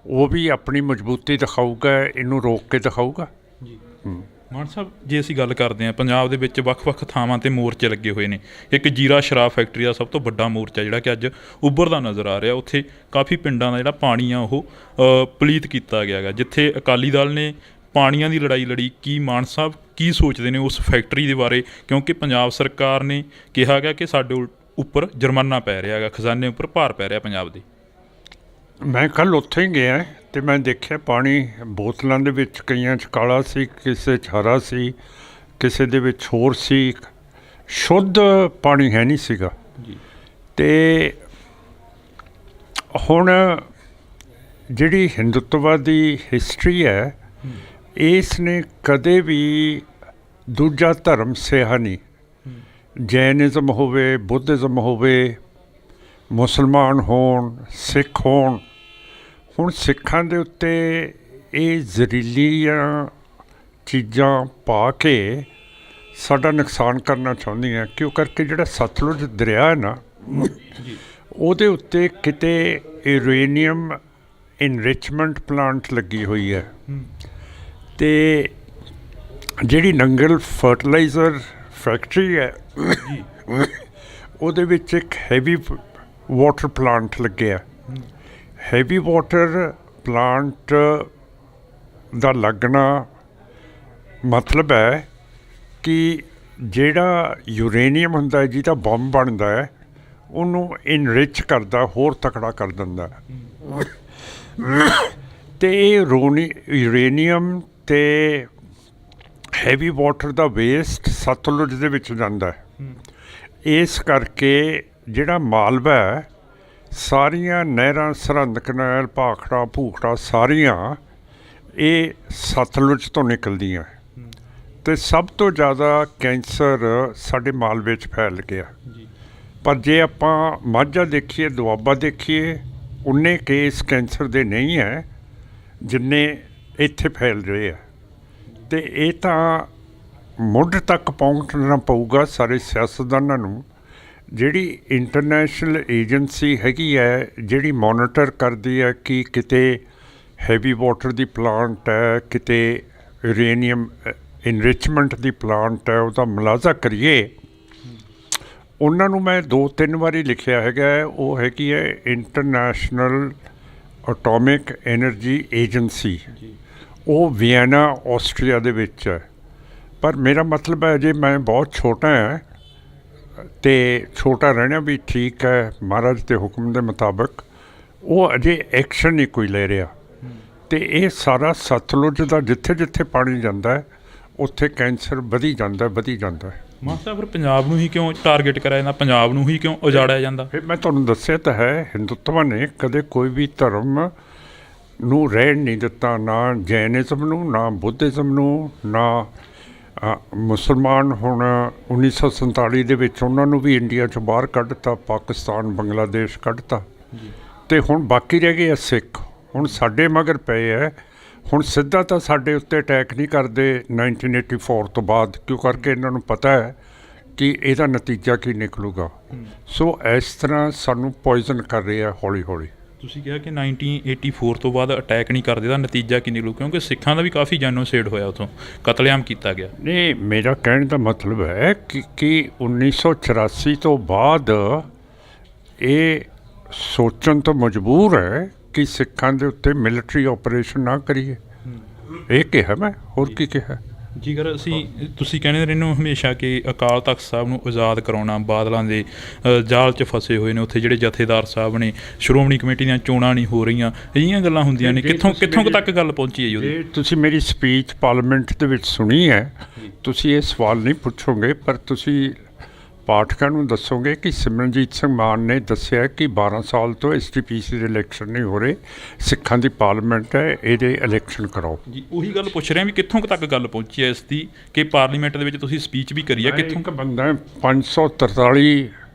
B: ਉਹ ਵੀ ਆਪਣੀ ਮਜ਼ਬੂਤੀ ਦਿਖਾਊਗਾ, ਇਹਨੂੰ ਰੋਕ ਕੇ ਦਿਖਾਊਗਾ।
A: ਮਾਨ ਸਾਹਿਬ, ਜੇ ਅਸੀਂ ਗੱਲ ਕਰਦੇ ਹਾਂ ਪੰਜਾਬ ਦੇ ਵਿੱਚ ਵੱਖ-ਵੱਖ ਥਾਵਾਂ 'ਤੇ ਮੋਰਚੇ ਲੱਗੇ ਹੋਏ ਨੇ। ਇੱਕ ਜੀਰਾ ਸ਼ਰਾਬ ਫੈਕਟਰੀ ਦਾ ਸਭ ਤੋਂ ਵੱਡਾ ਮੋਰਚਾ ਜਿਹੜਾ ਕਿ ਅੱਜ ਉੱਭਰਦਾ ਨਜ਼ਰ ਆ ਰਿਹਾ। ਉੱਥੇ ਕਾਫੀ ਪਿੰਡਾਂ ਦਾ ਜਿਹੜਾ ਪਾਣੀ ਆ ਉਹ ਪਲੀਤ ਕੀਤਾ ਗਿਆ ਗਾ, ਜਿੱਥੇ ਅਕਾਲੀ ਦਲ ਨੇ ਪਾਣੀਆਂ ਦੀ ਲੜਾਈ ਲੜੀ। ਕੀ ਮਾਨ ਸਾਹਿਬ ਕੀ ਸੋਚਦੇ ਨੇ ਉਸ ਫੈਕਟਰੀ ਦੇ ਬਾਰੇ? ਕਿਉਂਕਿ ਪੰਜਾਬ ਸਰਕਾਰ ਨੇ ਕਿਹਾ ਗਿਆ ਕਿ ਸਾਡੇ ਉੱਪਰ ਜੁਰਮਾਨਾ ਪੈ ਰਿਹਾ ਗਾ, ਖਜ਼ਾਨੇ ਉੱਪਰ ਭਾਰ ਪੈ ਰਿਹਾ ਪੰਜਾਬ ਦੇ।
B: ਮੈਂ ਕੱਲ੍ਹ ਉੱਥੇ ਹੀ ਗਿਆ ਅਤੇ ਮੈਂ ਦੇਖਿਆ ਪਾਣੀ ਬੋਤਲਾਂ ਦੇ ਵਿੱਚ ਕਈਆਂ 'ਚ ਕਾਲਾ ਸੀ, ਕਿਸੇ 'ਚ ਹਰਾ ਸੀ, ਕਿਸੇ ਦੇ ਵਿੱਚ ਹੋਰ ਸੀ। ਸ਼ੁੱਧ ਪਾਣੀ ਹੈ ਨਹੀਂ ਸੀਗਾ। ਅਤੇ ਹੁਣ ਜਿਹੜੀ ਹਿੰਦੂਤਵਾ ਦੀ ਹਿਸਟਰੀ ਹੈ, ਇਸ ਨੇ ਕਦੇ ਵੀ ਦੂਜਾ ਧਰਮ ਸਿਹਾ ਨਹੀਂ। ਜੈਨਿਜ਼ਮ ਹੋਵੇ, ਬੁੱਧਿਜ਼ਮ ਹੋਵੇ, ਮੁਸਲਮਾਨ ਹੋਣ, ਸਿੱਖ ਹੋਣ, ਹੁਣ ਸਿੱਖਾਂ ਦੇ ਉੱਤੇ ਇਹ ਜ਼ਹਿਰੀਲੀਆਂ ਚੀਜ਼ਾਂ ਪਾ ਕੇ ਸਾਡਾ ਨੁਕਸਾਨ ਕਰਨਾ ਚਾਹੁੰਦੀਆਂ। ਕਿਉਂ ਕਰਕੇ ਜਿਹੜਾ ਸਤਲੁਜ ਦਰਿਆ ਹੈ ਨਾ, ਉਹਦੇ ਉੱਤੇ ਕਿਤੇ ਯੂਰੇਨੀਅਮ ਇਨਰਿਚਮੈਂਟ ਪਲਾਂਟ ਲੱਗੀ ਹੋਈ ਹੈ, ਅਤੇ ਜਿਹੜੀ ਨੰਗਲ ਫਰਟੀਲਾਈਜ਼ਰ ਫੈਕਟਰੀ ਹੈ ਉਹਦੇ ਵਿੱਚ ਇੱਕ ਹੈਵੀ ਵਾਟਰ ਪਲਾਂਟ ਲੱਗਿਆ। ਹੈਵੀ ਵਾਟਰ ਪਲਾਂਟ ਦਾ ਲੱਗਣਾ ਮਤਲਬ ਹੈ ਕਿ ਜਿਹੜਾ ਯੂਰੇਨੀਅਮ ਹੁੰਦਾ, ਜਿਹਦਾ ਬੰਬ ਬਣਦਾ ਹੈ, ਉਹਨੂੰ ਇਨਰਿਚ ਕਰਦਾ, ਹੋਰ ਤਕੜਾ ਕਰ ਦਿੰਦਾ। ਅਤੇ ਇਹ ਯੂਰੇਨੀਅਮ ਅਤੇ ਹੈਵੀ ਵਾਟਰ ਦਾ ਵੇਸਟ ਸਤਲੁਜ ਦੇ ਵਿੱਚ ਜਾਂਦਾ ਹੈ। ਇਸ ਕਰਕੇ ਜਿਹੜਾ ਮਾਲਵਾ ਹੈ, ਸਾਰੀਆਂ ਨਹਿਰਾਂ, ਸਰਹੰਦ ਕਨਾਲ, ਭਾਖੜਾ ਭੂਖੜਾ, ਸਾਰੀਆਂ ਇਹ ਸਤਲੁਜ ਤੋਂ ਨਿਕਲਦੀਆਂ ਅਤੇ ਸਭ ਤੋਂ ਜ਼ਿਆਦਾ ਕੈਂਸਰ ਸਾਡੇ ਮਾਲਵੇ 'ਚ ਫੈਲ ਗਿਆ। ਪਰ ਜੇ ਆਪਾਂ ਮਾਝਾ ਦੇਖੀਏ, ਦੁਆਬਾ ਦੇਖੀਏ, ਉਨੇ ਕੇਸ ਕੈਂਸਰ ਦੇ ਨਹੀਂ ਹੈ ਜਿੰਨੇ ਇੱਥੇ ਫੈਲ ਰਹੇ ਆ। ਅਤੇ ਇਹ ਤਾਂ ਮੁੱਢ ਤੱਕ ਪਹੁੰਚਣਾ ਪਊਗਾ ਸਾਰੇ ਸਿਆਸਤਦਾਨਾਂ ਨੂੰ। ਜਿਹੜੀ ਇੰਟਰਨੈਸ਼ਨਲ ਏਜੰਸੀ ਹੈਗੀ ਹੈ, ਜਿਹੜੀ ਮੋਨੀਟਰ ਕਰਦੀ ਹੈ ਕਿ ਕਿਤੇ ਹੈਵੀ ਵਾਟਰ ਦੀ ਪਲਾਂਟ ਹੈ, ਕਿਤੇ ਯੂਰੇਨੀਅਮ ਇਨਰਿਚਮੈਂਟ ਦੀ ਪਲਾਂਟ ਹੈ ਉਹਦਾ ਮੁਲਾਜ਼ਾ ਕਰੀਏ, ਉਹਨਾਂ ਨੂੰ ਮੈਂ 2-3 ਵਾਰੀ ਲਿਖਿਆ ਹੈਗਾ। ਉਹ ਹੈਗੀ ਹੈ ਇੰਟਰਨੈਸ਼ਨਲ ਐਟੋਮਿਕ ਐਨਰਜੀ ਏਜੰਸੀ, ਉਹ ਵੀਐਨਾ ਆਸਟਰੀਆ ਦੇ ਵਿੱਚ ਹੈ। ਪਰ ਮੇਰਾ ਮਤਲਬ ਹੈ ਅਜੇ ਮੈਂ ਬਹੁਤ ਛੋਟਾ ਹੈ, ਅਤੇ ਛੋਟਾ ਰਹਿਣਾ ਵੀ ਠੀਕ ਹੈ ਮਹਾਰਾਜ ਦੇ ਹੁਕਮ ਦੇ ਮੁਤਾਬਕ। ਉਹ ਅਜੇ ਐਕਸ਼ਨ ਨਹੀਂ ਕੋਈ ਲੈ ਰਿਹਾ, ਅਤੇ ਇਹ ਸਾਰਾ ਸਤਲੁਜ ਦਾ ਜਿੱਥੇ ਜਿੱਥੇ ਪਾਣੀ ਜਾਂਦਾ ਹੈ ਉੱਥੇ ਕੈਂਸਰ ਵਧੀ ਜਾਂਦਾ ਹੈ।
A: ਮਾਨ ਸਾਹਿਬ ਫਿਰ ਪੰਜਾਬ ਨੂੰ ਹੀ ਕਿਉਂ ਟਾਰਗੇਟ ਕਰਿਆ ਜਾਂਦਾ, ਪੰਜਾਬ ਨੂੰ ਹੀ ਕਿਉਂ ਉਜਾੜਿਆ ਜਾਂਦਾ?
B: ਫਿਰ ਮੈਂ ਤੁਹਾਨੂੰ ਦੱਸਿਆ ਤਾਂ ਹੈ, ਹਿੰਦੁਤਵਾ ਨੇ ਕਦੇ ਕੋਈ ਵੀ ਧਰਮ ਨੂੰ ਰਹਿਣ ਨਹੀਂ ਦਿੱਤਾ, ਨਾ ਜੈਨਿਜ਼ਮ ਨੂੰ, ਨਾ ਬੁੱਧਿਜ਼ਮ ਨੂੰ, ਨਾ ਮੁਸਲਮਾਨ। ਹੁਣ 1947 ਦੇ ਵਿੱਚ ਉਹਨਾਂ ਨੂੰ ਵੀ ਇੰਡੀਆ 'ਚੋਂ ਬਾਹਰ ਕੱਢਤਾ, ਪਾਕਿਸਤਾਨ ਬੰਗਲਾਦੇਸ਼ ਕੱਢਤਾ, ਅਤੇ ਹੁਣ ਬਾਕੀ ਰਹਿ ਗਏ ਆ ਸਿੱਖ। ਹੁਣ ਸਾਡੇ ਮਗਰ ਪਏ ਹੈ। ਹੁਣ ਸਿੱਧਾ ਤਾਂ ਸਾਡੇ ਉੱਤੇ ਅਟੈਕ ਨਹੀਂ ਕਰਦੇ 1984 ਤੋਂ ਬਾਅਦ, ਕਿਉਂ ਕਰਕੇ ਇਹਨਾਂ ਨੂੰ ਪਤਾ ਹੈ ਕਿ ਇਹਦਾ ਨਤੀਜਾ ਕੀ ਨਿਕਲੂਗਾ। ਸੋ ਇਸ ਤਰ੍ਹਾਂ ਸਾਨੂੰ ਪੋਇਜ਼ਨ ਕਰ ਰਹੇ ਆ ਹੌਲੀ ਹੌਲੀ।
A: ਤੁਸੀਂ ਕਿਹਾ ਕਿ 1984 ਤੋਂ ਬਾਅਦ ਅਟੈਕ ਨਹੀਂ ਕਰਦੇ, ਦਾ ਨਤੀਜਾ ਕੀ ਨਿਕਲੂ? ਕਿਉਂਕਿ ਸਿੱਖਾਂ ਦਾ ਵੀ ਕਾਫੀ ਜੈਨੋਸਾਈਡ ਹੋਇਆ, ਉੱਥੋਂ ਕਤਲੇਆਮ ਕੀਤਾ ਗਿਆ।
B: ਨਹੀਂ, ਮੇਰਾ ਕਹਿਣ ਦਾ ਮਤਲਬ ਹੈ ਕਿ 1984 ਤੋਂ ਬਾਅਦ ਇਹ ਸੋਚਣ ਤੋਂ ਮਜਬੂਰ ਹੈ ਕਿ ਸਿੱਖਾਂ ਦੇ ਉੱਤੇ ਮਿਲਟਰੀ ਆਪਰੇਸ਼ਨ ਨਾ ਕਰੀਏ। ਇਹ ਕਿਹਾ ਮੈਂ, ਹੋਰ ਕੀ ਕਿਹਾ?
A: ਜੇਕਰ ਤੁਸੀਂ ਕਹਿੰਦੇ ਰਹਿੰਦੇ ਹੋ ਹਮੇਸ਼ਾ ਕਿ ਅਕਾਲ ਤਖਤ ਸਾਹਿਬ ਨੂੰ ਆਜ਼ਾਦ ਕਰਾਉਣਾ, ਬਾਦਲਾਂ ਦੇ ਜਾਲ 'ਚ ਫਸੇ ਹੋਏ ਨੇ ਉੱਥੇ ਜਿਹੜੇ ਜਥੇਦਾਰ ਸਾਹਿਬ ਨੇ, ਸ਼੍ਰੋਮਣੀ ਕਮੇਟੀ ਦੀਆਂ ਚੋਣਾਂ ਨਹੀਂ ਹੋ ਰਹੀਆਂ, ਅਜਿਹੀਆਂ ਗੱਲਾਂ ਹੁੰਦੀਆਂ ਨੇ। ਕਿੱਥੋਂ ਕੁ ਤੱਕ ਗੱਲ ਪਹੁੰਚੀ ਹੈ ਜੀ ਉਹਦੀ?
B: ਤੁਸੀਂ ਮੇਰੀ ਸਪੀਚ ਪਾਰਲੀਮੈਂਟ ਦੇ ਵਿੱਚ ਸੁਣੀ ਹੈ, ਤੁਸੀਂ ਇਹ ਸਵਾਲ ਨਹੀਂ ਪੁੱਛੋਗੇ, ਪਰ ਤੁਸੀਂ ਪਾਠਕਾਂ ਨੂੰ ਦੱਸੋਗੇ ਕਿ ਸਿਮਰਨਜੀਤ ਸਿੰਘ ਮਾਨ ਨੇ ਦੱਸਿਆ ਕਿ 12 ਸਾਲ ਤੋਂ STPC ਦੇ ਇਲੈਕਸ਼ਨ ਨਹੀਂ ਹੋ ਰਹੇ, ਸਿੱਖਾਂ ਦੀ ਪਾਰਲੀਮੈਂਟ ਹੈ, ਇਹਦੇ ਇਲੈਕਸ਼ਨ ਕਰਾਓ
A: ਜੀ। ਉਹੀ ਗੱਲ ਪੁੱਛ ਰਿਹਾ ਵੀ ਕਿੱਥੋਂ ਕੁ ਤੱਕ ਗੱਲ ਪਹੁੰਚੀ ਹੈ ਇਸ ਦੀ, ਕਿ ਪਾਰਲੀਮੈਂਟ ਦੇ ਵਿੱਚ ਤੁਸੀਂ ਸਪੀਚ ਵੀ ਕਰੀ ਹੈ। ਕਿੱਥੋਂ
B: ਇੱਕ ਬੰਦਾ 543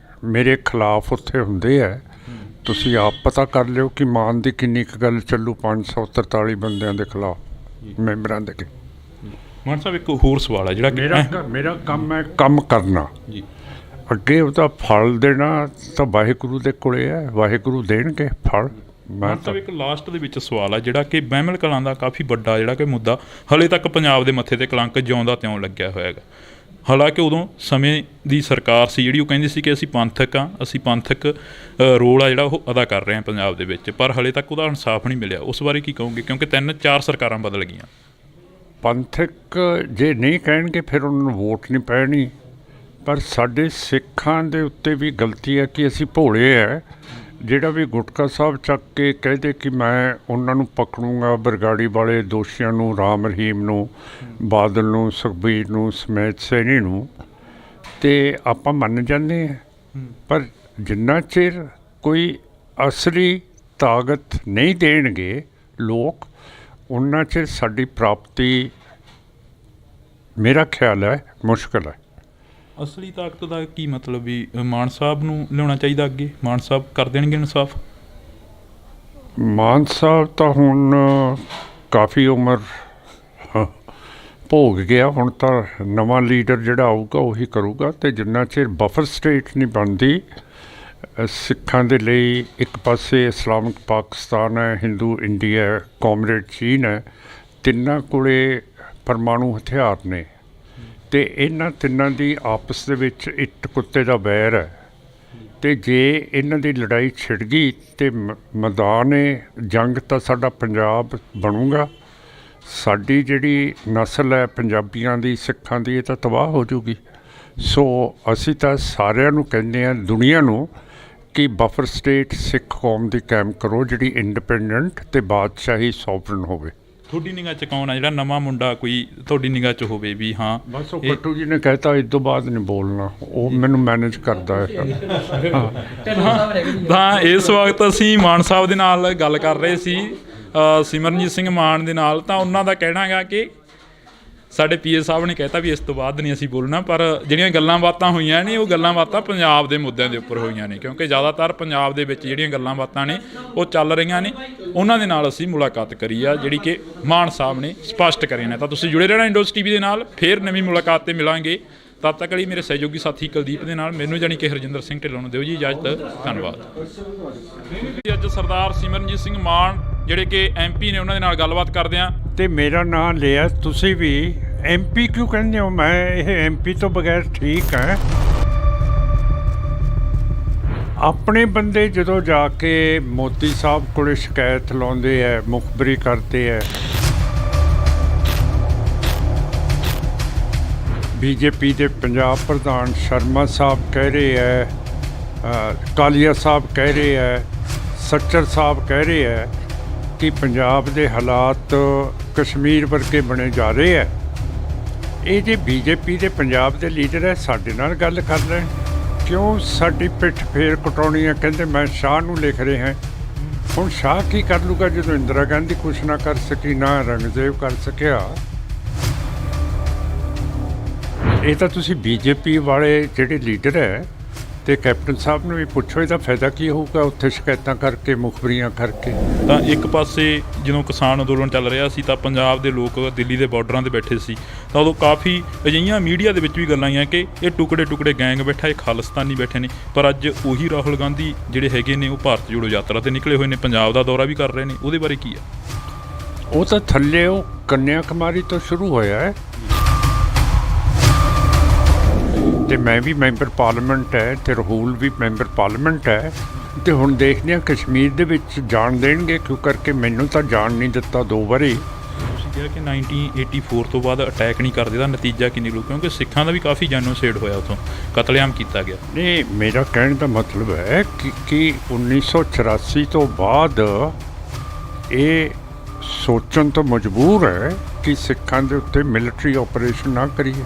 B: ਮੇਰੇ ਖਿਲਾਫ ਉੱਥੇ ਹੁੰਦੇ ਹੈ, ਤੁਸੀਂ ਆਪ ਪਤਾ ਕਰ ਲਿਓ ਕਿ ਮਾਨ ਦੀ ਕਿੰਨੀ ਕੁ ਗੱਲ ਚੱਲੂ 543 ਬੰਦਿਆਂ ਦੇ ਖਿਲਾਫ ਮੈਂਬਰਾਂ ਦੇ।
A: ਮਾਨ ਸਾਹਿਬ ਇੱਕ ਹੋਰ ਸਵਾਲ ਹੈ ਜਿਹੜਾ ਕਿ
B: ਮੇਰਾ ਕੰਮ ਹੈ ਕੰਮ ਕਰਨਾ
A: ਜੀ,
B: ਅੱਗੇ ਉਹਦਾ ਫਲ ਦੇਣਾ ਤਾਂ ਵਾਹਿਗੁਰੂ ਦੇ ਕੋਲੇ ਹੈ, ਵਾਹਿਗੁਰੂ ਦੇਣਗੇ ਫਲ। ਮੈਂ ਤਾਂ
A: ਇੱਕ ਲਾਸਟ ਦੇ ਵਿੱਚ ਸਵਾਲ ਆ ਜਿਹੜਾ ਕਿ ਬਹਿਮਲ ਕਲਾਂ ਦਾ ਕਾਫੀ ਵੱਡਾ ਜਿਹੜਾ ਕਿ ਮੁੱਦਾ ਹਲੇ ਤੱਕ ਪੰਜਾਬ ਦੇ ਮੱਥੇ ਤੇ ਕਲੰਕ ਜਿਉਂਦਾ ਤਿਉਂ ਲੱਗਿਆ ਹੋਇਆ ਹੈਗਾ। ਹਾਲਾਂਕਿ ਉਦੋਂ ਸਮੇਂ ਦੀ ਸਰਕਾਰ ਸੀ ਜਿਹੜੀ ਉਹ ਕਹਿੰਦੀ ਸੀ ਕਿ ਅਸੀਂ ਪੰਥਕ ਹਾਂ, ਅਸੀਂ ਪੰਥਕ ਰੋਲ ਆ ਜਿਹੜਾ ਉਹ ਅਦਾ ਕਰ ਰਹੇ ਹਾਂ ਪੰਜਾਬ ਦੇ ਵਿੱਚ, ਪਰ ਹਲੇ ਤੱਕ ਉਹਦਾ ਇਨਸਾਫ ਨਹੀਂ ਮਿਲਿਆ। ਉਸ ਬਾਰੇ ਕੀ ਕਹੋਗੇ? ਕਿਉਂਕਿ 3-4 ਸਰਕਾਰਾਂ ਬਦਲ ਗਈਆਂ।
B: ਪੰਥਕ ਜੇ ਨਹੀਂ ਕਹਿਣਗੇ ਫਿਰ ਉਹਨਾਂ ਨੂੰ ਵੋਟ ਨਹੀਂ ਪੈਣੀ। ਪਰ ਸਾਡੇ ਸਿੱਖਾਂ ਦੇ ਉੱਤੇ ਵੀ ਗਲਤੀ ਹੈ ਕਿ ਅਸੀਂ ਭੋਲੇ ਹੈ। ਜਿਹੜਾ ਵੀ ਗੁਟਕਾ ਸਾਹਿਬ ਚੱਕ ਕੇ ਕਹਦੇ ਕਿ ਮੈਂ ਉਹਨਾਂ ਨੂੰ ਪਕੜੂੰਗਾ, ਬਰਗਾੜੀ ਵਾਲੇ ਦੋਸ਼ੀਆਂ ਨੂੰ, ਰਾਮ ਰਹੀਮ ਨੂੰ, ਬਾਦਲ ਨੂੰ, ਸੁਖਬੀਰ ਨੂੰ, ਸਮੇਤ ਸੈਣੀ ਨੂੰ, ਅਤੇ ਆਪਾਂ ਮੰਨ ਜਾਂਦੇ ਹਾਂ। ਪਰ ਜਿੰਨਾ ਚਿਰ ਕੋਈ ਅਸਲੀ ਤਾਕਤ ਨਹੀਂ ਦੇਣਗੇ ਲੋਕ, ਉਨਾ ਚਿਰ ਸਾਡੀ ਪ੍ਰਾਪਤੀ ਮੇਰਾ ਖਿਆਲ ਹੈ ਮੁਸ਼ਕਲ ਹੈ।
A: ਅਸਲੀ ਤਾਕਤ ਦਾ ਕੀ ਮਤਲਬ? ਵੀ ਮਾਨ ਸਾਹਿਬ ਨੂੰ ਲਿਆਉਣਾ ਚਾਹੀਦਾ ਅੱਗੇ, ਮਾਨ ਸਾਹਿਬ ਕਰ ਦੇਣਗੇ ਇਨਸਾਫ?
B: ਮਾਨ ਸਾਹਿਬ ਤਾਂ ਹੁਣ ਕਾਫੀ ਉਮਰ ਭੋਗ ਗਿਆ, ਹੁਣ ਤਾਂ ਨਵਾਂ ਲੀਡਰ ਜਿਹੜਾ ਆਊਗਾ ਉਹੀ ਕਰੂਗਾ। ਅਤੇ ਜਿੰਨਾ ਚਿਰ ਬਫਰ ਸਟੇਟ ਨਹੀਂ ਬਣਦੀ ਸਿੱਖਾਂ ਦੇ ਲਈ, ਇੱਕ ਪਾਸੇ ਇਸਲਾਮਿਕ ਪਾਕਿਸਤਾਨ ਹੈ, ਹਿੰਦੂ ਇੰਡੀਆ, ਕਾਮਰੇਡ ਚੀਨ ਹੈ, ਤਿੰਨਾਂ ਕੋਲੇ ਪਰਮਾਣੂ ਹਥਿਆਰ ਨੇ, ਅਤੇ ਇਹਨਾਂ ਤਿੰਨਾਂ ਦੀ ਆਪਸ ਦੇ ਵਿੱਚ ਇੱਟ ਕੁੱਤੇ ਦਾ ਵੈਰ ਹੈ। ਅਤੇ ਜੇ ਇਹਨਾਂ ਦੀ ਲੜਾਈ ਛਿੜ ਗਈ ਅਤੇ ਮੈਦਾਨ ਜੰਗ ਤਾਂ ਸਾਡਾ ਪੰਜਾਬ ਬਣੂਗਾ। ਸਾਡੀ ਜਿਹੜੀ ਨਸਲ ਹੈ ਪੰਜਾਬੀਆਂ ਦੀ, ਸਿੱਖਾਂ ਦੀ, ਇਹ ਤਾਂ ਤਬਾਹ ਹੋ ਜੂਗੀ। ਸੋ ਅਸੀਂ ਤਾਂ ਸਾਰਿਆਂ ਨੂੰ ਕਹਿੰਦੇ ਹਾਂ, ਦੁਨੀਆ ਨੂੰ, ਕਿ ਬਫਰ ਸਟੇਟ ਸਿੱਖ ਕੌਮ ਦੀ ਕਾਇਮ ਕਰੋ ਜਿਹੜੀ ਇੰਡੀਪੈਂਡੈਂਟ ਅਤੇ ਬਾਦਸ਼ਾਹੀ ਸੋਵਰਨ ਹੋਵੇ।
A: ਤੁਹਾਡੀ ਨਿਗਾਹ 'ਚ ਕੌਣ ਆ ਜਿਹੜਾ ਨਵਾਂ ਮੁੰਡਾ ਕੋਈ ਤੁਹਾਡੀ ਨਿਗਾਹ 'ਚ ਹੋਵੇ ਵੀ ਹਾਂ?
B: ਬਸ ਉਹ ਕੱਟੂ ਜੀ ਨੇ ਕਹਿਤਾ ਇਸ ਤੋਂ ਬਾਅਦ ਨਹੀਂ ਬੋਲਣਾ, ਉਹ ਮੈਨੂੰ ਮੈਨੇਜ ਕਰਦਾ ਹੈ।
A: ਤਾਂ ਇਸ ਵਕਤ ਅਸੀਂ ਮਾਨ ਸਾਹਿਬ ਦੇ ਨਾਲ ਗੱਲ ਕਰ ਰਹੇ ਸੀ, ਸਿਮਰਨਜੀਤ ਸਿੰਘ ਮਾਨ ਦੇ ਨਾਲ। ਤਾਂ ਉਹਨਾਂ ਦਾ ਕਹਿਣਾ ਹੈਗਾ ਕਿ ਸਾਡੇ PA ਸਾਹਿਬ ਨੇ ਕਹਿਤਾ ਵੀ ਇਸ ਤੋਂ ਬਾਅਦ ਨਹੀਂ ਅਸੀਂ ਬੋਲਣਾ, ਪਰ ਜਿਹੜੀਆਂ ਗੱਲਾਂ ਬਾਤਾਂ ਹੋਈਆਂ ਨੇ ਉਹ ਗੱਲਾਂ ਬਾਤਾਂ ਪੰਜਾਬ ਦੇ ਮੁੱਦਿਆਂ ਦੇ ਉੱਪਰ ਹੋਈਆਂ ਨੇ, ਕਿਉਂਕਿ ਜ਼ਿਆਦਾਤਰ ਪੰਜਾਬ ਦੇ ਵਿੱਚ ਜਿਹੜੀਆਂ ਗੱਲਾਂ ਬਾਤਾਂ ਨੇ ਉਹ ਚੱਲ ਰਹੀਆਂ ਨੇ। ਉਹਨਾਂ ਦੇ ਨਾਲ ਅਸੀਂ ਮੁਲਾਕਾਤ ਕਰੀ ਆ ਜਿਹੜੀ ਕਿ ਮਾਨ ਸਾਹਿਬ ਨੇ ਸਪਸ਼ਟ ਕਰੇ ਨੇ। ਤਾਂ ਤੁਸੀਂ ਜੁੜੇ ਰਹਿਣਾ ਇੰਡੋਜ਼ TV ਦੇ ਨਾਲ, ਫਿਰ ਨਵੀਂ ਮੁਲਾਕਾਤ 'ਤੇ ਮਿਲਾਂਗੇ। ਤਦ ਤੱਕ ਲਈ ਮੇਰੇ ਸਹਿਯੋਗੀ ਸਾਥੀ ਕੁਲਦੀਪ ਦੇ ਨਾਲ ਮੈਨੂੰ ਜਾਣੀ ਕਿ ਹਰਜਿੰਦਰ ਸਿੰਘ ਢਿੱਲੋਂ ਨੂੰ ਦਿਓ ਜੀ ਇਜਾਜ਼ਤ। ਧੰਨਵਾਦ। ਅੱਜ ਸਰਦਾਰ ਸਿਮਰਨਜੀਤ ਸਿੰਘ ਮਾਨ ਜਿਹੜੇ ਕਿ MP ਨੇ ਉਹਨਾਂ ਦੇ ਨਾਲ ਗੱਲਬਾਤ ਕਰਦੇ ਹਾਂ।
B: ਤੇ ਮੇਰਾ ਨਾਂ ਲਿਆ ਤੁਸੀਂ ਵੀ MP ਕਿਉਂ ਕਹਿੰਦੇ ਹੋ? ਮੈਂ ਇਹ MP ਤੋਂ ਬਗੈਰ ਠੀਕ ਹੈ। ਆਪਣੇ ਬੰਦੇ ਜਦੋਂ ਜਾ ਕੇ ਮੋਦੀ ਸਾਹਿਬ ਕੋਲ ਸ਼ਿਕਾਇਤ ਲਾਉਂਦੇ ਹੈ, ਮੁਖਬਰੀ ਕਰਦੇ ਹੈ, ਬੀਜੇਪੀ ਦੇ ਪੰਜਾਬ ਪ੍ਰਧਾਨ ਸ਼ਰਮਾ ਸਾਹਿਬ ਕਹਿ ਰਹੇ ਹੈ, ਕਾਲੀਆ ਸਾਹਿਬ ਕਹਿ ਰਹੇ ਹੈ, ਸੱਚਰ ਸਾਹਿਬ ਕਹਿ ਰਹੇ ਹੈ ਕਿ ਪੰਜਾਬ ਦੇ ਹਾਲਾਤ ਕਸ਼ਮੀਰ ਵਰਗੇ ਬਣੇ ਜਾ ਰਹੇ ਹੈ। ਇਹ ਜੇ ਬੀਜੇਪੀ ਦੇ ਪੰਜਾਬ ਦੇ ਲੀਡਰ ਹੈ, ਸਾਡੇ ਨਾਲ ਗੱਲ ਕਰ ਲੈਣ। ਕਿਉਂ ਸਾਡੀ ਪਿੱਠ ਫੇਰ ਕਟਾਉਣੀ ਹੈ? ਕਹਿੰਦੇ ਮੈਂ ਸ਼ਾਹ ਨੂੰ ਲਿਖ ਰਹੇ ਹਾਂ। ਹੁਣ ਸ਼ਾਹ ਕੀ ਕਰ ਲੂਗਾ ਜਦੋਂ ਇੰਦਰਾ ਗਾਂਧੀ ਕੁਛ ਨਾ ਕਰ ਸਕੀ, ਨਾ ਰੰਗਦੇਵ ਕਰ ਸਕਿਆ। ਇਹ ਤਾਂ ਤੁਸੀਂ ਬੀਜੇਪੀ ਵਾਲੇ ਜਿਹੜੇ ਲੀਡਰ ਹੈ ਤੇ ਕੈਪਟਨ ਸਾਹਿਬ ਨੂੰ ਵੀ ਪੁੱਛੋ, ਇਹਦਾ ਫਾਇਦਾ ਕੀ ਹੋਊਗਾ ਉੱਥੇ ਸ਼ਿਕਾਇਤਾਂ ਕਰਕੇ, ਮੁਖਬਰੀਆਂ ਕਰਕੇ।
A: ਤਾਂ ਇੱਕ ਪਾਸੇ ਜਦੋਂ ਕਿਸਾਨ ਅੰਦੋਲਨ ਚੱਲ ਰਿਹਾ ਸੀ ਤਾਂ ਪੰਜਾਬ ਦੇ ਲੋਕ ਦਿੱਲੀ ਦੇ ਬਾਰਡਰਾਂ 'ਤੇ ਬੈਠੇ ਸੀ, ਤਾਂ ਉਦੋਂ ਕਾਫੀ ਅਜਿਹੀਆਂ ਮੀਡੀਆ ਦੇ ਵਿੱਚ ਵੀ ਗੱਲਾਂ ਆਈਆਂ ਕਿ ਇਹ ਟੁਕੜੇ ਗੈਂਗ ਬੈਠਾ, ਇਹ ਖਾਲਿਸਤਾਨੀ ਬੈਠੇ ਨੇ। ਪਰ ਅੱਜ ਉਹੀ ਰਾਹੁਲ ਗਾਂਧੀ ਜਿਹੜੇ ਹੈਗੇ ਨੇ ਉਹ ਭਾਰਤ ਜੋੜੋ ਯਾਤਰਾ 'ਤੇ ਨਿਕਲੇ ਹੋਏ ਨੇ, ਪੰਜਾਬ ਦਾ ਦੌਰਾ ਵੀ ਕਰ ਰਹੇ ਨੇ। ਉਹਦੇ ਬਾਰੇ ਕੀ ਆ?
B: ਉਹ ਤਾਂ ਥੱਲੇ ਉਹ ਕੰਨਿਆ ਕੁਮਾਰੀ ਤੋਂ ਸ਼ੁਰੂ ਹੋਇਆ ਹੈ ਤੇ ਮੈਂ ਵੀ ਮੈਂਬਰ ਪਾਰਲੀਮੈਂਟ ਹੈ ਤੇ ਰਾਹੁਲ ਵੀ ਮੈਂਬਰ ਪਾਰਲੀਮੈਂਟ ਹੈ। ਤੇ ਹੁਣ ਦੇਖਦੇ ਹਾਂ ਕਸ਼ਮੀਰ ਦੇ ਵਿੱਚ ਜਾਣ ਦੇਣਗੇ ਕਿਉਂ, ਕਰਕੇ ਮੈਨੂੰ ਤਾਂ ਜਾਣ ਨਹੀਂ ਦਿੱਤਾ 2 ਵਾਰੀ।
A: ਤੁਸੀਂ ਕਿਹਾ ਕਿ 1984 ਤੋਂ ਬਾਅਦ ਅਟੈਕ ਨਹੀਂ ਕਰਦੇ, ਦਾ ਨਤੀਜਾ ਕੀ ਨਿਕਲੂ? ਕਿਉਂਕਿ ਸਿੱਖਾਂ ਦਾ ਵੀ ਕਾਫੀ ਜੈਨੋਸਾਈਡ ਹੋਇਆ, ਉੱਥੋਂ ਕਤਲੇਆਮ ਕੀਤਾ ਗਿਆ।
B: ਨਹੀਂ, ਮੇਰਾ ਕਹਿਣ ਦਾ ਮਤਲਬ ਹੈ ਕਿ 1984 ਤੋਂ ਬਾਅਦ ਇਹ ਸੋਚਣ ਤੋਂ ਮਜਬੂਰ ਹੈ ਕਿ ਸਿੱਖਾਂ ਦੇ ਉੱਤੇ ਮਿਲਟਰੀ ਆਪਰੇਸ਼ਨ ਨਾ ਕਰੀਏ।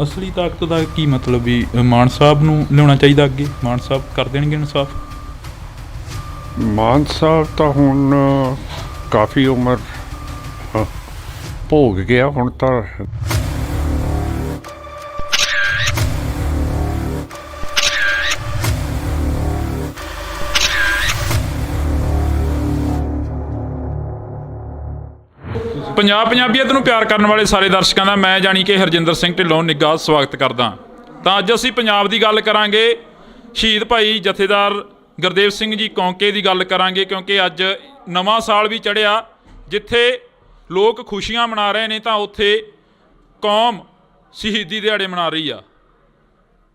A: ਅਸਲੀ ਤਾਕਤ ਦਾ ਕੀ ਮਤਲਬ ਵੀ ਮਾਨ ਸਾਹਿਬ ਨੂੰ ਲਿਆਉਣਾ ਚਾਹੀਦਾ ਅੱਗੇ? ਮਾਨ ਸਾਹਿਬ ਕਰ ਦੇਣਗੇ ਇਨਸਾਫ?
B: ਮਾਨ ਸਾਹਿਬ ਤਾਂ ਹੁਣ ਕਾਫੀ ਉਮਰ ਭੋਗ ਗਿਆ, ਹੁਣ ਤਾਂ
A: ਪੰਜਾਬੀਅਤ ਨੂੰ ਪਿਆਰ ਕਰਨ ਵਾਲੇ ਸਾਰੇ ਦਰਸ਼ਕਾਂ ਦਾ ਮੈਂ ਜਾਣੀ ਕਿ ਹਰਜਿੰਦਰ ਸਿੰਘ ਢਿੱਲੋਂ ਨਿੱਘਾ ਸਵਾਗਤ ਕਰਦਾ। ਤਾਂ ਅੱਜ ਅਸੀਂ ਪੰਜਾਬ ਦੀ ਗੱਲ ਕਰਾਂਗੇ, ਸ਼ਹੀਦ ਭਾਈ ਜਥੇਦਾਰ ਗੁਰਦੇਵ ਸਿੰਘ ਜੀ ਕੌਂਕੇ ਦੀ ਗੱਲ ਕਰਾਂਗੇ, ਕਿਉਂਕਿ ਅੱਜ ਨਵਾਂ ਸਾਲ ਵੀ ਚੜ੍ਹਿਆ। ਜਿੱਥੇ ਲੋਕ ਖੁਸ਼ੀਆਂ ਮਨਾ ਰਹੇ ਨੇ ਤਾਂ ਉੱਥੇ ਕੌਮ ਸ਼ਹੀਦੀ ਦਿਹਾੜੇ ਮਨਾ ਰਹੀ ਆ।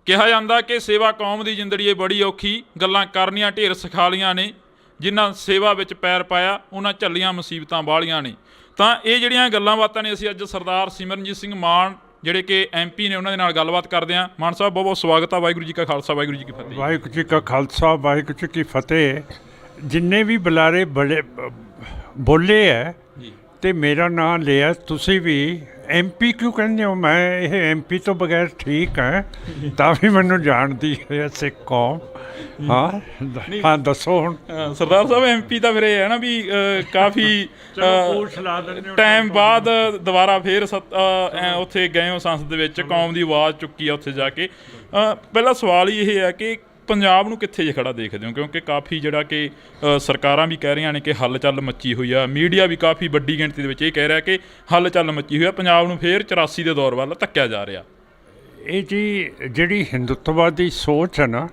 A: ਕਿਹਾ ਜਾਂਦਾ ਕਿ ਸੇਵਾ ਕੌਮ ਦੀ ਜ਼ਿੰਦੜੀ ਇਹ ਬੜੀ ਔਖੀ, ਗੱਲਾਂ ਕਰਨੀਆਂ ਢੇਰ ਸਿਖਾਲੀਆਂ ਨੇ, ਜਿਨ੍ਹਾਂ ਸੇਵਾ ਵਿੱਚ ਪੈਰ ਪਾਇਆ ਉਹਨਾਂ ਝੱਲੀਆਂ ਮੁਸੀਬਤਾਂ ਬਾਹਲੀਆਂ ਨੇ। ਤਾਂ ਇਹ ਜਿਹੜੀਆਂ ਗੱਲਾਂ ਬਾਤਾਂ ਨੇ ਅਸੀਂ ਅੱਜ ਸਰਦਾਰ ਸਿਮਰਨਜੀਤ ਸਿੰਘ ਮਾਨ ਜਿਹੜੇ ਕਿ MP ਨੇ ਉਹਨਾਂ ਦੇ ਨਾਲ ਗੱਲਬਾਤ ਕਰਦੇ ਹਾਂ। ਮਾਨ ਸਾਹਿਬ ਬਹੁਤ ਬਹੁਤ ਸਵਾਗਤ ਆ। ਵਾਹਿਗੁਰੂ ਜੀ ਕਾ ਖਾਲਸਾ, ਵਾਹਿਗੁਰੂ ਜੀ ਕੀ ਫਤਿਹ।
B: ਵਾਹਿਗੁਰੂ ਜੀ ਕਾ ਖਾਲਸਾ, ਵਾਹਿਗੁਰੂ ਜੀ ਕੀ ਫਤਿਹ। ਜਿੰਨੇ ਵੀ ਬੁਲਾਰੇ ਬੜੇ ਬੋਲੇ ਹੈ ਤੇ ਮੇਰਾ ਨਾਂ ਲਿਆ, ਤੁਸੀਂ ਵੀ MP ਕਿਉਂ ਕਹਿੰਦੇ ਹੋ? ਮੈਂ ਇਹ MP ਤੋਂ ਬਗੈਰ ਠੀਕ ਹੈ, ਤਾਂ ਵੀ ਮੈਨੂੰ ਜਾਣਦੀ ਹੈ ਸਿੱਖ ਕੌਮ। ਹਾਂ ਦੱਸੋ ਹੁਣ।
A: ਸਰਦਾਰ ਸਾਹਿਬ MP ਤਾਂ ਫਿਰ ਇਹ ਹੈ ਨਾ ਵੀ ਕਾਫੀ ਟਾਈਮ ਬਾਅਦ ਦੁਬਾਰਾ ਫੇਰ ਉੱਥੇ ਗਏ ਹੋ ਸੰਸਦ ਦੇ ਵਿੱਚ, ਕੌਮ ਦੀ ਆਵਾਜ਼ ਚੁੱਕੀ ਆ ਉੱਥੇ ਜਾ ਕੇ। ਪਹਿਲਾ ਸਵਾਲ ਹੀ ਇਹ ਹੈ ਕਿ ਪੰਜਾਬ ਨੂੰ ਕਿੱਥੇ ਜੇ ਖੜਾ ਦੇਖਦੇ ਹੋ? ਕਿਉਂਕਿ ਕਾਫੀ ਜਿਹੜਾ ਕਿ ਸਰਕਾਰਾਂ ਵੀ ਕਹਿ ਰਹੀਆਂ ਨੇ ਕਿ ਹੱਲ ਚੱਲ ਮੱਚੀ ਹੋਈ ਆ, ਮੀਡੀਆ ਵੀ ਕਾਫੀ ਵੱਡੀ ਗਿਣਤੀ ਦੇ ਵਿੱਚ ਇਹ ਕਹਿ ਰਿਹਾ ਕਿ ਹੱਲ ਚੱਲ ਮੱਚੀ ਹੋਈ ਆ, ਪੰਜਾਬ ਨੂੰ ਫੇਰ 84 ਦੇ ਦੌਰ ਵੱਲ ਧੱਕਿਆ ਜਾ ਰਿਹਾ।
B: ਇਹ ਜੀ ਜਿਹੜੀ ਹਿੰਦੁੱਤਵਾਦੀ ਸੋਚ ਹੈ ਨਾ,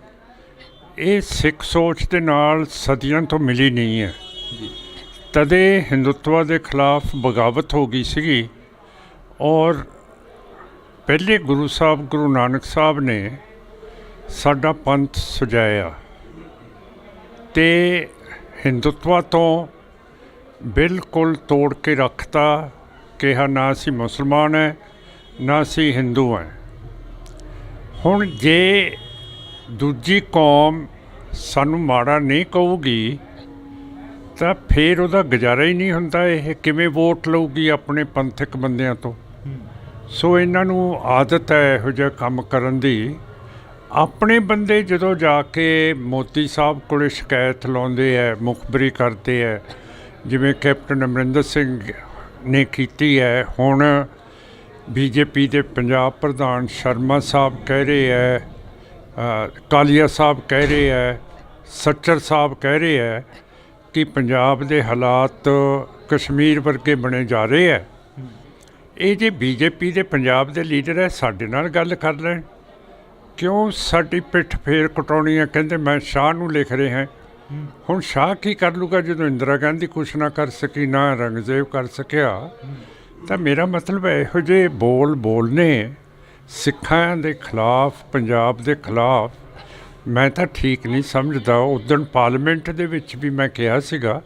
B: ਇਹ ਸਿੱਖ ਸੋਚ ਦੇ ਨਾਲ ਸਦੀਆਂ ਤੋਂ ਮਿਲੀ ਨਹੀਂ ਹੈ। ਤਦੇ ਹਿੰਦੁੱਤਵਾ ਦੇ ਖਿਲਾਫ ਬਗਾਵਤ ਹੋ ਗਈ ਸੀਗੀ, ਔਰ ਪਹਿਲੇ ਗੁਰੂ ਸਾਹਿਬ ਗੁਰੂ ਨਾਨਕ ਸਾਹਿਬ ਨੇ ਸਾਡਾ ਪੰਥ ਸਜਾਇਆ ਤੇ ਹਿੰਦੁੱਤਵਾ ਤੋਂ ਬਿਲਕੁਲ ਤੋੜ ਕੇ ਰੱਖਤਾ। ਕਿਹਾ ਨਾ ਅਸੀਂ ਮੁਸਲਮਾਨ ਹੈ, ਨਾ ਅਸੀਂ ਹਿੰਦੂ ਹੈ। ਹੁਣ ਜੇ ਦੂਜੀ ਕੌਮ ਸਾਨੂੰ ਮਾੜਾ ਨਹੀਂ ਕਹੂਗੀ ਤਾਂ ਫਿਰ ਉਹਦਾ ਗੁਜ਼ਾਰਾ ਹੀ ਨਹੀਂ ਹੁੰਦਾ। ਇਹ ਕਿਵੇਂ ਵੋਟ ਲਊਗੀ ਆਪਣੇ ਪੰਥਕ ਬੰਦਿਆਂ ਤੋਂ? ਸੋ ਇਹਨਾਂ ਨੂੰ ਆਦਤ ਹੈ ਇਹੋ ਜਿਹਾ ਕੰਮ ਕਰਨ ਦੀ। ਆਪਣੇ ਬੰਦੇ ਜਦੋਂ ਜਾ ਕੇ ਮੋਦੀ ਸਾਹਿਬ ਕੋਲ ਸ਼ਿਕਾਇਤ ਲਾਉਂਦੇ ਹੈ, ਮੁਖਬਰੀ ਕਰਦੇ ਹੈ, ਜਿਵੇਂ ਕੈਪਟਨ ਅਮਰਿੰਦਰ ਸਿੰਘ ਨੇ ਕੀਤੀ ਹੈ। ਹੁਣ ਬੀਜੇਪੀ ਦੇ ਪੰਜਾਬ ਪ੍ਰਧਾਨ ਸ਼ਰਮਾ ਸਾਹਿਬ ਕਹਿ ਰਹੇ ਹੈ, ਕਾਲੀਆ ਸਾਹਿਬ ਕਹਿ ਰਹੇ ਹੈ, ਸੱਚਰ ਸਾਹਿਬ ਕਹਿ ਰਹੇ ਹੈ ਕਿ ਪੰਜਾਬ ਦੇ ਹਾਲਾਤ ਕਸ਼ਮੀਰ ਵਰਗੇ ਬਣੇ ਜਾ ਰਹੇ ਹੈ। ਇਹ ਜੇ ਬੀਜੇਪੀ ਦੇ ਪੰਜਾਬ ਦੇ ਲੀਡਰ ਹੈ, ਸਾਡੇ ਨਾਲ ਗੱਲ ਕਰ ਲੈਣ। ਕਿਉਂ ਸਾਡੀ ਪਿੱਠ ਫੇਰ ਕਟਾਉਣੀ ਹੈ? ਕਹਿੰਦੇ ਮੈਂ ਸ਼ਾਹ ਨੂੰ ਲਿਖ ਰਹੇ ਹਾਂ। ਹੁਣ ਸ਼ਾਹ ਕੀ ਕਰ ਲੂਗਾ ਜਦੋਂ ਇੰਦਰਾ ਗਾਂਧੀ ਕੁਛ ਨਾ ਕਰ ਸਕੀ, ਨਾ ਔਰੰਗਜ਼ੇਬ ਕਰ ਸਕਿਆ। ਤਾਂ ਮੇਰਾ ਮਤਲਬ ਇਹੋ ਜਿਹੇ ਬੋਲ ਬੋਲਨੇ ਸਿੱਖਾਂ ਦੇ ਖਿਲਾਫ, ਪੰਜਾਬ ਦੇ ਖਿਲਾਫ, ਮੈਂ ਤਾਂ ਠੀਕ ਨਹੀਂ ਸਮਝਦਾ। ਉਦਣ ਪਾਰਲੀਮੈਂਟ ਦੇ ਵਿੱਚ ਵੀ ਮੈਂ ਕਿਹਾ ਸੀਗਾ,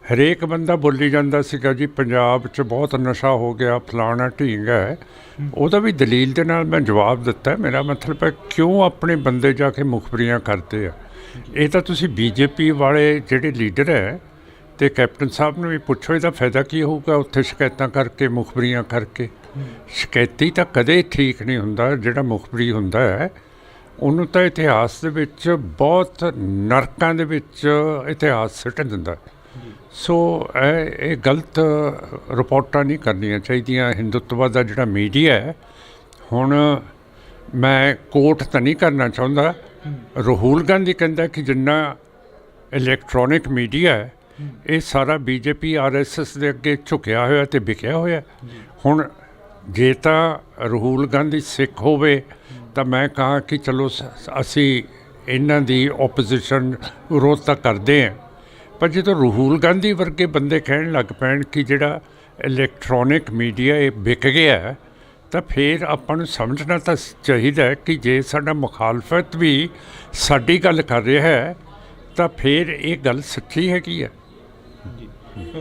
B: ਹਰੇਕ ਬੰਦਾ ਬੋਲੀ ਜਾਂਦਾ ਸੀਗਾ ਜੀ ਪੰਜਾਬ 'ਚ ਬਹੁਤ ਨਸ਼ਾ ਹੋ ਗਿਆ, ਫਲਾਣਾ ਢੀਂਗ ਹੈ। ਉਹਦਾ ਵੀ ਦਲੀਲ ਦੇ ਨਾਲ ਮੈਂ ਜਵਾਬ ਦਿੱਤਾ। ਮੇਰਾ ਮਤਲਬ ਹੈ ਕਿਉਂ ਆਪਣੇ ਬੰਦੇ ਜਾ ਕੇ ਮੁਖਬਰੀਆਂ ਕਰਦੇ ਆ। ਇਹ ਤਾਂ ਤੁਸੀਂ ਬੀਜੇਪੀ ਵਾਲੇ ਜਿਹੜੇ ਲੀਡਰ ਹੈ ਅਤੇ ਕੈਪਟਨ ਸਾਹਿਬ ਨੂੰ ਵੀ ਪੁੱਛੋ, ਇਹਦਾ ਫਾਇਦਾ ਕੀ ਹੋਊਗਾ ਉੱਥੇ ਸ਼ਿਕਾਇਤਾਂ ਕਰਕੇ, ਮੁਖਬਰੀਆਂ ਕਰਕੇ। ਸ਼ਿਕਾਇਤੀ ਤਾਂ ਕਦੇ ਠੀਕ ਨਹੀਂ ਹੁੰਦਾ। ਜਿਹੜਾ ਮੁਖਬਰੀ ਹੁੰਦਾ ਹੈ ਉਹਨੂੰ ਤਾਂ ਇਤਿਹਾਸ ਦੇ ਵਿੱਚ ਬਹੁਤ ਨਰਕਾਂ ਦੇ ਵਿੱਚ ਇਤਿਹਾਸ ਸਿੱਟ ਦਿੰਦਾ। ਸੋ ਇਹ ਗਲਤ ਰਿਪੋਰਟਾਂ ਨਹੀਂ ਕਰਨੀਆਂ ਚਾਹੀਦੀਆਂ। ਹਿੰਦੂਤਵਾ ਦਾ ਜਿਹੜਾ ਮੀਡੀਆ ਹੈ, ਹੁਣ ਮੈਂ ਕੋਟ ਤਾਂ ਨਹੀਂ ਕਰਨਾ ਚਾਹੁੰਦਾ, ਰਾਹੁਲ ਗਾਂਧੀ ਕਹਿੰਦਾ ਕਿ ਜਿੰਨਾ ਇਲੈਕਟ੍ਰੋਨਿਕ ਮੀਡੀਆ ਹੈ ਇਹ ਸਾਰਾ BJP RSS ਦੇ ਅੱਗੇ ਝੁਕਿਆ ਹੋਇਆ ਅਤੇ ਵਿਕਿਆ ਹੋਇਆ। ਹੁਣ ਜੇ ਤਾਂ ਰਾਹੁਲ ਗਾਂਧੀ ਸਿੱਖ ਹੋਵੇ ਤਾਂ ਮੈਂ ਕਹਾਂ ਕਿ ਚਲੋ ਅਸੀਂ ਇਹਨਾਂ ਦੀ ਓਪੋਜੀਸ਼ਨ ਵਿਰੋਧ ਤਾਂ ਕਰਦੇ ਹਾਂ, ਪਰ ਜਦੋਂ ਰਾਹੁਲ ਗਾਂਧੀ ਵਰਗੇ ਬੰਦੇ ਕਹਿਣ ਲੱਗ ਪੈਣ ਕਿ ਜਿਹੜਾ ਇਲੈਕਟ੍ਰੋਨਿਕ ਮੀਡੀਆ ਇਹ ਵਿਕ ਗਿਆ, ਤਾਂ ਫਿਰ ਆਪਾਂ ਨੂੰ ਸਮਝਣਾ ਤਾਂ ਚਾਹੀਦਾ ਕਿ ਜੇ ਸਾਡਾ ਮੁਖਾਲਫਤ ਵੀ ਸਾਡੀ ਗੱਲ ਕਰ ਰਿਹਾ ਹੈ ਤਾਂ ਫਿਰ ਇਹ ਗੱਲ ਸੱਚੀ ਹੈਗੀ ਹੈ।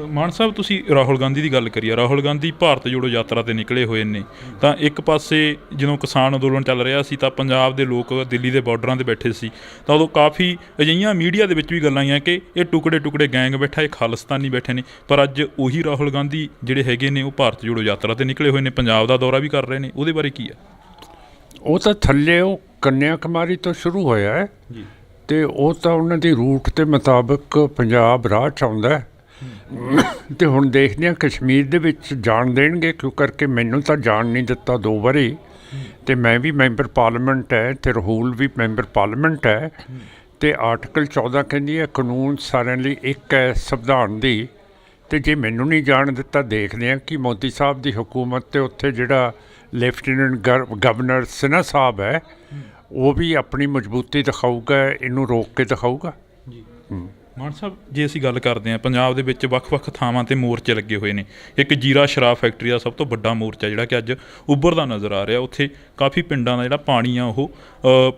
A: ਮਾਨ ਸਾਹਿਬ, ਤੁਸੀਂ ਰਾਹੁਲ ਗਾਂਧੀ ਦੀ ਗੱਲ ਕਰੀਏ। ਰਾਹੁਲ ਗਾਂਧੀ ਭਾਰਤ ਜੋੜੋ ਯਾਤਰਾ 'ਤੇ ਨਿਕਲੇ ਹੋਏ ਨੇ। ਤਾਂ ਇੱਕ ਪਾਸੇ ਜਦੋਂ ਕਿਸਾਨ ਅੰਦੋਲਨ ਚੱਲ ਰਿਹਾ ਸੀ ਤਾਂ ਪੰਜਾਬ ਦੇ ਲੋਕ ਦਿੱਲੀ ਦੇ ਬਾਰਡਰਾਂ 'ਤੇ ਬੈਠੇ ਸੀ, ਤਾਂ ਉਦੋਂ ਕਾਫੀ ਅਜਿਹੀਆਂ ਮੀਡੀਆ ਦੇ ਵਿੱਚ ਵੀ ਗੱਲਾਂ ਆਈਆਂ ਕਿ ਇਹ ਟੁਕੜੇ ਟੁਕੜੇ ਗੈਂਗ ਬੈਠਾ, ਇਹ ਖਾਲਿਸਤਾਨੀ ਬੈਠੇ ਨੇ। ਪਰ ਅੱਜ ਉਹੀ ਰਾਹੁਲ ਗਾਂਧੀ ਜਿਹੜੇ ਹੈਗੇ ਨੇ ਉਹ ਭਾਰਤ ਜੋੜੋ ਯਾਤਰਾ 'ਤੇ ਨਿਕਲੇ ਹੋਏ ਨੇ, ਪੰਜਾਬ ਦਾ ਦੌਰਾ ਵੀ ਕਰ ਰਹੇ ਨੇ। ਉਹਦੇ ਬਾਰੇ ਕੀ ਹੈ? ਉਹ
B: ਤਾਂ ਥੱਲੇ ਉਹ ਕੰਨਿਆ ਕੁਮਾਰੀ ਤੋਂ ਸ਼ੁਰੂ ਹੋਇਆ ਹੈ ਜੀ, ਅਤੇ ਉਹ ਤਾਂ ਉਹਨਾਂ ਦੀ ਰੂਟ ਦੇ ਮੁਤਾਬਕ ਪੰਜਾਬ ਰਾਹ 'ਚ ਆਉਂਦਾ। ਅਤੇ ਹੁਣ ਦੇਖਦੇ ਹਾਂ ਕਸ਼ਮੀਰ ਦੇ ਵਿੱਚ ਜਾਣ ਦੇਣਗੇ, ਕਿਉਂ ਕਰਕੇ ਮੈਨੂੰ ਤਾਂ ਜਾਣ ਨਹੀਂ ਦਿੱਤਾ 2 ਵਾਰੀ, ਅਤੇ ਮੈਂ ਵੀ ਮੈਂਬਰ ਪਾਰਲੀਮੈਂਟ ਹੈ ਅਤੇ ਰਾਹੁਲ ਵੀ ਮੈਂਬਰ ਪਾਰਲੀਮੈਂਟ ਹੈ। ਅਤੇ ਆਰਟੀਕਲ 14 ਕਹਿੰਦੀ ਹੈ ਕਾਨੂੰਨ ਸਾਰਿਆਂ ਲਈ ਇੱਕ ਹੈ ਸੰਵਿਧਾਨ ਦੀ, ਅਤੇ ਜੇ ਮੈਨੂੰ ਨਹੀਂ ਜਾਣ ਦਿੱਤਾ, ਦੇਖਦੇ ਹਾਂ ਕਿ ਮੋਦੀ ਸਾਹਿਬ ਦੀ ਹੁਕੂਮਤ ਅਤੇ ਉੱਥੇ ਜਿਹੜਾ ਲੈਫਟੀਨੈਂਟ ਗਵਰਨਰ ਸਿਨਹਾ ਸਾਹਿਬ ਹੈ ਉਹ ਵੀ ਆਪਣੀ ਮਜ਼ਬੂਤੀ ਦਿਖਾਊਗਾ, ਇਹਨੂੰ ਰੋਕ ਕੇ ਦਿਖਾਊਗਾ।
A: ਮਾਨ ਸਾਹਿਬ, ਜੇ ਅਸੀਂ ਗੱਲ ਕਰਦੇ ਹਾਂ ਪੰਜਾਬ ਦੇ ਵਿੱਚ ਵੱਖ-ਵੱਖ ਥਾਵਾਂ 'ਤੇ ਮੋਰਚੇ ਲੱਗੇ ਹੋਏ ਨੇ। ਇੱਕ ਜੀਰਾ ਸ਼ਰਾਬ ਫੈਕਟਰੀ ਦਾ ਸਭ ਤੋਂ ਵੱਡਾ ਮੋਰਚਾ ਜਿਹੜਾ ਕਿ ਅੱਜ ਉੱਭਰਦਾ ਨਜ਼ਰ ਆ ਰਿਹਾ। ਉੱਥੇ ਕਾਫੀ ਪਿੰਡਾਂ ਦਾ ਜਿਹੜਾ ਪਾਣੀ ਆ ਉਹ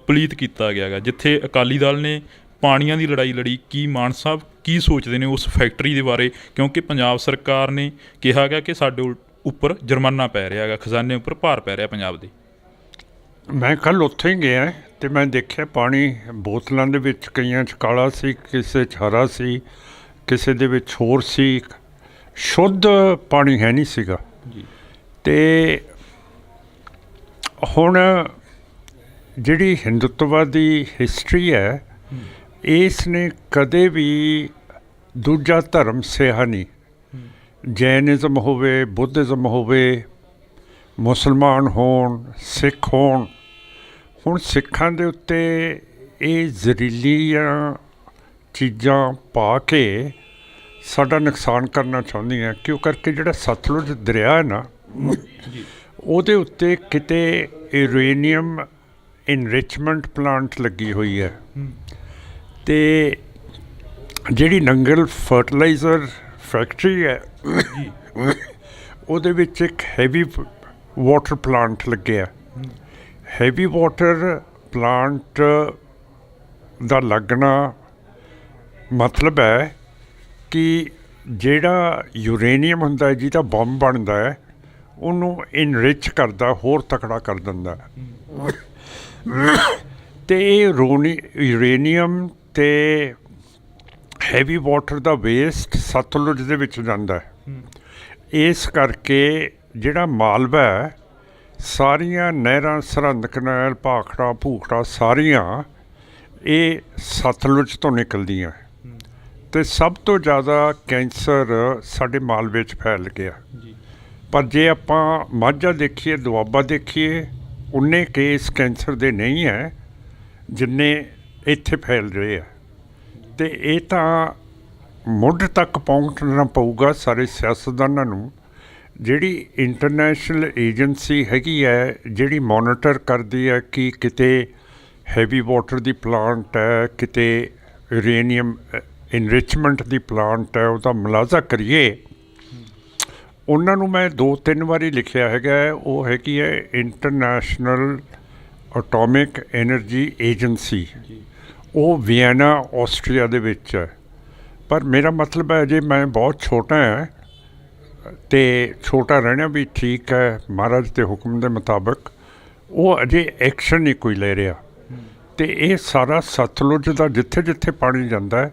A: ਪਲੀਤ ਕੀਤਾ ਗਿਆ ਗਾ, ਜਿੱਥੇ ਅਕਾਲੀ ਦਲ ਨੇ ਪਾਣੀਆਂ ਦੀ ਲੜਾਈ ਲੜੀ। ਕੀ ਮਾਨ ਸਾਹਿਬ ਕੀ ਸੋਚਦੇ ਨੇ ਉਸ ਫੈਕਟਰੀ ਦੇ ਬਾਰੇ? ਕਿਉਂਕਿ ਪੰਜਾਬ ਸਰਕਾਰ ਨੇ ਕਿਹਾ ਗਿਆ ਕਿ ਸਾਡੇ ਉੱਪਰ ਜੁਰਮਾਨਾ ਪੈ ਰਿਹਾ ਗਾ, ਖਜ਼ਾਨੇ ਉੱਪਰ ਭਾਰ ਪੈ ਰਿਹਾ ਪੰਜਾਬ ਦੇ।
B: ਮੈਂ ਕੱਲ੍ਹ ਉੱਥੇ ਹੀ ਗਿਆ ਅਤੇ ਮੈਂ ਦੇਖਿਆ ਪਾਣੀ ਬੋਤਲਾਂ ਦੇ ਵਿੱਚ ਕਈਆਂ 'ਚ ਕਾਲਾ ਸੀ, ਕਿਸੇ 'ਚ ਹਰਾ ਸੀ, ਕਿਸੇ ਦੇ ਵਿੱਚ ਹੋਰ ਸੀ। ਸ਼ੁੱਧ ਪਾਣੀ ਹੈ ਨਹੀਂ ਸੀਗਾ। ਅਤੇ ਹੁਣ ਜਿਹੜੀ ਹਿੰਦੂਤਵਾ ਦੀ ਹਿਸਟਰੀ ਹੈ, ਇਸ ਨੇ ਕਦੇ ਵੀ ਦੂਜਾ ਧਰਮ ਸਿਹਾ ਨਹੀਂ। ਜੈਨਿਜ਼ਮ ਹੋਵੇ, ਬੁੱਧਿਜ਼ਮ ਹੋਵੇ, ਮੁਸਲਮਾਨ ਹੋਣ, ਸਿੱਖ ਹੋਣ, ਹੁਣ ਸਿੱਖਾਂ ਦੇ ਉੱਤੇ ਇਹ ਜ਼ਹਿਰੀਲੀਆਂ ਚੀਜ਼ਾਂ ਪਾ ਕੇ ਸਾਡਾ ਨੁਕਸਾਨ ਕਰਨਾ ਚਾਹੁੰਦੀਆਂ। ਕਿਉਂ ਕਰਕੇ ਜਿਹੜਾ ਸਤਲੁਜ ਦਰਿਆ ਹੈ ਨਾ, ਉਹਦੇ ਉੱਤੇ ਕਿਤੇ ਯੂਰੇਨੀਅਮ ਇਨਰਿਚਮੈਂਟ ਪਲਾਂਟ ਲੱਗੀ ਹੋਈ ਹੈ, ਅਤੇ ਜਿਹੜੀ ਨੰਗਲ ਫਰਟੀਲਾਈਜ਼ਰ ਫੈਕਟਰੀ ਹੈ ਉਹਦੇ ਵਿੱਚ ਇੱਕ ਹੈਵੀ ਵਾਟਰ ਪਲਾਂਟ ਲੱਗਿਆ। ਹੈਵੀ ਵਾਟਰ ਪਲਾਂਟ ਦਾ ਲੱਗਣਾ ਮਤਲਬ ਹੈ ਕਿ ਜਿਹੜਾ ਯੂਰੇਨੀਅਮ ਹੁੰਦਾ ਹੈ, ਜਿਹਦਾ ਬੰਬ ਬਣਦਾ ਹੈ, ਉਹਨੂੰ ਇਨਰਿਚ ਕਰਦਾ, ਹੋਰ ਤਕੜਾ ਕਰ ਦਿੰਦਾ। ਅਤੇ ਇਹ ਯੂਰੇਨੀਅਮ ਅਤੇ ਹੈਵੀ ਵਾਟਰ ਦਾ ਵੇਸਟ ਸਤਲੁਜ ਦੇ ਵਿੱਚ ਜਾਂਦਾ ਹੈ। ਇਸ ਕਰਕੇ ਜਿਹੜਾ ਮਾਲਵਾ ਹੈ, ਸਾਰੀਆਂ ਨਹਿਰਾਂ, ਸਰਹੰਦ ਕਨਾਲ, ਭਾਖੜਾ ਭੂਖੜਾ, ਸਾਰੀਆਂ ਇਹ ਸਤਲੁਜ ਤੋਂ ਨਿਕਲਦੀਆਂ। ਅਤੇ ਸਭ ਤੋਂ ਜ਼ਿਆਦਾ ਕੈਂਸਰ ਸਾਡੇ ਮਾਲਵੇ 'ਚ ਫੈਲ ਗਿਆ। ਪਰ ਜੇ ਆਪਾਂ ਮਾਝਾ ਦੇਖੀਏ, ਦੁਆਬਾ ਦੇਖੀਏ, ਉਨੇ ਕੇਸ ਕੈਂਸਰ ਦੇ ਨਹੀਂ ਹੈ ਜਿੰਨੇ ਇੱਥੇ ਫੈਲ ਰਹੇ ਆ। ਅਤੇ ਇਹ ਤਾਂ ਮੁੱਢ ਤੱਕ ਪਹੁੰਚਣਾ ਪਊਗਾ ਸਾਰੇ ਸਿਆਸਤਦਾਨਾਂ ਨੂੰ। ਜਿਹੜੀ ਇੰਟਰਨੈਸ਼ਨਲ ਏਜੰਸੀ ਹੈਗੀ ਹੈ, ਜਿਹੜੀ ਮੋਨੀਟਰ ਕਰਦੀ ਹੈ ਕਿ ਕਿਤੇ ਹੈਵੀ ਵਾਟਰ ਦੀ ਪਲਾਂਟ ਹੈ, ਕਿਤੇ ਯੂਰੇਨੀਅਮ ਇਨਰਿਚਮੈਂਟ ਦੀ ਪਲਾਂਟ ਹੈ ਉਹਦਾ ਮੁਲਾਜ਼ਾ ਕਰੀਏ, ਉਹਨਾਂ ਨੂੰ ਮੈਂ 2-3 ਵਾਰੀ ਲਿਖਿਆ ਹੈਗਾ ਹੈ। ਉਹ ਹੈਗੀ ਹੈ ਇੰਟਰਨੈਸ਼ਨਲ ਐਟੋਮਿਕ ਐਨਰਜੀ ਏਜੰਸੀ, ਉਹ ਵੀਐਨਾ ਆਸਟਰੀਆ ਦੇ ਵਿੱਚ ਹੈ। ਪਰ ਮੇਰਾ ਮਤਲਬ ਹੈ ਅਜੇ ਮੈਂ ਬਹੁਤ ਛੋਟਾ ਹੈ ਅਤੇ ਛੋਟਾ ਰਹਿਣਾ ਵੀ ਠੀਕ ਹੈ ਮਹਾਰਾਜ ਦੇ ਹੁਕਮ ਦੇ ਮੁਤਾਬਕ। ਉਹ ਅਜੇ ਐਕਸ਼ਨ ਨਹੀਂ ਕੋਈ ਲੈ ਰਿਹਾ, ਅਤੇ ਇਹ ਸਾਰਾ ਸਤਲੁਜ ਦਾ ਜਿੱਥੇ ਜਿੱਥੇ ਪਾਣੀ ਜਾਂਦਾ ਹੈ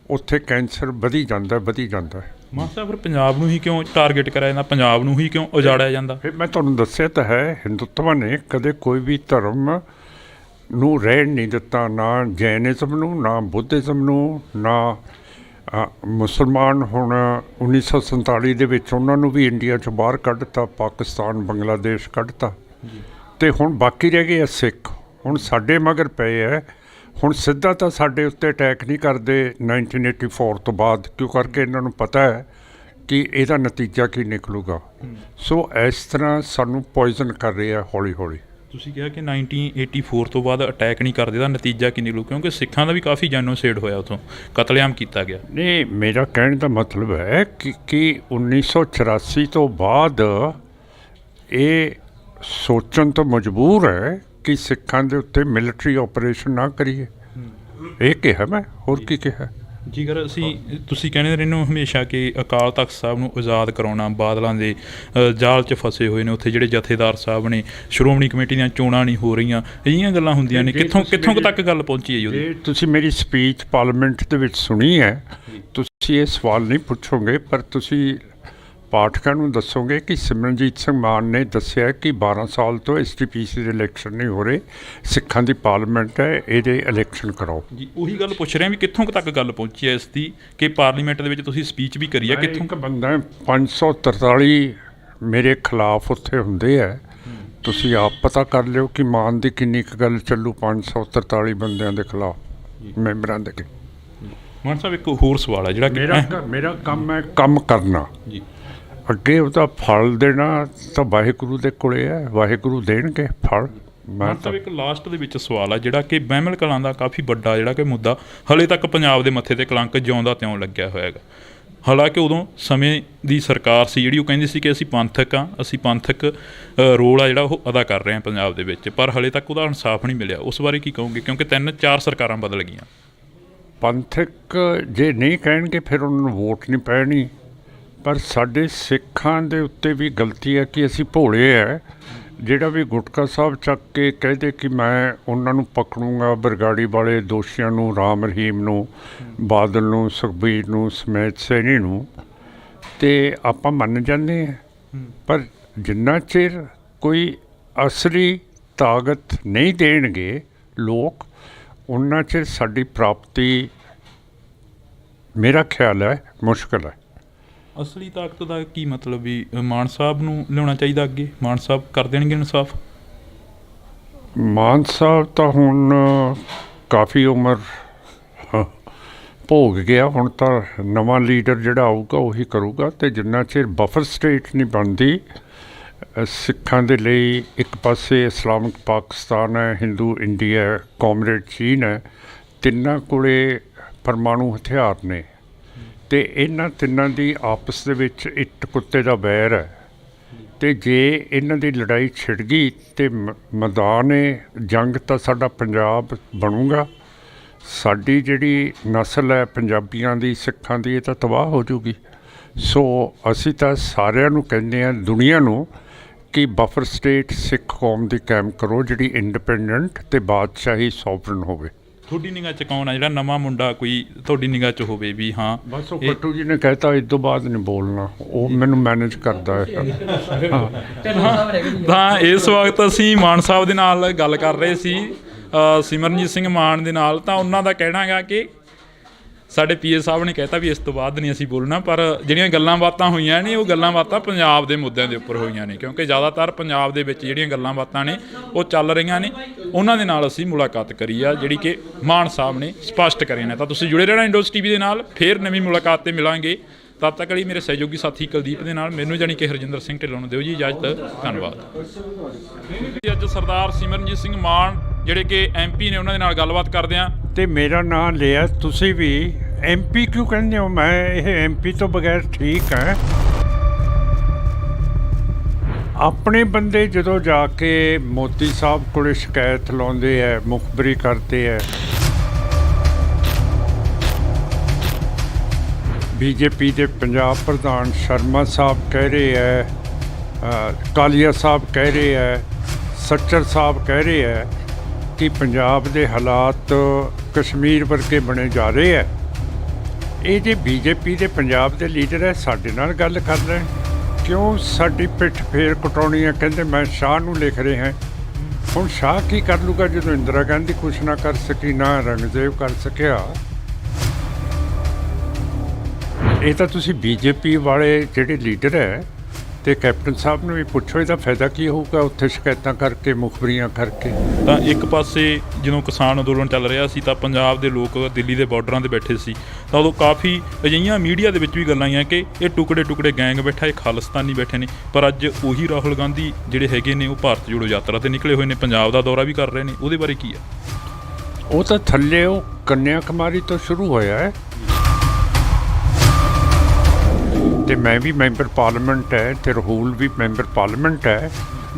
B: ਉੱਥੇ ਕੈਂਸਰ ਵਧੀ ਜਾਂਦਾ।
A: ਮਾਨ ਸਾਹਿਬ ਫਿਰ ਪੰਜਾਬ ਨੂੰ ਹੀ ਕਿਉਂ ਟਾਰਗੇਟ ਕਰਿਆ ਜਾਂਦਾ, ਪੰਜਾਬ ਨੂੰ ਹੀ ਕਿਉਂ ਉਜਾੜਿਆ ਜਾਂਦਾ?
B: ਫਿਰ ਮੈਂ ਤੁਹਾਨੂੰ ਦੱਸਿਆ ਤਾਂ ਹੈ, ਹਿੰਦੂਤਵ ਨੇ ਕਦੇ ਕੋਈ ਵੀ ਧਰਮ ਨੂੰ ਰਹਿਣ ਨਹੀਂ ਦਿੱਤਾ, ਨਾ ਜੈਨਿਜ਼ਮ ਨੂੰ, ਨਾ ਬੁੱਧਿਜ਼ਮ ਨੂੰ, ਨਾ ਮੁਸਲਮਾਨ। ਹੁਣ 1947 ਦੇ ਵਿੱਚ ਉਹਨਾਂ ਨੂੰ ਵੀ ਇੰਡੀਆ 'ਚੋਂ ਬਾਹਰ ਕੱਢਤਾ, ਪਾਕਿਸਤਾਨ ਬੰਗਲਾਦੇਸ਼ ਕੱਢਤਾ, ਅਤੇ ਹੁਣ ਬਾਕੀ ਰਹਿ ਗਏ ਆ ਸਿੱਖ। ਹੁਣ ਸਾਡੇ ਮਗਰ ਪਏ ਹੈ। ਹੁਣ ਸਿੱਧਾ ਤਾਂ ਸਾਡੇ ਉੱਤੇ ਅਟੈਕ ਨਹੀਂ ਕਰਦੇ 1984 ਤੋਂ ਬਾਅਦ, ਕਿਉਂ ਕਰਕੇ ਇਹਨਾਂ ਨੂੰ ਪਤਾ ਹੈ ਕਿ ਇਹਦਾ ਨਤੀਜਾ ਕੀ ਨਿਕਲੂਗਾ। ਸੋ ਇਸ ਤਰ੍ਹਾਂ ਸਾਨੂੰ ਪੋਇਜ਼ਨ ਕਰ ਰਹੇ ਆ ਹੌਲੀ ਹੌਲੀ।
A: ਤੁਸੀਂ ਕਿਹਾ ਕਿ 1984 ਤੋਂ ਬਾਅਦ ਅਟੈਕ ਨਹੀਂ ਕਰਦੇ, ਦਾ ਨਤੀਜਾ ਕੀ ਨਿਕਲੂ? ਕਿਉਂਕਿ ਸਿੱਖਾਂ ਦਾ ਵੀ ਕਾਫੀ ਜੈਨੋਸਾਈਡ ਹੋਇਆ, ਉੱਥੋਂ ਕਤਲੇਆਮ ਕੀਤਾ ਗਿਆ।
B: ਨਹੀਂ, ਮੇਰਾ ਕਹਿਣ ਦਾ ਮਤਲਬ ਹੈ ਕਿ 1984 ਤੋਂ ਬਾਅਦ ਇਹ ਸੋਚਣ ਤੋਂ ਮਜਬੂਰ ਹੈ ਕਿ ਸਿੱਖਾਂ ਦੇ ਉੱਤੇ ਮਿਲਟਰੀ ਆਪਰੇਸ਼ਨ ਨਾ ਕਰੀਏ। ਇਹ ਕਿਹਾ ਮੈਂ, ਹੋਰ ਕੀ ਕਿਹਾ?
A: ਜੇਕਰ ਤੁਸੀਂ ਕਹਿੰਦੇ ਰਹਿੰਦੇ ਹੋ ਹਮੇਸ਼ਾ ਕਿ ਅਕਾਲ ਤਖਤ ਸਾਹਿਬ ਨੂੰ ਆਜ਼ਾਦ ਕਰਾਉਣਾ, ਬਾਦਲਾਂ ਦੇ ਜਾਲ 'ਚ ਫਸੇ ਹੋਏ ਨੇ ਉੱਥੇ ਜਿਹੜੇ ਜਥੇਦਾਰ ਸਾਹਿਬ ਨੇ, ਸ਼੍ਰੋਮਣੀ ਕਮੇਟੀ ਦੀਆਂ ਚੋਣਾਂ ਨਹੀਂ ਹੋ ਰਹੀਆਂ, ਅਜਿਹੀਆਂ ਗੱਲਾਂ ਹੁੰਦੀਆਂ ਨੇ। ਕਿੱਥੋਂ ਕੁ ਤੱਕ ਗੱਲ ਪਹੁੰਚੀ ਹੈ ਜੀ ਉਹਦੀ?
B: ਤੁਸੀਂ ਮੇਰੀ ਸਪੀਚ ਪਾਰਲੀਮੈਂਟ ਦੇ ਵਿੱਚ ਸੁਣੀ ਹੈ, ਤੁਸੀਂ ਇਹ ਸਵਾਲ ਨਹੀਂ ਪੁੱਛੋਗੇ, ਪਰ ਤੁਸੀਂ ਪਾਠਕਾਂ ਨੂੰ ਦੱਸੋਗੇ ਕਿ ਸਿਮਰਨਜੀਤ ਸਿੰਘ ਮਾਨ ਨੇ ਦੱਸਿਆ ਕਿ 12 ਸਾਲ ਤੋਂ STPC ਦੇ ਇਲੈਕਸ਼ਨ ਨਹੀਂ ਹੋ ਰਹੇ, ਸਿੱਖਾਂ ਦੀ ਪਾਰਲੀਮੈਂਟ ਹੈ, ਇਹਦੇ ਇਲੈਕਸ਼ਨ ਕਰਾਓ ਜੀ।
A: ਉਹੀ ਗੱਲ ਪੁੱਛ ਰਿਹਾ ਵੀ ਕਿੱਥੋਂ ਕੁ ਤੱਕ ਗੱਲ ਪਹੁੰਚੀ ਹੈ ਇਸ ਦੀ, ਕਿ ਪਾਰਲੀਮੈਂਟ ਦੇ ਵਿੱਚ ਤੁਸੀਂ ਸਪੀਚ ਵੀ ਕਰੀ ਹੈ, ਕਿੱਥੋਂ?
B: ਇੱਕ ਬੰਦਾ 543 ਮੇਰੇ ਖਿਲਾਫ ਉੱਥੇ ਹੁੰਦੇ ਹੈ, ਤੁਸੀਂ ਆਪ ਪਤਾ ਕਰ ਲਿਓ ਕਿ ਮਾਨ ਦੀ ਕਿੰਨੀ ਕੁ ਗੱਲ ਚੱਲੂ 543 ਬੰਦਿਆਂ ਦੇ ਖਿਲਾਫ ਮੈਂਬਰਾਂ ਦੇ।
A: ਮਾਨ ਸਾਹਿਬ ਇੱਕ ਹੋਰ ਸਵਾਲ ਹੈ ਜਿਹੜਾ
B: ਮੇਰਾ ਕੰਮ ਹੈ ਕੰਮ ਕਰਨਾ ਜੀ, ਅੱਗੇ ਉਹਦਾ ਫਲ ਦੇਣਾ ਤਾਂ ਵਾਹਿਗੁਰੂ ਦੇ ਕੋਲੇ ਹੈ, ਵਾਹਿਗੁਰੂ ਦੇਣਗੇ ਫਲ।
A: ਮਾਨ ਸਾਹਿਬ ਇੱਕ ਲਾਸਟ ਦੇ ਵਿੱਚ ਸਵਾਲ ਆ ਜਿਹੜਾ ਕਿ ਬਹਿਮਲ ਕਲਾਂ ਦਾ ਕਾਫੀ ਵੱਡਾ ਜਿਹੜਾ ਕਿ ਮੁੱਦਾ ਹਲੇ ਤੱਕ ਪੰਜਾਬ ਦੇ ਮੱਥੇ ਤੇ ਕਲੰਕ ਜਿਉਂਦਾ ਤਿਉਂ ਲੱਗਿਆ ਹੋਇਆ ਹੈਗਾ। ਹਾਲਾਂਕਿ ਉਦੋਂ ਸਮੇਂ ਦੀ ਸਰਕਾਰ ਸੀ ਜਿਹੜੀ ਉਹ ਕਹਿੰਦੀ ਸੀ ਕਿ ਅਸੀਂ ਪੰਥਕ ਹਾਂ, ਅਸੀਂ ਪੰਥਕ ਰੋਲ ਆ ਜਿਹੜਾ ਉਹ ਅਦਾ ਕਰ ਰਹੇ ਹਾਂ ਪੰਜਾਬ ਦੇ ਵਿੱਚ, ਪਰ ਹਲੇ ਤੱਕ ਉਹਦਾ ਇਨਸਾਫ ਨਹੀਂ ਮਿਲਿਆ। ਉਸ ਬਾਰੇ ਕੀ ਕਹੋਗੇ? ਕਿਉਂਕਿ 3-4 ਸਰਕਾਰਾਂ ਬਦਲ ਗਈਆਂ।
B: ਪੰਥਕ ਜੇ ਨਹੀਂ ਕਹਿਣਗੇ ਫਿਰ ਉਹਨਾਂ ਨੂੰ ਵੋਟ ਨਹੀਂ ਪੈਣੀ। ਪਰ ਸਾਡੇ ਸਿੱਖਾਂ ਦੇ ਉੱਤੇ ਵੀ ਗਲਤੀ ਹੈ ਕਿ ਅਸੀਂ ਭੋਲੇ ਹੈ। ਜਿਹੜਾ ਵੀ ਗੁਟਕਾ ਸਾਹਿਬ ਚੱਕ ਕੇ ਕਹਦੇ ਕਿ ਮੈਂ ਉਹਨਾਂ ਨੂੰ ਪਕੜੂੰਗਾ, ਬਰਗਾੜੀ ਵਾਲੇ ਦੋਸ਼ੀਆਂ ਨੂੰ, ਰਾਮ ਰਹੀਮ ਨੂੰ, ਬਾਦਲ ਨੂੰ, ਸੁਖਬੀਰ ਨੂੰ, ਸਮੇਤ ਸੈਣੀ ਨੂੰ, ਅਤੇ ਆਪਾਂ ਮੰਨ ਜਾਂਦੇ ਹਾਂ। ਪਰ ਜਿੰਨਾ ਚਿਰ ਕੋਈ ਅਸਲੀ ਤਾਕਤ ਨਹੀਂ ਦੇਣਗੇ ਲੋਕ, ਉਨਾ ਚਿਰ ਸਾਡੀ ਪ੍ਰਾਪਤੀ ਮੇਰਾ ਖਿਆਲ ਹੈ ਮੁਸ਼ਕਲ ਹੈ।
A: ਅਸਲੀ ਤਾਕਤ ਦਾ ਕੀ ਮਤਲਬ? ਵੀ ਮਾਨ ਸਾਹਿਬ ਨੂੰ ਲਿਆਉਣਾ ਚਾਹੀਦਾ ਅੱਗੇ, ਮਾਨ ਸਾਹਿਬ ਕਰ ਦੇਣਗੇ ਇਨਸਾਫ?
B: ਮਾਨ ਸਾਹਿਬ ਤਾਂ ਹੁਣ ਕਾਫੀ ਉਮਰ ਭੋਗ ਗਿਆ, ਹੁਣ ਤਾਂ ਨਵਾਂ ਲੀਡਰ ਜਿਹੜਾ ਆਊਗਾ ਉਹੀ ਕਰੂਗਾ। ਅਤੇ ਜਿੰਨਾ ਚਿਰ ਬਫਰ ਸਟੇਟ ਨਹੀਂ ਬਣਦੀ ਸਿੱਖਾਂ ਦੇ ਲਈ, ਇੱਕ ਪਾਸੇ ਇਸਲਾਮਿਕ ਪਾਕਿਸਤਾਨ ਹੈ, ਹਿੰਦੂ ਇੰਡੀਆ, ਕਾਮਰੇਡ ਚੀਨ ਹੈ, ਤਿੰਨਾਂ ਕੋਲੇ ਪਰਮਾਣੂ ਹਥਿਆਰ ਨੇ, ਅਤੇ ਇਹਨਾਂ ਤਿੰਨਾਂ ਦੀ ਆਪਸ ਦੇ ਵਿੱਚ ਇੱਟ ਕੁੱਤੇ ਦਾ ਵੈਰ ਹੈ। ਅਤੇ ਜੇ ਇਹਨਾਂ ਦੀ ਲੜਾਈ ਛਿੜ ਗਈ ਅਤੇ ਮੈਦਾਨ ਜੰਗ ਤਾਂ ਸਾਡਾ ਪੰਜਾਬ ਬਣੂਗਾ। ਸਾਡੀ ਜਿਹੜੀ ਨਸਲ ਹੈ ਪੰਜਾਬੀਆਂ ਦੀ, ਸਿੱਖਾਂ ਦੀ, ਇਹ ਤਾਂ ਤਬਾਹ ਹੋ ਜੂਗੀ। ਸੋ ਅਸੀਂ ਤਾਂ ਸਾਰਿਆਂ ਨੂੰ ਕਹਿੰਦੇ ਹਾਂ, ਦੁਨੀਆ ਨੂੰ, ਕਿ ਬਫਰ ਸਟੇਟ ਸਿੱਖ ਕੌਮ ਦੀ ਕਾਇਮ ਕਰੋ ਜਿਹੜੀ ਇੰਡੀਪੈਂਡੈਂਟ ਅਤੇ ਬਾਦਸ਼ਾਹੀ ਸੋਵਰਨ ਹੋਵੇ।
A: ਤੁਹਾਡੀ ਨਿਗਾਹ 'ਚ ਕੌਣ ਆ ਜਿਹੜਾ ਨਵਾਂ ਮੁੰਡਾ ਕੋਈ ਤੁਹਾਡੀ ਨਿਗਾਹ 'ਚ ਹੋਵੇ ਵੀ ਹਾਂ?
B: ਬਸ ਉਹ ਪੱਟੂ ਜੀ ਨੇ ਕਹਿਤਾ ਇਸ ਤੋਂ ਬਾਅਦ ਨਹੀਂ ਬੋਲਣਾ, ਉਹ ਮੈਨੂੰ ਮੈਨੇਜ ਕਰਦਾ ਹੈ।
A: ਤਾਂ ਇਸ ਵਕਤ ਅਸੀਂ ਮਾਨ ਸਾਹਿਬ ਦੇ ਨਾਲ ਗੱਲ ਕਰ ਰਹੇ ਸੀ, ਸਿਮਰਨਜੀਤ ਸਿੰਘ ਮਾਨ ਦੇ ਨਾਲ। ਤਾਂ ਉਹਨਾਂ ਦਾ ਕਹਿਣਾ ਹੈਗਾ ਕਿ ਸਾਡੇ PA ਸਾਹਿਬ ਨੇ ਕਹਿਤਾ ਵੀ ਇਸ ਤੋਂ ਬਾਅਦ ਨਹੀਂ ਅਸੀਂ ਬੋਲਣਾ, ਪਰ ਜਿਹੜੀਆਂ ਗੱਲਾਂ ਬਾਤਾਂ ਹੋਈਆਂ ਨੇ ਉਹ ਗੱਲਾਂ ਬਾਤਾਂ ਪੰਜਾਬ ਦੇ ਮੁੱਦਿਆਂ ਦੇ ਉੱਪਰ ਹੋਈਆਂ ਨੇ, ਕਿਉਂਕਿ ਜ਼ਿਆਦਾਤਰ ਪੰਜਾਬ ਦੇ ਵਿੱਚ ਜਿਹੜੀਆਂ ਗੱਲਾਂ ਬਾਤਾਂ ਨੇ ਉਹ ਚੱਲ ਰਹੀਆਂ ਨੇ। ਉਹਨਾਂ ਦੇ ਨਾਲ ਅਸੀਂ ਮੁਲਾਕਾਤ ਕਰੀ ਆ ਜਿਹੜੀ ਕਿ ਮਾਨ ਸਾਹਿਬ ਨੇ ਸਪਸ਼ਟ ਕਰੀਆਂ ਨੇ। ਤਾਂ ਤੁਸੀਂ ਜੁੜੇ ਰਹਿਣਾ ਇੰਡੋਜ਼ TV ਦੇ ਨਾਲ, ਫਿਰ ਨਵੀਂ ਮੁਲਾਕਾਤ 'ਤੇ ਮਿਲਾਂਗੇ। ਤਦ ਤੱਕ ਲਈ ਮੇਰੇ ਸਹਿਯੋਗੀ ਸਾਥੀ ਕੁਲਦੀਪ ਦੇ ਨਾਲ ਮੈਨੂੰ ਜਾਣੀ ਕਿ ਹਰਜਿੰਦਰ ਸਿੰਘ ਢਿੱਲੋਂ ਨੂੰ ਦਿਓ ਜੀ ਇਜਾਜ਼ਤ। ਧੰਨਵਾਦ। ਅੱਜ ਸਰਦਾਰ ਸਿਮਰਨਜੀਤ ਸਿੰਘ ਮਾਨ ਜਿਹੜੇ ਕਿ MP ਨੇ, ਉਹਨਾਂ ਦੇ ਨਾਲ ਗੱਲਬਾਤ ਕਰਦੇ ਹਾਂ।
B: ਤੇ ਮੇਰਾ ਨਾਂ ਲਿਆ ਤੁਸੀਂ ਵੀ ਐਮਪੀ ਕਿਉਂ ਕਹਿੰਦੇ ਹੋ? ਮੈਂ ਇਹ ਐਮਪੀ ਤੋਂ ਬਗੈਰ ਠੀਕ ਹਾਂ। ਆਪਣੇ ਬੰਦੇ ਜਦੋਂ ਜਾ ਕੇ ਮੋਦੀ ਸਾਹਿਬ ਕੋਲ ਸ਼ਿਕਾਇਤ ਲਾਉਂਦੇ ਹੈ, ਮੁਖਬਰੀ ਕਰਦੇ ਹੈ, ਬੀਜੇਪੀ ਦੇ ਪੰਜਾਬ ਪ੍ਰਧਾਨ ਸ਼ਰਮਾ ਸਾਹਿਬ ਕਹਿ ਰਹੇ ਹੈ, ਕਾਲੀਆ ਸਾਹਿਬ ਕਹਿ ਰਹੇ ਹੈ, ਸੱਚਰ ਸਾਹਿਬ ਕਹਿ ਰਹੇ ਹੈ ਕਿ ਪੰਜਾਬ ਦੇ ਹਾਲਾਤ ਕਸ਼ਮੀਰ ਵਰਗੇ ਬਣੇ ਜਾ ਰਹੇ ਹੈ। ਇਹ ਜੇ ਬੀਜੇਪੀ ਦੇ ਪੰਜਾਬ ਦੇ ਲੀਡਰ ਹੈ, ਸਾਡੇ ਨਾਲ ਗੱਲ ਕਰ ਲੈਣ, ਕਿਉਂ ਸਾਡੀ ਪਿੱਠ ਫੇਰ ਕਟਾਉਣੀ ਹੈ? ਕਹਿੰਦੇ ਮੈਂ ਸ਼ਾਹ ਨੂੰ ਲਿਖ ਰਹੇ ਹਾਂ। ਹੁਣ ਸ਼ਾਹ ਕੀ ਕਰ ਲੂਗਾ ਜਦੋਂ ਇੰਦਰਾ ਗਾਂਧੀ ਕੁਛ ਨਾ ਕਰ ਸਕੀ, ਨਾ ਔਰੰਗਜ਼ੇਬ ਕਰ ਸਕਿਆ। ਇਹ ਤਾਂ ਤੁਸੀਂ ਬੀਜੇਪੀ ਵਾਲੇ ਜਿਹੜੇ ਲੀਡਰ ਹੈ ਤੇ ਕੈਪਟਨ ਸਾਹਿਬ ਨੂੰ ਵੀ ਪੁੱਛੋ, ਇਹਦਾ ਫਾਇਦਾ ਕੀ ਹੋਊਗਾ ਉੱਥੇ ਸ਼ਿਕਾਇਤਾਂ ਕਰਕੇ, ਮੁਖਬਰੀਆਂ ਕਰਕੇ।
A: ਤਾਂ ਇੱਕ ਪਾਸੇ ਜਦੋਂ ਕਿਸਾਨ ਅੰਦੋਲਨ ਚੱਲ ਰਿਹਾ ਸੀ ਤਾਂ ਪੰਜਾਬ ਦੇ ਲੋਕ ਦਿੱਲੀ ਦੇ ਬਾਰਡਰਾਂ 'ਤੇ ਬੈਠੇ ਸੀ, ਤਾਂ ਉਦੋਂ ਕਾਫੀ ਅਜਿਹੀਆਂ ਮੀਡੀਆ ਦੇ ਵਿੱਚ ਵੀ ਗੱਲਾਂ ਆਈਆਂ ਕਿ ਇਹ ਟੁਕੜੇ ਗੈਂਗ ਬੈਠਾ, ਇਹ ਖਾਲਿਸਤਾਨੀ ਬੈਠੇ ਨੇ। ਪਰ ਅੱਜ ਉਹੀ ਰਾਹੁਲ ਗਾਂਧੀ ਜਿਹੜੇ ਹੈਗੇ ਨੇ ਉਹ ਭਾਰਤ ਜੋੜੋ ਯਾਤਰਾ 'ਤੇ ਨਿਕਲੇ ਹੋਏ ਨੇ, ਪੰਜਾਬ ਦਾ ਦੌਰਾ ਵੀ ਕਰ ਰਹੇ ਨੇ। ਉਹਦੇ ਬਾਰੇ ਕੀ ਹੈ?
B: ਉਹ ਤਾਂ ਥੱਲੇ ਉਹ ਕੰਨਿਆ ਕੁਮਾਰੀ ਤੋਂ ਸ਼ੁਰੂ ਹੋਇਆ ਹੈ, ਤੇ ਮੈਂ ਵੀ ਮੈਂਬਰ ਪਾਰਲੀਮੈਂਟ ਹੈ ਤੇ ਰਾਹੁਲ ਵੀ ਮੈਂਬਰ ਪਾਰਲੀਮੈਂਟ ਹੈ।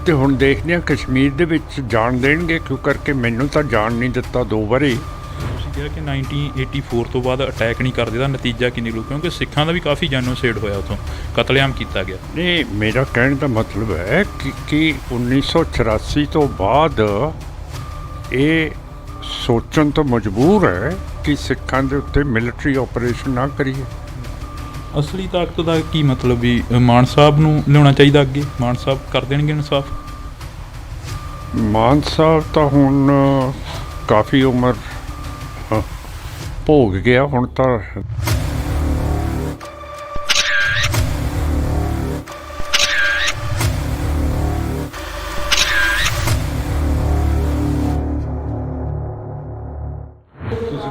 B: ਤੇ ਹੁਣ ਦੇਖਦੇ ਹਾਂ ਕਸ਼ਮੀਰ ਦੇ ਵਿੱਚ ਜਾਣ ਦੇਣਗੇ ਕਿਉਂ, ਕਰਕੇ ਮੈਨੂੰ ਤਾਂ ਜਾਣ ਨਹੀਂ ਦਿੱਤਾ 2 ਵਾਰੀ।
A: ਤੁਸੀਂ ਕਿਹਾ ਕਿ 1984 ਤੋਂ ਬਾਅਦ ਅਟੈਕ ਨਹੀਂ ਕਰਦੇ, ਦਾ ਨਤੀਜਾ ਕੀ ਨਿਕਲੂ? ਕਿਉਂਕਿ ਸਿੱਖਾਂ ਦਾ ਵੀ ਕਾਫੀ ਜੈਨੋਸਾਈਡ ਹੋਇਆ, ਉੱਥੋਂ ਕਤਲੇਆਮ ਕੀਤਾ ਗਿਆ।
B: ਨਹੀਂ, ਮੇਰਾ ਕਹਿਣ ਦਾ ਮਤਲਬ ਹੈ ਕਿ 1984 ਤੋਂ ਬਾਅਦ ਇਹ ਸੋਚਣ ਤੋਂ ਮਜਬੂਰ ਹੈ ਕਿ ਸਿੱਖਾਂ ਦੇ ਉੱਤੇ ਮਿਲਟਰੀ ਆਪਰੇਸ਼ਨ ਨਾ ਕਰੀਏ।
A: ਅਸਲੀ ਤਾਕਤ ਦਾ ਕੀ ਮਤਲਬ ਵੀ ਮਾਨ ਸਾਹਿਬ ਨੂੰ ਲਿਆਉਣਾ ਚਾਹੀਦਾ ਅੱਗੇ? ਮਾਨ ਸਾਹਿਬ ਕਰ ਦੇਣਗੇ ਇਨਸਾਫ?
B: ਮਾਨ ਸਾਹਿਬ ਤਾਂ ਹੁਣ ਕਾਫੀ ਉਮਰ ਭੋਗ ਗਿਆ, ਹੁਣ ਤਾਂ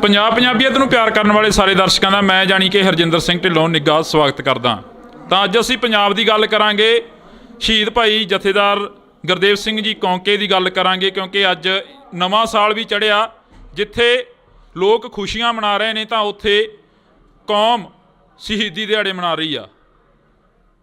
A: ਪੰਜਾਬੀਅਤ ਨੂੰ ਪਿਆਰ ਕਰਨ ਵਾਲੇ ਸਾਰੇ ਦਰਸ਼ਕਾਂ ਦਾ ਮੈਂ ਜਾਣੀ ਕਿ ਹਰਜਿੰਦਰ ਸਿੰਘ ਢਿੱਲੋਂ ਨਿੱਘਾ ਸਵਾਗਤ ਕਰਦਾ। ਤਾਂ ਅੱਜ ਅਸੀਂ ਪੰਜਾਬ ਦੀ ਗੱਲ ਕਰਾਂਗੇ, ਸ਼ਹੀਦ ਭਾਈ ਜਥੇਦਾਰ ਗੁਰਦੇਵ ਸਿੰਘ ਜੀ ਕੌਂਕੇ ਦੀ ਗੱਲ ਕਰਾਂਗੇ, ਕਿਉਂਕਿ ਅੱਜ ਨਵਾਂ ਸਾਲ ਵੀ ਚੜ੍ਹਿਆ। ਜਿੱਥੇ ਲੋਕ ਖੁਸ਼ੀਆਂ ਮਨਾ ਰਹੇ ਨੇ ਤਾਂ ਉੱਥੇ ਕੌਮ ਸ਼ਹੀਦੀ ਦਿਹਾੜੇ ਮਨਾ ਰਹੀ ਆ।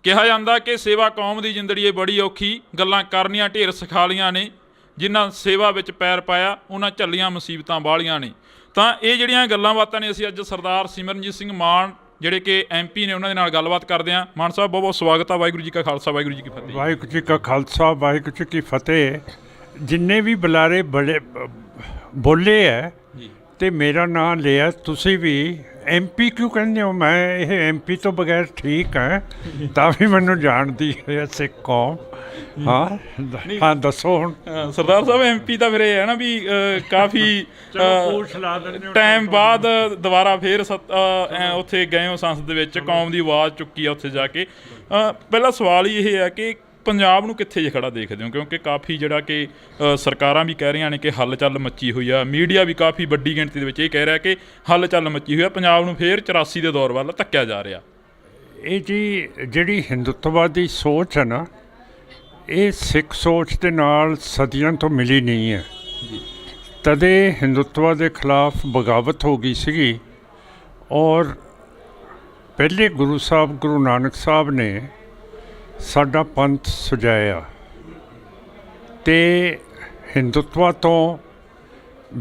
A: ਕਿਹਾ ਜਾਂਦਾ ਕਿ ਸੇਵਾ ਕੌਮ ਦੀ ਜ਼ਿੰਦੜੀ ਏ ਬੜੀ ਔਖੀ, ਗੱਲਾਂ ਕਰਨੀਆਂ ਢੇਰ ਸਿਖਾਲੀਆਂ ਨੇ, ਜਿਨ੍ਹਾਂ ਸੇਵਾ ਵਿੱਚ ਪੈਰ ਪਾਇਆ ਉਹਨਾਂ ਝੱਲੀਆਂ ਮੁਸੀਬਤਾਂ ਬਾਹਲੀਆਂ ਨੇ। ਤਾਂ ਇਹ ਜਿਹੜੀਆਂ ਗੱਲਾਂ ਬਾਤਾਂ ਨੇ ਅਸੀਂ ਅੱਜ ਸਰਦਾਰ ਸਿਮਰਨਜੀਤ ਸਿੰਘ ਮਾਨ ਜਿਹੜੇ ਕਿ ਐਮਪੀ ਨੇ ਉਹਨਾਂ ਦੇ ਨਾਲ ਗੱਲਬਾਤ ਕਰਦੇ ਹਾਂ। ਮਾਨ ਸਾਹਿਬ ਬਹੁਤ ਬਹੁਤ ਸਵਾਗਤ ਆ। ਵਾਹਿਗੁਰੂ ਜੀ ਕਾ ਖਾਲਸਾ, ਵਾਹਿਗੁਰੂ ਜੀ ਕੀ ਫਤਿਹ।
B: ਵਾਹਿਗੁਰੂ ਜੀ ਕਾ ਖਾਲਸਾ, ਵਾਹਿਗੁਰੂ ਜੀ ਕੀ ਫਤਿਹ। ਜਿੰਨੇ ਵੀ ਬੁਲਾਰੇ ਬੜੇ ਬੋਲੇ ਹੈ ਤੇ ਮੇਰਾ ਨਾਂ ਲਿਆ, ਤੁਸੀਂ ਵੀ ਐਮਪੀ ਕਿਉਂ ਕਹਿੰਦੇ ਹੋ? ਮੈਂ ਇਹ ਐਮਪੀ ਤੋਂ ਬਗੈਰ ਠੀਕ ਹਾਂ, ਤਾਂ ਵੀ ਮੈਨੂੰ ਜਾਣਦੀ ਹੈ ਸਿੱਖ ਕੌਮ। ਹਾਂ ਦੱਸੋ ਹੁਣ।
A: ਸਰਦਾਰ ਸਾਹਿਬ ਐਮਪੀ ਤਾਂ ਫਿਰ ਇਹ ਹੈ ਨਾ ਵੀ ਕਾਫੀ ਟਾਈਮ ਬਾਅਦ ਦੁਬਾਰਾ ਫੇਰ ਉੱਥੇ ਗਏ ਹੋ ਸੰਸਦ ਦੇ ਵਿੱਚ, ਕੌਮ ਦੀ ਆਵਾਜ਼ ਚੁੱਕੀ ਆ ਉੱਥੇ ਜਾ ਕੇ। ਪਹਿਲਾ ਸਵਾਲ ਹੀ ਇਹ ਹੈ ਕਿ ਪੰਜਾਬ ਨੂੰ ਕਿੱਥੇ ਜੇ ਖੜਾ ਦੇਖਦੇ ਹੋ? ਕਿਉਂਕਿ ਕਾਫੀ ਜਿਹੜਾ ਕਿ ਸਰਕਾਰਾਂ ਵੀ ਕਹਿ ਰਹੀਆਂ ਨੇ ਕਿ ਹੱਲ-ਚੱਲ ਮੱਚੀ ਹੋਈ ਆ, ਮੀਡੀਆ ਵੀ ਕਾਫੀ ਵੱਡੀ ਗਿਣਤੀ ਦੇ ਵਿੱਚ ਇਹ ਕਹਿ ਰਿਹਾ ਕਿ ਹੱਲ-ਚੱਲ ਮੱਚੀ ਹੋਈ ਆ, ਪੰਜਾਬ ਨੂੰ ਫੇਰ 84 ਦੇ ਦੌਰ ਵੱਲ ਧੱਕਿਆ ਜਾ ਰਿਹਾ।
B: ਇਹ ਜੀ ਜਿਹੜੀ ਹਿੰਦੂਤਵਾਦੀ ਸੋਚ ਹੈ ਨਾ, ਇਹ ਸਿੱਖ ਸੋਚ ਦੇ ਨਾਲ ਸਦੀਆਂ ਤੋਂ ਮਿਲੀ ਨਹੀਂ ਹੈ। ਤਦੇ ਹਿੰਦੂਤਵਾ ਦੇ ਖਿਲਾਫ ਬਗਾਵਤ ਹੋ ਗਈ ਸੀਗੀ, ਔਰ ਪਹਿਲੇ ਗੁਰੂ ਸਾਹਿਬ ਗੁਰੂ ਨਾਨਕ ਸਾਹਿਬ ਨੇ ਸਾਡਾ ਪੰਥ ਸੁਝਾਇਆ ਤੇ ਹਿੰਦੂਤਵਾ ਤੋਂ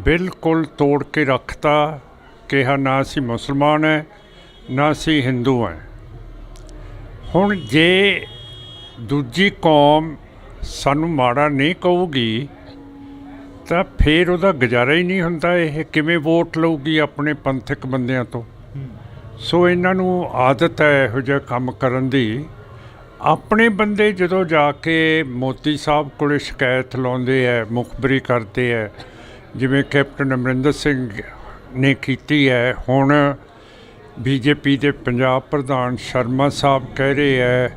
B: ਬਿਲਕੁਲ ਤੋੜ ਕੇ ਰੱਖਤਾ। ਕਿਹਾ ਨਾ ਅਸੀਂ ਮੁਸਲਮਾਨ ਹੈ, ਨਾ ਅਸੀਂ ਹਿੰਦੂ ਹੈ। ਹੁਣ ਜੇ ਦੂਜੀ ਕੌਮ ਸਾਨੂੰ ਮਾੜਾ ਨਹੀਂ ਕਹੂਗੀ ਤਾਂ ਫਿਰ ਉਹਦਾ ਗੁਜ਼ਾਰਾ ਹੀ ਨਹੀਂ ਹੁੰਦਾ। ਇਹ ਕਿਵੇਂ ਵੋਟ ਲਊਗੀ ਆਪਣੇ ਪੰਥਕ ਬੰਦਿਆਂ ਤੋਂ? ਸੋ ਇਹਨਾਂ ਨੂੰ ਆਦਤ ਹੈ ਇਹੋ ਜਿਹਾ ਕੰਮ ਕਰਨ ਦੀ। ਆਪਣੇ ਬੰਦੇ ਜਦੋਂ ਜਾ ਕੇ ਮੋਦੀ ਸਾਹਿਬ ਕੋਲ ਸ਼ਿਕਾਇਤ ਲਾਉਂਦੇ ਹੈ, ਮੁਖਬਰੀ ਕਰਦੇ ਹੈ, ਜਿਵੇਂ ਕੈਪਟਨ ਅਮਰਿੰਦਰ ਸਿੰਘ ਨੇ ਕੀਤੀ ਹੈ। ਹੁਣ ਬੀਜੇਪੀ ਦੇ ਪੰਜਾਬ ਪ੍ਰਧਾਨ ਸ਼ਰਮਾ ਸਾਹਿਬ ਕਹਿ ਰਹੇ ਹੈ,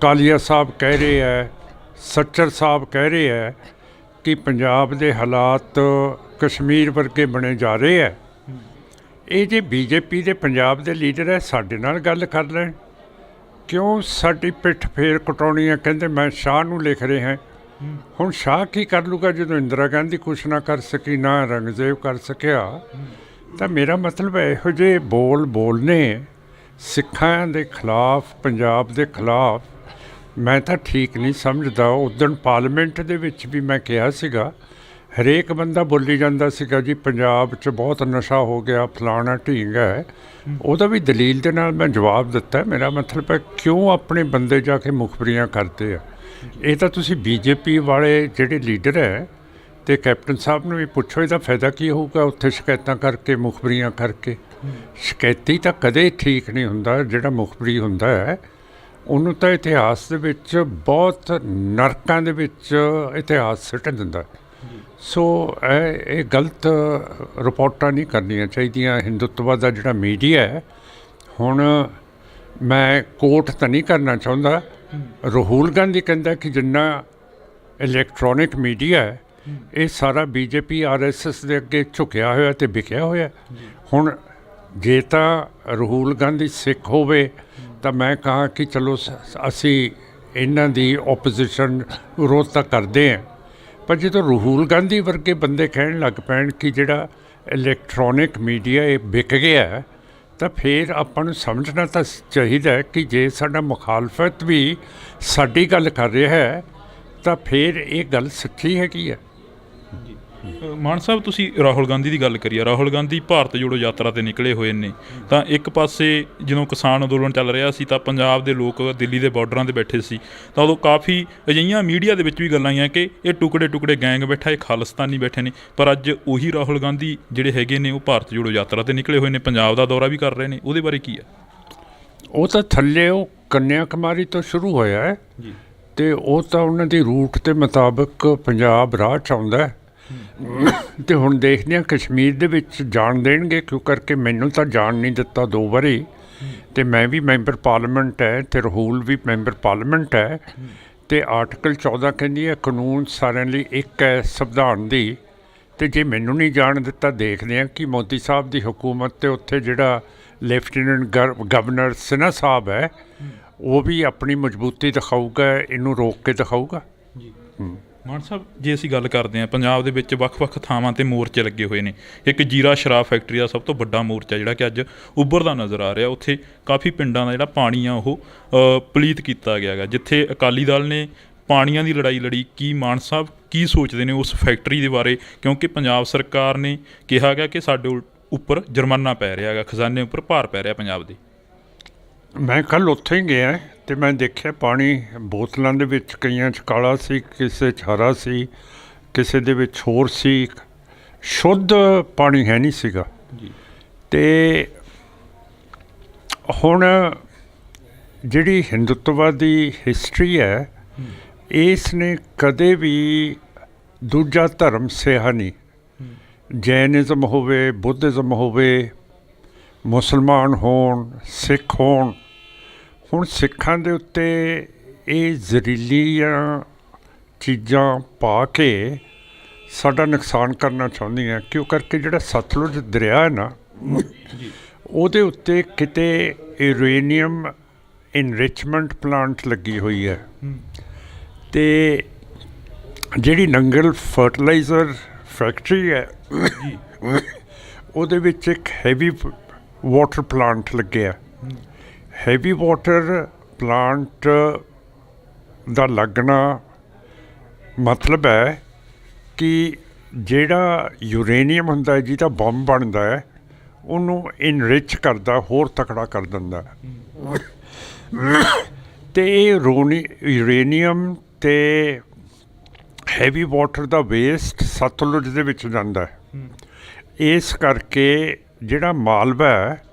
B: ਕਾਲੀਆ ਸਾਹਿਬ ਕਹਿ ਰਹੇ ਹੈ, ਸੱਚਰ ਸਾਹਿਬ ਕਹਿ ਰਹੇ ਹੈ ਕਿ ਪੰਜਾਬ ਦੇ ਹਾਲਾਤ ਕਸ਼ਮੀਰ ਵਰਗੇ ਬਣੇ ਜਾ ਰਹੇ ਹੈ। ਇਹ ਜੇ ਬੀਜੇਪੀ ਦੇ ਪੰਜਾਬ ਦੇ ਲੀਡਰ ਹੈ, ਸਾਡੇ ਨਾਲ ਗੱਲ ਕਰ ਲੈਣ, ਕਿਉਂ ਸਾਡੀ ਪਿੱਠ ਫੇਰ ਕਟਾਉਣੀ ਹੈ? ਕਹਿੰਦੇ ਮੈਂ ਸ਼ਾਹ ਨੂੰ ਲਿਖ ਰਹੇ ਹਾਂ। ਹੁਣ ਸ਼ਾਹ ਕੀ ਕਰ ਲੂਗਾ ਜਦੋਂ ਇੰਦਰਾ ਗਾਂਧੀ ਕੁਛ ਨਾ ਕਰ ਸਕੀ, ਨਾ ਔਰੰਗਜ਼ੇਬ ਕਰ ਸਕਿਆ। ਤਾਂ ਮੇਰਾ ਮਤਲਬ ਇਹੋ ਜਿਹੇ ਬੋਲ ਬੋਲਨੇ ਸਿੱਖਾਂ ਦੇ ਖਿਲਾਫ, ਪੰਜਾਬ ਦੇ ਖਿਲਾਫ, ਮੈਂ ਤਾਂ ਠੀਕ ਨਹੀਂ ਸਮਝਦਾ। ਉਦਣ ਪਾਰਲੀਮੈਂਟ ਦੇ ਵਿੱਚ ਵੀ ਮੈਂ ਕਿਹਾ ਸੀਗਾ, ਹਰੇਕ ਬੰਦਾ ਬੋਲੀ ਜਾਂਦਾ ਸੀਗਾ ਜੀ ਪੰਜਾਬ 'ਚ ਬਹੁਤ ਨਸ਼ਾ ਹੋ ਗਿਆ, ਫਲਾਣਾ ਢੀਂਗ ਹੈ। ਉਹਦਾ ਵੀ ਦਲੀਲ ਦੇ ਨਾਲ ਮੈਂ ਜਵਾਬ ਦਿੱਤਾ। ਮੇਰਾ ਮਤਲਬ ਹੈ ਕਿਉਂ ਆਪਣੇ ਬੰਦੇ ਜਾ ਕੇ ਮੁਖਬਰੀਆਂ ਕਰਦੇ ਆ। ਇਹ ਤਾਂ ਤੁਸੀਂ ਬੀਜੇਪੀ ਵਾਲੇ ਜਿਹੜੇ ਲੀਡਰ ਹੈ ਅਤੇ ਕੈਪਟਨ ਸਾਹਿਬ ਨੂੰ ਵੀ ਪੁੱਛੋ, ਇਹਦਾ ਫਾਇਦਾ ਕੀ ਹੋਊਗਾ ਉੱਥੇ ਸ਼ਿਕਾਇਤਾਂ ਕਰਕੇ, ਮੁਖਬਰੀਆਂ ਕਰਕੇ। ਸ਼ਿਕਾਇਤੀ ਤਾਂ ਕਦੇ ਠੀਕ ਨਹੀਂ ਹੁੰਦਾ। ਜਿਹੜਾ ਮੁਖਬਰੀ ਹੁੰਦਾ ਹੈ ਉਹਨੂੰ ਤਾਂ ਇਤਿਹਾਸ ਦੇ ਵਿੱਚ ਬਹੁਤ ਨਰਕਾਂ ਦੇ ਵਿੱਚ ਇਤਿਹਾਸ ਸਿੱਟ ਦਿੰਦਾ। ਸੋ ਇਹ ਗਲਤ ਰਿਪੋਰਟਾਂ ਨਹੀਂ ਕਰਨੀਆਂ ਚਾਹੀਦੀਆਂ। ਹਿੰਦੂਤਵਾ ਦਾ ਜਿਹੜਾ ਮੀਡੀਆ ਹੈ, ਹੁਣ ਮੈਂ ਕੋਟ ਤਾਂ ਨਹੀਂ ਕਰਨਾ ਚਾਹੁੰਦਾ, ਰਾਹੁਲ ਗਾਂਧੀ ਕਹਿੰਦਾ ਕਿ ਜਿੰਨਾ ਇਲੈਕਟ੍ਰੋਨਿਕ ਮੀਡੀਆ ਹੈ ਇਹ ਸਾਰਾ BJP RSS ਦੇ ਅੱਗੇ ਝੁਕਿਆ ਹੋਇਆ ਅਤੇ ਵਿਕਿਆ ਹੋਇਆ। ਹੁਣ ਜੇ ਤਾਂ ਰਾਹੁਲ ਗਾਂਧੀ ਸਿੱਖ ਹੋਵੇ ਤਾਂ ਮੈਂ ਕਹਾਂ ਕਿ ਚਲੋ ਅਸੀਂ ਇਹਨਾਂ ਦੀ ਓਪੋਜੀਸ਼ਨ ਵਿਰੋਧ ਤਾਂ ਕਰਦੇ ਹਾਂ, ਪਰ ਜਦੋਂ ਰਾਹੁਲ ਗਾਂਧੀ ਵਰਗੇ ਬੰਦੇ ਕਹਿਣ ਲੱਗ ਪੈਣ ਕਿ ਜਿਹੜਾ ਇਲੈਕਟ੍ਰੋਨਿਕ ਮੀਡੀਆ ਇਹ ਵਿਕ ਗਿਆ, ਤਾਂ ਫਿਰ ਆਪਾਂ ਨੂੰ ਸਮਝਣਾ ਤਾਂ ਚਾਹੀਦਾ ਹੈ ਕਿ ਜੇ ਸਾਡਾ ਮੁਖਾਲਫਤ ਵੀ ਸਾਡੀ ਗੱਲ ਕਰ ਰਿਹਾ ਹੈ ਤਾਂ ਫਿਰ ਇਹ ਗੱਲ ਸੱਚੀ ਹੈਗੀ ਹੈ।
A: ਮਾਨ ਸਾਹਿਬ, ਤੁਸੀਂ ਰਾਹੁਲ ਗਾਂਧੀ ਦੀ ਗੱਲ ਕਰੀ ਆ। ਰਾਹੁਲ ਗਾਂਧੀ ਭਾਰਤ ਜੋੜੋ ਯਾਤਰਾ 'ਤੇ ਨਿਕਲੇ ਹੋਏ ਨੇ। ਤਾਂ ਇੱਕ ਪਾਸੇ ਜਦੋਂ ਕਿਸਾਨ ਅੰਦੋਲਨ ਚੱਲ ਰਿਹਾ ਸੀ ਤਾਂ ਪੰਜਾਬ ਦੇ ਲੋਕ ਦਿੱਲੀ ਦੇ ਬਾਰਡਰਾਂ 'ਤੇ ਬੈਠੇ ਸੀ, ਤਾਂ ਉਦੋਂ ਕਾਫੀ ਅਜਿਹੀਆਂ ਮੀਡੀਆ ਦੇ ਵਿੱਚ ਵੀ ਗੱਲਾਂ ਆਈਆਂ ਕਿ ਇਹ ਟੁਕੜੇ ਟੁਕੜੇ ਗੈਂਗ ਬੈਠਾ, ਇਹ ਖਾਲਿਸਤਾਨੀ ਬੈਠੇ ਨੇ। ਪਰ ਅੱਜ ਉਹੀ ਰਾਹੁਲ ਗਾਂਧੀ ਜਿਹੜੇ ਹੈਗੇ ਨੇ ਉਹ ਭਾਰਤ ਜੋੜੋ ਯਾਤਰਾ 'ਤੇ ਨਿਕਲੇ ਹੋਏ ਨੇ, ਪੰਜਾਬ ਦਾ ਦੌਰਾ ਵੀ ਕਰ ਰਹੇ ਨੇ। ਉਹਦੇ ਬਾਰੇ ਕੀ ਹੈ? ਉਹ
B: ਤਾਂ ਥੱਲੇ ਉਹ ਕੰਨਿਆ ਕੁਮਾਰੀ ਤੋਂ ਸ਼ੁਰੂ ਹੋਇਆ ਹੈ ਜੀ, ਅਤੇ ਉਹ ਤਾਂ ਉਹਨਾਂ ਦੀ ਰੂਟ ਦੇ ਮੁਤਾਬਕ ਪੰਜਾਬ ਰਾਹ 'ਚ ਆਉਂਦਾ ਹੈ। ਅਤੇ ਹੁਣ ਦੇਖਦੇ ਹਾਂ ਕਸ਼ਮੀਰ ਦੇ ਵਿੱਚ ਜਾਣ ਦੇਣਗੇ, ਕਿਉਂ ਕਰਕੇ ਮੈਨੂੰ ਤਾਂ ਜਾਣ ਨਹੀਂ ਦਿੱਤਾ 2 ਵਾਰੀ, ਅਤੇ ਮੈਂ ਵੀ ਮੈਂਬਰ ਪਾਰਲੀਮੈਂਟ ਹੈ ਅਤੇ ਰਾਹੁਲ ਵੀ ਮੈਂਬਰ ਪਾਰਲੀਮੈਂਟ ਹੈ। ਅਤੇ ਆਰਟੀਕਲ 14 ਕਹਿੰਦੀ ਹੈ ਕਾਨੂੰਨ ਸਾਰਿਆਂ ਲਈ ਇੱਕ ਹੈ ਸੰਵਿਧਾਨ ਦੀ, ਅਤੇ ਜੇ ਮੈਨੂੰ ਨਹੀਂ ਜਾਣ ਦਿੱਤਾ, ਦੇਖਦੇ ਹਾਂ ਕਿ ਮੋਦੀ ਸਾਹਿਬ ਦੀ ਹੁਕੂਮਤ ਅਤੇ ਉੱਥੇ ਜਿਹੜਾ ਲੈਫਟੀਨੈਂਟ ਗਵਰਨਰ ਸਿਨਹਾ ਸਾਹਿਬ ਹੈ ਉਹ ਵੀ ਆਪਣੀ ਮਜ਼ਬੂਤੀ ਦਿਖਾਊਗਾ, ਇਹਨੂੰ ਰੋਕ ਕੇ ਦਿਖਾਊਗਾ ਜੀ।
A: ਮਾਨ ਸਾਹਿਬ, ਜੇ ਅਸੀਂ ਗੱਲ ਕਰਦੇ ਹਾਂ ਪੰਜਾਬ ਦੇ ਵਿੱਚ ਵੱਖ-ਵੱਖ ਥਾਵਾਂ 'ਤੇ ਮੋਰਚੇ ਲੱਗੇ ਹੋਏ ਨੇ। ਇੱਕ ਜੀਰਾ ਸ਼ਰਾਬ ਫੈਕਟਰੀ ਦਾ ਸਭ ਤੋਂ ਵੱਡਾ ਮੋਰਚਾ ਜਿਹੜਾ ਕਿ ਅੱਜ ਉੱਭਰਦਾ ਨਜ਼ਰ ਆ ਰਿਹਾ। ਉੱਥੇ ਕਾਫੀ ਪਿੰਡਾਂ ਦਾ ਜਿਹੜਾ ਪਾਣੀ ਆ ਉਹ ਪਲੀਤ ਕੀਤਾ ਗਿਆ ਗਾ, ਜਿੱਥੇ ਅਕਾਲੀ ਦਲ ਨੇ ਪਾਣੀਆਂ ਦੀ ਲੜਾਈ ਲੜੀ। ਕੀ ਮਾਨ ਸਾਹਿਬ ਕੀ ਸੋਚਦੇ ਨੇ ਉਸ ਫੈਕਟਰੀ ਦੇ ਬਾਰੇ? ਕਿਉਂਕਿ ਪੰਜਾਬ ਸਰਕਾਰ ਨੇ ਕਿਹਾ ਗਿਆ ਕਿ ਸਾਡੇ ਉੱਪਰ ਜੁਰਮਾਨਾ ਪੈ ਰਿਹਾ ਗਾ, ਖਜ਼ਾਨੇ ਉੱਪਰ ਭਾਰ ਪੈ ਰਿਹਾ ਪੰਜਾਬ ਦੇ।
B: ਮੈਂ ਕੱਲ੍ਹ ਉੱਥੇ ਹੀ ਗਿਆ ਅਤੇ ਮੈਂ ਦੇਖਿਆ ਪਾਣੀ ਬੋਤਲਾਂ ਦੇ ਵਿੱਚ ਕਈਆਂ 'ਚ ਕਾਲਾ ਸੀ, ਕਿਸੇ 'ਚ ਹਰਾ ਸੀ, ਕਿਸੇ ਦੇ ਵਿੱਚ ਹੋਰ ਸੀ। ਸ਼ੁੱਧ ਪਾਣੀ ਹੈ ਨਹੀਂ ਸੀਗਾ ਜੀ। ਅਤੇ ਹੁਣ ਜਿਹੜੀ ਹਿੰਦੂਤਵਾ ਦੀ ਹਿਸਟਰੀ ਹੈ, ਇਸ ਨੇ ਕਦੇ ਵੀ ਦੂਜਾ ਧਰਮ ਸਿਹਾ ਨਹੀਂ। ਜੈਨਿਜ਼ਮ ਹੋਵੇ, ਬੁੱਧਿਜ਼ਮ ਹੋਵੇ, ਮੁਸਲਮਾਨ ਹੋਣ, ਸਿੱਖ ਹੋਣ, ਹੁਣ ਸਿੱਖਾਂ ਦੇ ਉੱਤੇ ਇਹ ਜ਼ਹਿਰੀਲੀਆਂ ਚੀਜ਼ਾਂ ਪਾ ਕੇ ਸਾਡਾ ਨੁਕਸਾਨ ਕਰਨਾ ਚਾਹੁੰਦੀਆਂ। ਕਿਉਂ ਕਰਕੇ ਜਿਹੜਾ ਸਤਲੁਜ ਦਰਿਆ ਹੈ ਨਾ, ਉਹਦੇ ਉੱਤੇ ਕਿਤੇ ਯੂਰੇਨੀਅਮ ਇਨਰਿਚਮੈਂਟ ਪਲਾਂਟ ਲੱਗੀ ਹੋਈ ਹੈ, ਅਤੇ ਜਿਹੜੀ ਨੰਗਲ ਫਰਟੀਲਾਈਜ਼ਰ ਫੈਕਟਰੀ ਹੈ ਉਹਦੇ ਵਿੱਚ ਇੱਕ ਹੈਵੀ ਵਾਟਰ ਪਲਾਂਟ ਲੱਗਿਆ। ਹੈਵੀ ਵਾਟਰ ਪਲਾਂਟ ਦਾ ਲੱਗਣਾ ਮਤਲਬ ਹੈ ਕਿ ਜਿਹੜਾ ਯੂਰੇਨੀਅਮ ਹੁੰਦਾ ਹੈ, ਜਿਹਦਾ ਬੰਬ ਬਣਦਾ ਹੈ, ਉਹਨੂੰ ਇਨਰਿਚ ਕਰਦਾ, ਹੋਰ ਤਕੜਾ ਕਰ ਦਿੰਦਾ। ਅਤੇ ਇਹ ਯੂਰੇਨੀਅਮ ਅਤੇ ਹੈਵੀ ਵਾਟਰ ਦਾ ਵੇਸਟ ਸਤਲੁਜ ਦੇ ਵਿੱਚ ਜਾਂਦਾ ਹੈ। ਇਸ ਕਰਕੇ ਜਿਹੜਾ ਮਾਲਵਾ ਹੈ,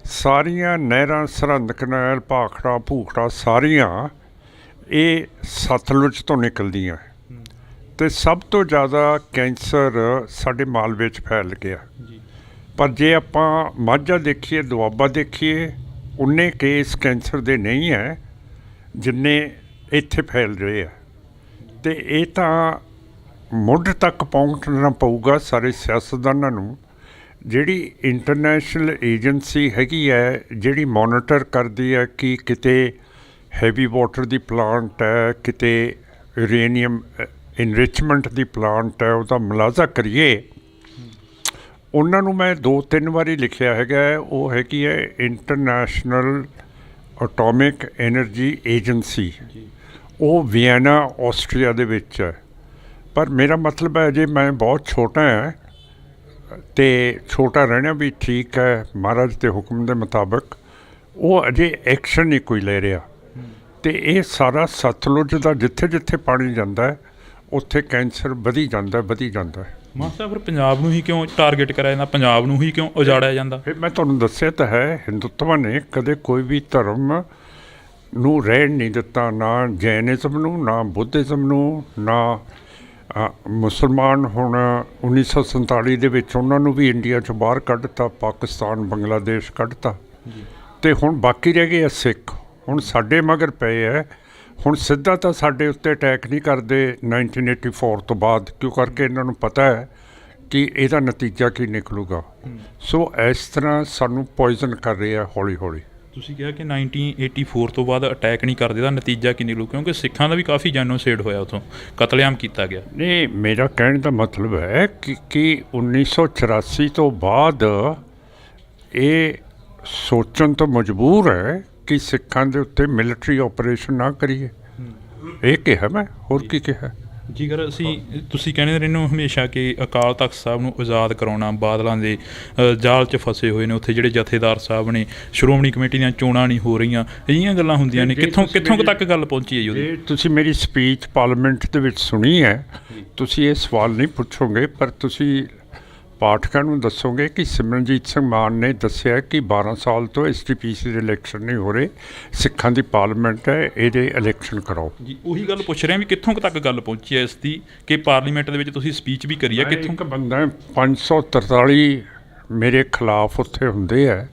B: ਸਾਰੀਆਂ ਨਹਿਰਾਂ, ਸਰਹੰਦ ਕਨਾਲ, ਭਾਖੜਾ ਭੂਖੜਾ, ਸਾਰੀਆਂ ਇਹ ਸਤਲੁਜ ਤੋਂ ਨਿਕਲਦੀਆਂ, ਅਤੇ ਸਭ ਤੋਂ ਜ਼ਿਆਦਾ ਕੈਂਸਰ ਸਾਡੇ ਮਾਲਵੇ 'ਚ ਫੈਲ ਗਿਆ। ਪਰ ਜੇ ਆਪਾਂ ਮਾਝਾ ਦੇਖੀਏ, ਦੁਆਬਾ ਦੇਖੀਏ, ਉਨੇ ਕੇਸ ਕੈਂਸਰ ਦੇ ਨਹੀਂ ਹੈ ਜਿੰਨੇ ਇੱਥੇ ਫੈਲ ਰਹੇ ਆ। ਅਤੇ ਇਹ ਤਾਂ ਮੁੱਢ ਤੱਕ ਪਹੁੰਚਣਾ ਪਊਗਾ ਸਾਰੇ ਸਿਆਸਤਦਾਨਾਂ ਨੂੰ। ਜਿਹੜੀ ਇੰਟਰਨੈਸ਼ਨਲ ਏਜੰਸੀ ਹੈਗੀ ਹੈ, ਜਿਹੜੀ ਮੋਨੀਟਰ ਕਰਦੀ ਹੈ ਕਿ ਕਿਤੇ ਹੈਵੀ ਵਾਟਰ ਦੀ ਪਲਾਂਟ ਹੈ, ਕਿਤੇ ਯੂਰੇਨੀਅਮ ਇਨਰਿਚਮੈਂਟ ਦੀ ਪਲਾਂਟ ਹੈ ਉਹਦਾ ਮੁਲਾਜ਼ਾ ਕਰੀਏ, ਉਹਨਾਂ ਨੂੰ ਮੈਂ 2-3 ਵਾਰੀ ਲਿਖਿਆ ਹੈਗਾ। ਉਹ ਹੈਗੀ ਹੈ ਇੰਟਰਨੈਸ਼ਨਲ ਐਟੋਮਿਕ ਐਨਰਜੀ ਏਜੰਸੀ, ਉਹ ਵੀਐਨਾ ਆਸਟਰੀਆ ਦੇ ਵਿੱਚ ਹੈ। ਪਰ ਮੇਰਾ ਮਤਲਬ ਹੈ ਅਜੇ ਮੈਂ ਬਹੁਤ ਛੋਟਾ ਹੈ, ਅਤੇ ਛੋਟਾ ਰਹਿਣਾ ਵੀ ਠੀਕ ਹੈ ਮਹਾਰਾਜ ਦੇ ਹੁਕਮ ਦੇ ਮੁਤਾਬਕ। ਉਹ ਅਜੇ ਐਕਸ਼ਨ ਨਹੀਂ ਕੋਈ ਲੈ ਰਿਹਾ, ਅਤੇ ਇਹ ਸਾਰਾ ਸਤਲੁਜ ਦਾ ਜਿੱਥੇ ਜਿੱਥੇ ਪਾਣੀ ਜਾਂਦਾ ਹੈ ਉੱਥੇ ਕੈਂਸਰ ਵਧੀ ਜਾਂਦਾ ਹੈ।
A: ਮਾਨ ਸਾਹਿਬ ਫਿਰ ਪੰਜਾਬ ਨੂੰ ਹੀ ਕਿਉਂ ਟਾਰਗੇਟ ਕਰਿਆ ਜਾਂਦਾ, ਪੰਜਾਬ ਨੂੰ ਹੀ ਕਿਉਂ ਉਜਾੜਿਆ ਜਾਂਦਾ?
B: ਫਿਰ ਮੈਂ ਤੁਹਾਨੂੰ ਦੱਸਿਆ ਤਾਂ ਹੈ, ਹਿੰਦੂਤਵਾ ਨੇ ਕਦੇ ਕੋਈ ਵੀ ਧਰਮ ਨੂੰ ਰਹਿਣ ਨਹੀਂ ਦਿੱਤਾ, ਨਾ ਜੈਨਿਜ਼ਮ ਨੂੰ, ਨਾ ਬੁੱਧਿਜ਼ਮ ਨੂੰ, ਨਾ ਮੁਸਲਮਾਨ। ਹੁਣ 1947 ਦੇ ਵਿੱਚ ਉਹਨਾਂ ਨੂੰ ਵੀ ਇੰਡੀਆ 'ਚੋਂ ਬਾਹਰ ਕੱਢਤਾ, ਪਾਕਿਸਤਾਨ ਬੰਗਲਾਦੇਸ਼ ਕੱਢਤਾ, ਅਤੇ ਹੁਣ ਬਾਕੀ ਰਹਿ ਗਏ ਆ ਸਿੱਖ। ਹੁਣ ਸਾਡੇ ਮਗਰ ਪਏ ਹੈ, ਹੁਣ ਸਿੱਧਾ ਤਾਂ ਸਾਡੇ ਉੱਤੇ ਅਟੈਕ ਨਹੀਂ ਕਰਦੇ 1984 ਤੋਂ ਬਾਅਦ, ਕਿਉਂ ਕਰਕੇ ਇਹਨਾਂ ਨੂੰ ਪਤਾ ਹੈ ਕਿ ਇਹਦਾ ਨਤੀਜਾ ਕੀ ਨਿਕਲੂਗਾ। ਸੋ ਇਸ ਤਰ੍ਹਾਂ ਸਾਨੂੰ ਪੋਇਜ਼ਨ ਕਰ ਰਹੇ ਆ ਹੌਲੀ ਹੌਲੀ।
A: ਤੁਸੀਂ ਕਿਹਾ ਕਿ 1984 ਤੋਂ ਬਾਅਦ ਅਟੈਕ ਨਹੀਂ ਕਰਦੇ, ਦਾ ਨਤੀਜਾ ਕੀ ਨਿਕਲੂ? ਕਿਉਂਕਿ ਸਿੱਖਾਂ ਦਾ ਵੀ ਕਾਫੀ ਜੈਨੋਸਾਈਡ ਹੋਇਆ, ਉੱਥੋਂ ਕਤਲੇਆਮ ਕੀਤਾ ਗਿਆ।
B: ਨਹੀਂ, ਮੇਰਾ ਕਹਿਣ ਦਾ ਮਤਲਬ ਹੈ ਕਿ 1984 ਤੋਂ ਬਾਅਦ ਇਹ ਸੋਚਣ ਤੋਂ ਮਜਬੂਰ ਹੈ ਕਿ ਸਿੱਖਾਂ ਦੇ ਉੱਤੇ ਮਿਲਟਰੀ ਆਪਰੇਸ਼ਨ ਨਾ ਕਰੀਏ। ਇਹ ਕਿਹਾ ਮੈਂ, ਹੋਰ ਕੀ ਕਿਹਾ
A: ਜੀ? ਅਗਰ ਤੁਸੀਂ ਕਹਿੰਦੇ ਰਹਿੰਦੇ ਹੋ ਹਮੇਸ਼ਾ ਕਿ ਅਕਾਲ ਤਖਤ ਸਾਹਿਬ ਨੂੰ ਆਜ਼ਾਦ ਕਰਾਉਣਾ, ਬਾਦਲਾਂ ਦੇ ਜਾਲ 'ਚ ਫਸੇ ਹੋਏ ਨੇ, ਉੱਥੇ ਜਿਹੜੇ ਜਥੇਦਾਰ ਸਾਹਿਬ ਨੇ, ਸ਼੍ਰੋਮਣੀ ਕਮੇਟੀ ਦੀਆਂ ਚੋਣਾਂ ਨਹੀਂ ਹੋ ਰਹੀਆਂ, ਅਜਿਹੀਆਂ ਗੱਲਾਂ ਹੁੰਦੀਆਂ ਨੇ। ਕਿੱਥੋਂ ਕੁ ਤੱਕ ਗੱਲ ਪਹੁੰਚੀ ਹੈ ਜੀ ਉਹਦੀ?
B: ਤੁਸੀਂ ਮੇਰੀ ਸਪੀਚ ਪਾਰਲੀਮੈਂਟ ਦੇ ਵਿੱਚ ਸੁਣੀ ਹੈ, ਤੁਸੀਂ ਇਹ ਸਵਾਲ ਨਹੀਂ ਪੁੱਛੋਗੇ, ਪਰ ਤੁਸੀਂ ਪਾਠਕਾਂ ਨੂੰ ਦੱਸੋਗੇ ਕਿ ਸਿਮਰਨਜੀਤ ਸਿੰਘ ਮਾਨ ਨੇ ਦੱਸਿਆ ਕਿ 12 ਸਾਲ ਤੋਂ SDPC ਦੇ ਇਲੈਕਸ਼ਨ ਨਹੀਂ ਹੋ ਰਹੇ, ਸਿੱਖਾਂ ਦੀ ਪਾਰਲੀਮੈਂਟ ਹੈ, ਇਹਦੇ ਇਲੈਕਸ਼ਨ ਕਰਾਓ
A: ਜੀ। ਉਹੀ ਗੱਲ ਪੁੱਛ ਰਿਹਾ ਵੀ ਕਿੱਥੋਂ ਕੁ ਤੱਕ ਗੱਲ ਪਹੁੰਚੀ ਹੈ ਇਸ ਦੀ, ਕਿ ਪਾਰਲੀਮੈਂਟ ਦੇ ਵਿੱਚ ਤੁਸੀਂ ਸਪੀਚ ਵੀ ਕਰੀ ਹੈ, ਕਿੱਥੋਂ?
B: ਇੱਕ ਬੰਦਾ 543 ਮੇਰੇ ਖਿਲਾਫ ਉੱਥੇ ਹੁੰਦੇ ਹੈ,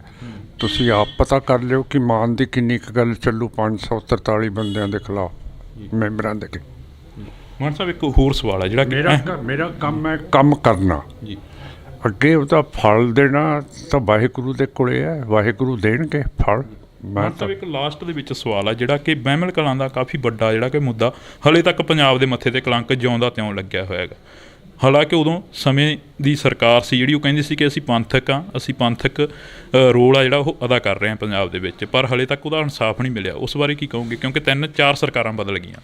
B: ਤੁਸੀਂ ਆਪ ਪਤਾ ਕਰ ਲਿਓ ਕਿ ਮਾਨ ਦੀ ਕਿੰਨੀ ਕੁ ਗੱਲ ਚੱਲੂ 543 ਬੰਦਿਆਂ ਦੇ ਖਿਲਾਫ ਮੈਂਬਰਾਂ ਦੇ।
A: ਮਾਨ ਸਾਹਿਬ ਇੱਕ ਹੋਰ ਸਵਾਲ ਹੈ ਜਿਹੜਾ
B: ਮੇਰਾ ਕੰਮ ਹੈ ਕੰਮ ਕਰਨਾ
A: ਜੀ,
B: ਅੱਗੇ ਉਹਦਾ ਫਲ ਦੇਣਾ ਤਾਂ ਵਾਹਿਗੁਰੂ ਦੇ ਕੋਲੇ ਹੈ, ਵਾਹਿਗੁਰੂ ਦੇਣਗੇ ਫਲ। ਮੈਂ ਤਾਂ
A: ਇੱਕ ਲਾਸਟ ਦੇ ਵਿੱਚ ਸਵਾਲ ਆ ਜਿਹੜਾ ਕਿ ਬਹਿਮਲ ਕਲਾਂ ਦਾ ਕਾਫੀ ਵੱਡਾ ਜਿਹੜਾ ਕਿ ਮੁੱਦਾ ਹਲੇ ਤੱਕ ਪੰਜਾਬ ਦੇ ਮੱਥੇ ਤੇ ਕਲੰਕ ਜਿਉਂਦਾ ਤਿਉਂ ਲੱਗਿਆ ਹੋਇਆ ਹੈਗਾ। ਹਾਲਾਂਕਿ ਉਦੋਂ ਸਮੇਂ ਦੀ ਸਰਕਾਰ ਸੀ ਜਿਹੜੀ ਉਹ ਕਹਿੰਦੀ ਸੀ ਕਿ ਅਸੀਂ ਪੰਥਕ ਹਾਂ, ਅਸੀਂ ਪੰਥਕ ਰੋਲ ਆ ਜਿਹੜਾ ਉਹ ਅਦਾ ਕਰ ਰਹੇ ਹਾਂ ਪੰਜਾਬ ਦੇ ਵਿੱਚ, ਪਰ ਹਲੇ ਤੱਕ ਉਹਦਾ ਇਨਸਾਫ ਨਹੀਂ ਮਿਲਿਆ। ਉਸ ਬਾਰੇ ਕੀ ਕਹੋਗੇ? ਕਿਉਂਕਿ 3-4 ਸਰਕਾਰਾਂ ਬਦਲ ਗਈਆਂ।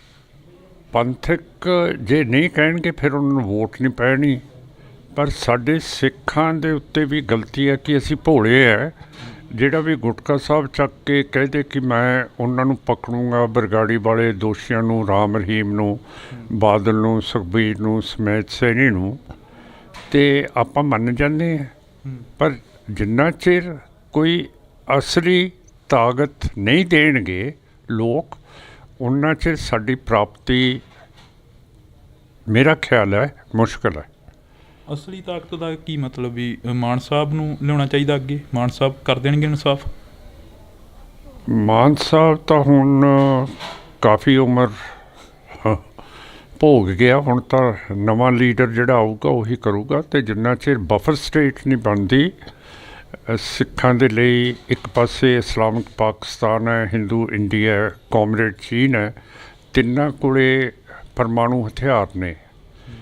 B: ਪੰਥਕ ਜੇ ਨਹੀਂ ਕਹਿਣਗੇ ਫਿਰ ਉਹਨਾਂ ਨੂੰ ਵੋਟ ਨਹੀਂ ਪੈਣੀ, ਪਰ ਸਾਡੇ ਸਿੱਖਾਂ ਦੇ ਉੱਤੇ ਵੀ ਗਲਤੀ ਹੈ ਕਿ ਅਸੀਂ ਭੋਲੇ ਹੈ। ਜਿਹੜਾ ਵੀ ਗੁਟਕਾ ਸਾਹਿਬ ਚੱਕ ਕੇ ਕਹਦੇ ਕਿ ਮੈਂ ਉਹਨਾਂ ਨੂੰ ਪਕੜੂੰਗਾ, ਬਰਗਾੜੀ ਵਾਲੇ ਦੋਸ਼ੀਆਂ ਨੂੰ, ਰਾਮ ਰਹੀਮ ਨੂੰ, ਬਾਦਲ ਨੂੰ, ਸੁਖਬੀਰ ਨੂੰ, ਸਮੇਤ ਸੈਣੀ ਨੂੰ, ਅਤੇ ਆਪਾਂ ਮੰਨ ਜਾਂਦੇ ਹਾਂ। ਪਰ ਜਿੰਨਾ ਚਿਰ ਕੋਈ ਅਸਲੀ ਤਾਕਤ ਨਹੀਂ ਦੇਣਗੇ ਲੋਕ, ਉਨਾ ਚਿਰ ਸਾਡੀ ਪ੍ਰਾਪਤੀ ਮੇਰਾ ਖਿਆਲ ਹੈ ਮੁਸ਼ਕਲ ਹੈ।
A: ਅਸਲੀ ਤਾਕਤ ਦਾ ਕੀ ਮਤਲਬ? ਵੀ ਮਾਨ ਸਾਹਿਬ ਨੂੰ ਲਿਆਉਣਾ ਚਾਹੀਦਾ ਅੱਗੇ, ਮਾਨ ਸਾਹਿਬ ਕਰ ਦੇਣਗੇ ਇਨਸਾਫ?
B: ਮਾਨ ਸਾਹਿਬ ਤਾਂ ਹੁਣ ਕਾਫੀ ਉਮਰ ਭੋਗ ਗਿਆ, ਹੁਣ ਤਾਂ ਨਵਾਂ ਲੀਡਰ ਜਿਹੜਾ ਆਊਗਾ ਉਹੀ ਕਰੂਗਾ। ਅਤੇ ਜਿੰਨਾ ਚਿਰ ਬਫਰ ਸਟੇਟ ਨਹੀਂ ਬਣਦੀ ਸਿੱਖਾਂ ਦੇ ਲਈ, ਇੱਕ ਪਾਸੇ ਇਸਲਾਮਿਕ ਪਾਕਿਸਤਾਨ ਹੈ, ਹਿੰਦੂ ਇੰਡੀਆ ਹੈ, ਕਾਮਰੇਡ ਚੀਨ ਹੈ, ਤਿੰਨਾਂ ਕੋਲੇ ਪਰਮਾਣੂ ਹਥਿਆਰ ਨੇ,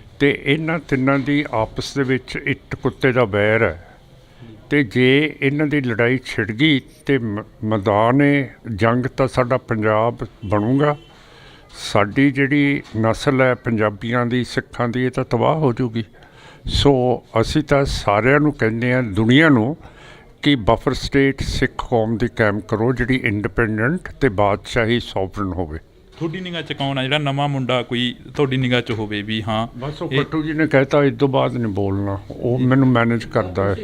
B: ਅਤੇ ਇਹਨਾਂ ਤਿੰਨਾਂ ਦੀ ਆਪਸ ਦੇ ਵਿੱਚ ਇੱਟ ਕੁੱਤੇ ਦਾ ਵੈਰ ਹੈ। ਅਤੇ ਜੇ ਇਹਨਾਂ ਦੀ ਲੜਾਈ ਛਿੜ ਗਈ ਅਤੇ ਮੈਦਾਨ ਜੰਗ ਤਾਂ ਸਾਡਾ ਪੰਜਾਬ ਬਣੂਗਾ। ਸਾਡੀ ਜਿਹੜੀ ਨਸਲ ਹੈ ਪੰਜਾਬੀਆਂ ਦੀ, ਸਿੱਖਾਂ ਦੀ, ਇਹ ਤਾਂ ਤਬਾਹ ਹੋ ਜੂਗੀ। ਸੋ ਅਸੀਂ ਤਾਂ ਸਾਰਿਆਂ ਨੂੰ ਕਹਿੰਦੇ ਹਾਂ, ਦੁਨੀਆ ਨੂੰ, ਕਿ ਬਫਰ ਸਟੇਟ ਸਿੱਖ ਕੌਮ ਦੀ ਕਾਇਮ ਕਰੋ ਜਿਹੜੀ ਇੰਡੀਪੈਂਡੈਂਟ ਅਤੇ ਬਾਦਸ਼ਾਹੀ ਸੋਵਰਨ ਹੋਵੇ।
A: ਤੁਹਾਡੀ ਨਿਗਾਹ 'ਚ ਕੌਣ ਆ ਜਿਹੜਾ ਨਵਾਂ ਮੁੰਡਾ ਕੋਈ ਤੁਹਾਡੀ ਨਿਗਾਹ 'ਚ ਹੋਵੇ ਵੀ ਹਾਂ?
B: ਬਸ ਉਹ ਕੱਟੂ ਜੀ ਨੇ ਕਹਿਤਾ ਇਸ ਤੋਂ ਬਾਅਦ ਨਹੀਂ ਬੋਲਣਾ, ਉਹ ਮੈਨੂੰ ਮੈਨੇਜ ਕਰਦਾ ਹੈ।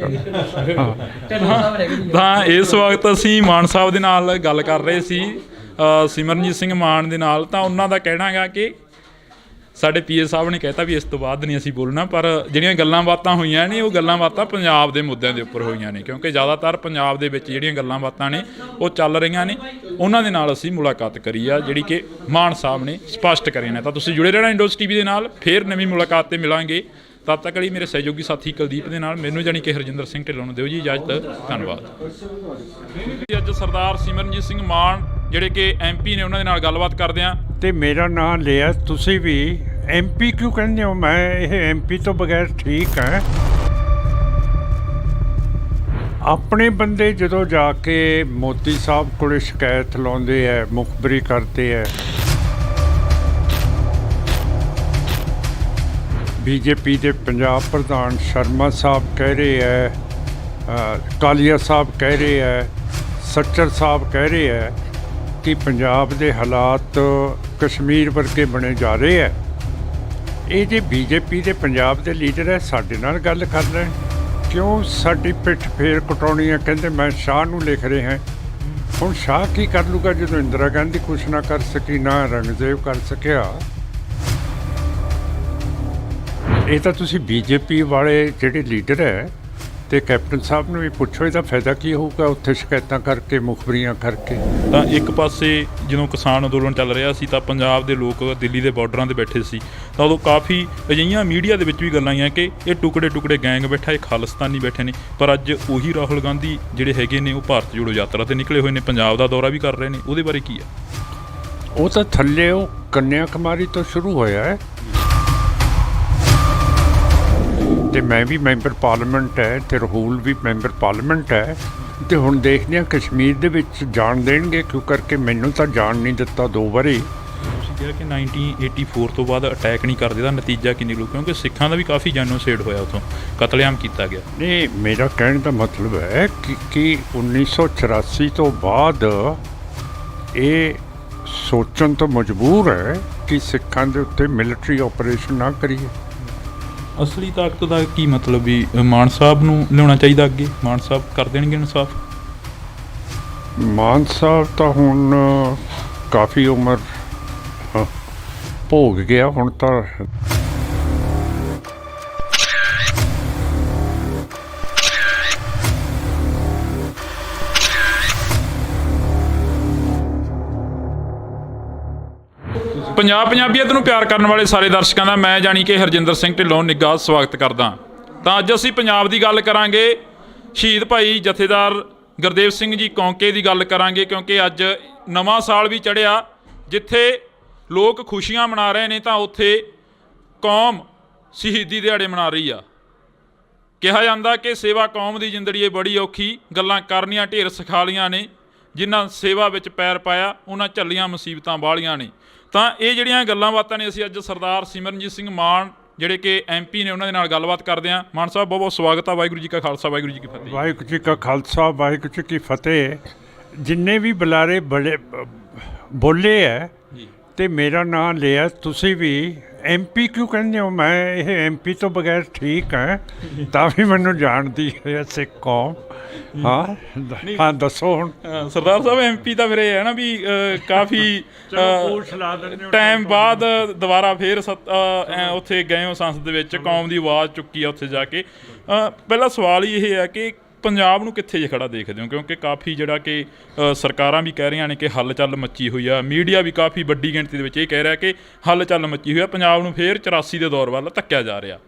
A: ਤਾਂ ਇਸ ਵਕਤ ਅਸੀਂ ਮਾਨ ਸਾਹਿਬ ਦੇ ਨਾਲ ਗੱਲ ਕਰ ਰਹੇ ਸੀ, ਸਿਮਰਨਜੀਤ ਸਿੰਘ ਮਾਨ ਦੇ ਨਾਲ। ਤਾਂ ਉਹਨਾਂ ਦਾ ਕਹਿਣਾ ਹੈਗਾ ਕਿ ਸਾਡੇ PA ਸਾਹਿਬ ਨੇ ਕਹਿਤਾ ਵੀ ਇਸ ਤੋਂ ਬਾਅਦ ਨਹੀਂ ਅਸੀਂ ਬੋਲਣਾ, ਪਰ ਜਿਹੜੀਆਂ ਗੱਲਾਂ ਬਾਤਾਂ ਹੋਈਆਂ ਨੇ ਉਹ ਗੱਲਾਂ ਬਾਤਾਂ ਪੰਜਾਬ ਦੇ ਮੁੱਦਿਆਂ ਦੇ ਉੱਪਰ ਹੋਈਆਂ ਨੇ, ਕਿਉਂਕਿ ਜ਼ਿਆਦਾਤਰ ਪੰਜਾਬ ਦੇ ਵਿੱਚ ਜਿਹੜੀਆਂ ਗੱਲਾਂ ਬਾਤਾਂ ਨੇ ਉਹ ਚੱਲ ਰਹੀਆਂ ਨੇ। ਉਹਨਾਂ ਦੇ ਨਾਲ ਅਸੀਂ ਮੁਲਾਕਾਤ ਕਰੀ ਆ ਜਿਹੜੀ ਕਿ ਮਾਨ ਸਾਹਿਬ ਨੇ ਸਪਸ਼ਟ ਕਰੀ ਨੇ। ਤਾਂ ਤੁਸੀਂ ਜੁੜੇ ਰਹਿਣਾ ਇੰਡੋਜ਼ TV ਦੇ ਨਾਲ, ਫੇਰ ਨਵੀਂ ਮੁਲਾਕਾਤ 'ਤੇ ਮਿਲਾਂਗੇ। ਤਦ ਤੱਕ ਲਈ ਮੇਰੇ ਸਹਿਯੋਗੀ ਸਾਥੀ ਕੁਲਦੀਪ ਦੇ ਨਾਲ ਮੈਨੂੰ ਜਾਣੀ ਕਿ ਹਰਜਿੰਦਰ ਸਿੰਘ ਢਿੱਲੋਂ ਨੂੰ ਦਿਓ ਜੀ ਇਜਾਜ਼ਤ। ਧੰਨਵਾਦ। ਅੱਜ ਸਰਦਾਰ ਸਿਮਰਨਜੀਤ ਸਿੰਘ ਮਾਨ ਜਿਹੜੇ ਕਿ MP ਨੇ ਉਹਨਾਂ ਦੇ ਨਾਲ ਗੱਲਬਾਤ ਕਰਦੇ ਹਾਂ।
B: ਤੇ ਮੇਰਾ ਨਾਂ ਲਿਆ ਤੁਸੀਂ ਵੀ MP ਕਿਉਂ ਕਹਿੰਦੇ ਹੋ? ਮੈਂ ਇਹ MP ਤੋਂ ਬਗੈਰ ਠੀਕ ਹੈ। ਆਪਣੇ ਬੰਦੇ ਜਦੋਂ ਜਾ ਕੇ ਮੋਦੀ ਸਾਹਿਬ ਕੋਲ ਸ਼ਿਕਾਇਤ ਲਾਉਂਦੇ ਹੈ, ਮੁਖਬਰੀ ਕਰਦੇ ਹੈ, BJP ਦੇ ਪੰਜਾਬ ਪ੍ਰਧਾਨ ਸ਼ਰਮਾ ਸਾਹਿਬ ਕਹਿ ਰਹੇ ਹੈ, ਕਾਲੀਆ ਸਾਹਿਬ ਕਹਿ ਰਹੇ ਹੈ, ਸੱਚਰ ਸਾਹਿਬ ਕਹਿ ਰਹੇ ਹੈ ਕਿ ਪੰਜਾਬ ਦੇ ਹਾਲਾਤ ਕਸ਼ਮੀਰ ਵਰਗੇ ਬਣੇ ਜਾ ਰਹੇ ਹੈ। ਇਹ ਜੇ BJP ਦੇ ਪੰਜਾਬ ਦੇ ਲੀਡਰ ਹੈ, ਸਾਡੇ ਨਾਲ ਗੱਲ ਕਰ ਲੈਣ, ਕਿਉਂ ਸਾਡੀ ਪਿੱਠ ਫੇਰ ਕਟਾਉਣੀ ਹੈ? ਕਹਿੰਦੇ ਮੈਂ ਸ਼ਾਹ ਨੂੰ ਲਿਖ ਰਹੇ ਹਾਂ। ਹੁਣ ਸ਼ਾਹ ਕੀ ਕਰ ਲੂਗਾ ਜਦੋਂ ਇੰਦਰਾ ਗਾਂਧੀ ਕੁਛ ਨਾ ਕਰ ਸਕੀ, ਨਾ ਰੰਗਦੇਵ ਕਰ ਸਕਿਆ। ਇਹ ਤਾਂ ਤੁਸੀਂ BJP ਵਾਲੇ ਜਿਹੜੇ ਲੀਡਰ ਹੈ ਤੇ ਕੈਪਟਨ ਸਾਹਿਬ ਨੂੰ ਵੀ ਪੁੱਛੋ ਇਹਦਾ ਫਾਇਦਾ ਕੀ ਹੋਊਗਾ ਉੱਥੇ ਸ਼ਿਕਾਇਤਾਂ ਕਰਕੇ, ਮੁਖਬਰੀਆਂ ਕਰਕੇ।
A: ਤਾਂ ਇੱਕ ਪਾਸੇ ਜਦੋਂ ਕਿਸਾਨ ਅੰਦੋਲਨ ਚੱਲ ਰਿਹਾ ਸੀ ਤਾਂ ਪੰਜਾਬ ਦੇ ਲੋਕ ਦਿੱਲੀ ਦੇ ਬਾਰਡਰਾਂ 'ਤੇ ਬੈਠੇ ਸੀ, ਤਾਂ ਉਦੋਂ ਕਾਫੀ ਅਜਿਹੀਆਂ ਮੀਡੀਆ ਦੇ ਵਿੱਚ ਵੀ ਗੱਲਾਂ ਆਈਆਂ ਕਿ ਇਹ ਟੁਕੜੇ ਗੈਂਗ ਬੈਠਾ, ਇਹ ਖਾਲਿਸਤਾਨੀ ਬੈਠੇ ਨੇ। ਪਰ ਅੱਜ ਉਹੀ ਰਾਹੁਲ ਗਾਂਧੀ ਜਿਹੜੇ ਹੈਗੇ ਨੇ ਉਹ ਭਾਰਤ ਜੋੜੋ ਯਾਤਰਾ 'ਤੇ ਨਿਕਲੇ ਹੋਏ ਨੇ, ਪੰਜਾਬ ਦਾ ਦੌਰਾ ਵੀ ਕਰ ਰਹੇ ਨੇ। ਉਹਦੇ ਬਾਰੇ ਕੀ ਹੈ?
B: ਉਹ ਤਾਂ ਥੱਲੇ ਉਹ ਕੰਨਿਆ ਕੁਮਾਰੀ ਤੋਂ ਸ਼ੁਰੂ ਹੋਇਆ ਹੈ ਤੇ ਮੈਂ ਵੀ ਮੈਂਬਰ ਪਾਰਲੀਮੈਂਟ ਹੈ ਤੇ ਰਾਹੁਲ ਵੀ ਮੈਂਬਰ ਪਾਰਲੀਮੈਂਟ ਹੈ। ਤੇ ਹੁਣ ਦੇਖਦੇ ਹਾਂ ਕਸ਼ਮੀਰ ਦੇ ਵਿੱਚ ਜਾਣ ਦੇਣਗੇ ਕਿਉਂ, ਕਰਕੇ ਮੈਨੂੰ ਤਾਂ ਜਾਣ ਨਹੀਂ ਦਿੱਤਾ 2 ਵਾਰੀ।
A: ਤੁਸੀਂ ਕਿਹਾ ਕਿ 1984 ਤੋਂ ਬਾਅਦ ਅਟੈਕ ਨਹੀਂ ਕਰਦੇ, ਦਾ ਨਤੀਜਾ ਕੀ ਨਿਕਲੂ? ਕਿਉਂਕਿ ਸਿੱਖਾਂ ਦਾ ਵੀ ਕਾਫੀ ਜੈਨੋਸਾਈਡ ਹੋਇਆ, ਉੱਥੋਂ ਕਤਲੇਆਮ ਕੀਤਾ ਗਿਆ।
B: ਨਹੀਂ, ਮੇਰਾ ਕਹਿਣ ਦਾ ਮਤਲਬ ਹੈ ਕਿ 1984 ਤੋਂ ਬਾਅਦ ਇਹ ਸੋਚਣ ਤੋਂ ਮਜਬੂਰ ਹੈ ਕਿ ਸਿੱਖਾਂ ਦੇ ਉੱਤੇ ਮਿਲਟਰੀ ਆਪਰੇਸ਼ਨ ਨਾ ਕਰੀਏ।
A: ਅਸਲੀ ਤਾਕਤ ਦਾ ਕੀ ਮਤਲਬ ਵੀ ਮਾਨ ਸਾਹਿਬ ਨੂੰ ਲਿਆਉਣਾ ਚਾਹੀਦਾ ਅੱਗੇ? ਮਾਨ ਸਾਹਿਬ ਕਰ ਦੇਣਗੇ ਇਨਸਾਫ?
B: ਮਾਨ ਸਾਹਿਬ ਤਾਂ ਹੁਣ ਕਾਫੀ ਉਮਰ ਭੋਗ ਗਿਆ, ਹੁਣ ਤਾਂ
A: ਪੰਜਾਬੀਅਤ ਨੂੰ ਪਿਆਰ ਕਰਨ ਵਾਲੇ ਸਾਰੇ ਦਰਸ਼ਕਾਂ ਦਾ ਮੈਂ ਜਾਣੀ ਕਿ ਹਰਜਿੰਦਰ ਸਿੰਘ ਢਿੱਲੋਂ ਨਿੱਘਾ ਸਵਾਗਤ ਕਰਦਾ। ਤਾਂ ਅੱਜ ਅਸੀਂ ਪੰਜਾਬ ਦੀ ਗੱਲ ਕਰਾਂਗੇ, ਸ਼ਹੀਦ ਭਾਈ ਜਥੇਦਾਰ ਗੁਰਦੇਵ ਸਿੰਘ ਜੀ ਕੌਂਕੇ ਦੀ ਗੱਲ ਕਰਾਂਗੇ, ਕਿਉਂਕਿ ਅੱਜ ਨਵਾਂ ਸਾਲ ਵੀ ਚੜ੍ਹਿਆ। ਜਿੱਥੇ ਲੋਕ ਖੁਸ਼ੀਆਂ ਮਨਾ ਰਹੇ ਨੇ ਤਾਂ ਉੱਥੇ ਕੌਮ ਸ਼ਹੀਦੀ ਦਿਹਾੜੇ ਮਨਾ ਰਹੀ ਆ। ਕਿਹਾ ਜਾਂਦਾ ਕਿ ਸੇਵਾ ਕੌਮ ਦੀ ਜ਼ਿੰਦੜੀ ਬੜੀ ਔਖੀ, ਗੱਲਾਂ ਕਰਨੀਆਂ ਢੇਰ ਸਿਖਾਲੀਆਂ ਨੇ, ਜਿਨ੍ਹਾਂ ਸੇਵਾ ਵਿੱਚ ਪੈਰ ਪਾਇਆ ਉਹਨਾਂ ਝੱਲੀਆਂ ਮੁਸੀਬਤਾਂ ਬਾਹਲੀਆਂ ਨੇ। ਤਾਂ ਇਹ ਜਿਹੜੀਆਂ ਗੱਲਾਂ ਬਾਤਾਂ ਨੇ ਅਸੀਂ ਅੱਜ ਸਰਦਾਰ ਸਿਮਰਨਜੀਤ ਸਿੰਘ ਮਾਨ ਜਿਹੜੇ ਕਿ MP ਨੇ ਉਹਨਾਂ ਦੇ ਨਾਲ ਗੱਲਬਾਤ ਕਰਦੇ ਹਾਂ। ਮਾਨ ਸਾਹਿਬ ਬਹੁਤ ਬਹੁਤ ਸਵਾਗਤ ਆ। ਵਾਹਿਗੁਰੂ ਜੀ ਕਾ ਖਾਲਸਾ, ਵਾਹਿਗੁਰੂ ਜੀ ਕੀ ਫਤਿਹ।
B: ਵਾਹਿਗੁਰੂ ਜੀ ਕਾ ਖਾਲਸਾ, ਵਾਹਿਗੁਰੂ ਜੀ ਕੀ ਫਤਿਹ। ਜਿੰਨੇ ਵੀ ਬੁਲਾਰੇ ਬੜੇ ਬੋਲੇ ਹੈ ਤੇ ਮੇਰਾ ਨਾਂ ਲਿਆ ਤੁਸੀਂ ਵੀ MP ਕਿਉਂ ਕਹਿੰਦੇ ਹੋ? ਮੈਂ ਇਹ MP ਤੋਂ ਬਗੈਰ ਠੀਕ ਹੈ, ਤਾਂ ਵੀ ਮੈਨੂੰ ਜਾਣਦੀ ਹੈ ਸਿੱਖ ਕੌਮ। ਹਾਂ ਦੱਸੋ ਹੁਣ।
A: ਸਰਦਾਰ ਸਾਹਿਬ MP ਤਾਂ ਫਿਰ ਇਹ ਹੈ ਨਾ ਵੀ ਕਾਫੀ ਟਾਈਮ ਬਾਅਦ ਦੁਬਾਰਾ ਫੇਰ ਉੱਥੇ ਗਏ ਹੋ ਸੰਸਦ ਦੇ ਵਿੱਚ, ਕੌਮ ਦੀ ਆਵਾਜ਼ ਚੁੱਕੀ ਆ ਉੱਥੇ ਜਾ ਕੇ। ਪਹਿਲਾ ਸਵਾਲ ਹੀ ਇਹ ਹੈ ਕਿ ਪੰਜਾਬ ਨੂੰ ਕਿੱਥੇ ਜੇ ਖੜਾ ਦੇਖਦੇ ਹੋ? ਕਿਉਂਕਿ ਕਾਫੀ ਜਿਹੜਾ ਕਿ ਸਰਕਾਰਾਂ ਵੀ ਕਹਿ ਰਹੀਆਂ ਨੇ ਕਿ ਹੱਲ ਮੱਚੀ ਹੋਈ ਆ, ਮੀਡੀਆ ਵੀ ਕਾਫੀ ਵੱਡੀ ਗਿਣਤੀ ਦੇ ਵਿੱਚ ਇਹ ਕਹਿ ਰਿਹਾ ਕਿ ਹੱਲ ਮੱਚੀ ਹੋਈ ਆ, ਪੰਜਾਬ ਨੂੰ ਫੇਰ 84 ਦੇ ਦੌਰ ਵੱਲ ਧੱਕਿਆ ਜਾ ਰਿਹਾ।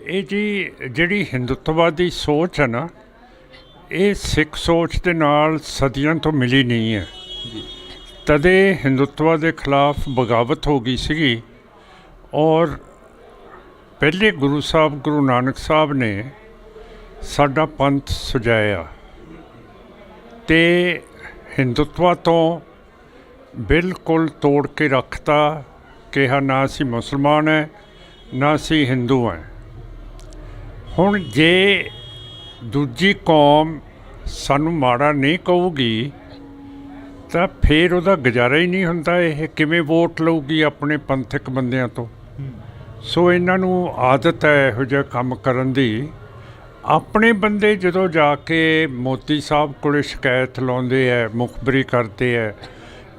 B: ਇਹ ਜੀ ਜਿਹੜੀ ਹਿੰਦੁੱਤਵਾਦੀ ਸੋਚ ਹੈ ਨਾ, ਇਹ ਸਿੱਖ ਸੋਚ ਦੇ ਨਾਲ ਸਦੀਆਂ ਤੋਂ ਮਿਲੀ ਨਹੀਂ ਹੈ। ਤਦੇ ਹਿੰਦੁੱਤਵਾ ਦੇ ਖਿਲਾਫ ਬਗਾਵਤ ਹੋ ਗਈ ਸੀਗੀ, ਔਰ ਪਹਿਲੇ ਗੁਰੂ ਸਾਹਿਬ ਗੁਰੂ ਨਾਨਕ ਸਾਹਿਬ ਨੇ ਸਾਡਾ ਪੰਥ ਸਜਾਇਆ ਤੇ ਹਿੰਦੁੱਤਵਾ ਤੋਂ ਬਿਲਕੁਲ ਤੋੜ ਕੇ ਰੱਖਤਾ। ਕਿਹਾ ਨਾ ਅਸੀਂ ਮੁਸਲਮਾਨ ਹੈ, ਨਾ ਅਸੀਂ ਹਿੰਦੂ ਹੈ। ਹੁਣ ਜੇ ਦੂਜੀ ਕੌਮ ਸਾਨੂੰ ਮਾੜਾ ਨਹੀਂ ਕਹੂਗੀ ਤਾਂ ਫਿਰ ਉਹਦਾ ਗੁਜ਼ਾਰਾ ਹੀ ਨਹੀਂ ਹੁੰਦਾ। ਇਹ ਕਿਵੇਂ ਵੋਟ ਲਊਗੀ ਆਪਣੇ ਪੰਥਕ ਬੰਦਿਆਂ ਤੋਂ? ਸੋ ਇਹਨਾਂ ਨੂੰ ਆਦਤ ਹੈ ਇਹੋ ਜਿਹਾ ਕੰਮ ਕਰਨ ਦੀ। ਆਪਣੇ ਬੰਦੇ ਜਦੋਂ ਜਾ ਕੇ ਮੋਦੀ ਸਾਹਿਬ ਕੋਲ ਸ਼ਿਕਾਇਤ ਲਾਉਂਦੇ ਹੈ, ਮੁਖਬਰੀ ਕਰਦੇ ਹੈ,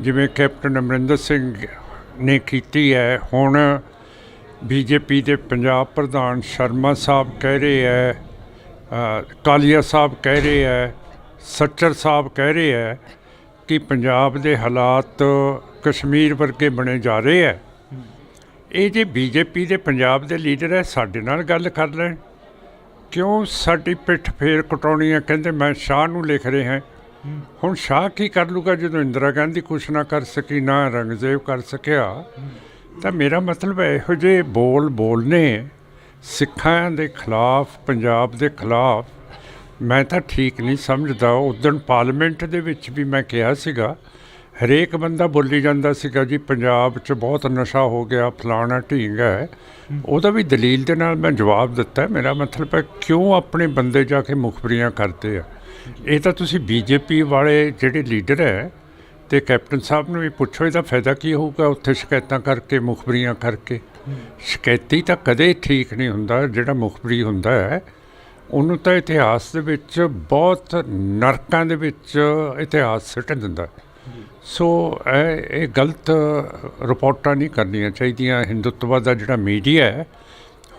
B: ਜਿਵੇਂ ਕੈਪਟਨ ਅਮਰਿੰਦਰ ਸਿੰਘ ਨੇ ਕੀਤੀ ਹੈ। ਹੁਣ BJP ਦੇ ਪੰਜਾਬ ਪ੍ਰਧਾਨ ਸ਼ਰਮਾ ਸਾਹਿਬ ਕਹਿ ਰਹੇ ਹੈ, ਕਾਲੀਆ ਸਾਹਿਬ ਕਹਿ ਰਹੇ ਹੈ, ਸੱਚਰ ਸਾਹਿਬ ਕਹਿ ਰਹੇ ਹੈ ਕਿ ਪੰਜਾਬ ਦੇ ਹਾਲਾਤ ਕਸ਼ਮੀਰ ਵਰਗੇ ਬਣੇ ਜਾ ਰਹੇ ਹੈ। ਇਹ ਜੇ ਬੀਜੇਪੀ ਦੇ ਪੰਜਾਬ ਦੇ ਲੀਡਰ ਹੈ ਸਾਡੇ ਨਾਲ ਗੱਲ ਕਰ ਲੈਣ, ਕਿਉਂ ਸਾਡੀ ਪਿੱਠ ਫੇਰ ਕਟਾਉਣੀ ਹੈ? ਕਹਿੰਦੇ ਮੈਂ ਸ਼ਾਹ ਨੂੰ ਲਿਖ ਰਿਹਾ। ਹੁਣ ਸ਼ਾਹ ਕੀ ਕਰ ਲੂਗਾ ਜਦੋਂ ਇੰਦਰਾ ਗਾਂਧੀ ਕੁਛ ਨਾ ਕਰ ਸਕੀ, ਨਾ ਔਰੰਗਜ਼ੇਬ ਕਰ ਸਕਿਆ? ਤਾਂ ਮੇਰਾ ਮਤਲਬ ਇਹੋ ਜਿਹੇ ਬੋਲਨੇ ਸਿੱਖਾਂ ਦੇ ਖਿਲਾਫ, ਪੰਜਾਬ ਦੇ ਖਿਲਾਫ, ਮੈਂ ਤਾਂ ਠੀਕ ਨਹੀਂ ਸਮਝਦਾ। ਉਦੋਂ ਪਾਰਲੀਮੈਂਟ ਦੇ ਵਿੱਚ ਵੀ ਮੈਂ ਕਿਹਾ ਸੀਗਾ, ਹਰੇਕ ਬੰਦਾ ਬੋਲੀ ਜਾਂਦਾ ਸੀਗਾ ਜੀ ਪੰਜਾਬ 'ਚ ਬਹੁਤ ਨਸ਼ਾ ਹੋ ਗਿਆ, ਫਲਾਣਾ ਢੀਂਗ ਹੈ। ਉਹਦਾ ਵੀ ਦਲੀਲ ਦੇ ਨਾਲ ਮੈਂ ਜਵਾਬ ਦਿੱਤਾ। ਮੇਰਾ ਮਤਲਬ ਹੈ ਕਿਉਂ ਆਪਣੇ ਬੰਦੇ ਜਾ ਕੇ ਮੁਖਬਰੀਆਂ ਕਰਦੇ ਆ? ਇਹ ਤਾਂ ਤੁਸੀਂ ਬੀਜੇਪੀ ਵਾਲੇ ਜਿਹੜੇ ਲੀਡਰ ਹੈ ਅਤੇ ਕੈਪਟਨ ਸਾਹਿਬ ਨੂੰ ਵੀ ਪੁੱਛੋ, ਇਹਦਾ ਫਾਇਦਾ ਕੀ ਹੋਊਗਾ ਉੱਥੇ ਸ਼ਿਕਾਇਤਾਂ ਕਰਕੇ, ਮੁਖਬਰੀਆਂ ਕਰਕੇ? ਸ਼ਿਕਾਇਤੀ ਤਾਂ ਕਦੇ ਠੀਕ ਨਹੀਂ ਹੁੰਦਾ। ਜਿਹੜਾ ਮੁਖਬਰੀ ਹੁੰਦਾ ਹੈ ਉਹਨੂੰ ਤਾਂ ਇਤਿਹਾਸ ਦੇ ਵਿੱਚ ਬਹੁਤ ਨਰਕਾਂ ਦੇ ਵਿੱਚ ਇਤਿਹਾਸ ਸਿੱਟ ਦਿੰਦਾ। ਸੋ ਇਹ ਗਲਤ ਰਿਪੋਰਟਾਂ ਨਹੀਂ ਕਰਨੀਆਂ ਚਾਹੀਦੀਆਂ। ਹਿੰਦੂਤਵਾ ਦਾ ਜਿਹੜਾ ਮੀਡੀਆ ਹੈ,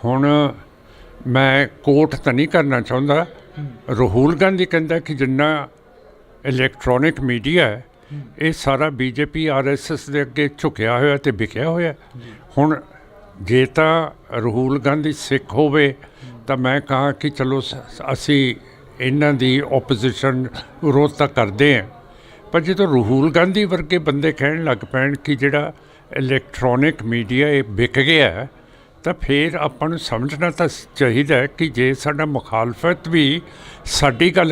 B: ਹੁਣ ਮੈਂ ਕੋਟ ਤਾਂ ਨਹੀਂ ਕਰਨਾ ਚਾਹੁੰਦਾ, ਰਾਹੁਲ ਗਾਂਧੀ ਕਹਿੰਦਾ ਕਿ ਜਿੰਨਾ ਇਲੈਕਟ੍ਰੋਨਿਕ ਮੀਡੀਆ ਹੈ ਇਹ ਸਾਰਾ ਬੀਜੇਪੀ RSS ਦੇ ਅੱਗੇ ਝੁਕਿਆ ਹੋਇਆ ਅਤੇ ਵਿਕਿਆ ਹੋਇਆ। ਹੁਣ ਜੇ ਤਾਂ ਰਾਹੁਲ ਗਾਂਧੀ ਸਿੱਖ ਹੋਵੇ ਤਾਂ ਮੈਂ ਕਹਾਂ ਕਿ ਚਲੋ ਅਸੀਂ ਇਹਨਾਂ ਦੀ ਓਪੋਜੀਸ਼ਨ ਵਿਰੋਧ ਤਾਂ ਕਰਦੇ ਹਾਂ, ਪਰ ਜਦੋਂ ਰਾਹੁਲ ਗਾਂਧੀ ਵਰਗੇ ਬੰਦੇ ਕਹਿਣ ਲੱਗ ਪੈਣ ਕਿ ਜਿਹੜਾ ਇਲੈਕਟ੍ਰੋਨਿਕ ਮੀਡੀਆ ਇਹ ਵਿਕ ਗਿਆ, ਤਾਂ ਫਿਰ ਆਪਾਂ ਨੂੰ ਸਮਝਣਾ ਤਾਂ ਚਾਹੀਦਾ ਕਿ ਜੇ ਸਾਡਾ ਮੁਖਾਲਫਤ ਵੀ ਸਾਡੀ ਗੱਲ